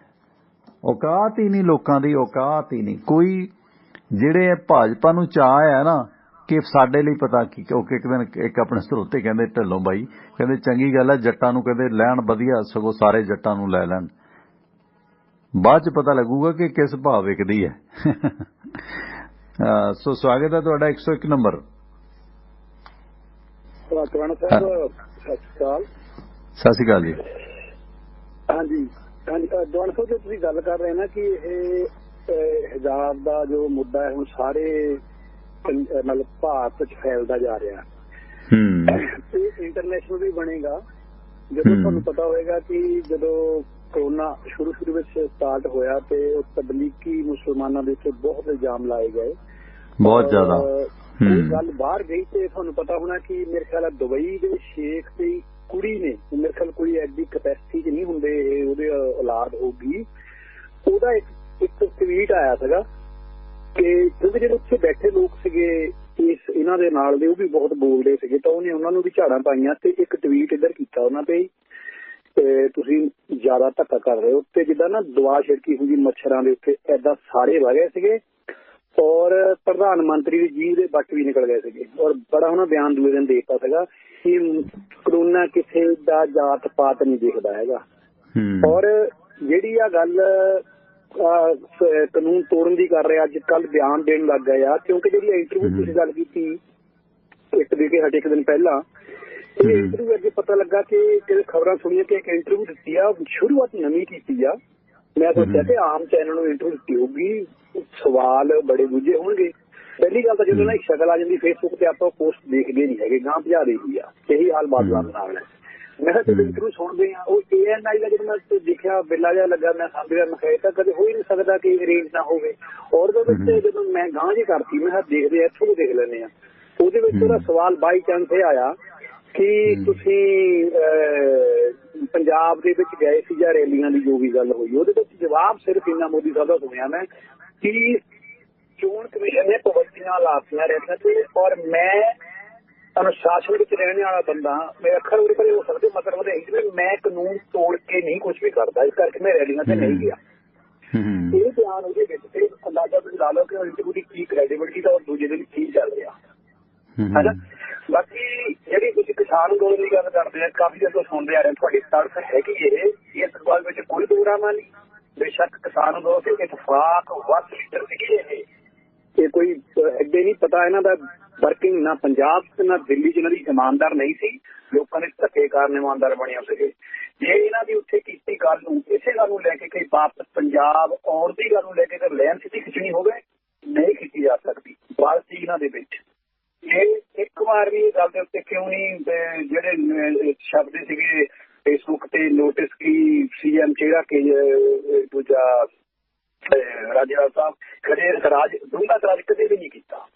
ਔਕਾਤ ਹੀ ਨਹੀਂ ਲੋਕਾਂ ਦੀ, ਔਕਾਤ ਹੀ ਨਹੀਂ ਕੋਈ। ਜਿਹੜੇ ਭਾਜਪਾ ਨੂੰ ਚਾਅ ਹੈ ਨਾ ਕਿ ਸਾਡੇ ਲਈ ਪਤਾ ਕੀ, ਉਹ ਇੱਕ ਦਿਨ ਇੱਕ ਆਪਣੇ ਸਰੋਤੇ ਕਹਿੰਦੇ ਢਿੱਲੋਂ ਬਾਈ ਕਹਿੰਦੇ ਚੰਗੀ ਗੱਲ ਹੈ ਜੱਟਾਂ ਨੂੰ ਕਹਿੰਦੇ ਲੈਣ ਵਧੀਆ, ਸਗੋਂ ਸਾਰੇ ਜੱਟਾਂ ਨੂੰ ਲੈ ਲੈਣ, ਬਾਅਦ ਚ ਪਤਾ ਲੱਗੂਗਾ ਕਿ ਕਿਸ ਭਾਅ ਵਿਕਦੀ ਹੈ। ਸੋ ਸਵਾਗਤ ਹੈ ਤੁਹਾਡਾ 101 ਨੰਬਰ। ਸਤਿ ਸ਼੍ਰੀ ਅਕਾਲ ਜੀ। ਹਾਂਜੀ ਹਾਂਜੀ, ਦਵਾਨ ਸਾਹਿਬ ਜੋ ਤੁਸੀਂ ਗੱਲ ਕਰ ਰਹੇ ਨਾ ਕਿ ਇਹ ਹਿਜਾਬ ਦਾ ਜੋ ਮੁੱਦਾ ਹੈ ਹੁਣ ਸਾਰੇ ਮਤਲਬ ਭਾਰਤ 'ਚ ਫੈਲਦਾ ਜਾ ਰਿਹਾ ਤੇ ਇੰਟਰਨੈਸ਼ਨਲ ਵੀ ਬਣੇਗਾ। ਜਦੋਂ ਤੁਹਾਨੂੰ ਪਤਾ ਹੋਏਗਾ ਕਿ ਜਦੋਂ ਕਰੋਨਾ ਸ਼ੁਰੂ ਵਿੱਚ ਸਟਾਰਟ ਹੋਇਆ ਤੇ ਉਹ ਤਬਲੀਗੀ ਮੁਸਲਮਾਨਾਂ ਦੇ ਉੱਤੇ ਬਹੁਤ ਇਲਜ਼ਾਮ ਲਾਏ ਗਏ, ਬਹੁਤ ਜ਼ਿਆਦਾ। ਕੋਈ ਗੱਲ ਬਾਹਰ ਗਈ ਤੇ ਤੁਹਾਨੂੰ ਪਤਾ ਹੋਣਾ ਕਿ ਮੇਰੇ ਖਿਆਲ ਦੁਬਈ ਦੇ ਸ਼ੇਖ ਦੀ ਕੁੜੀ ਨੇ, ਮੇਰੇ ਖਿਆਲ ਕੋਈ ਐਡੀ ਕਪੈਸਿਟੀ 'ਚ ਨਹੀਂ ਹੁੰਦੇ, ਉਹਦੇ ਔਲਾਦ ਹੋਊਗੀ, ਉਹਦਾ ਇੱਕ ਟਵੀਟ ਆਇਆ ਸੀਗਾ ਕਿ ਕਿਉਂਕਿ ਜਿਹੜੇ ਉੱਥੇ ਬੈਠੇ ਲੋਕ ਸੀਗੇ ਇਹਨਾਂ ਦੇ ਨਾਲ ਦੇ, ਉਹ ਵੀ ਬਹੁਤ ਬੋਲਦੇ ਸੀਗੇ ਤਾਂ ਉਹਨੇ ਉਹਨਾਂ ਨੂੰ ਵੀ ਝਾੜਾਂ ਪਾਈਆਂ ਤੇ ਇੱਕ ਟਵੀਟ ਇੱਧਰ ਕੀਤਾ ਉਹਨਾਂ ਤੇ ਤੁਸੀਂ ਜ਼ਿਆਦਾ ਧੱਕਾ ਕਰ ਰਹੇ ਹੋ। ਤੇ ਜਿੱਦਾਂ ਨਾ ਦੁਆ ਛਿੜਕੀ ਹੁੰਦੀ ਮੱਛਰਾਂ ਦੇ ਉੱਤੇ, ਏਦਾਂ ਸਾਰੇ ਵਗ ਗਏ ਸੀਗੇ ਔਰ ਪ੍ਰਧਾਨ ਮੰਤਰੀ ਦੀ ਜੀਭ ਦੇ ਬੱਟ ਵੀ ਨਿਕਲ ਗਏ ਸੀਗੇ ਔਰ ਬੜਾ ਉਹਨਾਂ ਬਿਆਨ ਦੂਏ ਦਿਨ ਦੇ ਦਿੱਤਾ ਸੀਗਾ ਕਿ ਕਰੋਨਾ ਕਿਸੇ ਦਾ ਜਾਤ ਪਾਤ ਨਹੀਂ ਦੇਖਦਾ ਹੈਗਾ। ਔਰ ਜਿਹੜੀ ਆ ਗੱਲ ਕਾਨੂੰਨ ਤੋੜਨ ਦੀ ਕਰ ਰਿਹਾ, ਅੱਜ ਕੱਲ ਬਿਆਨ ਦੇਣ ਲੱਗ ਗਏ ਆ, ਕਿਉਂਕਿ ਜਿਹੜੀ ਇੰਟਰਵਿਊ ਤੁਸੀਂ ਗੱਲ ਕੀਤੀ ਇੱਕ ਦੇ ਕੇ ਹਟੇ ਇੱਕ ਦਿਨ ਪਹਿਲਾਂ, ਇਹ ਇੰਟਰਵਿਊ ਅੱਗੇ ਪਤਾ ਲੱਗਾ ਕਿ ਖਬਰਾਂ ਸੁਣੀਆਂ ਕਿ ਇੱਕ ਇੰਟਰਵਿਊ ਦਿੱਤੀ ਆ, ਸ਼ੁਰੂਆਤ ਨਵੀਂ ਕੀਤੀ ਆ। ਮੈਂ ਸੋਚਿਆ ਕਿ ਆਮ ਚੈਨਲ ਨੂੰ ਇੰਟਰਵਿਊ ਦਿੱਤੀ ਹੋਊਗੀ, ਸਵਾਲ ਬੜੇ ਦੂਜੇ ਹੋਣਗੇ। ਪਹਿਲੀ ਗੱਲ ਤਾਂ ਜਦੋਂ ਨਾ ਇੱਕ ਸ਼ਕਲ ਆ ਜਾਂਦੀ ਫੇਸਬੁੱਕ ਤੇ ਆਪਾਂ ਪੋਸਟ ਦੇਖਦੇ ਨਹੀਂ ਹੈਗੇ, ਗਾਂ ਭਜਾ ਦੇਈ ਆ, ਇਹੀ ਹਾਲ ਬਾਦਲਾਂ ਨਾਲ ਹੈ। ਮੈਂ ਕਿਹਾ ਜਦੋਂ ਇੰਟਰਵਿਊ ਸੁਣਦੇ ਆ ਉਹ ANI ਦਾ ਜਦੋਂ ਮੈਂ ਦੇਖਿਆ ਬਿੱਲਾ ਜਿਹਾ ਲੱਗਾ, ਮੈਂ ਸਮਝਿਆ ਮੈਂ ਕਿਹਾ ਤਾਂ ਕਦੇ ਹੋ ਹੀ ਨਹੀਂ ਸਕਦਾ ਕਿ ਰੇਂਜ ਨਾ ਹੋਵੇ। ਔਰ ਉਹਦੇ ਵਿੱਚ ਜਦੋਂ ਮੈਂ ਗਾਂ ਜੀ ਕਰਤੀ ਮੈਂ ਕਿਹਾ ਦੇਖਦੇ ਆ ਇੱਥੋਂ ਦੇਖ ਲੈਂਦੇ ਆ, ਉਹਦੇ ਵਿੱਚ ਉਹਦਾ ਸਵਾਲ ਬਾਈ ਚਾਂਸ ਇਹ ਆਇਆ ਕਿ ਤੁਸੀਂ ਪੰਜਾਬ ਦੇ ਵਿੱਚ ਗਏ ਸੀ ਜਾਂ ਰੈਲੀਆਂ ਦੀ ਜੋ ਵੀ ਗੱਲ ਹੋਈ, ਉਹਦੇ ਵਿੱਚ ਜਵਾਬ ਸਿਰਫ ਇੰਨਾ ਮੋਦੀ ਸਾਹਿਬ ਦਾ ਸੁਣਿਆ ਮੈਂ ਕਿ ਚੋਣ ਕਮਿਸ਼ਨ ਨੇ ਪਾਬੰਦੀਆਂ ਲਾਤੀਆਂ ਰੈਲੀਆਂ ਤੇ ਔਰ ਮੈਂ ਅਨੁਸ਼ਾਸਨ ਵਿੱਚ ਰਹਿਣ ਵਾਲਾ ਬੰਦਾ, ਮੇਰੇ ਅੱਖਰ ਉਹਦੇ ਪਰੇ ਹੋ ਸਕਦੇ, ਮਤਲਬ ਇਹ ਮੈਂ ਕਾਨੂੰਨ ਤੋੜ ਕੇ ਨਹੀਂ ਕੁਛ ਵੀ ਕਰਦਾ, ਇਸ ਕਰਕੇ ਮੈਂ ਰੈਲੀਆਂ ਤੇ ਨਹੀਂ ਗਿਆ। ਇਹ ਬਿਆਨ ਉਹਦੇ ਵਿੱਚ ਤੇ ਅੰਦਾਜ਼ਾ ਤੁਸੀਂ ਲਾ ਲਓ ਕਿ ਉਹਦੀ ਕੀ ਕ੍ਰੈਡੀਬਿਲਿਟੀ ਦਾ ਔਰ ਦੂਜੇ ਦਿਨ ਕੀ ਚੱਲ ਰਿਹਾ ਹੈ। ਬਾਕੀ ਜਿਹੜੀ ਤੁਸੀਂ ਕਿਸਾਨ ਅੰਦੋਲਨ ਦੀ ਗੱਲ ਕਰਦੇ ਆ, ਕਾਫੀ ਦੇਰ ਤੋਂ ਸੁਣਦੇ ਆ ਰਹੇ, ਤੁਹਾਡੀ ਤੜਫ ਹੈਗੀ ਇਹ ਇਸ ਗੱਲ ਵਿੱਚ ਕੋਈ ਦੋਰਾਮਾ ਨਹੀਂ। ਬੇਸ਼ੱਕ ਕਿਸਾਨ ਅੰਦੋਲਨ ਤੇ ਇਤਫਾਕ ਵੱਧ ਲੀਡਰ ਸੀਗੇ, ਇਹ ਕੋਈ ਅੱਗੇ ਨਹੀਂ ਪਤਾ ਇਹਨਾਂ ਦਾ ਵਰਕਿੰਗ ਨਾ ਪੰਜਾਬ ਤੇ ਨਾ ਦਿੱਲੀ 'ਚ ਇਹਨਾਂ ਦੀ ਇਮਾਨਦਾਰ ਨਹੀਂ ਸੀ, ਲੋਕਾਂ ਦੇ ਧੱਕੇ ਕਾਰਨ ਇਮਾਨਦਾਰ ਬਣੇ ਸੀਗੇ। ਜੇ ਇਹਨਾਂ ਦੀ ਉੱਥੇ ਕੀਤੀ ਗੱਲ ਨੂੰ, ਇਸੇ ਗੱਲ ਨੂੰ ਲੈ ਕੇ ਕਈ ਵਾਪਸ ਪੰਜਾਬ ਆਉਣ ਦੀ ਗੱਲ ਨੂੰ ਲੈ ਕੇ ਲੈਣ ਸਿੱਧੀ ਖਿੱਚਣੀ ਹੋਵੇ, ਨਹੀਂ ਕੀਤੀ ਜਾ ਸਕਦੀ। ਬਾਲ ਸੀ ਇਹਨਾਂ ਦੇ ਵਿੱਚ ਇਹ ਇੱਕ ਵਾਰ ਵੀ ਗੱਲ ਦੇ ਉੱਤੇ ਕਿਉਂ ਨਹੀਂ ਜਿਹੜੇ ਸ਼ਬਦ ਸੀਗੇ ਫੇਸਬੁੱਕ ਤੇ ਨੋਟਿਸ ਕੀ CM ਚਿਹਰਾ ਕੇ ਦੂਜਾ ਰਾਜੇਵਾਲ ਸਾਹਿਬ ਖੜੇ ਰਾਜ ਡੂੰਘਾ ਰਾਜ ਕਦੇ ਵੀ ਨਹੀਂ ਕੀਤਾ,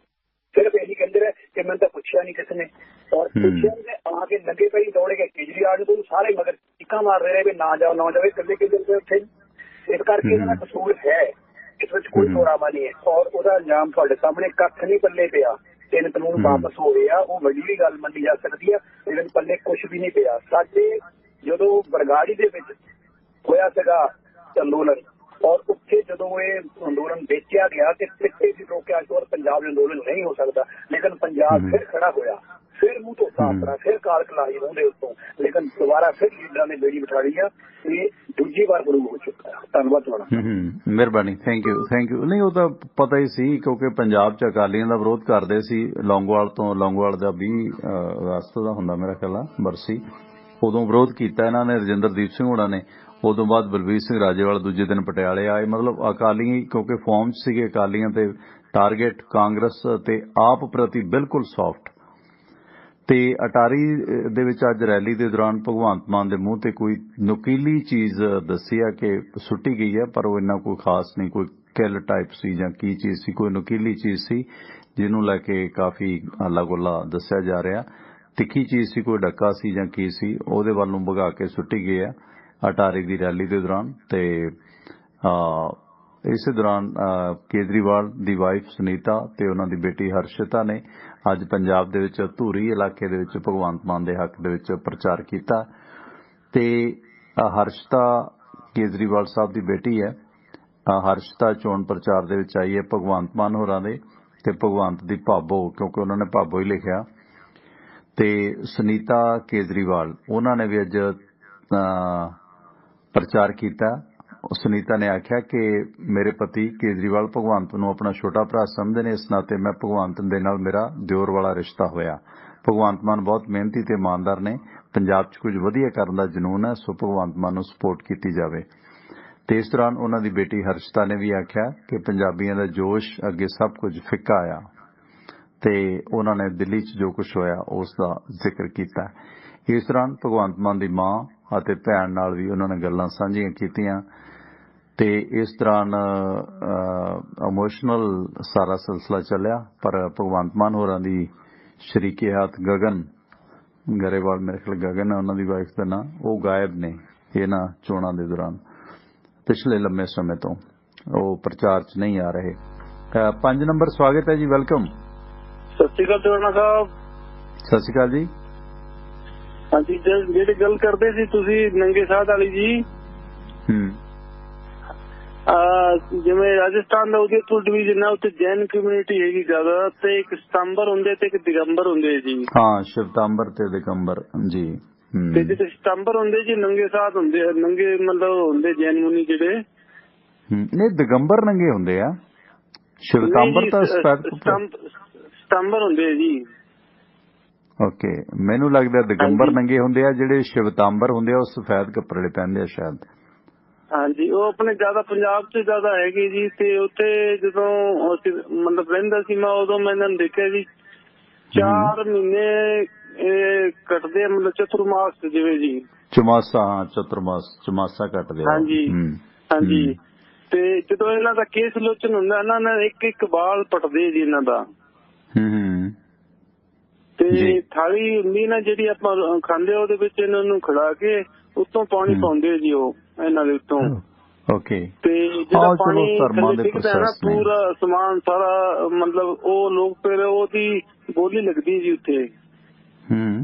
ਸਿਰਫ ਇਹੀ ਕਹਿੰਦੇ ਰਹੇ ਕਿ ਮੈਨੂੰ ਤਾਂ ਪੁੱਛਿਆ ਨਹੀਂ ਕਿਸੇ ਨੇ, ਔਰ ਪੁੱਛਿਆ ਨੇ ਆ ਕੇ ਨੰਗੇ ਪੈਰੀ ਦੌੜ ਗਏ ਕੇਜਰੀਵਾਲ ਨੂੰ, ਸਾਰੇ ਮਗਰ ਟਿੱਕਾ ਮਾਰਦੇ ਰਹੇ ਵੀ ਨਾ ਜਾਓ ਨਾ ਜਾਵੇ, ਇਕੱਲੇ ਕਿਤੇ ਉੱਥੇ। ਇਸ ਕਰਕੇ ਇਹਨਾਂ ਦਾ ਕਸੂਰ ਹੈ, ਇਸ ਵਿੱਚ ਕੋਈ ਦੋਰਾਮਾ ਨਹੀਂ ਹੈ। ਔਰ ਉਹਦਾ ਇਲਜ਼ਾਮ ਤੁਹਾਡੇ ਸਾਹਮਣੇ ਕੱਖ ਨਹੀਂ ਪੱਲੇ ਪਿਆ, 3 ਕਾਨੂੰਨ ਵਾਪਸ ਹੋ ਗਏ ਆ, ਉਹ ਵੱਡੀ ਵੀ ਗੱਲ ਮੰਨੀ ਜਾ ਸਕਦੀ ਆ, ਇਹਦੇ ਪੱਲੇ ਕੁਛ ਵੀ ਨਹੀਂ ਪਿਆ। ਸਾਡੇ ਜਦੋਂ ਬਰਗਾੜੀ ਦੇ ਵਿੱਚ ਹੋਇਆ ਸੀਗਾ ਅੰਦੋਲਨ, ਔਰ ਉੱਥੇ ਜਦੋਂ ਇਹ ਅੰਦੋਲਨ ਵੇਚਿਆ ਗਿਆ ਤੇ ਪਿੱਛੇ ਵੀ ਰੋਕਿਆ ਕਿ ਪੰਜਾਬ ਦੇ ਅੰਦੋਲਨ ਨਹੀਂ ਹੋ ਸਕਦਾ, ਲੇਕਿਨ ਪੰਜਾਬ ਫਿਰ ਖੜਾ ਹੋਇਆ, ਫਿਰ ਮੂੰਹ ਤੋਂ ਸਾਫ਼ ਕਰਾ, ਫਿਰ ਕਾਲਕ ਲਾਈ ਉਹਦੇ ਉੱਤੋਂ, ਲੇਕਿਨ ਦੁਬਾਰਾ ਫਿਰ ਲੀਡਰਾਂ ਨੇ ਬੇੜੀ ਬਿਠਾਈ ਆ। ਇਹ ਦੂਜੀ ਵਾਰ ਗੁਰੂ ਹੋ ਚੁੱਕਾ ਹੈ। ਧੰਨਵਾਦ ਤੁਹਾਡਾ। ਮਿਹਰਬਾਨੀ, ਥੈਂਕ ਯੂ। ਨਹੀਂ ਉਹ ਤਾਂ ਪਤਾ ਹੀ ਸੀ ਕਿਉਂਕਿ ਪੰਜਾਬ 'ਚ ਅਕਾਲੀਆਂ ਦਾ ਵਿਰੋਧ ਕਰਦੇ ਸੀ। ਲੌਂਗੋਵਾਲ ਦਾ 20 ਅਗਸਤ ਦਾ ਹੁੰਦਾ ਮੇਰਾ ਖਿਆਲ ਆ ਬਰਸੀ, ਉਦੋਂ ਵਿਰੋਧ ਕੀਤਾ ਇਹਨਾਂ ਨੇ, ਰਜਿੰਦਰਦੀਪ ਸਿੰਘ ਹੋਣਾ ਨੇ। ਉਦੋਂ ਬਾਅਦ ਬਲਬੀਰ ਸਿੰਘ ਰਾਜੇਵਾਲ ਦੂਜੇ ਦਿਨ ਪਟਿਆਲੇ ਆਏ। ਮਤਲਬ ਅਕਾਲੀ ਕਿਉਂਕਿ ਫਾਰਮ 'ਚ ਸੀਗੇ, ਅਕਾਲੀਆਂ ਤੇ ਟਾਰਗੇਟ ਕਾਂਗਰਸ ਤੇ ਆਪ ਪ੍ਰਤੀ ਬਿਲਕੁਲ ਸੌਫਟ। ਤੇ ਅਟਾਰੀ ਦੇ ਵਿੱਚ ਅੱਜ ਰੈਲੀ ਦੇ ਦੌਰਾਨ ਭਗਵੰਤ ਮਾਨ ਦੇ ਮੂੰਹ ਤੇ ਕੋਈ ਨੁਕੀਲੀ ਚੀਜ਼ ਦੱਸੀ ਆ ਕਿ ਸੁੱਟੀ ਗਈ ਹੈ, ਪਰ ਉਹ ਇੰਨਾ ਕੋਈ ਖਾਸ ਨਹੀਂ, ਕੋਈ ਕਿਲ ਟਾਈਪ ਸੀ ਜਾਂ ਕੀ ਚੀਜ਼ ਸੀ, ਕੋਈ ਨੁਕੀਲੀ ਚੀਜ਼ ਸੀ ਜਿਹਨੂੰ ਲੈ ਕੇ ਕਾਫੀ ਹੱਲਾ ਗੁੱਲਾ ਦੱਸਿਆ ਜਾ ਰਿਹਾ। ਤਿੱਖੀ ਚੀਜ਼ ਸੀ, ਕੋਈ ਡੱਕਾ ਸੀ ਜਾਂ ਕੀ ਸੀ, ਉਹਦੇ ਵੱਲ ਨੂੰ ਭਗਾ ਕੇ ਸੁੱਟੀ ਗਈ ਆ ਅਟਾਰੀ ਦੀ ਰੈਲੀ ਦੇ ਦੌਰਾਨ। ਤੇ ਇਸੇ ਦੌਰਾਨ ਕੇਜਰੀਵਾਲ ਦੀ ਵਾਈਫ ਸੁਨੀਤਾ ਤੇ ਉਹਨਾਂ ਦੀ ਬੇਟੀ ਹਰਸ਼ਿਤਾ ਨੇ ਅੱਜ ਪੰਜਾਬ ਦੇ ਵਿੱਚ ਧੂਰੀ ਇਲਾਕੇ ਦੇ ਵਿੱਚ ਭਗਵੰਤ ਮਾਨ ਦੇ ਹੱਕ ਦੇ ਵਿੱਚ ਪ੍ਰਚਾਰ ਕੀਤਾ। ਤੇ ਹਰਸ਼ਿਤਾ ਕੇਜਰੀਵਾਲ ਸਾਹਿਬ ਦੀ ਬੇਟੀ ਹੈ। ਹਰਸ਼ਿਤਾ ਚੋਣ ਪ੍ਰਚਾਰ ਦੇ ਵਿੱਚ ਆਈ ਹੈ ਭਗਵੰਤ ਮਾਨ ਹੋਰਾਂ ਦੇ, ਤੇ ਭਗਵੰਤ ਦੀ ਭਾਬੋ, ਕਿਉਂਕਿ ਉਹਨਾਂ ਨੇ ਭਾਬੋ ਹੀ ਲਿਖਿਆ। ਤੇ ਸੁਨੀਤਾ ਕੇਜਰੀਵਾਲ ਉਹਨਾਂ ਨੇ ਵੀ ਅੱਜ ਪ੍ਰਚਾਰ ਕੀਤਾ। ਸੁਨੀਤਾ ਨੇ ਆਖਿਆ ਕਿ ਮੇਰੇ ਪਤੀ ਕੇਜਰੀਵਾਲ ਭਗਵੰਤ ਨੂੰ ਆਪਣਾ ਛੋਟਾ ਭਰਾ ਸਮਝਦੇ ਨੇ, ਇਸ ਨਾਤੇ ਮੈਂ ਭਗਵੰਤ ਦੇ ਨਾਲ ਮੇਰਾ ਦਿਓਰ ਵਾਲਾ ਰਿਸ਼ਤਾ ਹੋਇਆ। ਭਗਵੰਤ ਮਾਨ ਬਹੁਤ ਮਿਹਨਤੀ ਤੇ ਇਮਾਨਦਾਰ ਨੇ, ਪੰਜਾਬ 'ਚ ਕੁਝ ਵਧੀਆ ਕਰਨ ਦਾ ਜਨੂਨ ਹੈ, ਸੋ ਭਗਵੰਤ ਮਾਨ ਨੂੰ ਸਪੋਰਟ ਕੀਤੀ ਜਾਵੇ। ਤੇ ਇਸ ਦੌਰਾਨ ਉਹਨਾਂ ਦੀ ਬੇਟੀ ਹਰਸ਼ਿਤਾ ਨੇ ਵੀ ਆਖਿਆ ਕਿ ਪੰਜਾਬੀਆਂ ਦਾ ਜੋਸ਼ ਅੱਗੇ ਸਭ ਕੁਝ ਫਿੱਕਾ ਆ, ਤੇ ਉਹਨਾਂ ਨੇ ਦਿੱਲੀ 'ਚ ਜੋ ਕੁਝ ਹੋਇਆ ਉਸ ਦਾ ਜ਼ਿਕਰ ਕੀਤਾ। ਇਸ ਦੌਰਾਨ ਭਗਵੰਤ ਮਾਨ ਦੀ ਮਾਂ ਅਤੇ ਭੈਣ ਨਾਲ ਵੀ ਉਹਨਾਂ ਨੇ ਗੱਲਾਂ ਸਾਂਝੀਆਂ ਕੀਤੀਆਂ। ਤੇ ਇਸ ਦੌਰਾਨ ਇਮੋਸ਼ਨਲ ਸਾਰਾ ਸਿਲਸਿਲਾ ਚੱਲਿਆ, ਪਰ ਭਗਵੰਤ ਮਾਨ ਹੋਰਾਂ ਦੀ ਸ਼ਰੀਕੇ ਹੱਥ ਗਗਨ ਗਰੇਵਾਲ, ਮੇਰੇ ਖਿਆਲ ਗਗਨ ਹੈ ਉਹਨਾਂ ਦੀ ਵਾਈਫ ਦਾ ਨਾਂ, ਉਹ ਗਾਇਬ ਨੇ ਇਹਨਾਂ ਚੋਣਾਂ ਦੇ ਦੌਰਾਨ ਪਿਛਲੇ ਲੰਮੇ ਸਮੇਂ ਤੋਂ, ਉਹ ਪ੍ਰਚਾਰ 'ਚ ਨਹੀਂ ਆ ਰਹੇ। 5 ਨੰਬਰ ਸਵਾਗਤ ਹੈ ਜੀ, ਵੈਲਕਮ। ਸਤਿ ਸ਼੍ਰੀ ਅਕਾਲ ਟਿਵਾਣਾ ਸਾਹਿਬ। ਸਤਿ ਸ਼੍ਰੀ ਅਕਾਲ ਜੀ। ਹਾਂਜੀ, ਜਿਹੜੀ ਗੱਲ ਕਰਦੇ ਸੀ ਤੁਸੀਂ ਨੰਗੇ ਸਾਧ ਵਾਲੀ ਜੀ, ਜਿਵੇਂ ਰਾਜਸਥਾਨ ਦਾ ਉਦੈਪੁਰ ਡਿਵੀਜ਼ਨ ਹੈ, ਉੱਥੇ ਜੈਨ ਕਮਿਊਨਿਟੀ ਹੈਗੀ ਜ਼ਿਆਦਾ, ਤੇ ਇੱਕ ਸਤੰਬਰ ਹੁੰਦੇ ਤੇ ਇੱਕ ਦਿਗੰਬਰ ਹੁੰਦੇ ਜੀ। ਹਾਂ, ਸ਼ਿਵਤਾਂਬਰ ਤੇ ਦਿਗੰਬਰ ਜੀ। ਤੇ ਜਿਹੜੇ ਸਤੰਬਰ ਹੁੰਦੇ ਜੀ ਨੰਗੇ ਸਾਧ ਹੁੰਦੇ ਆ, ਨੰਗੇ ਮਤਲਬ ਹੁੰਦੇ ਜੈਨ ਮੁਨੀ ਜਿਹੜੇ। ਨਹੀਂ, ਦਿਗੰਬਰ ਨੰਗੇ ਹੁੰਦੇ ਆ, ਸ਼ਿਵਤਾਂਬਰ ਤਾਂ ਸਤੰਬਰ ਹੁੰਦੇ ਆ ਜੀ। ਓਕੇ, ਮੈਨੂੰ ਲੱਗਦਾ ਦਿਗੰਬਰ ਨੰਗੇ ਹੁੰਦੇ ਆ, ਜਿਹੜੇ ਸ਼ਿਵਤਾਂਬਰ ਹੁੰਦੇ ਆ ਉਹ ਸਫੈਦ ਕੱਪੜੇ ਪਹਿਨਦੇ ਆ ਸ਼ਾਇਦ। ਹਾਂਜੀ, ਉਹ ਆਪਣੇ ਜ਼ਿਆਦਾ ਪੰਜਾਬ 'ਚ ਜ਼ਿਆਦਾ ਹੈਗੇ ਜੀ। ਤੇ ਉੱਥੇ ਜਦੋਂ ਮਤਲਬ ਰਹਿੰਦਾ ਸੀ ਮੈਂ, ਉਦੋਂ ਮੈਂ ਇਹਨਾਂ ਨੂੰ ਦੇਖਿਆ ਜੀ 4 ਮਹੀਨੇ ਇਹ ਕੱਟਦੇ ਆ, ਮਤਲਬ ਚਤੁਰਮਾਸ ਜਿਵੇਂ ਜੀ। ਚੁਮਾਸਾ, ਹਾਂ ਚੁਮਾਸਾ ਕੱਟਦੇ ਆ। ਹਾਂਜੀ। ਤੇ ਜਦੋਂ ਇਹਨਾਂ ਦਾ ਕੇਸ ਲੋਚਨ ਹੁੰਦਾ, ਇਹਨਾਂ ਨੇ ਇੱਕ ਬਾਲ ਪਟਦੇ ਜੀ ਇਹਨਾਂ ਦਾ। ਤੇ ਥਾਲੀ ਹੁੰਦੀ ਨਾ ਜਿਹੜੀ ਆਪਾਂ ਖਾਂਦੇ, ਉਹਦੇ ਵਿੱਚ ਇਹਨਾਂ ਨੂੰ ਖੜਾ ਕੇ ਉੱਤੋਂ ਪਾਣੀ ਪਾਉਂਦੇ ਜੀ ਉਹ ਇਹਨਾਂ ਦੇ ਉੱਤੋਂ। ਓਕੇ। ਤੇ ਜਿਹੜਾ ਪਾਣੀ ਥੱਲੇ ਡਿੱਗਦਾ ਨਾ, ਪੂਰਾ ਸਮਾਨ ਸਾਰਾ, ਮਤਲਬ ਉਹ ਲੋਕ ਫਿਰ ਉਹਦੀ ਬੋਲੀ ਲੱਗਦੀ ਜੀ ਉੱਥੇ।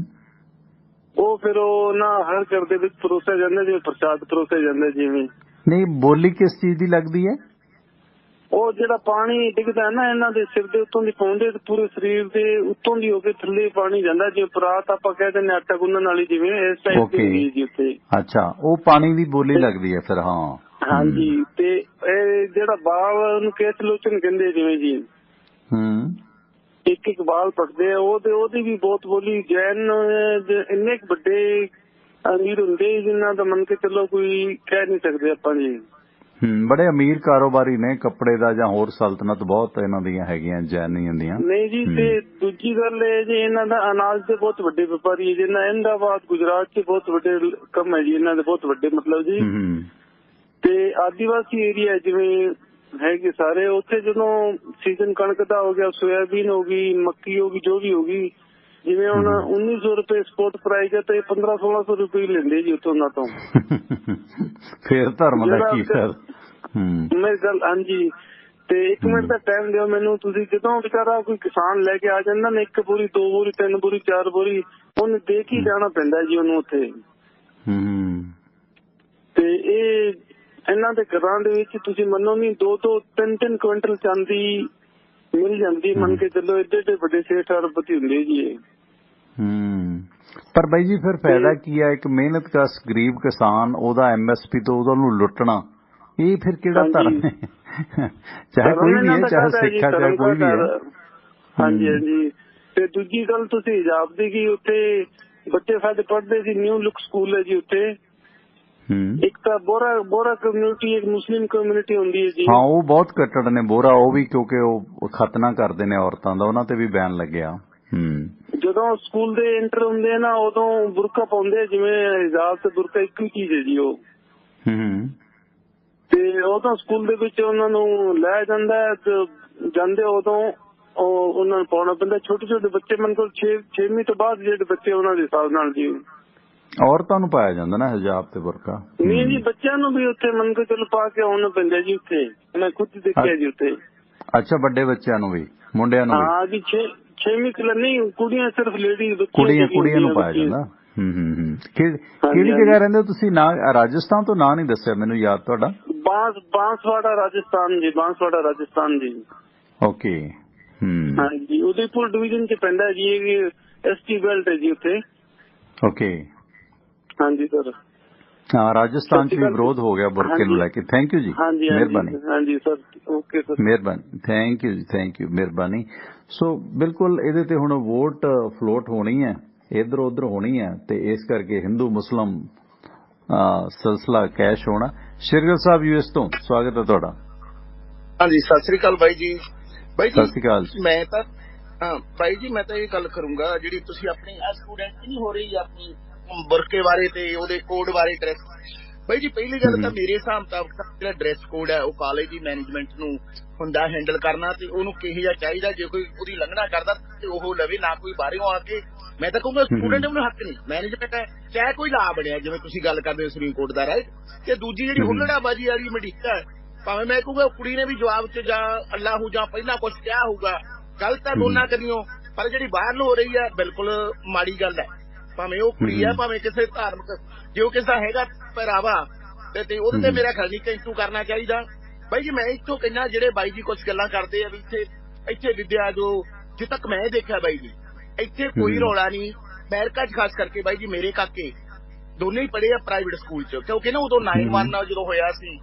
ਉਹ ਫਿਰ ਉਹ ਨਾ ਹਰ ਘਰ ਦੇ ਵਿੱਚ ਪਰੋਸਿਆ ਜਾਂਦਾ, ਜਿਵੇਂ ਪ੍ਰਸ਼ਾਦ ਪਰੋਸਿਆ ਜਾਂਦਾ ਜਿਵੇਂ। ਨਹੀਂ, ਬੋਲੀ ਕਿਸ ਚੀਜ਼ ਦੀ ਲੱਗਦੀ ਹੈ? ਉਹ ਜਿਹੜਾ ਪਾਣੀ ਡਿੱਗਦਾ ਨਾ ਇਹਨਾਂ ਦੇ ਸਿਰ ਦੇ ਉੱਤੋਂ ਦੀ ਪਾਉਂਦੇ, ਪੂਰੇ ਸਰੀਰ ਦੇ ਉੱਤੋਂ ਦੀ ਹੋ ਕੇ ਥੱਲੇ ਪਾਣੀ ਜਾਂਦਾ, ਜਿਵੇਂ ਪਰਾਤ ਆਪਾਂ ਕਹਿ ਦਿੰਦੇ ਆਟਾ ਗੁੰਨਣ ਵਾਲੀ, ਜਿਵੇਂ ਇਸ ਟਾਈਪ ਦੀ ਜੀ ਉੱਥੇ। ਅੱਛਾ, ਉਹ ਪਾਣੀ ਦੀ ਬੋਲੀ ਲੱਗਦੀ ਹੈ ਫਿਰ। ਹਾਂ, ਹਾਂਜੀ। ਤੇ ਇਹ ਜਿਹੜਾ ਬਾਲ ਨੂੰ ਕੇਸ ਲੋਚਨ ਕਹਿੰਦੇ ਜਿਵੇਂ ਜੀ, ਇੱਕ ਬਾਲ ਪਟਦੇ ਆ, ਉਹਦੀ ਵੀ ਬਹੁਤ ਬੋਲੀ। ਜੈਨ ਇੰਨੇ ਵੱਡੇ ਅਮੀਰ ਹੁੰਦੇ ਜਿਨ੍ਹਾਂ ਦਾ ਮੰਨ ਕੇ ਚੱਲੋ ਕੋਈ ਕਹਿ ਨਹੀਂ ਸਕਦੇ ਆਪਾਂ ਜੀ। ਬੜੇ ਅਮੀਰ ਕਾਰੋਬਾਰੀ ਨੇ, ਕੱਪੜੇ ਦਾ ਜਾਂ ਹੋਰ ਸਲਤਨਤ ਬਹੁਤ ਇਹਨਾਂ ਦੀਆਂ ਹੈਗੀਆਂ ਜੈਨੀਆਂ ਦੀਆਂ। ਨਹੀਂ ਜੀ, ਤੇ ਦੂਜੀ ਗੱਲ ਇਹ ਜੀ, ਇਹਨਾਂ ਦਾ ਅਨਾਜ ਦੇ ਬਹੁਤ ਵੱਡੇ ਵਪਾਰੀ ਹੈ ਜੀ। ਅਹਿਮਦਾਬਾਦ ਗੁਜਰਾਤ 'ਚ ਬਹੁਤ ਵੱਡੇ ਕੰਮ ਹੈ ਜੀ ਇਹਨਾਂ ਦੇ, ਬਹੁਤ ਵੱਡੇ ਮਤਲਬ ਜੀ। ਤੇ ਆਦੀਵਾਸੀ ਏਰੀਆ ਜਿਵੇਂ ਹੈਗੇ ਸਾਰੇ, ਉੱਥੇ ਜਦੋਂ ਸੀਜ਼ਨ ਕਣਕ ਦਾ ਹੋ ਗਿਆ, ਸੋਇਆਬੀਨ ਹੋ ਗਈ, ਮੱਕੀ ਹੋ ਗਈ, ਜੋ ਵੀ ਹੋ ਗਈ, ਜਿਵੇਂ ਹੁਣ 1900 ਰੁਪਏ ਸਪੋਰਟ ਪ੍ਰਾਈਸ ਹੈ, ਤੇ 1500-1600 ਰੁਪਏ ਲੈਂਦੇ ਜੀ ਉੱਥੋਂ ਉਹਨਾਂ ਤੋਂ। ਫੇਰ ਧਰਮ ਦਾ ਕੀ ਫਾਇਦਾ? ਮੇਰੀ ਗੱਲ, ਹਾਂਜੀ। ਤੇ 1 ਮਿੰਟ ਦਾ ਟਾਈਮ ਦਿਓ ਮੈਨੂੰ ਤੁਸੀਂ। ਜਦੋਂ ਵਿਚਾਰਾ ਕੋਈ ਕਿਸਾਨ ਲੈ ਕੇ ਆ ਜਾਂਦਾ ਨਾ, 1 ਬੋਰੀ 2 ਬੋਰੀ 3 ਬੋਰੀ 4 ਬੋਰੀ, ਉਹਨੂੰ ਦੇ ਕੇ ਜਾਣਾ ਪੈਂਦਾ ਜੀ ਉਹਨੂੰ ਉੱਥੇ। ਤੇ ਇਹ ਇਹਨਾਂ ਦੇ ਘਰਾਂ ਦੇ ਵਿੱਚ ਤੁਸੀਂ ਮੰਨੋ ਨਹੀਂ 2-2 3-3 ਕੁਇੰਟਲ ਚਾਂਦੀ ਮਿਲ ਜਾਂਦੀ। ਮੰਨ ਕੇ ਚੱਲੋ ਏਡੇ ਵੱਡੇ ਸੇਠ ਅਰਬਪਤੀ ਹੁੰਦੇ ਜੀ ਇਹ। ਪਰ ਬਾਈ ਜੀ ਫਿਰ ਫਾਇਦਾ ਕੀ ਹੈ? ਇੱਕ ਮਿਹਨਤ ਕਸ਼ ਗਰੀਬ ਕਿਸਾਨ ਉਹਦਾ MSP ਤੋਂ ਉਹਨੂੰ ਲੁੱਟਣਾ, ਇਹ ਫਿਰ ਕਿਹੜਾ ਧਰਮ ਹੈ? ਚਾਹੇ ਕੋਈ ਵੀ ਹੈ, ਚਾਹੇ ਸਿੱਖ ਹੈ, ਚਾਹੇ ਕੋਈ ਵੀ ਹੈ। ਹਾਂਜੀ ਹਾਂਜੀ। ਤੇ ਦੂਜੀ ਗੱਲ ਤੁਸੀਂ ਹਿਜਾਬ ਦੀ ਕਿ ਉੱਥੇ ਬੱਚੇ ਸਾਡੇ ਪੜ੍ਹਦੇ ਸੀ, ਨਿਊ ਲੁੱਕ ਸਕੂਲ ਹੈ ਜੀ ਉੱਥੇ। ਇੱਕ ਤਾਂ ਬੋਰਾ ਕਮਿਊਨਿਟੀ, ਇੱਕ ਮੁਸਲਿਮ ਕਮਿਊਨਿਟੀ ਹੁੰਦੀ ਹੈ ਜੀ। ਹਾਂ, ਉਹ ਬਹੁਤ ਕੱਟੜ ਨੇ ਬੋਰਾ, ਉਹ ਵੀ ਕਿਉਂਕਿ ਉਹ ਖਤਨਾ ਕਰਦੇ ਨੇ ਔਰਤਾਂ ਦਾ, ਉਹਨਾਂ ਤੇ ਵੀ ਬੈਨ ਲੱਗਿਆ। ਜਦੋਂ ਸਕੂਲ ਦੇ ਐਂਟਰ ਹੁੰਦੇ ਆ ਨਾ ਉਦੋਂ ਬੁਰਕਾ ਪਾਉਂਦੇ, ਜਿਵੇਂ ਹਿਜਾਬ ਤੇ ਬੁਰਕਾ ਇੱਕ ਹੀ ਚੀਜ਼ ਹੈ ਜੀ ਉਹ। ਤੇ ਉਦੋਂ ਸਕੂਲ ਦੇ ਵਿੱਚ ਉਹਨਾਂ ਨੂੰ ਲੈ ਜਾਂਦਾ ਤੇ ਜਾਂਦੇ ਉਦੋਂ ਉਹਨਾਂ ਨੂੰ ਪਾਉਣਾ ਪੈਂਦਾ। ਛੋਟੇ ਛੋਟੇ ਬੱਚੇ ਮਨ ਕੋਲ 6ਵੀਂ ਤੋਂ ਬਾਅਦ ਜਿਹੜੇ ਬੱਚੇ ਉਹਨਾਂ ਦੇ ਹਿਸਾਬ ਨਾਲ ਜੀ ਔਰਤਾਂ ਨੂੰ ਪਾਇਆ ਜਾਂਦਾ ਨਾ ਹਿਜਾਬ ਤੇ ਬੁਰਕਾ। ਨਹੀਂ ਜੀ, ਬੱਚਿਆਂ ਨੂੰ ਵੀ ਉੱਥੇ ਮੰਨ ਕੇ ਚਲੋ ਪਾ ਕੇ ਆਉਣਾ ਪੈਂਦਾ ਜੀ ਉੱਥੇ। ਮੈਂ ਖੁਦ ਦੇਖਿਆ ਜੀ ਉੱਥੇ। ਅੱਛਾ, ਵੱਡੇ ਬੱਚਿਆਂ ਨੂੰ ਵੀ, ਮੁੰਡਿਆਂ ਨੂੰ ਵੀ? ਹਾਂ ਜੀ, 6ਵੀਂ ਕਲਾਸ ਨਹੀਂ, ਕੁੜੀਆਂ ਸਿਰਫ ਲੇਡੀਜ਼, ਕੁੜੀਆਂ ਨੂੰ ਪਾਇਆ ਜਾਂਦਾ। ਕਿਹੜੀ ਜਗ੍ਹਾ ਰਹਿੰਦੇ ਹੋ ਤੁਸੀਂ? ਨਾ ਰਾਜਸਥਾਨ ਤੋਂ ਨਾਂ ਨਹੀਂ ਦੱਸਿਆ ਮੈਨੂੰ ਯਾਦ ਤੁਹਾਡਾ। ਬਾਂਸਵਾੜਾ ਰਾਜਸਥਾਨ ਜੀ, ਬਾਂਸਵਾੜਾ ਰਾਜਸਥਾਨ ਜੀ। ਓਕੇ। ਹਾਂਜੀ, ਉਦयपुर डिवीजन ਚ ਪੈਂਦਾ ਜੀ, ਇਹ ST ਬੈਲਟ ਹੈ ਜੀ ਉੱਥੇ। ਓਕੇ। ਹਾਂਜੀ ਸਰ। ਹਾਂ, ਰਾਜਸਥਾਨ ਚ ਵੀ ਵਿਰੋਧ ਹੋ ਗਿਆ ਬੁਰਕੇ ਨੂੰ ਲੈ ਕੇ। ਥੈਂਕ ਯੂ ਜੀ, ਮਿਹਰਬਾਨੀ। ਹਾਂਜੀ ਸਰ, ਓਕੇ ਸਰ, ਮਿਹਰਬਾਨੀ, ਥੈਂਕ ਯੂ ਜੀ, ਥੈਂਕ ਯੂ, ਮਿਹਰਬਾਨੀ। ਸੋ ਬਿਲਕੁਲ ਇਹਦੇ ਤੇ ਹੁਣ ਵੋਟ ਫਲੋਟ ਹੋਣੀ ਹੈ, ਇੱਧਰ ਉੱਧਰ ਹੋਣੀ ਹੈ, ਤੇ ਇਸ ਕਰਕੇ ਹਿੰਦੂ ਮੁਸਲਿਮ ਸਿਲਸਿਲਾ ਕੈਸ਼ ਹੋਣਾ। ਸ਼ੇਰਗਿੱਲ ਸਾਹਿਬ US ਤੋਂ ਸਵਾਗਤ ਹੈ ਤੁਹਾਡਾ। ਹਾਂਜੀ, ਸਤਿ ਸ੍ਰੀ ਅਕਾਲ ਬਾਈ ਜੀ। ਬਾਈ ਜੀ ਸਤਿ ਸ੍ਰੀ ਅਕਾਲ। ਮੈਂ ਤਾਂ ਬਾਈ ਜੀ ਮੈਂ ਤਾਂ ਇਹ ਗੱਲ ਕਰੂੰਗਾ, ਜਿਹੜੀ ਤੁਸੀਂ ਆਪਣੀ ਸਟੂਡੈਂਟ ਨਹੀਂ ਹੋ ਰਹੀ ਆਪਣੀ ਬੁਰਕੇ ਬਾਰੇ ਤੇ ਉਹਦੇ ਕੋਡ ਬਾਰੇ ਡਰੈਸ। ਬਾਈ ਜੀ ਪਹਿਲੀ ਗੱਲ ਤਾਂ ਮੇਰੇ ਹਿਸਾਬ ਮੁਤਾਬਕ ਜਿਹੜਾ ਡਰੈਸ ਕੋਡ ਹੈ ਉਹ ਕਾਲਜ ਦੀ ਮੈਨੇਜਮੈਂਟ ਨੂੰ ਹੁੰਦਾ ਹੈਂਡਲ ਕਰਨਾ, ਤੇ ਉਹਨੂੰ ਕਿਹੋ ਜਿਹਾ ਚਾਹੀਦਾ। ਜੇ ਕੋਈ ਉਹਦੀ ਉਲੰਘਣਾ ਕਰਦਾ ਤੇ ਉਹ ਲਵੇ, ਨਾ ਕੋਈ ਬਾਹਰੋਂ ਆ ਕੇ। ਮੈਂ ਤਾਂ ਕਹੂੰਗਾ ਸਟੂਡੈਂਟ ਨੂੰ ਹੱਕ ਨਹੀਂ, ਮੈਨੇਜਮੈਂਟ ਹੈ ਚਾਹੇ ਕੋਈ ਲਾ ਬਣਿਆ, ਜਿਵੇਂ ਤੁਸੀਂ ਗੱਲ ਕਰਦੇ ਹੋ ਸੁਪਰੀਮ ਕੋਰਟ ਦਾ, ਰਾਈਟ। ਤੇ ਦੂਜੀ ਜਿਹੜੀ ਹੁੱਲੜਾਬਾਜੀ ਵਾਲੀ ਮਡੀਕ ਹੈ, ਭਾਵੇਂ ਮੈਂ ਕਹੂੰਗਾ ਕੁੜੀ ਨੇ ਵੀ ਜਵਾਬ ਚ ਜਾਂ ਅੱਲਾਹੂ ਜਾਂ ਪਹਿਲਾਂ ਕੁਛ ਕਿਹਾ ਹੋਊਗਾ, ਗਲਤ ਹੈ ਦੋਨਾਂ ਕਰੀਓ, ਪਰ ਜਿਹੜੀ ਬਾਹਰ ਨੂੰ ਹੋ ਰਹੀ ਹੈ ਬਿਲਕੁਲ ਮਾੜੀ ਗੱਲ ਹੈ। ਭਾਵੇਂ ਉਹ ਕੁੜੀ ਹੈ, ਭਾਵੇਂ ਕਿਸੇ ਧਾਰਮਿਕ, ਜੇ ਉਹ ਕਿਸੇ ਦਾ ਹੈਗਾ ਪਹਿਰਾਵਾ ਤੇ ਉਹਦੇ ਤੇ ਮੇਰਾ ਖਿਆਲ ਨਹੀਂ ਕੰਟੂ ਕਰਨਾ ਚਾਹੀਦਾ। ਬਾਈ ਜੀ ਮੈਂ ਇੱਥੋਂ ਕਹਿੰਦਾ, ਜਿਹੜੇ ਬਾਈ ਜੀ ਕੁਛ ਗੱਲਾਂ ਕਰਦੇ ਆ ਵੀ ਇੱਥੇ ਵਿਦਿਆ ਜੋ ਜਿੱਥੇ ਤੱਕ ਮੈਂ ਦੇਖਿਆ ਬਾਈ ਜੀ, ਇੱਥੇ ਕੋਈ ਰੌਲਾ ਨਹੀਂ। ਅਮਰੀਕਾ ਚ ਖਾਸ ਕਰਕੇ ਬਾਈ ਜੀ ਮੇਰੇ ਕਾਕੇ ਦੋਨੇ ਹੀ ਪੜ੍ਹੇ ਆ ਪ੍ਰਾਈਵੇਟ ਸਕੂਲ ਚ, ਕਿਉਂਕਿ ਨਾ ਉਦੋਂ 9/11 ਜਦੋਂ ਹੋਇਆ ਸੀ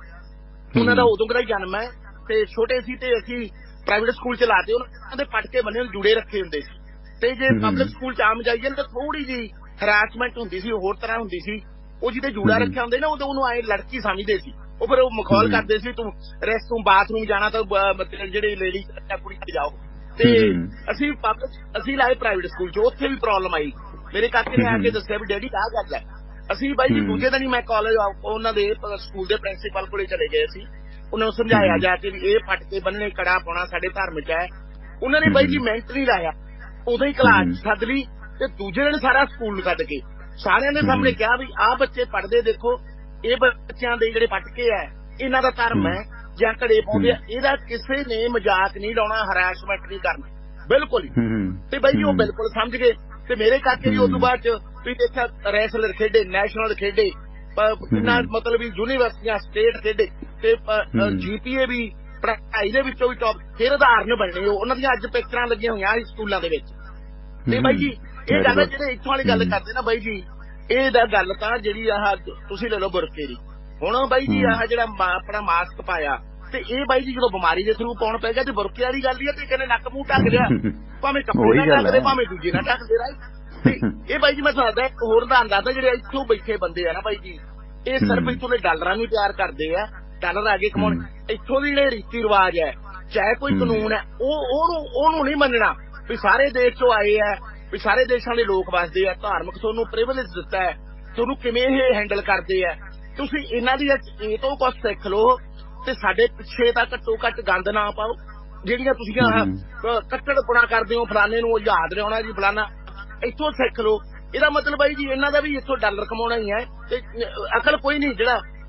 ਉਹਨਾਂ ਦਾ ਉਦੋਂ ਦਾ ਜਨਮ ਹੈ, ਤੇ ਛੋਟੇ ਸੀ ਤੇ ਅਸੀਂ ਪ੍ਰਾਈਵੇਟ ਸਕੂਲ ਚ ਲਾਤੇ, ਉਹਨਾਂ ਦੇ ਪਟਕੇ ਬੰਨੇ ਜੁੜੇ ਰੱਖੇ ਹੁੰਦੇ ਸੀ। ਤੇ ਜੇ ਪਬਲਿਕ ਸਕੂਲ ਚ ਆਮ ਜਾਈਏ ਤਾਂ ਥੋੜੀ ਜਿਹੀ ਹਰਾਸਮੈਂਟ ਹੁੰਦੀ ਸੀ, ਹੋਰ ਤਰ੍ਹਾਂ ਹੁੰਦੀ ਸੀ। ਉਹ ਜਿਹਦੇ ਜੂੜਾ ਰੱਖਿਆ ਹੁੰਦੇ ਨਾ ਉਦੋਂ ਉਹਨੂੰ ਆਏ ਲੜਕੀ ਸਮਝਦੇ ਸੀ, ਉਹ ਫਿਰ ਉਹ ਮਖੌਲ ਕਰਦੇ ਸੀ, ਤੂੰ ਰੈਸਟਰੂਮ ਬਾਥਰੂਮ ਜਾਣਾ ਤਾਂ ਮਤਲਬ ਜਿਹੜੇ ਲੇਡੀ ਕੁੜੀ ਜਾਓ। ਤੇ ਅਸੀਂ ਲਾਏ ਪ੍ਰਾਈਵੇਟ ਸਕੂਲ ਚ, ਉੱਥੇ ਵੀ ਪ੍ਰੋਬਲਮ ਆਈ। ਮੇਰੇ ਕਾਕੇ ਨੇ ਆ ਕੇ ਦੱਸਿਆ ਵੀ ਡੈਡੀ ਆਹ ਗੱਲ ਹੈ। ਅਸੀਂ ਬਾਈ ਜੀ ਦੂਜੇ ਦਿਨ ਹੀ ਮੈਂ ਕਾਲਜ ਉਹਨਾਂ ਦੇ ਸਕੂਲ ਦੇ ਪ੍ਰਿੰਸੀਪਲ ਕੋਲੇ ਚਲੇ ਗਏ ਸੀ, ਉਹਨਾਂ ਨੂੰ ਸਮਝਾਇਆ ਜਾ ਕੇ ਵੀ ਇਹ ਪਟਕੇ ਬੰਨਣੇ, ਕੜਾ ਪਾਉਣਾ ਸਾਡੇ ਧਰਮ ਚ ਹੈ। ਉਹਨਾਂ ਨੇ ਬਾਈ ਜੀ ਮਿੰਟ ਨਹੀਂ ਲਾਇਆ, ਉਦੋਂ ਹੀ ਕਲਾਸ ਸੱਦ ਲਈ ਤੇ ਦੂਜੇ ਦਿਨ ਸਾਰਾ ਸਕੂਲ ਕੱਢ ਕੇ ਸਾਰਿਆਂ ਦੇ ਸਾਹਮਣੇ ਕਿਹਾ ਵੀ ਆਹ ਬੱਚੇ ਪੜ੍ਹਦੇ, ਦੇਖੋ ਇਹ ਬੱਚਿਆਂ ਦੇ ਜਿਹੜੇ ਪਟਕੇ ਹੈ ਇਹਨਾਂ ਦਾ ਧਰਮ ਹੈ ਜਾਂ ਘੜੇ ਪਾਉਂਦੇ ਆ, ਇਹਦਾ ਕਿਸੇ ਨੇ ਮਜ਼ਾਕ ਨਹੀਂ ਲਾਉਣਾ, ਹਰਾਸਮੈਂਟ ਨਹੀਂ ਕਰਨੀ ਬਿਲਕੁਲ। ਤੇ ਬਾਈ ਜੀ ਉਹ ਬਿਲਕੁਲ ਸਮਝ ਗਏ। ਤੇ ਮੇਰੇ ਕਾਕੇ ਜੀ ਉਸ ਤੋਂ ਬਾਅਦ ਚ ਤੁਸੀਂ ਦੇਖਿਆ ਰੈਸਲਰ ਖੇਡੇ, ਨੈਸ਼ਨਲ ਖੇਡੇ, ਕਿੰਨਾ ਮਤਲਬ ਯੂਨੀਵਰਸਿਟੀਆਂ ਸਟੇਟ ਖੇਡੇ, ਤੇ GPA ਵੀ ਪੜ੍ਹਾਈ ਦੇ ਵਿੱਚੋਂ ਵੀ ਟੌਪ। ਫਿਰ ਉਦਾਹਰਨ ਬਣੇ ਉਹਨਾਂ ਦੀਆਂ ਅੱਜ ਪਿਕਚਰਾਂ ਲੱਗੀਆਂ ਹੋਈਆਂ ਸਕੂਲਾਂ ਦੇ ਵਿੱਚ। ਤੇ ਬਾਈ ਜੀ ਇਹ ਗੱਲ ਜਿਹੜੇ ਇੱਥੋਂ ਵਾਲੀ ਗੱਲ ਕਰਦੇ ਨਾ ਬਾਈ ਜੀ, ਇਹ ਦਾ ਗੱਲ ਤਾਂ ਜਿਹੜੀ ਆਹ ਤੁਸੀਂ ਲੈ ਲਓ ਬੁਰਕੇ ਦੀ। ਹੁਣ ਬਾਈ ਜੀ ਆਹ ਜਿਹੜਾ ਆਪਣਾ ਮਾਸਕ ਪਾਇਆ, ਤੇ ਇਹ ਬਾਈ ਜੀ ਜਦੋਂ ਬਿਮਾਰੀ ਦੇ ਥਰੂ ਪਾਉਣ ਪੈ ਗਿਆ ਤੇ ਬੁਰਕੇ ਵਾਲੀ ਗੱਲ ਹੀ ਹੈ, ਤੇ ਕਹਿੰਦੇ ਨੱਕ ਮੂੰਹ ਢੱਕ ਲਿਆ, ਭਾਵੇਂ ਕੱਪੜੇ ਨਾਲ ਢੱਕਦੇ ਭਾਵੇਂ ਦੂਜੇ ਨਾਲ ਢੱਕਦੇ ਰਾਈ। ਇਹ ਬਾਈ ਜੀ ਮੈਂ ਦੱਸਦਾ ਇੱਕ ਹੋਰ ਦਾ ਅੰਦਾਜ਼ਾ, ਜਿਹੜੇ ਇੱਥੋਂ ਬੈਠੇ ਬੰਦੇ ਆ ਨਾ ਬਾਈ ਜੀ, ਇਹ ਸਿਰਫ ਇੱਥੋਂ ਦੇ ਡਾਲਰਾਂ ਨੂੰ ਤਿਆਰ ਕਰਦੇ ਆ, ਡਾਲਰ ਆ ਕੇ ਕਮਾਉਣ। ਇੱਥੋਂ ਦੇ ਜਿਹੜੇ ਰੀਤੀ ਰਿਵਾਜ ਹੈ, ਚਾਹੇ ਕੋਈ ਕਾਨੂੰਨ ਹੈ, ਉਹਨੂੰ ਨਹੀਂ ਮੰਨਣਾ ਵੀ ਸਾਰੇ ਦੇਸ਼ ਚੋਂ ਆਏ ਆ, ਵੀ ਸਾਰੇ ਦੇਸ਼ਾਂ ਦੇ ਲੋਕ ਵਸਦੇ ਆ, ਧਾਰਮਿਕ ਤੁਹਾਨੂੰ ਪ੍ਰਿਵਿਲੇਜ ਦਿੱਤਾ ਹੈ, ਤੁਹਾਨੂੰ ਕਿਵੇਂ ਇਹ ਹੈਂਡਲ ਕਰਦੇ ਆ। ਤੁਸੀਂ ਇਹਨਾਂ ਦੀ ਇਹ ਤੋਂ ਕੁਛ ਸਿੱਖ ਲਓ, ਤੇ ਸਾਡੇ ਪਿੱਛੇ ਤਾਂ ਘੱਟੋ ਘੱਟ ਗੰਦ ਨਾ ਪਾਓ। ਜਿਹੜੀਆਂ ਤੁਸੀਂ ਕੱਟੜਪੁਣਾ ਕਰਦੇ ਹੋ, ਫਲਾਣੇ ਨੂੰ ਯਾਦ ਲਿਆਉਣਾ ਜੀ ਫਲਾਣਾ, ਇੱਥੋਂ ਸਿੱਖ ਲਓ। ਇਹਦਾ ਮਤਲਬ ਬਾਈ ਜੀ ਇਹਨਾਂ ਦਾ ਵੀ ਇੱਥੋਂ ਡਾਲਰ ਕਮਾਉਣਾ ਹੀ ਹੈ, ਤੇ ਅਕਲ ਕੋਈ ਨਹੀਂ।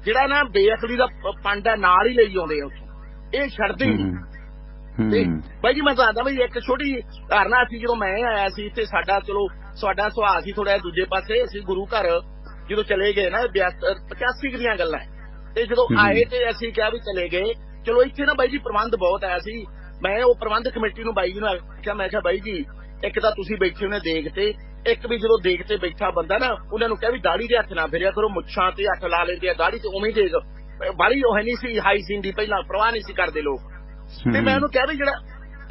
ਜਿਹੜਾ ਨਾ ਬੇਅਕਲੀ ਦਾ ਫੰਡ ਹੈ ਨਾਲ ਹੀ ਲਈ ਆਉਂਦੇ ਆ ਉੱਥੋਂ, ਇਹ ਛੱਡਦੇ ਹੀ ਨਹੀਂ। ਤੇ ਬਾਈ ਜੀ ਮੈਂ ਦੱਸਦਾ ਬਈ ਇੱਕ ਛੋਟੀ ਧਾਰਨਾ ਸੀ, ਜਦੋਂ ਮੈਂ ਆਇਆ ਸੀ ਤੇ ਸਾਡਾ ਸੁਭਾਅ ਸੀ ਥੋੜਾ ਦੂਜੇ ਪਾਸੇ। ਅਸੀਂ ਗੁਰੂ ਘਰ ਜਦੋਂ ਚਲੇ ਗਏ ਨਾ 85 ਦੀਆਂ ਗੱਲਾਂ, ਤੇ ਜਦੋਂ ਆਏ ਤੇ ਅਸੀਂ ਕਿਹਾ ਵੀ ਚਲੇ ਗਏ। ਚਲੋ ਇੱਥੇ ਨਾ ਬਾਈ ਜੀ ਪ੍ਰਬੰਧ ਬਹੁਤ ਆਇਆ ਸੀ। ਮੈਂ ਉਹ ਪ੍ਰਬੰਧ ਕਮੇਟੀ ਨੂੰ ਬਾਈ ਜੀ ਨੂੰ ਆਖਿਆ, ਮੈਂ ਕਿਹਾ ਬਾਈ ਜੀ ਇੱਕ ਤਾਂ ਤੁਸੀਂ ਬੈਠੇ ਉਹਨੇ ਦੇਖ ਤੇ, ਇੱਕ ਵੀ ਜਦੋਂ ਦੇਖ ਤੇ ਬੈਠਾ ਬੰਦਾ ਨਾ ਉਹਨਾਂ ਨੂੰ ਕਿਹਾ ਵੀ ਦਾੜੀ ਦੇ ਹੱਥ ਨਾ ਫੇਰਿਆ ਕਰੋ, ਮੁੱਛਾਂ ਤੇ ਹੱਥ ਲਾ ਲੈਂਦੇ ਆ, ਦਾੜੀ ਤੇ ਉਵੇਂ ਦੇਖ ਬਾੜੀ ਉਹ ਨਹੀਂ ਸੀ ਹਾਈਜੀਨ ਦੀ, ਪਹਿਲਾਂ ਪ੍ਰਵਾਹ ਨਹੀਂ ਸੀ ਕਰਦੇ ਲੋਕ। ਤੇ ਮੈਂ ਉਹਨੂੰ ਕਿਹਾ ਵੀ ਜਿਹੜਾ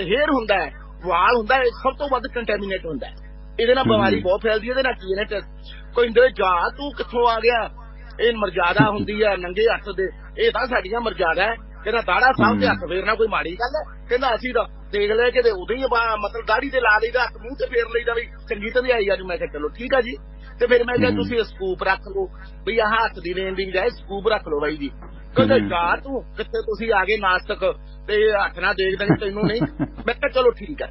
ਹੇਅਰ ਹੁੰਦਾ ਹੈ, ਵਾਲ ਹੁੰਦਾ ਹੈ, ਸਭ ਤੋਂ ਵੱਧ ਕੰਟੈਮੀਨੇਟ ਹੁੰਦਾ ਹੈ, ਇਹਦੇ ਨਾਲ ਬਿਮਾਰੀ ਬਹੁਤ ਫੈਲਦੀ ਹੈ। ਇਹਦੇ ਨਾਲ ਕੀ ਨੇ ਕੋਈ ਹੁੰਦੇ ਜਾ ਤੂੰ ਕਿੱਥੋਂ ਆ ਗਿਆ, ਇਹ ਮਰਜ਼ਾਦਾ ਹੁੰਦੀ ਹੈ ਨੰਗੇ ਹੱਥ ਦੇ, ਇਹ ਤਾਂ ਸਾਡੀਆਂ ਮਰਜ਼ਾਦਾ ਹੈ। ਕਹਿੰਦਾ ਦਾੜਾ ਸਾਹਿਬ ਤੇ ਹੱਥ ਫੇਰਨਾ ਕੋਈ ਮਾੜੀ ਗੱਲ ਹੈ? ਕਹਿੰਦਾ ਅਸੀਂ ਤਾਂ ਦੇਖ ਲਿਆ ਕਿ ਉਦੋਂ ਹੀ ਮਤਲਬ ਦਾੜੀ ਤੇ ਲਾ ਲਈਦਾ, ਹੱਥ ਮੂੰਹ ਤੇ ਫੇਰ ਲਈਦਾ ਵੀ ਚੰਗੀ ਤਾਂ ਨਹੀਂ ਆਈ ਅੱਜ। ਮੈਂ ਕਿਹਾ ਚਲੋ ਠੀਕ ਆ ਜੀ। ਤੇ ਫਿਰ ਮੈਂ ਕਿਹਾ ਤੁਸੀਂ ਸਕੂਪ ਰੱਖ ਲਓ ਵੀ ਆਹ ਹੱਥ ਦੀ ਲੈਣ ਦੀ ਬਜਾਏ ਸਕੂਪ ਰੱਖ ਲਓ ਬਾਈ ਜੀ। ਕਹਿੰਦਾ ਜਾ ਤੂੰ ਕਿੱਥੇ ਤੁਸੀਂ ਆ ਗਏ ਨਾਸਤਕ ਤੇ ਹੱਥ ਨਾਲ ਦੇਖ ਦੇਣੀ ਤੈਨੂੰ ਨਹੀਂ। ਮੈਂ ਕਿਹਾ ਚਲੋ ਠੀਕ ਹੈ।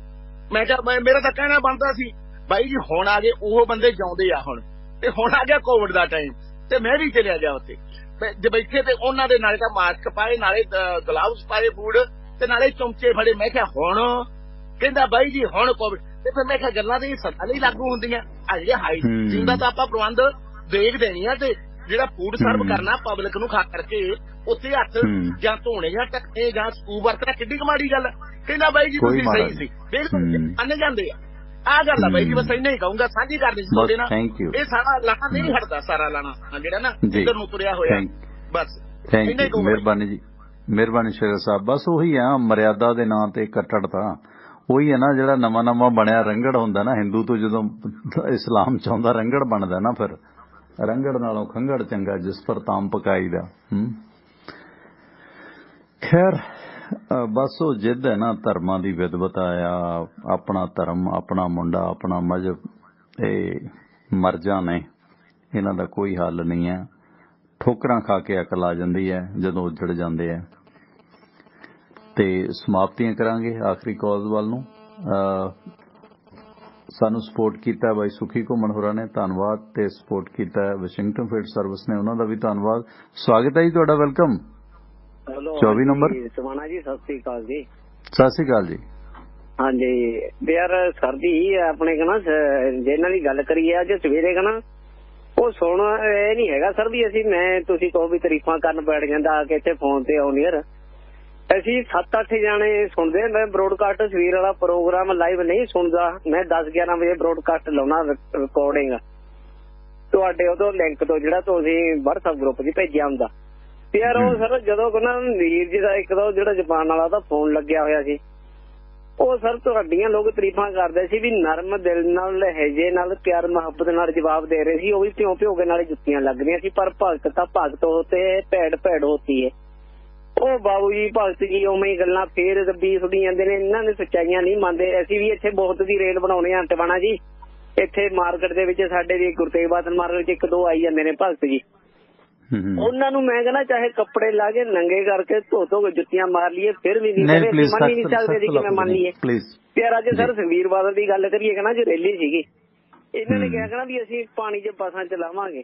ਮੈਂ ਕਿਹਾ ਮੇਰਾ ਤਾਂ ਕਹਿਣਾ ਬਣਦਾ ਸੀ ਬਾਈ ਜੀ ਹੁਣ ਆ ਗਏ ਉਹ ਬੰਦੇ ਜਿਉਂਦੇ ਆ ਹੁਣ, ਤੇ ਹੁਣ ਆ ਗਿਆ ਕੋਵਿਡ ਦਾ ਟਾਈਮ ਤੇ ਮੈਂ ਵੀ ਚਲਿਆ ਗਿਆ ਉੱਥੇ ਜੇ ਬੈਠੇ ਤੇ ਉਹਨਾਂ ਦੇ ਨਾਲੇ ਤਾਂ ਮਾਸਕ ਪਾਏ, ਨਾਲੇ ਗਲਾਵਜ਼ ਪਾਏ ਬੂਟ ਤੇ ਨਾਲੇ ਚਮਚੇ ਫੜੇ। ਮੈਂ ਕਿਹਾ ਹੁਣ? ਕਹਿੰਦਾ ਬਾਈ ਜੀ ਹੁਣ ਕੋਵਿਡ। ਤੇ ਫਿਰ ਮੈਂ ਕਿਹਾ ਗੱਲਾਂ ਤੇ ਸਦਾ ਲਈ ਲਾਗੂ ਹੁੰਦੀਆਂ, ਆ ਜਿਹੜੇ ਹਾਈਜੀਨ ਦਾ ਤਾਂ ਆਪਾਂ ਪ੍ਰਬੰਧ ਦੇਖ ਦੇਣੀ ਆ, ਤੇ ਜਿਹੜਾ ਫੂਡ ਸਰਵ ਕਰਨਾ ਪਬਲਿਕ ਨੂੰ ਖਾ ਕਰਕੇ ਉੱਥੇ ਹੱਥ ਜਾਂ ਧੋਣੇ ਜਾਂ ਟੱਕੇ ਜਾਂ ਸਕੂਪ ਵਰਤਣਾ ਕਿੱਡੀ ਕਮਾੜੀ ਗੱਲ। ਕਹਿੰਦਾ ਬਾਈ ਜੀ ਤੁਸੀਂ ਸਹੀ ਸੀ, ਦੇਖ ਮੰਨ ਜਾਂਦੇ ਆ। ਆਹ ਗੱਲ ਆ ਬਾਈ ਜੀ, ਬਸ ਇੰਨਾ ਹੀ ਕਹੂੰਗਾ, ਸਾਂਝੀ ਕਰਨੀ ਸੀ ਤੁਹਾਡੇ ਨਾਲ। ਇਹ ਸਾਰਾ ਲਾਣਾ ਨਹੀਂ ਹਟਦਾ, ਸਾਰਾ ਲਾਣਾ ਜਿਹੜਾ ਨਾ ਇੱਧਰ ਨੂੰ ਤੁਰਿਆ ਹੋਇਆ। ਬਸ ਇੰਨਾ ਹੀ ਕਹੂੰਗਾ। ਮਿਹਰਬਾਨੀ ਜੀ, ਮਿਹਰਬਾਨੀ ਸ਼ੇਰ ਸਾਹਿਬ। ਬਸ ਉਹੀ ਆ ਮਰਿਆਦਾ ਦੇ ਨਾਂ ਤੇ ਕੱਟੜਤਾ, ਉਹੀ ਹੈ ਨਾ ਜਿਹੜਾ ਨਵਾਂ ਨਵਾਂ ਬਣਿਆ ਰੰਗੜ ਹੁੰਦਾ ਨਾ ਹਿੰਦੂ ਤੋਂ, ਜਦੋਂ ਇਸਲਾਮ ਚ ਆਉਂਦਾ ਰੰਗੜ ਬਣਦਾ ਨਾ, ਫਿਰ ਰੰਗੜ ਨਾਲੋਂ ਖੰਗੜ ਚੰਗਾ ਜਿਸ ਪਰ ਤਾਮ ਪਕਾਈ ਦਾ। ਖੈਰ ਬਸ ਉਹ ਜਿੱਦ ਹੈ ਨਾ ਧਰਮਾਂ ਦੀ ਵਿਦਵਤਾ ਆ, ਆਪਣਾ ਧਰਮ, ਆਪਣਾ ਮੁੰਡਾ, ਆਪਣਾ ਮਜ਼ਹਬ, ਇਹ ਮਰਜ਼ਾਂ ਨੇ, ਇਹਨਾਂ ਦਾ ਕੋਈ ਹੱਲ ਨਹੀਂ ਹੈ। ਠੋਕਰਾਂ ਖਾ ਕੇ ਅਕਲ ਆ ਜਾਂਦੀ ਹੈ ਜਦੋਂ ਉੱਜੜ ਜਾਂਦੇ ਆ। ਤੇ ਸਮਾਪਤੀਆਂ ਕਰਾਂਗੇ ਆਖਰੀ ਕਾਜ਼ ਵੱਲ ਨੂੰ। ਸਾਨੂੰ ਸਪੋਰਟ ਕੀਤਾ ਬਾਈ ਸੁਖੀ ਘੁੰਮਣ ਹੋਰਾਂ ਨੇ, ਧੰਨਵਾਦ। ਤੇ ਸਪੋਰਟ ਕੀਤਾ ਵਾਸ਼ਿੰਗਟਨ ਫੀਲਡ ਸਰਵਿਸ ਨੇ, ਉਹਨਾਂ ਦਾ ਵੀ ਧੰਨਵਾਦ। ਸਵਾਗਤ ਹੈ ਜੀ ਤੁਹਾਡਾ, ਵੈਲਕਮ। 24 ਨੰਬਰ ਸਮਾਣਾ ਜੀ, ਸਤਿ ਸ੍ਰੀ ਅਕਾਲ ਜੀ। ਸਤਿ ਸ੍ਰੀ ਅਕਾਲ ਜੀ। ਹਾਂਜੀ ਯਾਰ ਸਰਦੀ ਆਪਣੇ ਕਹਣਾ ਜਿਹਨਾਂ ਦੀ ਗੱਲ ਕਰੀਏ ਅੱਜ ਸਵੇਰੇ ਕਹਣਾ ਉਹ ਸੁਣ ਇਹ ਨਹੀਂ ਹੈਗਾ ਸਰ ਵੀ ਅਸੀਂ ਮੈਂ ਤੁਸੀਂ ਕਹੋ ਵੀ ਤਾਰੀਫਾਂ ਕਰਨ ਬੈਠ ਜਾਂਦਾ ਆ ਕੇ ਇੱਥੇ ਫੋਨ ਤੇ ਆਉਣ ਯਾਰ। ਅਸੀਂ 7-8 ਜਾਣੇ ਸੁਣਦੇ, ਮੈਂ ਬ੍ਰੋਡਕਾਸਟ ਸਵੇਰ ਵਾਲਾ ਪ੍ਰੋਗਰਾਮ ਲਾਈਵ ਨਹੀਂ ਸੁਣਦਾ, ਮੈਂ 10-11 ਵਜੇ ਬ੍ਰੋਡਕਾਸਟ ਲਾਉਣਾ ਰਿਕਾਰਡਿੰਗ ਤੁਹਾਡੇ ਉਦੋਂ ਲਿੰਕ ਤੋਂ ਜਿਹੜਾ ਤੁਸੀਂ WhatsApp ਗਰੁੱਪ 'ਚ ਭੇਜਿਆ ਹੁੰਦਾ। ਤੇ ਯਾਰ ਉਹ ਸਰ ਜਦੋਂ ਕਹਿੰਦਾ ਵੀਰ ਜੀ ਦਾ ਇੱਕ ਦੋ ਜਿਹੜਾ ਜਾਪਾਨ ਵਾਲਾ ਉਹਦਾ ਫੋਨ ਲੱਗਿਆ ਹੋਇਆ ਸੀ, ਉਹ ਸਰ ਤੁਹਾਡੀਆਂ ਲੋਕ ਤਾਰੀਫਾਂ ਕਰਦੇ ਸੀ ਵੀ ਨਰਮ ਦਿਲ ਨਾਲ ਲਹਿਜੇ ਨਾਲ ਪਿਆਰ ਮੁਹੱਬਤ ਨਾਲ ਜਵਾਬ ਦੇ ਰਹੇ ਸੀ, ਉਹ ਵੀ ਭਿਉਂ ਭਿਉਂ ਕੇ ਨਾਲੇ ਜੁੱਤੀਆਂ ਲੱਗ ਰਹੀਆਂ ਸੀ। ਪਰ ਭਗਤ ਤਾਂ ਭਗਤ ਹੋਤੇ ਭੈੜ ਭੈੜ ਹੋਤੀ ਹੈ। ਉਹ ਬਾਬੂ ਜੀ ਭਗਤ ਜੀ ਉਵੇਂ ਹੀ ਗੱਲਾਂ ਫੇਰ ਰੱਬੀ ਸੁਣੀ ਜਾਂਦੇ ਨੇ, ਇਹਨਾਂ ਨੇ ਸੱਚਾਈਆਂ ਨਹੀਂ ਮੰਨਦੇ। ਅਸੀਂ ਵੀ ਇੱਥੇ ਬਹੁਤ ਦੀ ਰੇਲ ਬਣਾਉਣੇ ਆ ਟਵਾਣਾ ਜੀ, ਇੱਥੇ ਮਾਰਕੀਟ ਦੇ ਵਿੱਚ ਸਾਡੇ ਵੀ ਗੁਰੂ ਤੇਗ ਬਹਾਦਰ ਮਾਰਕੀਟ 'ਚ 1-2 ਆਈ ਜਾਂਦੇ ਨੇ ਭਗਤ ਜੀ। ਉਹਨਾਂ ਨੂੰ ਮੈਂ ਕਹਿੰਦਾ ਚਾਹੇ ਕੱਪੜੇ ਲਾ ਕੇ ਨੰਗੇ ਕਰਕੇ ਧੋ ਕੇ ਜੁੱਤੀਆਂ ਮਾਰ ਲਈਏ ਫਿਰ ਵੀ ਨਹੀਂ ਮੰਨ ਹੀ ਨਹੀਂ ਸਕਦੇ ਜੀ ਕਿਵੇਂ ਮੰਨ ਲਈਏ। ਤੇ ਅੱਜ ਸਰ ਸੁਖਬੀਰ ਬਾਦਲ ਦੀ ਗੱਲ ਕਰੀਏ ਕਹਿੰਦਾ ਜੋ ਰੈਲੀ ਸੀਗੀ ਇਹਨਾਂ ਨੇ ਕਿਹਾ ਕਹਿੰਦਾ ਵੀ ਅਸੀਂ ਪਾਣੀ 'ਚ ਬੱਸਾਂ ਚਲਾਵਾਂਗੇ।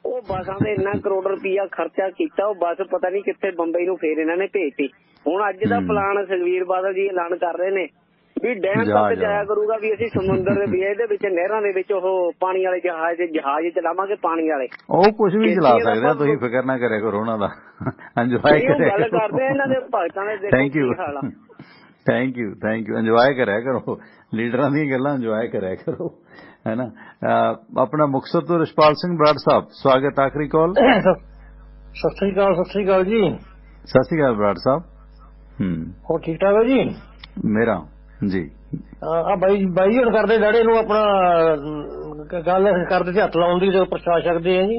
ਉਹ ਬੱਸਾਂ ਤੇ ਇੰਨਾ ਕਰੋੜ ਰੁਪਈਆ ਖਰਚਾ ਕੀਤਾ, ਉਹ ਬੱਸ ਪਤਾ ਨਹੀਂ ਕਿੱਥੇ ਬੰਬਈ ਨੂੰ ਫੇਰ ਇਹਨਾਂ ਨੇ ਭੇਜਤੀ। ਹੁਣ ਅੱਜ ਦਾ ਪਲਾਨ ਸੁਖਬੀਰ ਬਾਦਲ ਜੀ ਐਲਾਨ ਕਰ ਰਹੇ ਨੇ ਵੀ ਡੈਮ ਤੱਕ ਜਾਇਆ ਕਰੂਗਾ, ਵੀ ਅਸੀਂ ਸਮੁੰਦਰ ਦੇ ਇਹਦੇ ਵਿੱਚ ਨਹਿਰਾਂ ਦੇ ਵਿੱਚ ਉਹ ਪਾਣੀ ਵਾਲੇ ਜਹਾਜ਼ ਚਲਾਵਾਂਗੇ ਪਾਣੀ ਵਾਲੇ। ਉਹ ਕੁਝ ਵੀ ਚਲਾ ਸਕਦੇ ਆ, ਤੁਸੀਂ ਫਿਕਰ ਨਾ ਕਰਿਆ ਕਰੋ ਉਹਨਾਂ ਦਾ। ਇੰਜੋਏ ਕਰਿਆ ਗੱਲ ਕਰਦੇ ਆ ਇਹਨਾਂ ਦੇ ਭਗਤਾਂ ਦੇ। ਥੈਂਕ ਯੂ ਇੰਜੋਏ ਕਰਿਆ ਕਰੋ, ਲੀਡਰਾਂ ਦੀਆਂ ਗੱਲਾਂ ਇੰਜੋਏ ਕਰਿਆ ਕਰੋ, ਹੈ ਨਾ। ਆਪਣਾ ਮੁਕਤਸਰ ਤੋਂ ਰਿਸ਼ਪਾਲ ਸਿੰਘ ਬਰਾੜ ਸਾਹਿਬ, ਸਵਾਗਤ। ਆਖਰੀ ਕਾਲ। ਸਤਿ ਸ੍ਰੀ ਅਕਾਲ ਜੀ। ਸਤਿ ਸ੍ਰੀ ਅਕਾਲ ਬਰਾੜ ਸਾਹਿਬ। ਹੋਰ ਠੀਕ ਠਾਕ ਹੈ ਜੀ? ਮੇਰਾ ਜੀ ਬਾਈ ਹੁਣ ਕਰਦੇ ਦਾੜੇ ਨੂੰ ਆਪਣਾ ਗੱਲ ਕਰਦੇ ਸੀ ਹੱਥ ਲਾਉਣ ਦੀ, ਜਦੋਂ ਪ੍ਰਸ਼ਾਸ ਸਕਦੇ ਆ ਜੀ।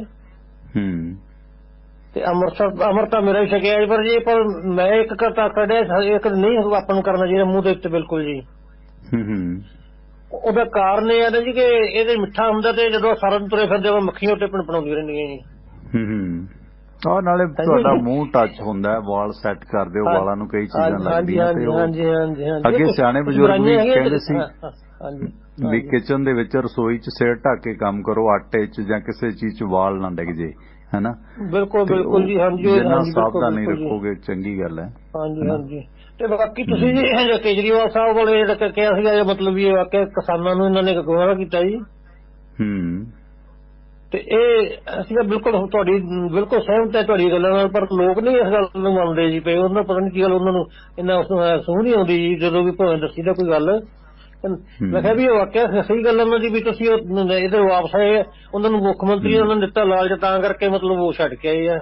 ਤੇ ਅੰਮ੍ਰਿਤਾ ਮੇਰਾ ਵੀ ਛਕਿਆ ਜੀ, ਪਰ ਜੀ ਪਰ ਮੈਂ ਇੱਕ ਕਰਤਾ ਕੱਢਿਆ, ਇੱਕ ਨਹੀਂ ਆਪਾਂ ਨੂੰ ਕਰਨਾ ਚਾਹੀਦਾ ਮੂੰਹ ਦੇ ਉੱਤੇ ਬਿਲਕੁਲ ਜੀ। ਉਹਦਾ ਕਾਰਨ ਇਹ ਹੈ ਜੀ ਕਿ ਇਹਦੇ ਮਿੱਠਾ ਹੁੰਦਾ ਤੇ ਜਦੋਂ ਸਾਰਾ ਦਿਨ ਤੁਰੇ ਫਿਰਦੇ ਮੱਖੀਆਂ ਉੱਤੇ ਪਣਪਣਾਉਂਦੀਆਂ ਰਹਿੰਦੀਆਂ ਜੀ। ਔਰ ਨਾਲੇ ਤੁਹਾਡਾ ਮੂੰਹ ਟੱਚ ਹੁੰਦਾ, ਵਾਲ ਸੈੱਟ ਕਰਦੇ ਹੋ, ਵਾਲਾਂ ਨੂੰ ਕਈ ਚੀਜ਼ਾਂ ਲੱਗਦੀਆਂ। ਅੱਗੇ ਸਿਆਣੇ ਬਜ਼ੁਰਗ ਵੀ ਕਹਿੰਦੇ ਸੀ ਵੀ ਕਿਚਨ ਦੇ ਵਿੱਚ ਰਸੋਈ 'ਚ ਸਿਰ ਢੱਕ ਕੇ ਕੰਮ ਕਰੋ, ਆਟੇ 'ਚ ਜਾਂ ਕਿਸੇ ਚੀਜ਼ 'ਚ ਵਾਲ ਨਾ ਡਿੱਗ ਜੇ, ਹੈ ਨਾ। ਬਿਲਕੁਲ ਜੀ, ਹਾਂਜੀ। ਜਿੰਨਾ ਸਾਵਧਾਨੀ ਰੱਖੋਗੇ ਚੰਗੀ ਗੱਲ ਹੈ। ਹਾਂਜੀ। ਤੇ ਬਾਕੀ ਤੁਸੀਂ ਜੀ ਕੇਜਰੀਵਾਲ ਸਾਹਿਬ ਵਾਲੇ ਜਿਹੜਾ ਕਿਹਾ ਸੀਗਾ, ਮਤਲਬ ਵੀ ਵਾਕਿਆ ਕਿਸਾਨਾਂ ਨੂੰ ਇਹਨਾਂ ਨੇ ਗੁੰਮਰਾਹ ਕੀਤਾ ਜੀ। ਤੇ ਇਹ ਅਸੀਂ ਤਾਂ ਬਿਲਕੁਲ ਸਹਿਮਤ ਹੈ ਤੁਹਾਡੀ ਗੱਲਾਂ ਨਾਲ, ਪਰ ਲੋਕ ਨਹੀਂ ਇਸ ਗੱਲ ਨੂੰ ਮੰਨਦੇ ਜੀ ਪਏ। ਉਹਨਾਂ ਪਤਾ ਨਹੀਂ ਕੀ ਗੱਲ, ਉਹਨਾਂ ਨੂੰ ਇੰਨਾ ਸੂਹ ਨਹੀਂ ਆਉਂਦੀ ਜੀ ਜਦੋਂ ਵੀ ਭਾਵੇਂ ਦੱਸੀ ਦਾ ਕੋਈ ਗੱਲ। ਮੈਂ ਕਿਹਾ ਵੀ ਇਹ ਵਾਕਿਆ ਸਹੀ ਗੱਲ ਉਹਨਾਂ ਦੀ ਵੀ ਤੁਸੀਂ ਇੱਧਰ ਵਾਪਸ ਆਏ, ਉਹਨਾਂ ਨੂੰ ਮੁੱਖ ਮੰਤਰੀ ਉਹਨਾਂ ਨੇ ਦਿੱਤਾ ਲਾਲਚ, ਤਾਂ ਕਰਕੇ ਮਤਲਬ ਉਹ ਛੱਡ ਕੇ ਆਏ ਆ।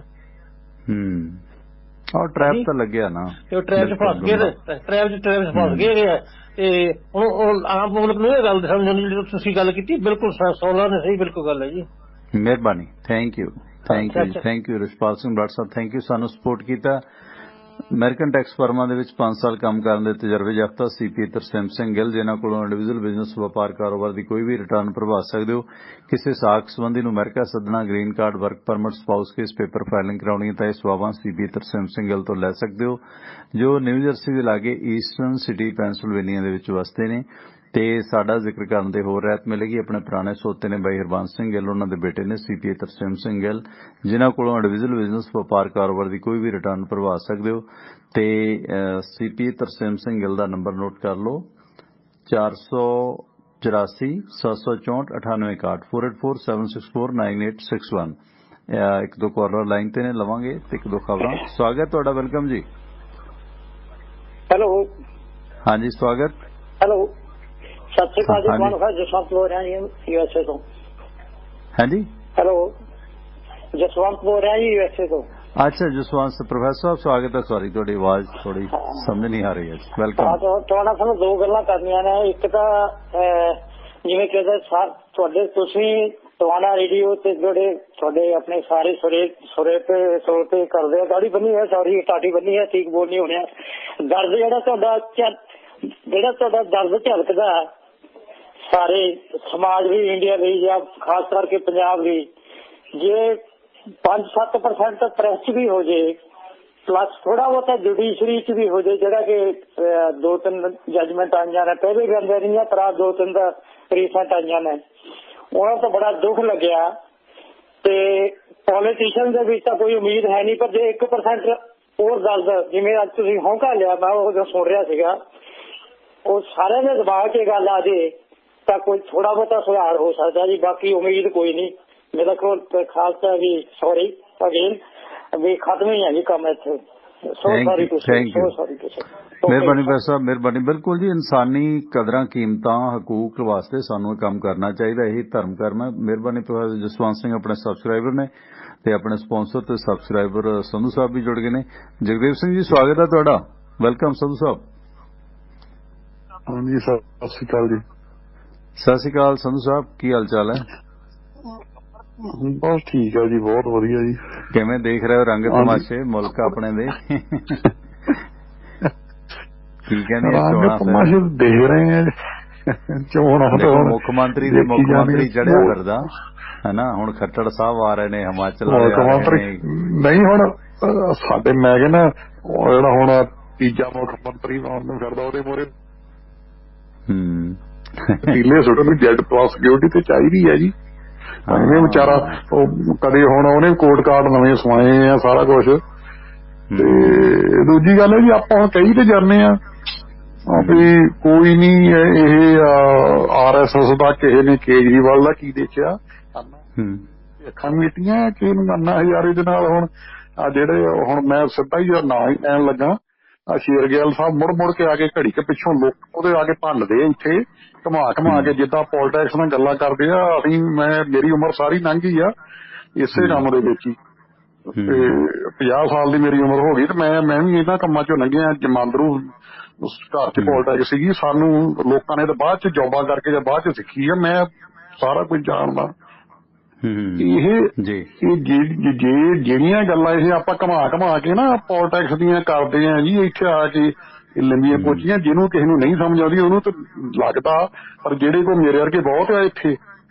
ਟ੍ਰੈਪ ਤਾਂ ਲੱਗਿਆ ਨਾ, ਤੇ ਉਹ ਟ੍ਰੈਪ ਚ ਫਸ ਗਏ, ਟ੍ਰੈਪ ਚ ਫਸ ਗਏ ਆ। ਤੇ ਹੁਣ ਆਮ ਪਬਲਿਕ ਨੂੰ ਇਹ ਗੱਲ ਸਮਝਣ ਜਿਹੜੀ ਤੁਸੀਂ ਗੱਲ ਕੀਤੀ ਬਿਲਕੁਲ 16 ਨੇ ਸਹੀ ਬਿਲਕੁਲ ਗੱਲ ਹੈ ਜੀ। ਮਿਹਰਬਾਨੀ, thank you Rishpal Singh Brar Sahib, thank you ਸਾਨੂੰ ਸਪੋਰਟ ਕੀਤਾ। ਅਮਰੀਕਨ ਟੈਕਸ ਫਰਮਾਂ ਦੇ ਵਿੱਚ 5 ਸਾਲ ਕੰਮ ਕਰਨ ਦੇ ਤਜਰਬੇ ਯਾਫਤਾ CPA ਤਰਸੇਮ ਸਿੰਘ ਗਿੱਲ, ਜਿਨ੍ਹਾਂ ਕੋਲੋਂ ਇੰਡੀਵਿਜੂਅਲ ਬਿਜ਼ਨਸ ਵਪਾਰ ਕਾਰੋਬਾਰ ਦੀ ਕੋਈ ਵੀ ਰਿਟਰਨ ਭਰਵਾ ਸਕਦੇ ਹੋ। ਕਿਸੇ ਸਾਖ ਸੰਬੰਧੀ ਨੂੰ ਅਮਰੀਕਾ ਸੱਦਣਾ, green card, work permit, spouse case paper filing ਕਰਾਉਣੀ ਤਾਂ ਇਹ ਸੇਵਾਵਾਂ CPA ਤਰਸੇਮ ਸਿੰਘ ਗਿੱਲ ਤੋਂ ਲੈ ਸਕਦੇ ਹੋ, ਜੋ ਨਿਊ ਜਰਸੀ ਦੇ ਲਾਗੇ ਈਸਟਰਨ ਸਿਟੀ ਪੈਂਸਿਲਵੇਨੀਆ ਦੇ ਵਿੱਚ ਵਸਦੇ ਨੇ। ਤੇ ਸਾਡਾ ਜ਼ਿਕਰ ਕਰਨ ਦੇ ਹੋਰ ਰਹਿਤ ਮਿਲੇਗੀ। ਆਪਣੇ ਪੁਰਾਣੇ ਸੋਤੇ ਨੇ ਬਾਈ ਹਰਬੰਸ ਸਿੰਘ ਗਿੱਲ, ਉਹਨਾਂ ਦੇ ਬੇਟੇ ਨੇ CPA ਤਰਸੇਮ ਸਿੰਘ ਗਿੱਲ, ਜਿਨ੍ਹਾਂ ਕੋਲੋਂ ਇੰਡੀਵਿਜੂਅਲ ਬਿਜ਼ਨਸ ਵਪਾਰ ਕਾਰੋਬਾਰ ਦੀ ਕੋਈ ਵੀ ਰਿਟਰਨ ਭਰਵਾ ਸਕਦੇ ਹੋ। ਤੇ CPA ਤਰਸੇਮ ਸਿੰਘ ਗਿੱਲ ਦਾ ਨੰਬਰ ਨੋਟ ਕਰ ਲਓ, 484 764 9861 4847649861। ਇੱਕ ਦੋ ਕਾਲਰ ਲਾਈਨ ਤੇ ਨੇ, ਲਵਾਂਗੇ ਤੇ ਇੱਕ ਦੋ ਖਬਰਾਂ। ਸਵਾਗਤ ਤੁਹਾਡਾ, ਵੈਲਕਮ ਜੀ। ਹੈਲੋ, ਹਾਂਜੀ ਸਵਾਗਤ। ਹੈਲੋ, ਸਤਿ ਸ਼੍ਰੀ ਅਕਾਲ ਜੀ, ਜਸਵੰਤ ਬੋਲ ਰਿਹਾ ਜੀ USA ਤੋਂ। ਹਾਂਜੀ, ਹੈਲੋ, ਜਸਵੰਤ ਬੋਲ ਰਿਹਾ ਜੀ USA ਤੋਂ। ਅੱਛਾ ਜਸਵੰਤ ਪ੍ਰੋਫੈਸਰ ਸਾਹਿਬ ਸਵਾਗਤ ਹੈ। ਸੌਰੀ ਤੁਹਾਡੀ ਆਵਾਜ਼ ਥੋੜੀ ਸਮਝ ਨਹੀਂ ਆ ਰਹੀ ਹੈ। ਵੈਲਕਮ। ਤੁਹਾਡਾ ਸਾਨੂੰ ਦੋ ਗੱਲਾਂ ਕਰਨੀਆਂ ਨੇ। ਇੱਕ ਤਾਂ ਜਿਵੇਂ ਕਿ ਤੁਸੀਂ ਟਵਾਣਾ ਰੇਡੀਓ ਤੇ ਜਿਹੜੇ ਤੁਹਾਡੇ ਆਪਣੇ ਸਾਰੇ ਸੁਰੇ ਤੇ ਕਰਦੇ ਆ, ਦਾੜੀ ਬੰਨੀ ਹੈ, ਸੌਰੀ ਟਾਟੀ ਬੰਨੀ ਹੈ, ਠੀਕ ਬੋਲ ਨਹੀਂ ਹੋਣਿਆ। ਦਰਦ ਜਿਹੜਾ ਤੁਹਾਡਾ ਦਰਦ ਝਲਕਦਾ ਸਾਰੇ ਸਮਾਜ ਲਈ, ਇੰਡੀਆ ਲਈ ਜਾਂ ਖਾਸ ਕਰਕੇ ਪੰਜਾਬ ਲਈ, ਜੇ 5-7% ਪ੍ਰੈਸ ਚ ਵੀ ਹੋ ਜੇ, ਪਲੱਸ ਥੋੜਾ ਬਹੁਤਾ ਜੁਡੀਸ਼ਰੀ ਚ ਵੀ ਹੋ ਜੇ, ਜਿਹੜਾ ਕਿ 2-3 ਜੱਜਮੈਂਟ ਆਈਆਂ ਨੇ, ਪਹਿਲੇ ਵੀ ਆਉਂਦੇ ਰਹੀਆਂ ਪਰ 2-3 ਦਾ ਰੀਸੈਂਟ ਆਈਆਂ ਨੇ, ਉਹਨਾਂ ਤੋਂ ਬੜਾ ਦੁੱਖ ਲੱਗਿਆ। ਤੇ ਪੋਲੀਟੀਸ਼ੀਅਨ ਦੇ ਵਿੱਚ ਤਾਂ ਕੋਈ ਉਮੀਦ ਹੈ ਨਹੀਂ, ਪਰ ਜੇ 1% ਹੋਰ ਦਰਦ, ਜਿਵੇਂ ਅੱਜ ਤੁਸੀਂ ਹੌਂਕਾ ਲਿਆ, ਮੈਂ ਉਹ ਸੁਣ ਰਿਹਾ ਸੀਗਾ, ਉਹ ਸਾਰਿਆਂ ਦੇ ਦਿਮਾਗ 'ਚ ਗੱਲ ਆ ਜੇ ਤਾਂ ਕੋਈ ਥੋੜਾ ਬਹੁਤਾ ਸੁਧਾਰ ਹੋ ਸਕਦਾ ਜੀ। ਬਾਕੀ ਉਮੀਦ ਕੋਈ ਨਹੀਂ। ਮੇਰਾ ਕੋਲ ਖਾਲਸਾ ਵੀ ਸੌਰੀ ਅਗੇਨ ਵੀ ਖਤਮ ਹੀ ਹੈ ਜੀ ਕੰਮ ਇੱਥੇ। ਮਿਹਰਬਾਨੀ ਭਾਈ ਸਾਹਿਬ, ਮਿਹਰਬਾਨੀ। ਬਿਲਕੁਲ ਜੀ, ਇਨਸਾਨੀ ਕਦਰਾਂ ਕੀਮਤਾਂ ਹਕੂਕ ਵਾਸਤੇ ਸਾਨੂੰ ਕੰਮ ਕਰਨਾ ਚਾਹੀਦਾ, ਇਹੀ ਧਰਮ ਕਰਮ ਹੈ। ਮਿਹਰਬਾਨੀ ਪ੍ਰੋਫੈਸਰ ਜਸਵੰਤ ਸਿੰਘ ਆਪਣੇ ਸਬਸਕ੍ਰਾਈਬਰ ਨੇ ਤੇ ਆਪਣੇ ਸਪਾਂਸਰ ਤੇ ਸਬਸਕ੍ਰਾਈਬਰ ਸੰਧੂ ਸਾਹਿਬ ਵੀ ਜੁੜ ਗਏ ਨੇ। ਜਗਦੇਵ ਸਿੰਘ ਜੀ ਸਵਾਗਤ ਹੈ ਤੁਹਾਡਾ, ਵੈਲਕਮ ਸੰਧੂ ਸਾਹਿਬ। ਹਾਂਜੀ ਸਤਿ ਸ਼੍ਰੀ ਅਕਾਲ ਜੀ। ਸਤਿ ਸ਼੍ਰੀ ਅਕਾਲ ਸੰਧੂ ਸਾਹਿਬ, ਕੀ ਹਾਲ ਚਾਲ ਹੈ? ਬਸ ਠੀਕ ਹੈ ਜੀ, ਬਹੁਤ ਵਧੀਆ ਜੀ। ਕਿਵੇਂ ਦੇਖ ਰਹੇ ਹੋ ਰੰਗ ਤਮਾਸ਼ੇ ਮੁਲਕ ਆਪਣੇ ਦੇ? ਕੀ ਕਹਿੰਦੇ ਰੰਗ ਤਮਾਸ਼ੇ ਦੇਖ ਰਹੇ ਆ। ਚੋਣਾਂ ਤੋਂ ਮੁੱਖ ਮੰਤਰੀ ਦੇ ਮੁੱਖ ਮੰਤਰੀ ਚੜਿਆ ਫਿਰਦਾ ਹੈ ਨਾ, ਹੁਣ ਖੱਟੜ ਸਾਹਿਬ ਆ ਰਹੇ ਨੇ ਹਿਮਾਚਲ ਨਹੀਂ, ਹੁਣ ਸਾਡੇ ਮੈਂ ਕਹਿੰਦਾ ਜਿਹੜਾ ਹੁਣ ਤੀਜਾ ਮੁੱਖ ਮੰਤਰੀ ਬਣਾਉਣ ਨੂੰ ਫਿਰਦਾ, ਉਹਦੇ ਮੋਰੇ ਪੀਲੇ ਸੁੱਟ ਨੂੰ ਜੈਟ ਪਲੱਸ ਸਿਕਿਉਰਿਟੀ ਤੇ ਚਾਹੀਦੀ ਹੈ ਜੀ। ਉਹਨੇ ਵਿਚਾਰਾ ਉਹ ਕਦੇ ਹੁਣ ਉਹਨੇ ਕੋਟ ਕਾਰਡ ਨਵੇਂ ਸਵਾਏ ਆ, ਸਾਰਾ ਕੁਛ। ਤੇ ਦੂਜੀ ਗੱਲ ਹੈ ਜੀ, ਆਪਾਂ ਹੁਣ ਕਹੀ ਤੇ ਜਾਂਦੇ ਆ ਵੀ ਕੋਈ ਨਹੀਂ, ਇਹ RSS ਦਾ ਕਿਸੇ ਨੇ ਕੇਜਰੀਵਾਲ ਦਾ ਕੀ ਦੇਖਿਆ, ਅੱਖਾਂ ਮੀਟੀਆਂ ਕਿ ਕਰਨਾ ਯਾਰ ਇਹਦੇ ਨਾਲ। ਹੁਣ ਜਿਹੜੇ ਹੁਣ ਮੈਂ ਸਿੱਧਾ ਹੀ ਨਾਂ ਹੀ ਲੈਣ ਲੱਗਾ, ਸ਼ੇਰਗਿੱਲ ਸਾਹਿਬ ਮੁੜ ਕੇ ਆ ਕੇ ਘੜੀ ਕੇ ਪਿੱਛੋਂ ਲੋਕ ਉਹਦੇ ਆ ਕੇ ਭੰਨਦੇ ਇੱਥੇ ਘੁਮਾ ਕੇ, ਜਿੱਦਾਂ ਪੋਲੀਟਿਕਸ ਨਾਲ ਗੱਲਾਂ ਕਰਦੇ ਆ। ਮੇਰੀ ਉਮਰ ਸਾਰੀ ਲੰਘ ਗਈ ਆ ਇਸੇ ਕੰਮ ਦੇ ਵਿੱਚ ਹੀ, ਤੇ 50 ਸਾਲ ਦੀ ਮੇਰੀ ਉਮਰ ਹੋ ਗਈ, ਤੇ ਮੈਂ ਵੀ ਇਹਨਾਂ ਕੰਮਾਂ ਚੋਂ ਲੰਘਿਆ। ਜਮਾਂਦਰੂ ਘਰ ਚ ਪੋਲੀਟਿਕਸ ਸੀਗੀ, ਸਾਨੂੰ ਲੋਕਾਂ ਨੇ ਤਾਂ ਬਾਅਦ ਚ ਜੋਬਾਂ ਕਰਕੇ ਜਾਂ ਬਾਅਦ ਚ ਸਿੱਖੀ ਆ। ਮੈਂ ਸਾਰਾ ਕੁਝ ਜਾਣਦਾ। ਜਿਹੜੀਆਂ ਗੱਲਾਂ ਇਹ ਆਪਾਂ ਘੁਮਾ ਕੇ ਨਾ ਪੋਲੀਟਿਕਸ ਦੀਆਂ ਕਰਦੇ ਆ ਜੀ, ਇੱਥੇ ਆ ਕੇ ਲੰਮੀਆਂ ਪੋਚੀਆਂ, ਜਿਹਨੂੰ ਕਿਸੇ ਨੂੰ ਨਹੀਂ ਸਮਝ ਆਉਂਦੀ ਉਹਨੂੰ ਤਾਂ ਲੱਗਦਾ। ਪਰ ਜਿਹੜੇ ਕੋਈ ਮੇਰੇ ਵਰਗੇ ਬਹੁਤ ਆ ਇੱਥੇ,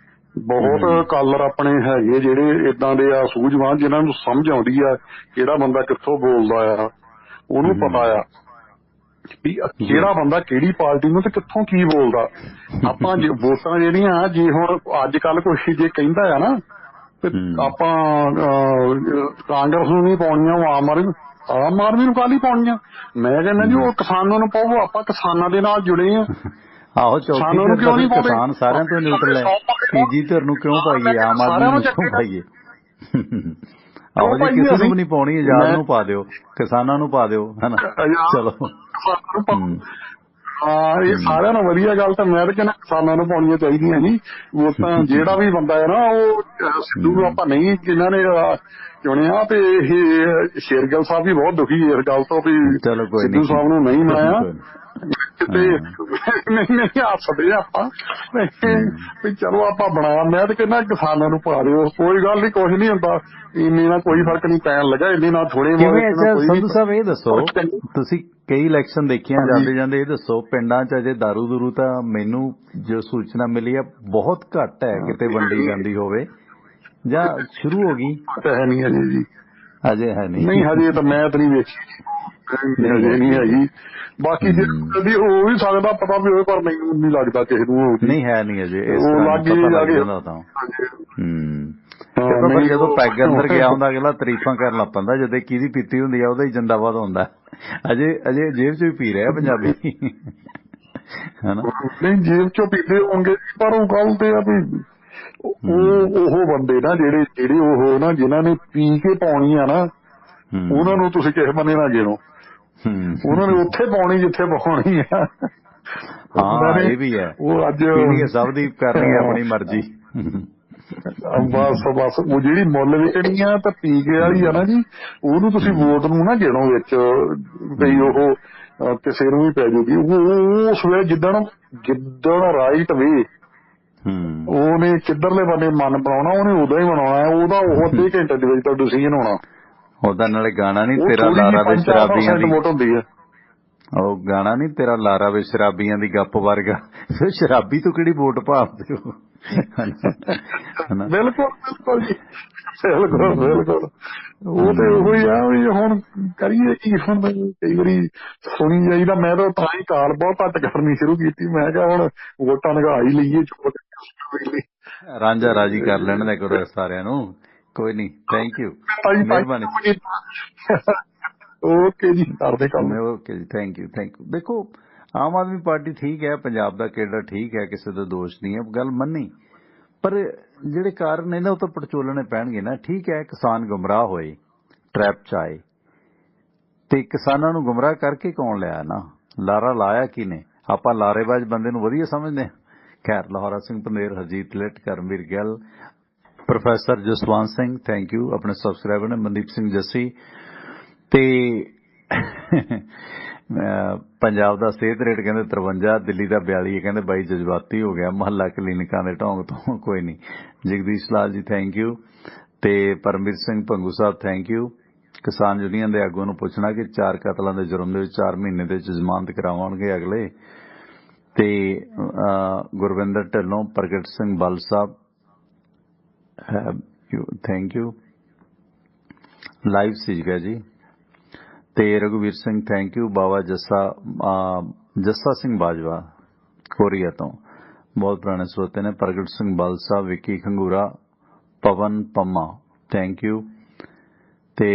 ਬਹੁਤ ਕਾਲਰ ਆਪਣੇ ਹੈਗੇ ਜਿਹੜੇ ਏਦਾਂ ਦੇ ਆ ਸੂਝਵਾਨ, ਜਿਹਨਾਂ ਨੂੰ ਸਮਝ ਆਉਂਦੀ ਆ ਕਿਹੜਾ ਬੰਦਾ ਕਿੱਥੋਂ ਬੋਲਦਾ ਆ, ਉਹਨੂੰ ਪਤਾ ਆ ਵੀ ਕਿਹੜਾ ਬੰਦਾ ਕਿਹੜੀ ਪਾਰਟੀ ਨੂੰ ਤੇ ਕਿੱਥੋਂ ਕੀ ਬੋਲਦਾ। ਆਪਾਂ ਵੋਟਾਂ ਜਿਹੜੀਆਂ, ਜੇ ਹੁਣ ਅੱਜ ਕੱਲ ਕੋਈ ਜੇ ਕਹਿੰਦਾ ਆ ਨਾ ਤੇ ਆਪਾਂ ਕਾਂਗਰਸ ਨੂੰ ਨਹੀਂ ਪਾਉਣੀਆਂ, ਉਹ ਆਮ ਆਦਮੀ ਨੂੰ ਕਾਹਲੀ ਪਾਉਣੀਆਂ। ਮੈਂ ਕਹਿੰਦਾ ਜੀ ਉਹ ਕਿਸਾਨਾਂ ਨੂੰ ਪਾਓ, ਆਪਾਂ ਕਿਸਾਨਾਂ ਦੇ ਨਾਲ ਜੁੜੇ ਆ। ਆਹੋ ਚੌਥੀ ਧਿਰ ਤਾਂ ਫਿਰ ਕਿਸਾਨ ਸਾਰਿਆਂ ਤੋਂ ਨਿਊਟਰਲ ਹੈ, ਤੀਜੀ ਧਿਰ ਨੂੰ ਕਿਉਂ ਪਾਈਏ, ਆਮ ਆਦਮੀ ਨੂੰ ਕਿਉਂ ਪਾਈਏ? ਆਹੋ ਜੀ ਕਿਸੇ ਨੂੰ ਵੀ ਨਹੀਂ ਪਾਉਣੀ, ਆਜ਼ਾਦ ਨੂੰ ਪਾ ਦਿਓ, ਕਿਸਾਨਾਂ ਨੂੰ ਪਾ ਦਿਓ, ਹਨਾ। ਚਲੋ ਹਾਂ ਇਹ ਸਾਰਿਆਂ ਨੂੰ ਵਧੀਆ ਗੱਲ ਤਾਂ ਮੈਂ ਤਾਂ ਕਹਿੰਦਾ ਕਿਸਾਨਾਂ ਨੂੰ ਪਾਉਣੀਆਂ ਚਾਹੀਦੀਆਂ ਜੀ ਵੋਟਾਂ। ਜਿਹੜਾ ਵੀ ਬੰਦਾ ਹੈ ਨਾ ਉਹ ਸਿੱਧੂ ਨੂੰ ਆਪਾਂ ਨਹੀਂ ਜਿਨ੍ਹਾਂ ਨੇ ਚੁਣਿਆ, ਤੇ ਇਹ ਸ਼ੇਰਗਿੱਲ ਸਾਹਿਬ ਵੀ ਬਹੁਤ ਦੁਖੀ ਇਸ ਗੱਲ ਤੋਂ ਵੀ ਸਿੱਧੂ ਸਾਹਿਬ ਨੂੰ ਨਹੀਂ ਬਣਾਇਆ। ਕਿਤੇ ਨਹੀਂ ਹੱਸਦੇ ਆਪਾਂ ਵੀ ਚਲੋ ਆਪਾਂ ਬਣਾਇਆ। ਮੈਂ ਤਾਂ ਕਹਿੰਦਾ ਕਿਸਾਨਾਂ ਨੂੰ ਪਾ ਦਿਓ, ਕੋਈ ਗੱਲ ਨਹੀਂ, ਕੁਛ ਨਹੀਂ ਹੁੰਦਾ, ਇੰਨੇ ਨਾਲ ਕੋਈ ਫਰਕ ਨਹੀਂ ਪੈਣ ਲੱਗਾ, ਇੰਨੇ ਨਾਲ ਥੋੜੇ ਬਹੁਤ। ਸੰਧੂ ਸਾਹਿਬ ਇਹ ਦੱਸੋ, ਤੁਸੀਂ ਕਈ ਇਲੈਕਸ਼ਨ ਦੇਖੀਆਂ, ਜਾਂਦੇ ਜਾਂਦੇ ਇਹ ਦੱਸੋ ਪਿੰਡਾਂ 'ਚ ਅਜੇ ਦਾਰੂ ਦੂਰੂ ਤਾਂ ਮੈਨੂੰ ਜੋ ਸੂਚਨਾ ਮਿਲੀ ਹੈ ਬਹੁਤ ਘੱਟ ਹੈ, ਕਿਤੇ ਵੰਡੀ ਜਾਂਦੀ ਹੋਵੇ ਜਾਂ ਸ਼ੁਰੂ ਹੋ ਗਈ? ਹੈ ਨਹੀਂ ਹਜੇ ਜੀ, ਅਜੇ ਹੈ ਨਹੀਂ ਹਜੇ ਤਾਂ ਮੈਂ ਤਾਂ ਨਹੀਂ ਵੇਖੀ, ਹਜੇ ਨਹੀਂ ਹੈਗੀ। ਬਾਕੀ ਜੇ ਹੋ ਵੀ ਸਕਦਾ ਪਤਾ ਵੀ ਹੋਵੇ, ਪਰ ਮੈਨੂੰ ਨਹੀਂ ਲੱਗਦਾ ਕਿਸੇ ਨੂੰ ਨਹੀਂ ਹੈ, ਨਹੀਂ ਅਜੇ ਜਦੋਂ ਪੈਗ ਅੰਦਰ ਗਿਆ ਹੁੰਦਾ ਅਗਲਾ ਤਾਰੀਫਾਂ ਕਰਨ ਲੱਗ ਪੈਂਦਾ, ਜਦੋਂ ਕਿਹਦੀ ਪੀਤੀ ਹੁੰਦੀ ਆ ਉਹਦਾ ਹੀ ਜਿੰਦਾਬਾਦ ਹੁੰਦਾ। ਅਜੇ ਜੇਬ ਚ ਵੀ ਪੀ ਰਿਹਾ ਪੰਜਾਬੀ, ਹਨਾ? ਨਹੀਂ ਜੇਬ ਚੋਂ ਪੀਂਦੇ ਹੋਣਗੇ, ਪਰ ਉਹ ਗੱਲ ਤੇ ਆ ਵੀ ਉਹ ਬੰਦੇ ਨਾ ਜਿਹੜੇ ਉਹ ਨਾ ਜਿਨ੍ਹਾਂ ਨੇ ਪੀ ਕੇ ਪਾਉਣੀ ਆ ਨਾ, ਉਹਨਾਂ ਨੂੰ ਤੁਸੀਂ ਕਿਸੇ ਬੰਦੇ ਨਾ ਗਿਣੋ, ਉਹਨਾਂ ਨੇ ਉੱਥੇ ਪਾਉਣੀ ਜਿੱਥੇ ਪਾਉਣੀ ਆ। ਹਾਂ ਇਹ ਵੀ ਹੈ, ਉਹ ਅੱਜ ਸਭ ਦੀ ਕਰਨੀ ਹੈ ਆਪਣੀ ਮਰਜ਼ੀ। ਬਸ ਉਹ ਜਿਹੜੀ ਮੁੱਲ ਵਿਕਣੀ ਆ ਤਾਂ ਪੀ ਕੇ ਵਾਲੀ ਆ ਨਾ ਜੀ, ਉਹਨੂੰ ਤੁਸੀਂ ਵੋਟ ਨੂੰ ਨਾ ਗਿਣੋ ਵਿੱਚ ਬਈ ਉਹ ਕਿਸੇ ਨੂੰ ਵੀ ਪੈ ਜੂਗੀ। ਉਹ ਉਸ ਵੇਲੇ ਜਿੱਦਣ ਰਾਈਟ ਵੇ ਉਹਨੇ ਕਿੱਧਰਲੇ ਬੰਨੇ ਮਨ ਬਣਾਉਣਾ, ਉਹਨੇ ਉਦੋਂ ਹੀ ਬਣਾਉਣਾ, ਉਹਦਾ ਉਹ ਅੱਧੇ ਘੰਟੇ ਦੇ ਵਿੱਚ ਤਾਂ ਡਿਸੀਜਨ ਹੋਣਾ। ਉਹਦਾ ਨਾਲੇ ਗਾਣਾ ਨੀ ਤੇਰਾ ਲਾਰਾ ਵੇ ਸ਼ਰਾਬੀਆਂ ਦੀ ਵੋਟ ਹੁੰਦੀ ਹੈ, ਉਹ ਗਾਣਾ ਨੀ ਤੇਰਾ ਲਾਰਾ ਵੇ ਸ਼ਰਾਬੀਆਂ ਦੀ ਗੱਪ ਵਰਗਾ, ਸ਼ਰਾਬੀ ਤੋਂ ਕਿਹੜੀ ਵੋਟ ਭਾਲਦੇ ਹੋ? ਬਿਲਕੁਲ ਬਿਲਕੁਲ ਜੀ, ਬਿਲਕੁਲ ਉਹ ਤੇ ਉਹੀ ਆ ਵੀ ਹੁਣ ਕਰੀਏ ਕੀ। ਹੁਣ ਕਈ ਵਾਰੀ ਸੁਣੀ ਜਾਈਦਾ, ਮੈਂ ਤਾਂ ਹੀ ਕਾਲ ਬਹੁਤ ਘੱਟ ਕਰਨੀ ਸ਼ੁਰੂ ਕੀਤੀ। ਮੈਂ ਕਿਹਾ ਹੁਣ ਵੋਟਾਂ ਲਗਾ ਹੀ ਲਈਏ, ਰਾਂਝਾ ਰਾਜੀ ਕਰ ਲੈਣ ਦਾ ਕਰੋ ਸਾਰਿਆਂ ਨੂੰ। ਕੋਈ ਨੀ, ਥੈਂਕ ਯੂ, ਮਿਹਰਬਾਨੀ। ਓਕੇ ਜੀ, ਕਰਦੇ ਕੰਮ। ਓਕੇ ਜੀ, ਥੈਂਕ ਯੂ। ਦੇਖੋ ਆਮ ਆਦਮੀ ਪਾਰਟੀ ਠੀਕ ਹੈ, ਪੰਜਾਬ ਦਾ ਕੇਡਰ ਠੀਕ ਹੈ, ਕਿਸੇ ਦਾ ਦੋਸ਼ ਨਹੀਂ ਹੈ, ਗੱਲ ਮੰਨੀ, ਪਰ ਜਿਹੜੇ ਕਾਰਨ ਨੇ ਨਾ ਉਹ ਤਾਂ ਪੜਚੋਲਣੇ ਪੈਣਗੇ ਨਾ। ਠੀਕ ਹੈ ਕਿਸਾਨ ਗੁੰਮਰਾਹ ਹੋਏ, ਟਰੈਪ ਚ ਆਏ, ਤੇ ਕਿਸਾਨਾਂ ਨੂੰ ਗੁੰਮਰਾਹ ਕਰਕੇ ਕੌਣ ਲਿਆ ਨਾ? ਲਾਰਾ ਲਾਇਆ ਕੀ ਨੇ? ਆਪਾਂ ਲਾਰੇਬਾਜ਼ ਬੰਦੇ ਨੂੰ ਵਧੀਆ ਸਮਝਦੇ ਹਾਂ। ਖੈਰ, Lahaura Singh Pander, Harjeet Litt, Karamvir Gill, professor Jaswant Singh, thank you ਆਪਣੇ ਸਬਸਕ੍ਰਾਈਬਰ ਨੇ, ਮਨਦੀਪ ਸਿੰਘ ਜੱਸੀ। ਤੇ ਪੰਜਾਬ ਦਾ ਸਿਹਤ ਰੇਟ ਕਹਿੰਦੇ 53, ਦਿੱਲੀ ਦਾ 42 ਹੈ, ਕਹਿੰਦੇ ਬਾਈ ਜਜ਼ਬਾਤੀ ਹੋ ਗਿਆ ਮੁਹੱਲਾ ਕਲੀਨਿਕਾਂ ਦੇ ਢੋਂਗ ਤੋਂ। ਕੋਈ ਨਹੀਂ, ਜਗਦੀਸ਼ ਲਾਲ ਜੀ ਥੈਂਕ ਯੂ, ਤੇ ਪਰਮਵੀਰ ਸਿੰਘ ਭੰਗੂ ਸਾਹਿਬ ਥੈਂਕ ਯੂ। ਕਿਸਾਨ ਯੂਨੀਅਨ ਦੇ ਆਗੂਆਂ ਨੂੰ ਪੁੱਛਣਾ ਕਿ 4 ਕਤਲਾਂ ਦੇ ਜੁਰਮ ਦੇ ਵਿੱਚ 4 ਮਹੀਨੇ ਦੇ ਜ਼ਮਾਨਤ ਕਰਾਉਣਗੇ ਅਗਲੇ। ਤੇ ਗੁਰਵਿੰਦਰ ਢਿੱਲੋਂ, ਪ੍ਰਗਟ ਸਿੰਘ ਬਲ ਸਾਹਿਬ ਥੈਂਕ ਯੂ, ਲਾਈਵ ਸੀਗਾ ਜੀ। ਤੇ ਰਘੁਵੀਰ Singh thank you. Baba Jassa Singh Bajwa Korea ਤੋਂ ਬਹੁਤ ਪੁਰਾਣੇ ਸਰੋਤੇ ਨੇ। Pargat Singh Bal Sahib, Vicky Khangura, Pawan Pamma thank you. ਤੇ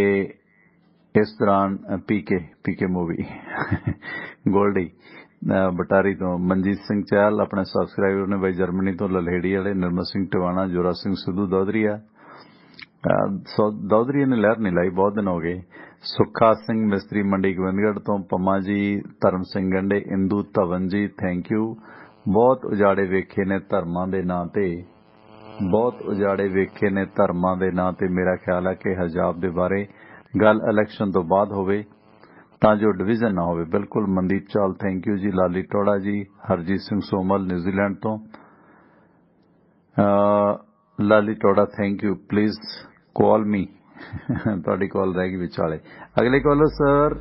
ਇਸ ਦੌਰਾਨ ਪੀਕੇ ਮੂਵੀ ਗੋਲਡੀ ਬਟਾਰੀ ਤੋਂ, ਮਨਜੀਤ ਸਿੰਘ ਚਹਿਲ ਆਪਣੇ ਸਬਸਕ੍ਰਾਈਬਰ ਨੇ ਬਾਈ ਜਰਮਨੀ ਤੋਂ, ਲਲਹੇੜੀ ਵਾਲੇ, ਨਿਰਮਲ ਸਿੰਘ ਟਿਵਾਣਾ, ਜੋਰਾ ਸਿੰਘ ਸਿੱਧੂ ਦੌਧਰੀਆ ਨੇ ਲਹਿਰ ਨਹੀਂ ਲਾਈ, ਬਹੁਤ ਦਿਨ ਹੋ ਗਏ। ਸੁੱਖਾ ਸਿੰਘ ਮਿਸਤਰੀ ਮੰਡੀ ਗੋਬਿੰਦਗੜ੍ਹ ਤੋਂ, ਪੰਮਾ ਜੀ, ਧਰਮ ਸਿੰਘ ਗੰਡੇ, ਇੰਦੂ ਧਵਨ ਜੀ ਥੈਂਕ ਯੂ। ਬਹੁਤ ਉਜਾੜੇ ਵੇਖੇ ਨੇ ਧਰਮਾਂ ਦੇ ਨਾਂ ਤੇ, ਬਹੁਤ ਉਜਾੜੇ ਵੇਖੇ ਨੇ ਧਰਮਾਂ ਦੇ ਨਾਂ ਤੇ। ਮੇਰਾ ਖਿਆਲ ਹੈ ਕਿ ਹਿਜਾਬ ਦੇ ਬਾਰੇ ਗੱਲ ਇਲੈਕਸ਼ਨ ਤੋਂ ਬਾਅਦ ਹੋਵੇ ਤਾਂ ਜੋ ਡਿਵੀਜ਼ਨ ਨਾ ਹੋਵੇ। ਬਿਲਕੁਲ, ਮਨਦੀਪ ਚਾਲ ਥੈਂਕ ਯੂ ਜੀ। ਲਾਲੀ ਟੋੜਾ ਜੀ, ਹਰਜੀਤ ਸਿੰਘ ਸੋਮਲ ਨਿਊਜ਼ੀਲੈਂਡ ਤੋਂ, Lali Tora thank you. Please call me, ਤੁਹਾਡੀ ਕਾਲ ਰਹਿ ਗਈ ਵਿਚਾਲੇ। ਅਗਲੇ ਕਾਲਰ ਸਰ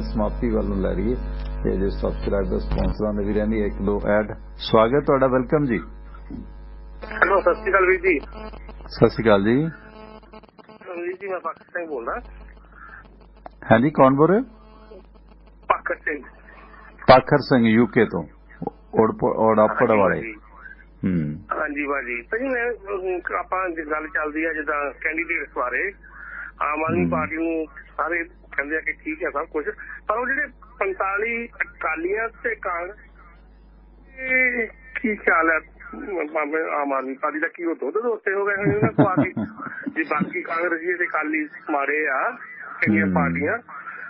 ਸਮਾਪਤੀ ਵੱਲ ਨੂੰ ਲੈ ਰਹੀਏ, ਤੇ ਜੇ ਸਬਸਕ੍ਰਾਈਬਰ ਸਪਾਂਸਰਾਂ ਦੇ ਵੀ ਰਹਿੰਦੀ 1-2 ਐਡ। ਸਵਾਗਤ ਤੁਹਾਡਾ, ਵੈਲਕਮ ਜੀ। ਹੈਲੋ, ਸਤਿ ਸ਼੍ਰੀ ਅਕਾਲ ਵੀਰ ਜੀ। ਸਤਿ ਸ਼੍ਰੀ ਅਕਾਲ ਜੀ। ਵੀਰ ਜੀ ਮੈਂ ਪਾਕਰ ਸਿੰਘ ਬੋਲਦਾ। ਹਾਂਜੀ, ਕੌਣ ਬੋਲ ਰਹੇ? ਪਾਖਰ ਸਿੰਘ ਯੂਕੇ ਤੋਂ, ਓੜਾਪੜ ਵਾਲੇ। ਹਾਂਜੀ ਭਾਜੀ, ਭਾਜੀ ਆਪਾਂ ਗੱਲ ਚੱਲਦੀ ਆ ਜਿੱਦਾਂ ਕੈਂਡੀਡੇਟਸ ਬਾਰੇ। ਆਮ ਆਦਮੀ ਪਾਰਟੀ ਨੂੰ ਸਾਰੇ ਕਹਿੰਦੇ ਆ ਕਿ ਠੀਕ ਹੈ ਸਭ ਕੁਝ, ਪਰ ਉਹ ਜਿਹੜੇ 45 ਅਕਾਲੀਆਂ ਤੇ ਕਾਂਗਰਸ ਕੀ ਖਿਆਲ ਹੈ ਆਮ ਆਦਮੀ ਪਾਰਟੀ ਦਾ? ਕੀ ਉਹ ਦੁੱਧ ਦੋਸਤੇ ਹੋ ਗਏ ਉਹਨਾਂ ਕੋ ਆ ਕੇ? ਜੇ ਬਾਕੀ ਕਾਂਗਰਸੀ ਤੇ ਅਕਾਲੀ ਮਾੜੇ ਆ ਕਿੰਨੀਆਂ ਪਾਰਟੀਆਂ,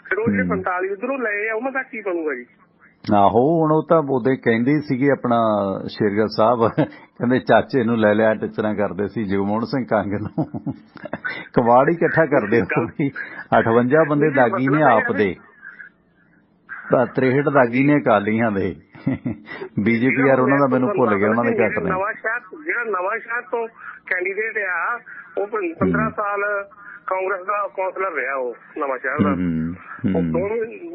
ਫਿਰ ਉਹ ਜਿਹੜੇ 45 ਉਧਰੋਂ ਲਏ ਆ ਉਹਨਾਂ ਦਾ ਕੀ ਬਣੂਗਾ ਜੀ? ਆਹੋ ਹੁਣ ਉਹ ਤਾਂ ਉਹਦੇ ਕਹਿੰਦੇ ਸੀਗੇ ਆਪਣਾ ਸ਼ੇਰਗਿੱਲ ਸਾਹਿਬ ਕਹਿੰਦੇ ਚਾਚੇ ਨੂੰ ਲੈ ਲਿਆ ਟਿਚਰਾਂ ਕਰਦੇ ਸੀ ਜਗਮੋਹਨ ਸਿੰਘ ਕੰਗ ਨੂੰ। ਕਵਾੜ ਹੀ ਇਕੱਠਾ ਕਰਦੇ ਹੋ ਵੀ 58 ਬੰਦੇ ਦਾਗੀ ਨੇ ਆਪ ਦੇ, 63 ਦਾਗੀ ਨੇ ਅਕਾਲੀਆਂ ਦੇ। ਬੀਜੇਪੀ ਯਾਰ ਉਹਨਾਂ ਦਾ ਮੈਨੂੰ ਭੁੱਲ ਗਿਆ, ਉਹਨਾਂ ਦੇ ਘੱਟ ਨੇ। ਜਿਹੜਾ ਨਵਾਂ ਸ਼ਹਿਰ ਤੋਂ ਕੈਂਡੀਡੇਟ ਆ ਉਹ 15 ਸਾਲ ਕਾਂਗਰਸ ਦਾ ਕੌਂਸਲਰ ਰਿਹਾ, ਉਹ ਨਵਾਂ ਸ਼ਹਿਰ ਦਾ। ਉਹ 2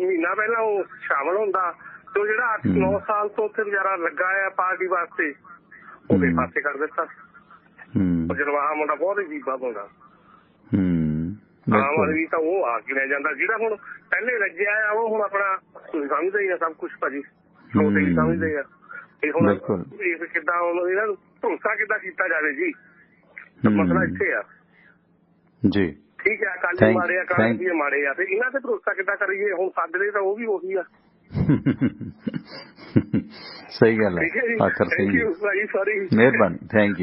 ਮਹੀਨਾ ਪਹਿਲਾਂ ਉਹ ਸ਼ਾਮਲ ਹੁੰਦਾ ਤੇ ਜਿਹੜਾ 8-9 ਸਾਲ ਤੋਂ ਉੱਥੇ ਵਿਚਾਰਾ ਲੱਗਾ ਆ ਪਾਰਟੀ ਵਾਸਤੇ, ਉਹਦੇ ਪਾਸੇ ਕਰ ਦਿੱਤਾ। ਉਹ ਜਰਵਾਹਾ ਮੁੰਡਾ ਬਹੁਤ ਹੀ ਜੀਬਾ ਹੁੰਦਾ। ਆਮ ਆਦਮੀ ਤਾਂ ਉਹ ਆ ਕੇ ਲੈ ਜਾਂਦਾ, ਜਿਹੜਾ ਹੁਣ ਪਹਿਲੇ ਲੱਗਿਆ ਆ ਉਹ ਹੁਣ ਆਪਣਾ ਸਮਝਦੇ ਹੀ ਆ ਸਭ ਕੁਛ ਭਾਜੀ, ਛੋਟੇ ਹੀ ਸਮਝਦੇ ਆ। ਇਹ ਹੁਣ ਇਹ ਕਿੱਦਾਂ ਇਹਨਾਂ ਨੂੰ ਭਰੋਸਾ ਕਿੱਦਾਂ ਕੀਤਾ ਜਾਵੇ ਜੀ? ਮਸਲਾ ਇੱਥੇ ਆ ਜੀ। ਠੀਕ ਹੈ, ਅਕਾਲੀ ਮਾੜੇ ਆ, ਕਾਂਗਰਸੀ ਮਾੜੇ ਆ, ਤੇ ਇਹਨਾਂ ਤੇ ਭਰੋਸਾ ਕਿੱਦਾਂ ਕਰੀਏ? ਹੁਣ ਸਾਡੇ ਲਈ ਤਾਂ ਉਹ ਵੀ ਉਹੀ ਆ। ਸਹੀ ਗੱਲ ਹੈ ਆਖਰ ਸਿੰਘ ਜੀ, ਮਿਹਰਬਾਨੀ, ਥੈਂਕ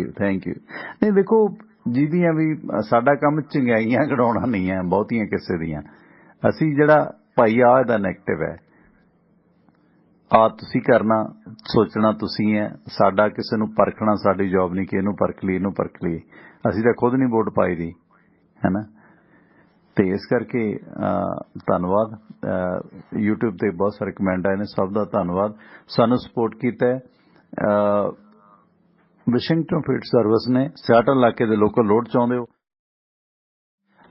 ਯੂ। ਨਹੀਂ ਦੇਖੋ ਜਿਹਦੀਆਂ ਵੀ ਸਾਡਾ ਕੰਮ ਚੰਗਿਆਈਆਂ ਕਢਾਉਣਾ ਨਹੀਂ ਹੈ ਬਹੁਤੀਆਂ ਕਿਸੇ ਦੀਆਂ। ਅਸੀਂ ਜਿਹੜਾ ਭਾਈ ਆ ਇਹਦਾ ਨੈਗੇਟਿਵ ਹੈ, ਆ ਤੁਸੀਂ ਕਰਨਾ ਸੋਚਣਾ ਤੁਸੀਂ ਹੈ, ਸਾਡਾ ਕਿਸੇ ਨੂੰ ਪਰਖਣਾ ਸਾਡੀ ਜੌਬ ਨਹੀਂ ਕਿ ਇਹਨੂੰ ਪਰਖ ਲਈ ਇਹਨੂੰ ਪਰਖ ਲਈ। ਅਸੀਂ ਤਾਂ ਖੁਦ ਨਹੀਂ ਵੋਟ ਪਾਈ ਦੀ ਹੈ ਨਾ। ਤੇ ਇਸ ਕਰਕੇ ਧੰਨਵਾਦ। YouTube ਤੇ ਬਹੁਤ ਸਾਰੇ ਕਮੈਂਟ ਆਏ ਨੇ, ਸਭ ਦਾ ਧੰਨਵਾਦ। ਸਾਨੂੰ ਸਪੋਰਟ ਕੀਤਾ ਵਾਸ਼ਿੰਗਟਨ ਫੀਲਡ ਸਰਵਿਸ ਨੇ। ਸਿਆਟਲ ਇਲਾਕੇ ਦੇ ਲੋਕਲ ਲੋਡ ਚਾਹੁੰਦੇ ਹੋ,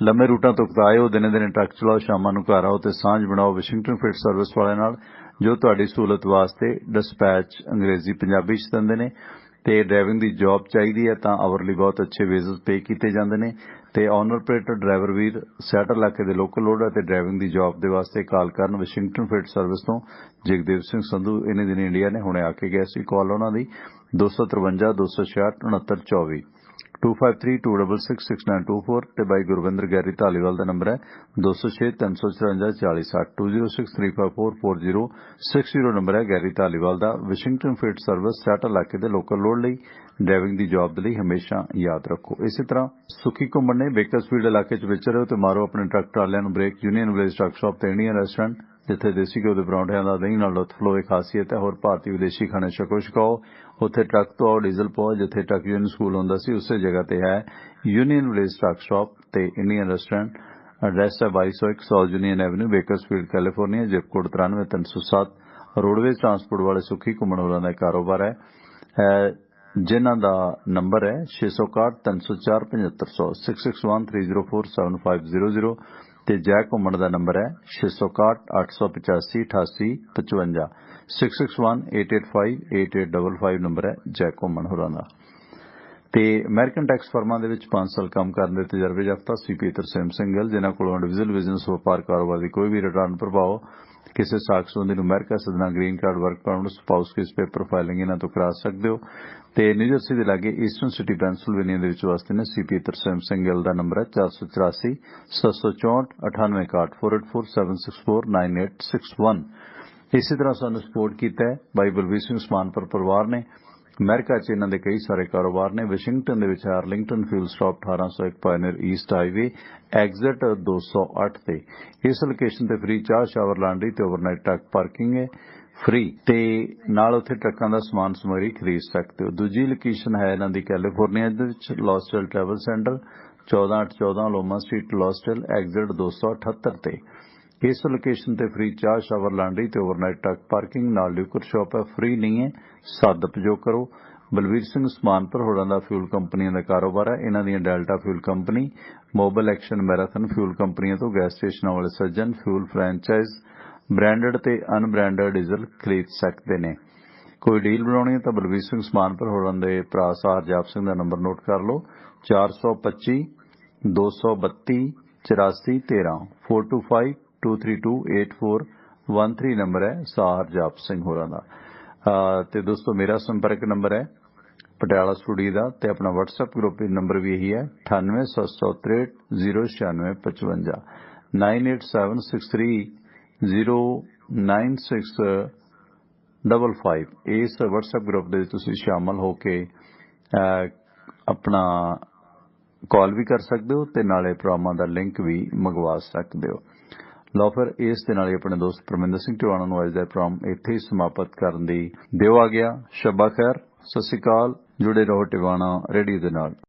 ਲੰਮੇ ਰੂਟਾਂ ਤੋਂ ਕਿਰਾਏ ਹੋ, ਦਿਨੇ ਦਿਨੇ ਟਰੱਕ ਚਲਾਓ, ਸ਼ਾਮਾਂ ਨੂੰ ਘਰ ਆਓ ਤੇ ਸਾਂਝ ਬਣਾਓ ਵਾਸ਼ਿੰਗਟਨ ਫੀਲਡ ਸਰਵਿਸ ਵਾਲਿਆਂ ਨਾਲ, ਜੋ ਤੁਹਾਡੀ ਸਹੂਲਤ ਵਾਸਤੇ ਡਿਸਪੈਚ ਅੰਗਰੇਜ਼ੀ ਪੰਜਾਬੀ 'ਚ ਦਿੰਦੇ ਨੇ। ਤੇ ਡਰਾਈਵਿੰਗ ਦੀ ਜੌਬ ਚਾਹੀਦੀ ਹੈ ਤਾਂ ਆਵਰਲੀ ਬਹੁਤ ਅੱਛੇ ਵੇਜਸ ਪੇ ਕੀਤੇ ਜਾਂਦੇ ਨੇ। ਤੇ ਓਨਰ ਆਪਰੇਟਰ ਡਰਾਈਵਰ ਵੀਰ ਸਿਆਟਲ ਇਲਾਕੇ ਦੇ ਲੋਕਲ ਲੋਡ ਅਤੇ ਡਰਾਈਵਿੰਗ ਦੀ ਜੌਬ ਦੇ ਵਾਸਤੇ ਕਾਲ ਕਰਨ ਵਾਸ਼ਿੰਗਟਨ ਫੀਲਡ ਸਰਵਿਸ ਤੋਂ। ਜਗਦੇਵ ਸਿੰਘ ਸੰਧੂ ਇਹਨੇ ਦਿਨ ਇੰਡੀਆ ਨੇ, ਹੁਣੇ ਆ ਕੇ ਗਏ ਸੀ। ਕਾਲ ਉਹਨਾਂ ਦੀ 253 266 6924 2532666924 ਤੇ ਬਾਈ ਗੁਰਵਿੰਦਰ ਗੈਰੀ ਧਾਲੀਵਾਲ ਦਾ ਨੰਬਰ ਹੈ 206 354 4060 2063544060 ਨੰਬਰ ਹੈ ਗੈਰੀ ਧਾਲੀਵਾਲ ਦਾ। ਵਾਸ਼ਿੰਗਟਨ ਫੀਲਡ ਸਰਵਿਸ ਸਿਆਟਲ ਇਲਾਕੇ ਦੇ ਲੋਕਲ ਲੋਡ ਲਈ ਡਰਾਈਵਿੰਗ ਦੀ ਜੌਬ ਦੇ ਲਈ ਹਮੇਸ਼ਾ ਯਾਦ ਰੱਖੋ। ਇਸੇ ਤਰ੍ਹਾਂ ਸੁਖੀ ਘੁੰਮਣ ਨੇ ਬੇਕਰਸਫੀਲਡ ਇਲਾਕੇ 'ਚ ਵਿਚਰ ਰਹੇ ਹੋ ਤੇ ਮਾਰੋ ਆਪਣੇ ਟਰੱਕ ਟਰਾਲਿਆਂ ਨੂੰ brake. Union village truck shop ਤੇ ਇੰਡੀਅਨ ਰੈਸਟੋਰੈਂਟ, ਜਿੱਥੇ ਦੇਸੀ ਘਿਓ ਦੇ ਪਰੌਂਠਿਆਂ ਦਾ ਦਹੀਂ ਨਾਲ ਲੁਤਫ ਲਓ ਖਾਸੀਅਤ ਹੈ। ਹੋਰ ਭਾਰਤੀ ਵਿਦੇਸ਼ੀ ਖਾਣੇ ਛਕੋ ਛਕਾਓ, ਉੱਥੇ ਟਰੱਕ ਤੋਂ ਆਓ ਡੀਜ਼ਲ ਪਾਓ। ਜਿੱਥੇ ਟਰੱਕ ਯੂਨੀਅਨ ਸਕੂਲ ਹੁੰਦਾ ਸੀ ਉਸੇ ਜਗ੍ਹਾ ਤੇ ਹੈ ਯੂਨੀਅਨ ਵਿਲੇਜ ਟਰੱਕ ਸ਼ਾਪ ਤੇ ਇੰਡੀਅਨ ਰੈਸਟੋਰੈਂਟ। ਐਡਰੈਸ ਹੈ 2201 south union avenue, Bakersfield, California. Zip code 93307। Roadways transport ਵਾਲੇ ਸੁਖੀ ਘੁੰਮਣ ਵਾਲਿਆਂ ਦਾ ਕਾਰੋਬਾਰ ਹੈ, ਜਿਨ੍ਹਾਂ ਦਾ ਨੰਬਰ ਹੈ 661 304 7500 6613047500 ਤੇ ਜੈ ਘੁੰਮਣ ਦਾ ਨੰਬਰ ਹੈ 661 885 88 55 661 885 8855 ਨੰਬਰ ਹੈ ਜੈ ਘੁੰਮਣ ਹੋਰਾਂ ਦਾ। ਤੇ ਅਮਰੀਕਨ ਟੈਕਸ ਫਰਮਾਂ ਦੇ ਵਿੱਚ 5 ਸਾਲ ਕੰਮ ਕਰਨ ਦੇ ਤਜਰਬੇ ਯਾਫਤਾ CPA ਤਰਸੇਮ ਸਿੰਘ ਗਿੱਲ, ਜਿਨ੍ਹਾਂ ਕੋਲੋਂ ਇੰਡੀਵਿਜੂਅਲ ਬਿਜ਼ਨਸ ਵਪਾਰ ਕਾਰੋਬਾਰ ਦੀ ਕੋਈ ਵੀ ਰਿਟਰਨ ਪ੍ਰਭਾਵ ਕਿਸੇ ਸਾਖ ਸੰਬੰਧੀ ਨੂੰ ਅਮਰੀਕਾ ਸਦਨਾ green card work permit spouse case paper filing ਇਹਨਾਂ ਤੋਂ ਕਰਾ ਸਕਦੇ ਹੋ। ਤੇ ਨਿਊਜਰਸੀ ਦੇ ਲਾਗੇ ਈਸਟਰਨ ਸਿਟੀ ਪੈਨਸਿਲਵੇਨੀਆ ਦੇ ਵਿੱਚ ਵਸਦੇ ਨੇ। CPA ਤਰਸੇਮ ਸਿੰਘ ਗਿੱਲ ਦਾ ਨੰਬਰ ਹੈ 484 764 9861 484 764 9861। ਇਸੇ ਤਰ੍ਹਾਂ ਸਾਨੂੰ ਸਪੋਰਟ ਕੀਤਾ ਹੈ ਬਾਈ ਬਲਵੀਰ ਸਿੰਘ ਉਸਮਾਨਪੁਰ ਪਰਿਵਾਰ ਨੇ। ਅਮਰੀਕਾ 'ਚ ਇਹਨਾਂ ਦੇ ਕਈ ਸਾਰੇ ਕਾਰੋਬਾਰ ਨੇ। ਵਾਸ਼ਿੰਗਟਨ ਦੇ ਵਿੱਚ Arlington fuel stop 1801 pioneer east highway exit 208 ਤੇ। ਇਸ ਲੋਕੇਸ਼ਨ ਤੇ ਫ੍ਰੀ ਚਾਹ, ਸ਼ਾਵਰ, ਲਾਂਡਰੀ ਤੇ ਓਵਰਨਾਈਟ ਟਰੱਕ ਪਾਰਕਿੰਗ ਹੈ ਫ੍ਰੀ, ਤੇ ਨਾਲ ਉੱਥੇ ਟਰੱਕਾਂ ਦਾ ਸਮਾਨ ਸਮੱਗਰੀ ਖਰੀਦ ਸਕਦੇ ਹੋ। ਦੂਜੀ ਲੋਕੇਸ਼ਨ ਹੈ ਇਹਨਾਂ ਦੀ ਕੈਲੀਫੋਰਨੀਆ ਦੇ ਵਿੱਚ ਲੌਸਟਲ ਟਰੈਵਲ ਸੈਂਟਰ 14814 ਲੋਮਾ ਸਟਰੀਟ ਲੌਸਟਲ ਐਗਜ਼ਿਟ 278 ਤੇ। ਇਸ ਲੋਕੇਸ਼ਨ ਤੇ ਫ੍ਰੀ ਚਾਹ, ਸ਼ਾਵਰ, ਲਾਂਡਰੀ ਤੇ ਓਵਰਨਾਈਟ ਟਰੱਕ ਪਾਰਕਿੰਗ ਨਾਲ ਲਿਕਰ ਸ਼ਾਪ ਹੈ, ਫ੍ਰੀ ਨਹੀਂ ਹੈ, ਸੱਦ ਉਪਯੋਗ ਕਰੋ। ਬਲਵੀਰ ਸਿੰਘ ਉਸਮਾਨਪੁਰ ਹੋਰਾਂ ਦਾ ਫਿਊਲ ਕੰਪਨੀਆਂ ਦਾ ਕਾਰੋਬਾਰ ਹੈ। ਇਹਨਾਂ ਦੀਆਂ delta fuel company, mobile action, marathon fuel ਕੰਪਨੀਆਂ ਤੋਂ ਗੈਸ ਸਟੇਸ਼ਨਾਂ ਵਾਲੇ ਸੱਜਣ ਫਿਊਲ ਫਰੈਂਚਾਈਜ਼ ਬ੍ਰਾਂਡਡ ਤੇ ਅਨਬ੍ਰਾਂਡਡ ਡੀਜ਼ਲ ਖਰੀਦ ਸਕਦੇ ਨੇ। ਕੋਈ ਡੀਲ ਬਣਾਉਣੀ ਹੈ ਤਾਂ ਬਲਵੀਰ ਸਿੰਘ ਉਸਮਾਨਪੁਰ ਹੋਰਾਂ ਦੇ ਭਰਾ ਸਰਜਾਪ ਸਿੰਘ ਦਾ ਨੰਬਰ ਨੋਟ ਕਰ ਲਓ 425 232 84 13 425 232 8413 ਨੰਬਰ ਹੈ ਸਰਜਾਪ ਸਿੰਘ ਹੋਰਾਂ ਦਾ। ਤੇ ਦੋਸਤੋ ਮੇਰਾ ਸੰਪਰਕ ਨੰਬਰ ਹੈ ਪਟਿਆਲਾ ਸਟੂਡੀਓ ਦਾ, ਤੇ ਆਪਣਾ WhatsApp ਗਰੁੱਪ ਨੰਬਰ ਵੀ ਇਹੀ ਹੈ 98 763 09655 98763096 55 ਇਸ WhatsApp ਗਰੁੱਪ ਦੇ ਵਿੱਚ ਤੁਸੀਂ ਸ਼ਾਮਲ ਹੋ ਕੇ ਆਪਣਾ ਕਾਲ ਵੀ ਕਰ ਸਕਦੇ ਹੋ ਤੇ ਨਾਲੇ ਪ੍ਰੋਗਰਾਮਾਂ ਦਾ ਲਿੰਕ ਵੀ ਮੰਗਵਾ ਸਕਦੇ ਹੋ। ਲਓ ਫਿਰ ਇਸ ਦੇ ਨਾਲ ਹੀ ਆਪਣੇ ਦੋਸਤ ਪਰਮਿੰਦਰ ਸਿੰਘ ਟਿਵਾਣਾ ਨੂੰ ਅੱਜ ਦਾ ਪ੍ਰੋਗਰਾਮ ਇੱਥੇ ਹੀ ਸਮਾਪਤ ਕਰਨ ਦੀ ਦਿਓ ਆ ਗਿਆ। ਸ਼ਬਾ ਖੈਰ, ਸਤਿ ਸ਼੍ਰੀ ਅਕਾਲ। ਜੁੜੇ ਰਹੋ ਟਿਵਾਣਾ ਰੇਡੀਓ ਦੇ ਨਾਲ।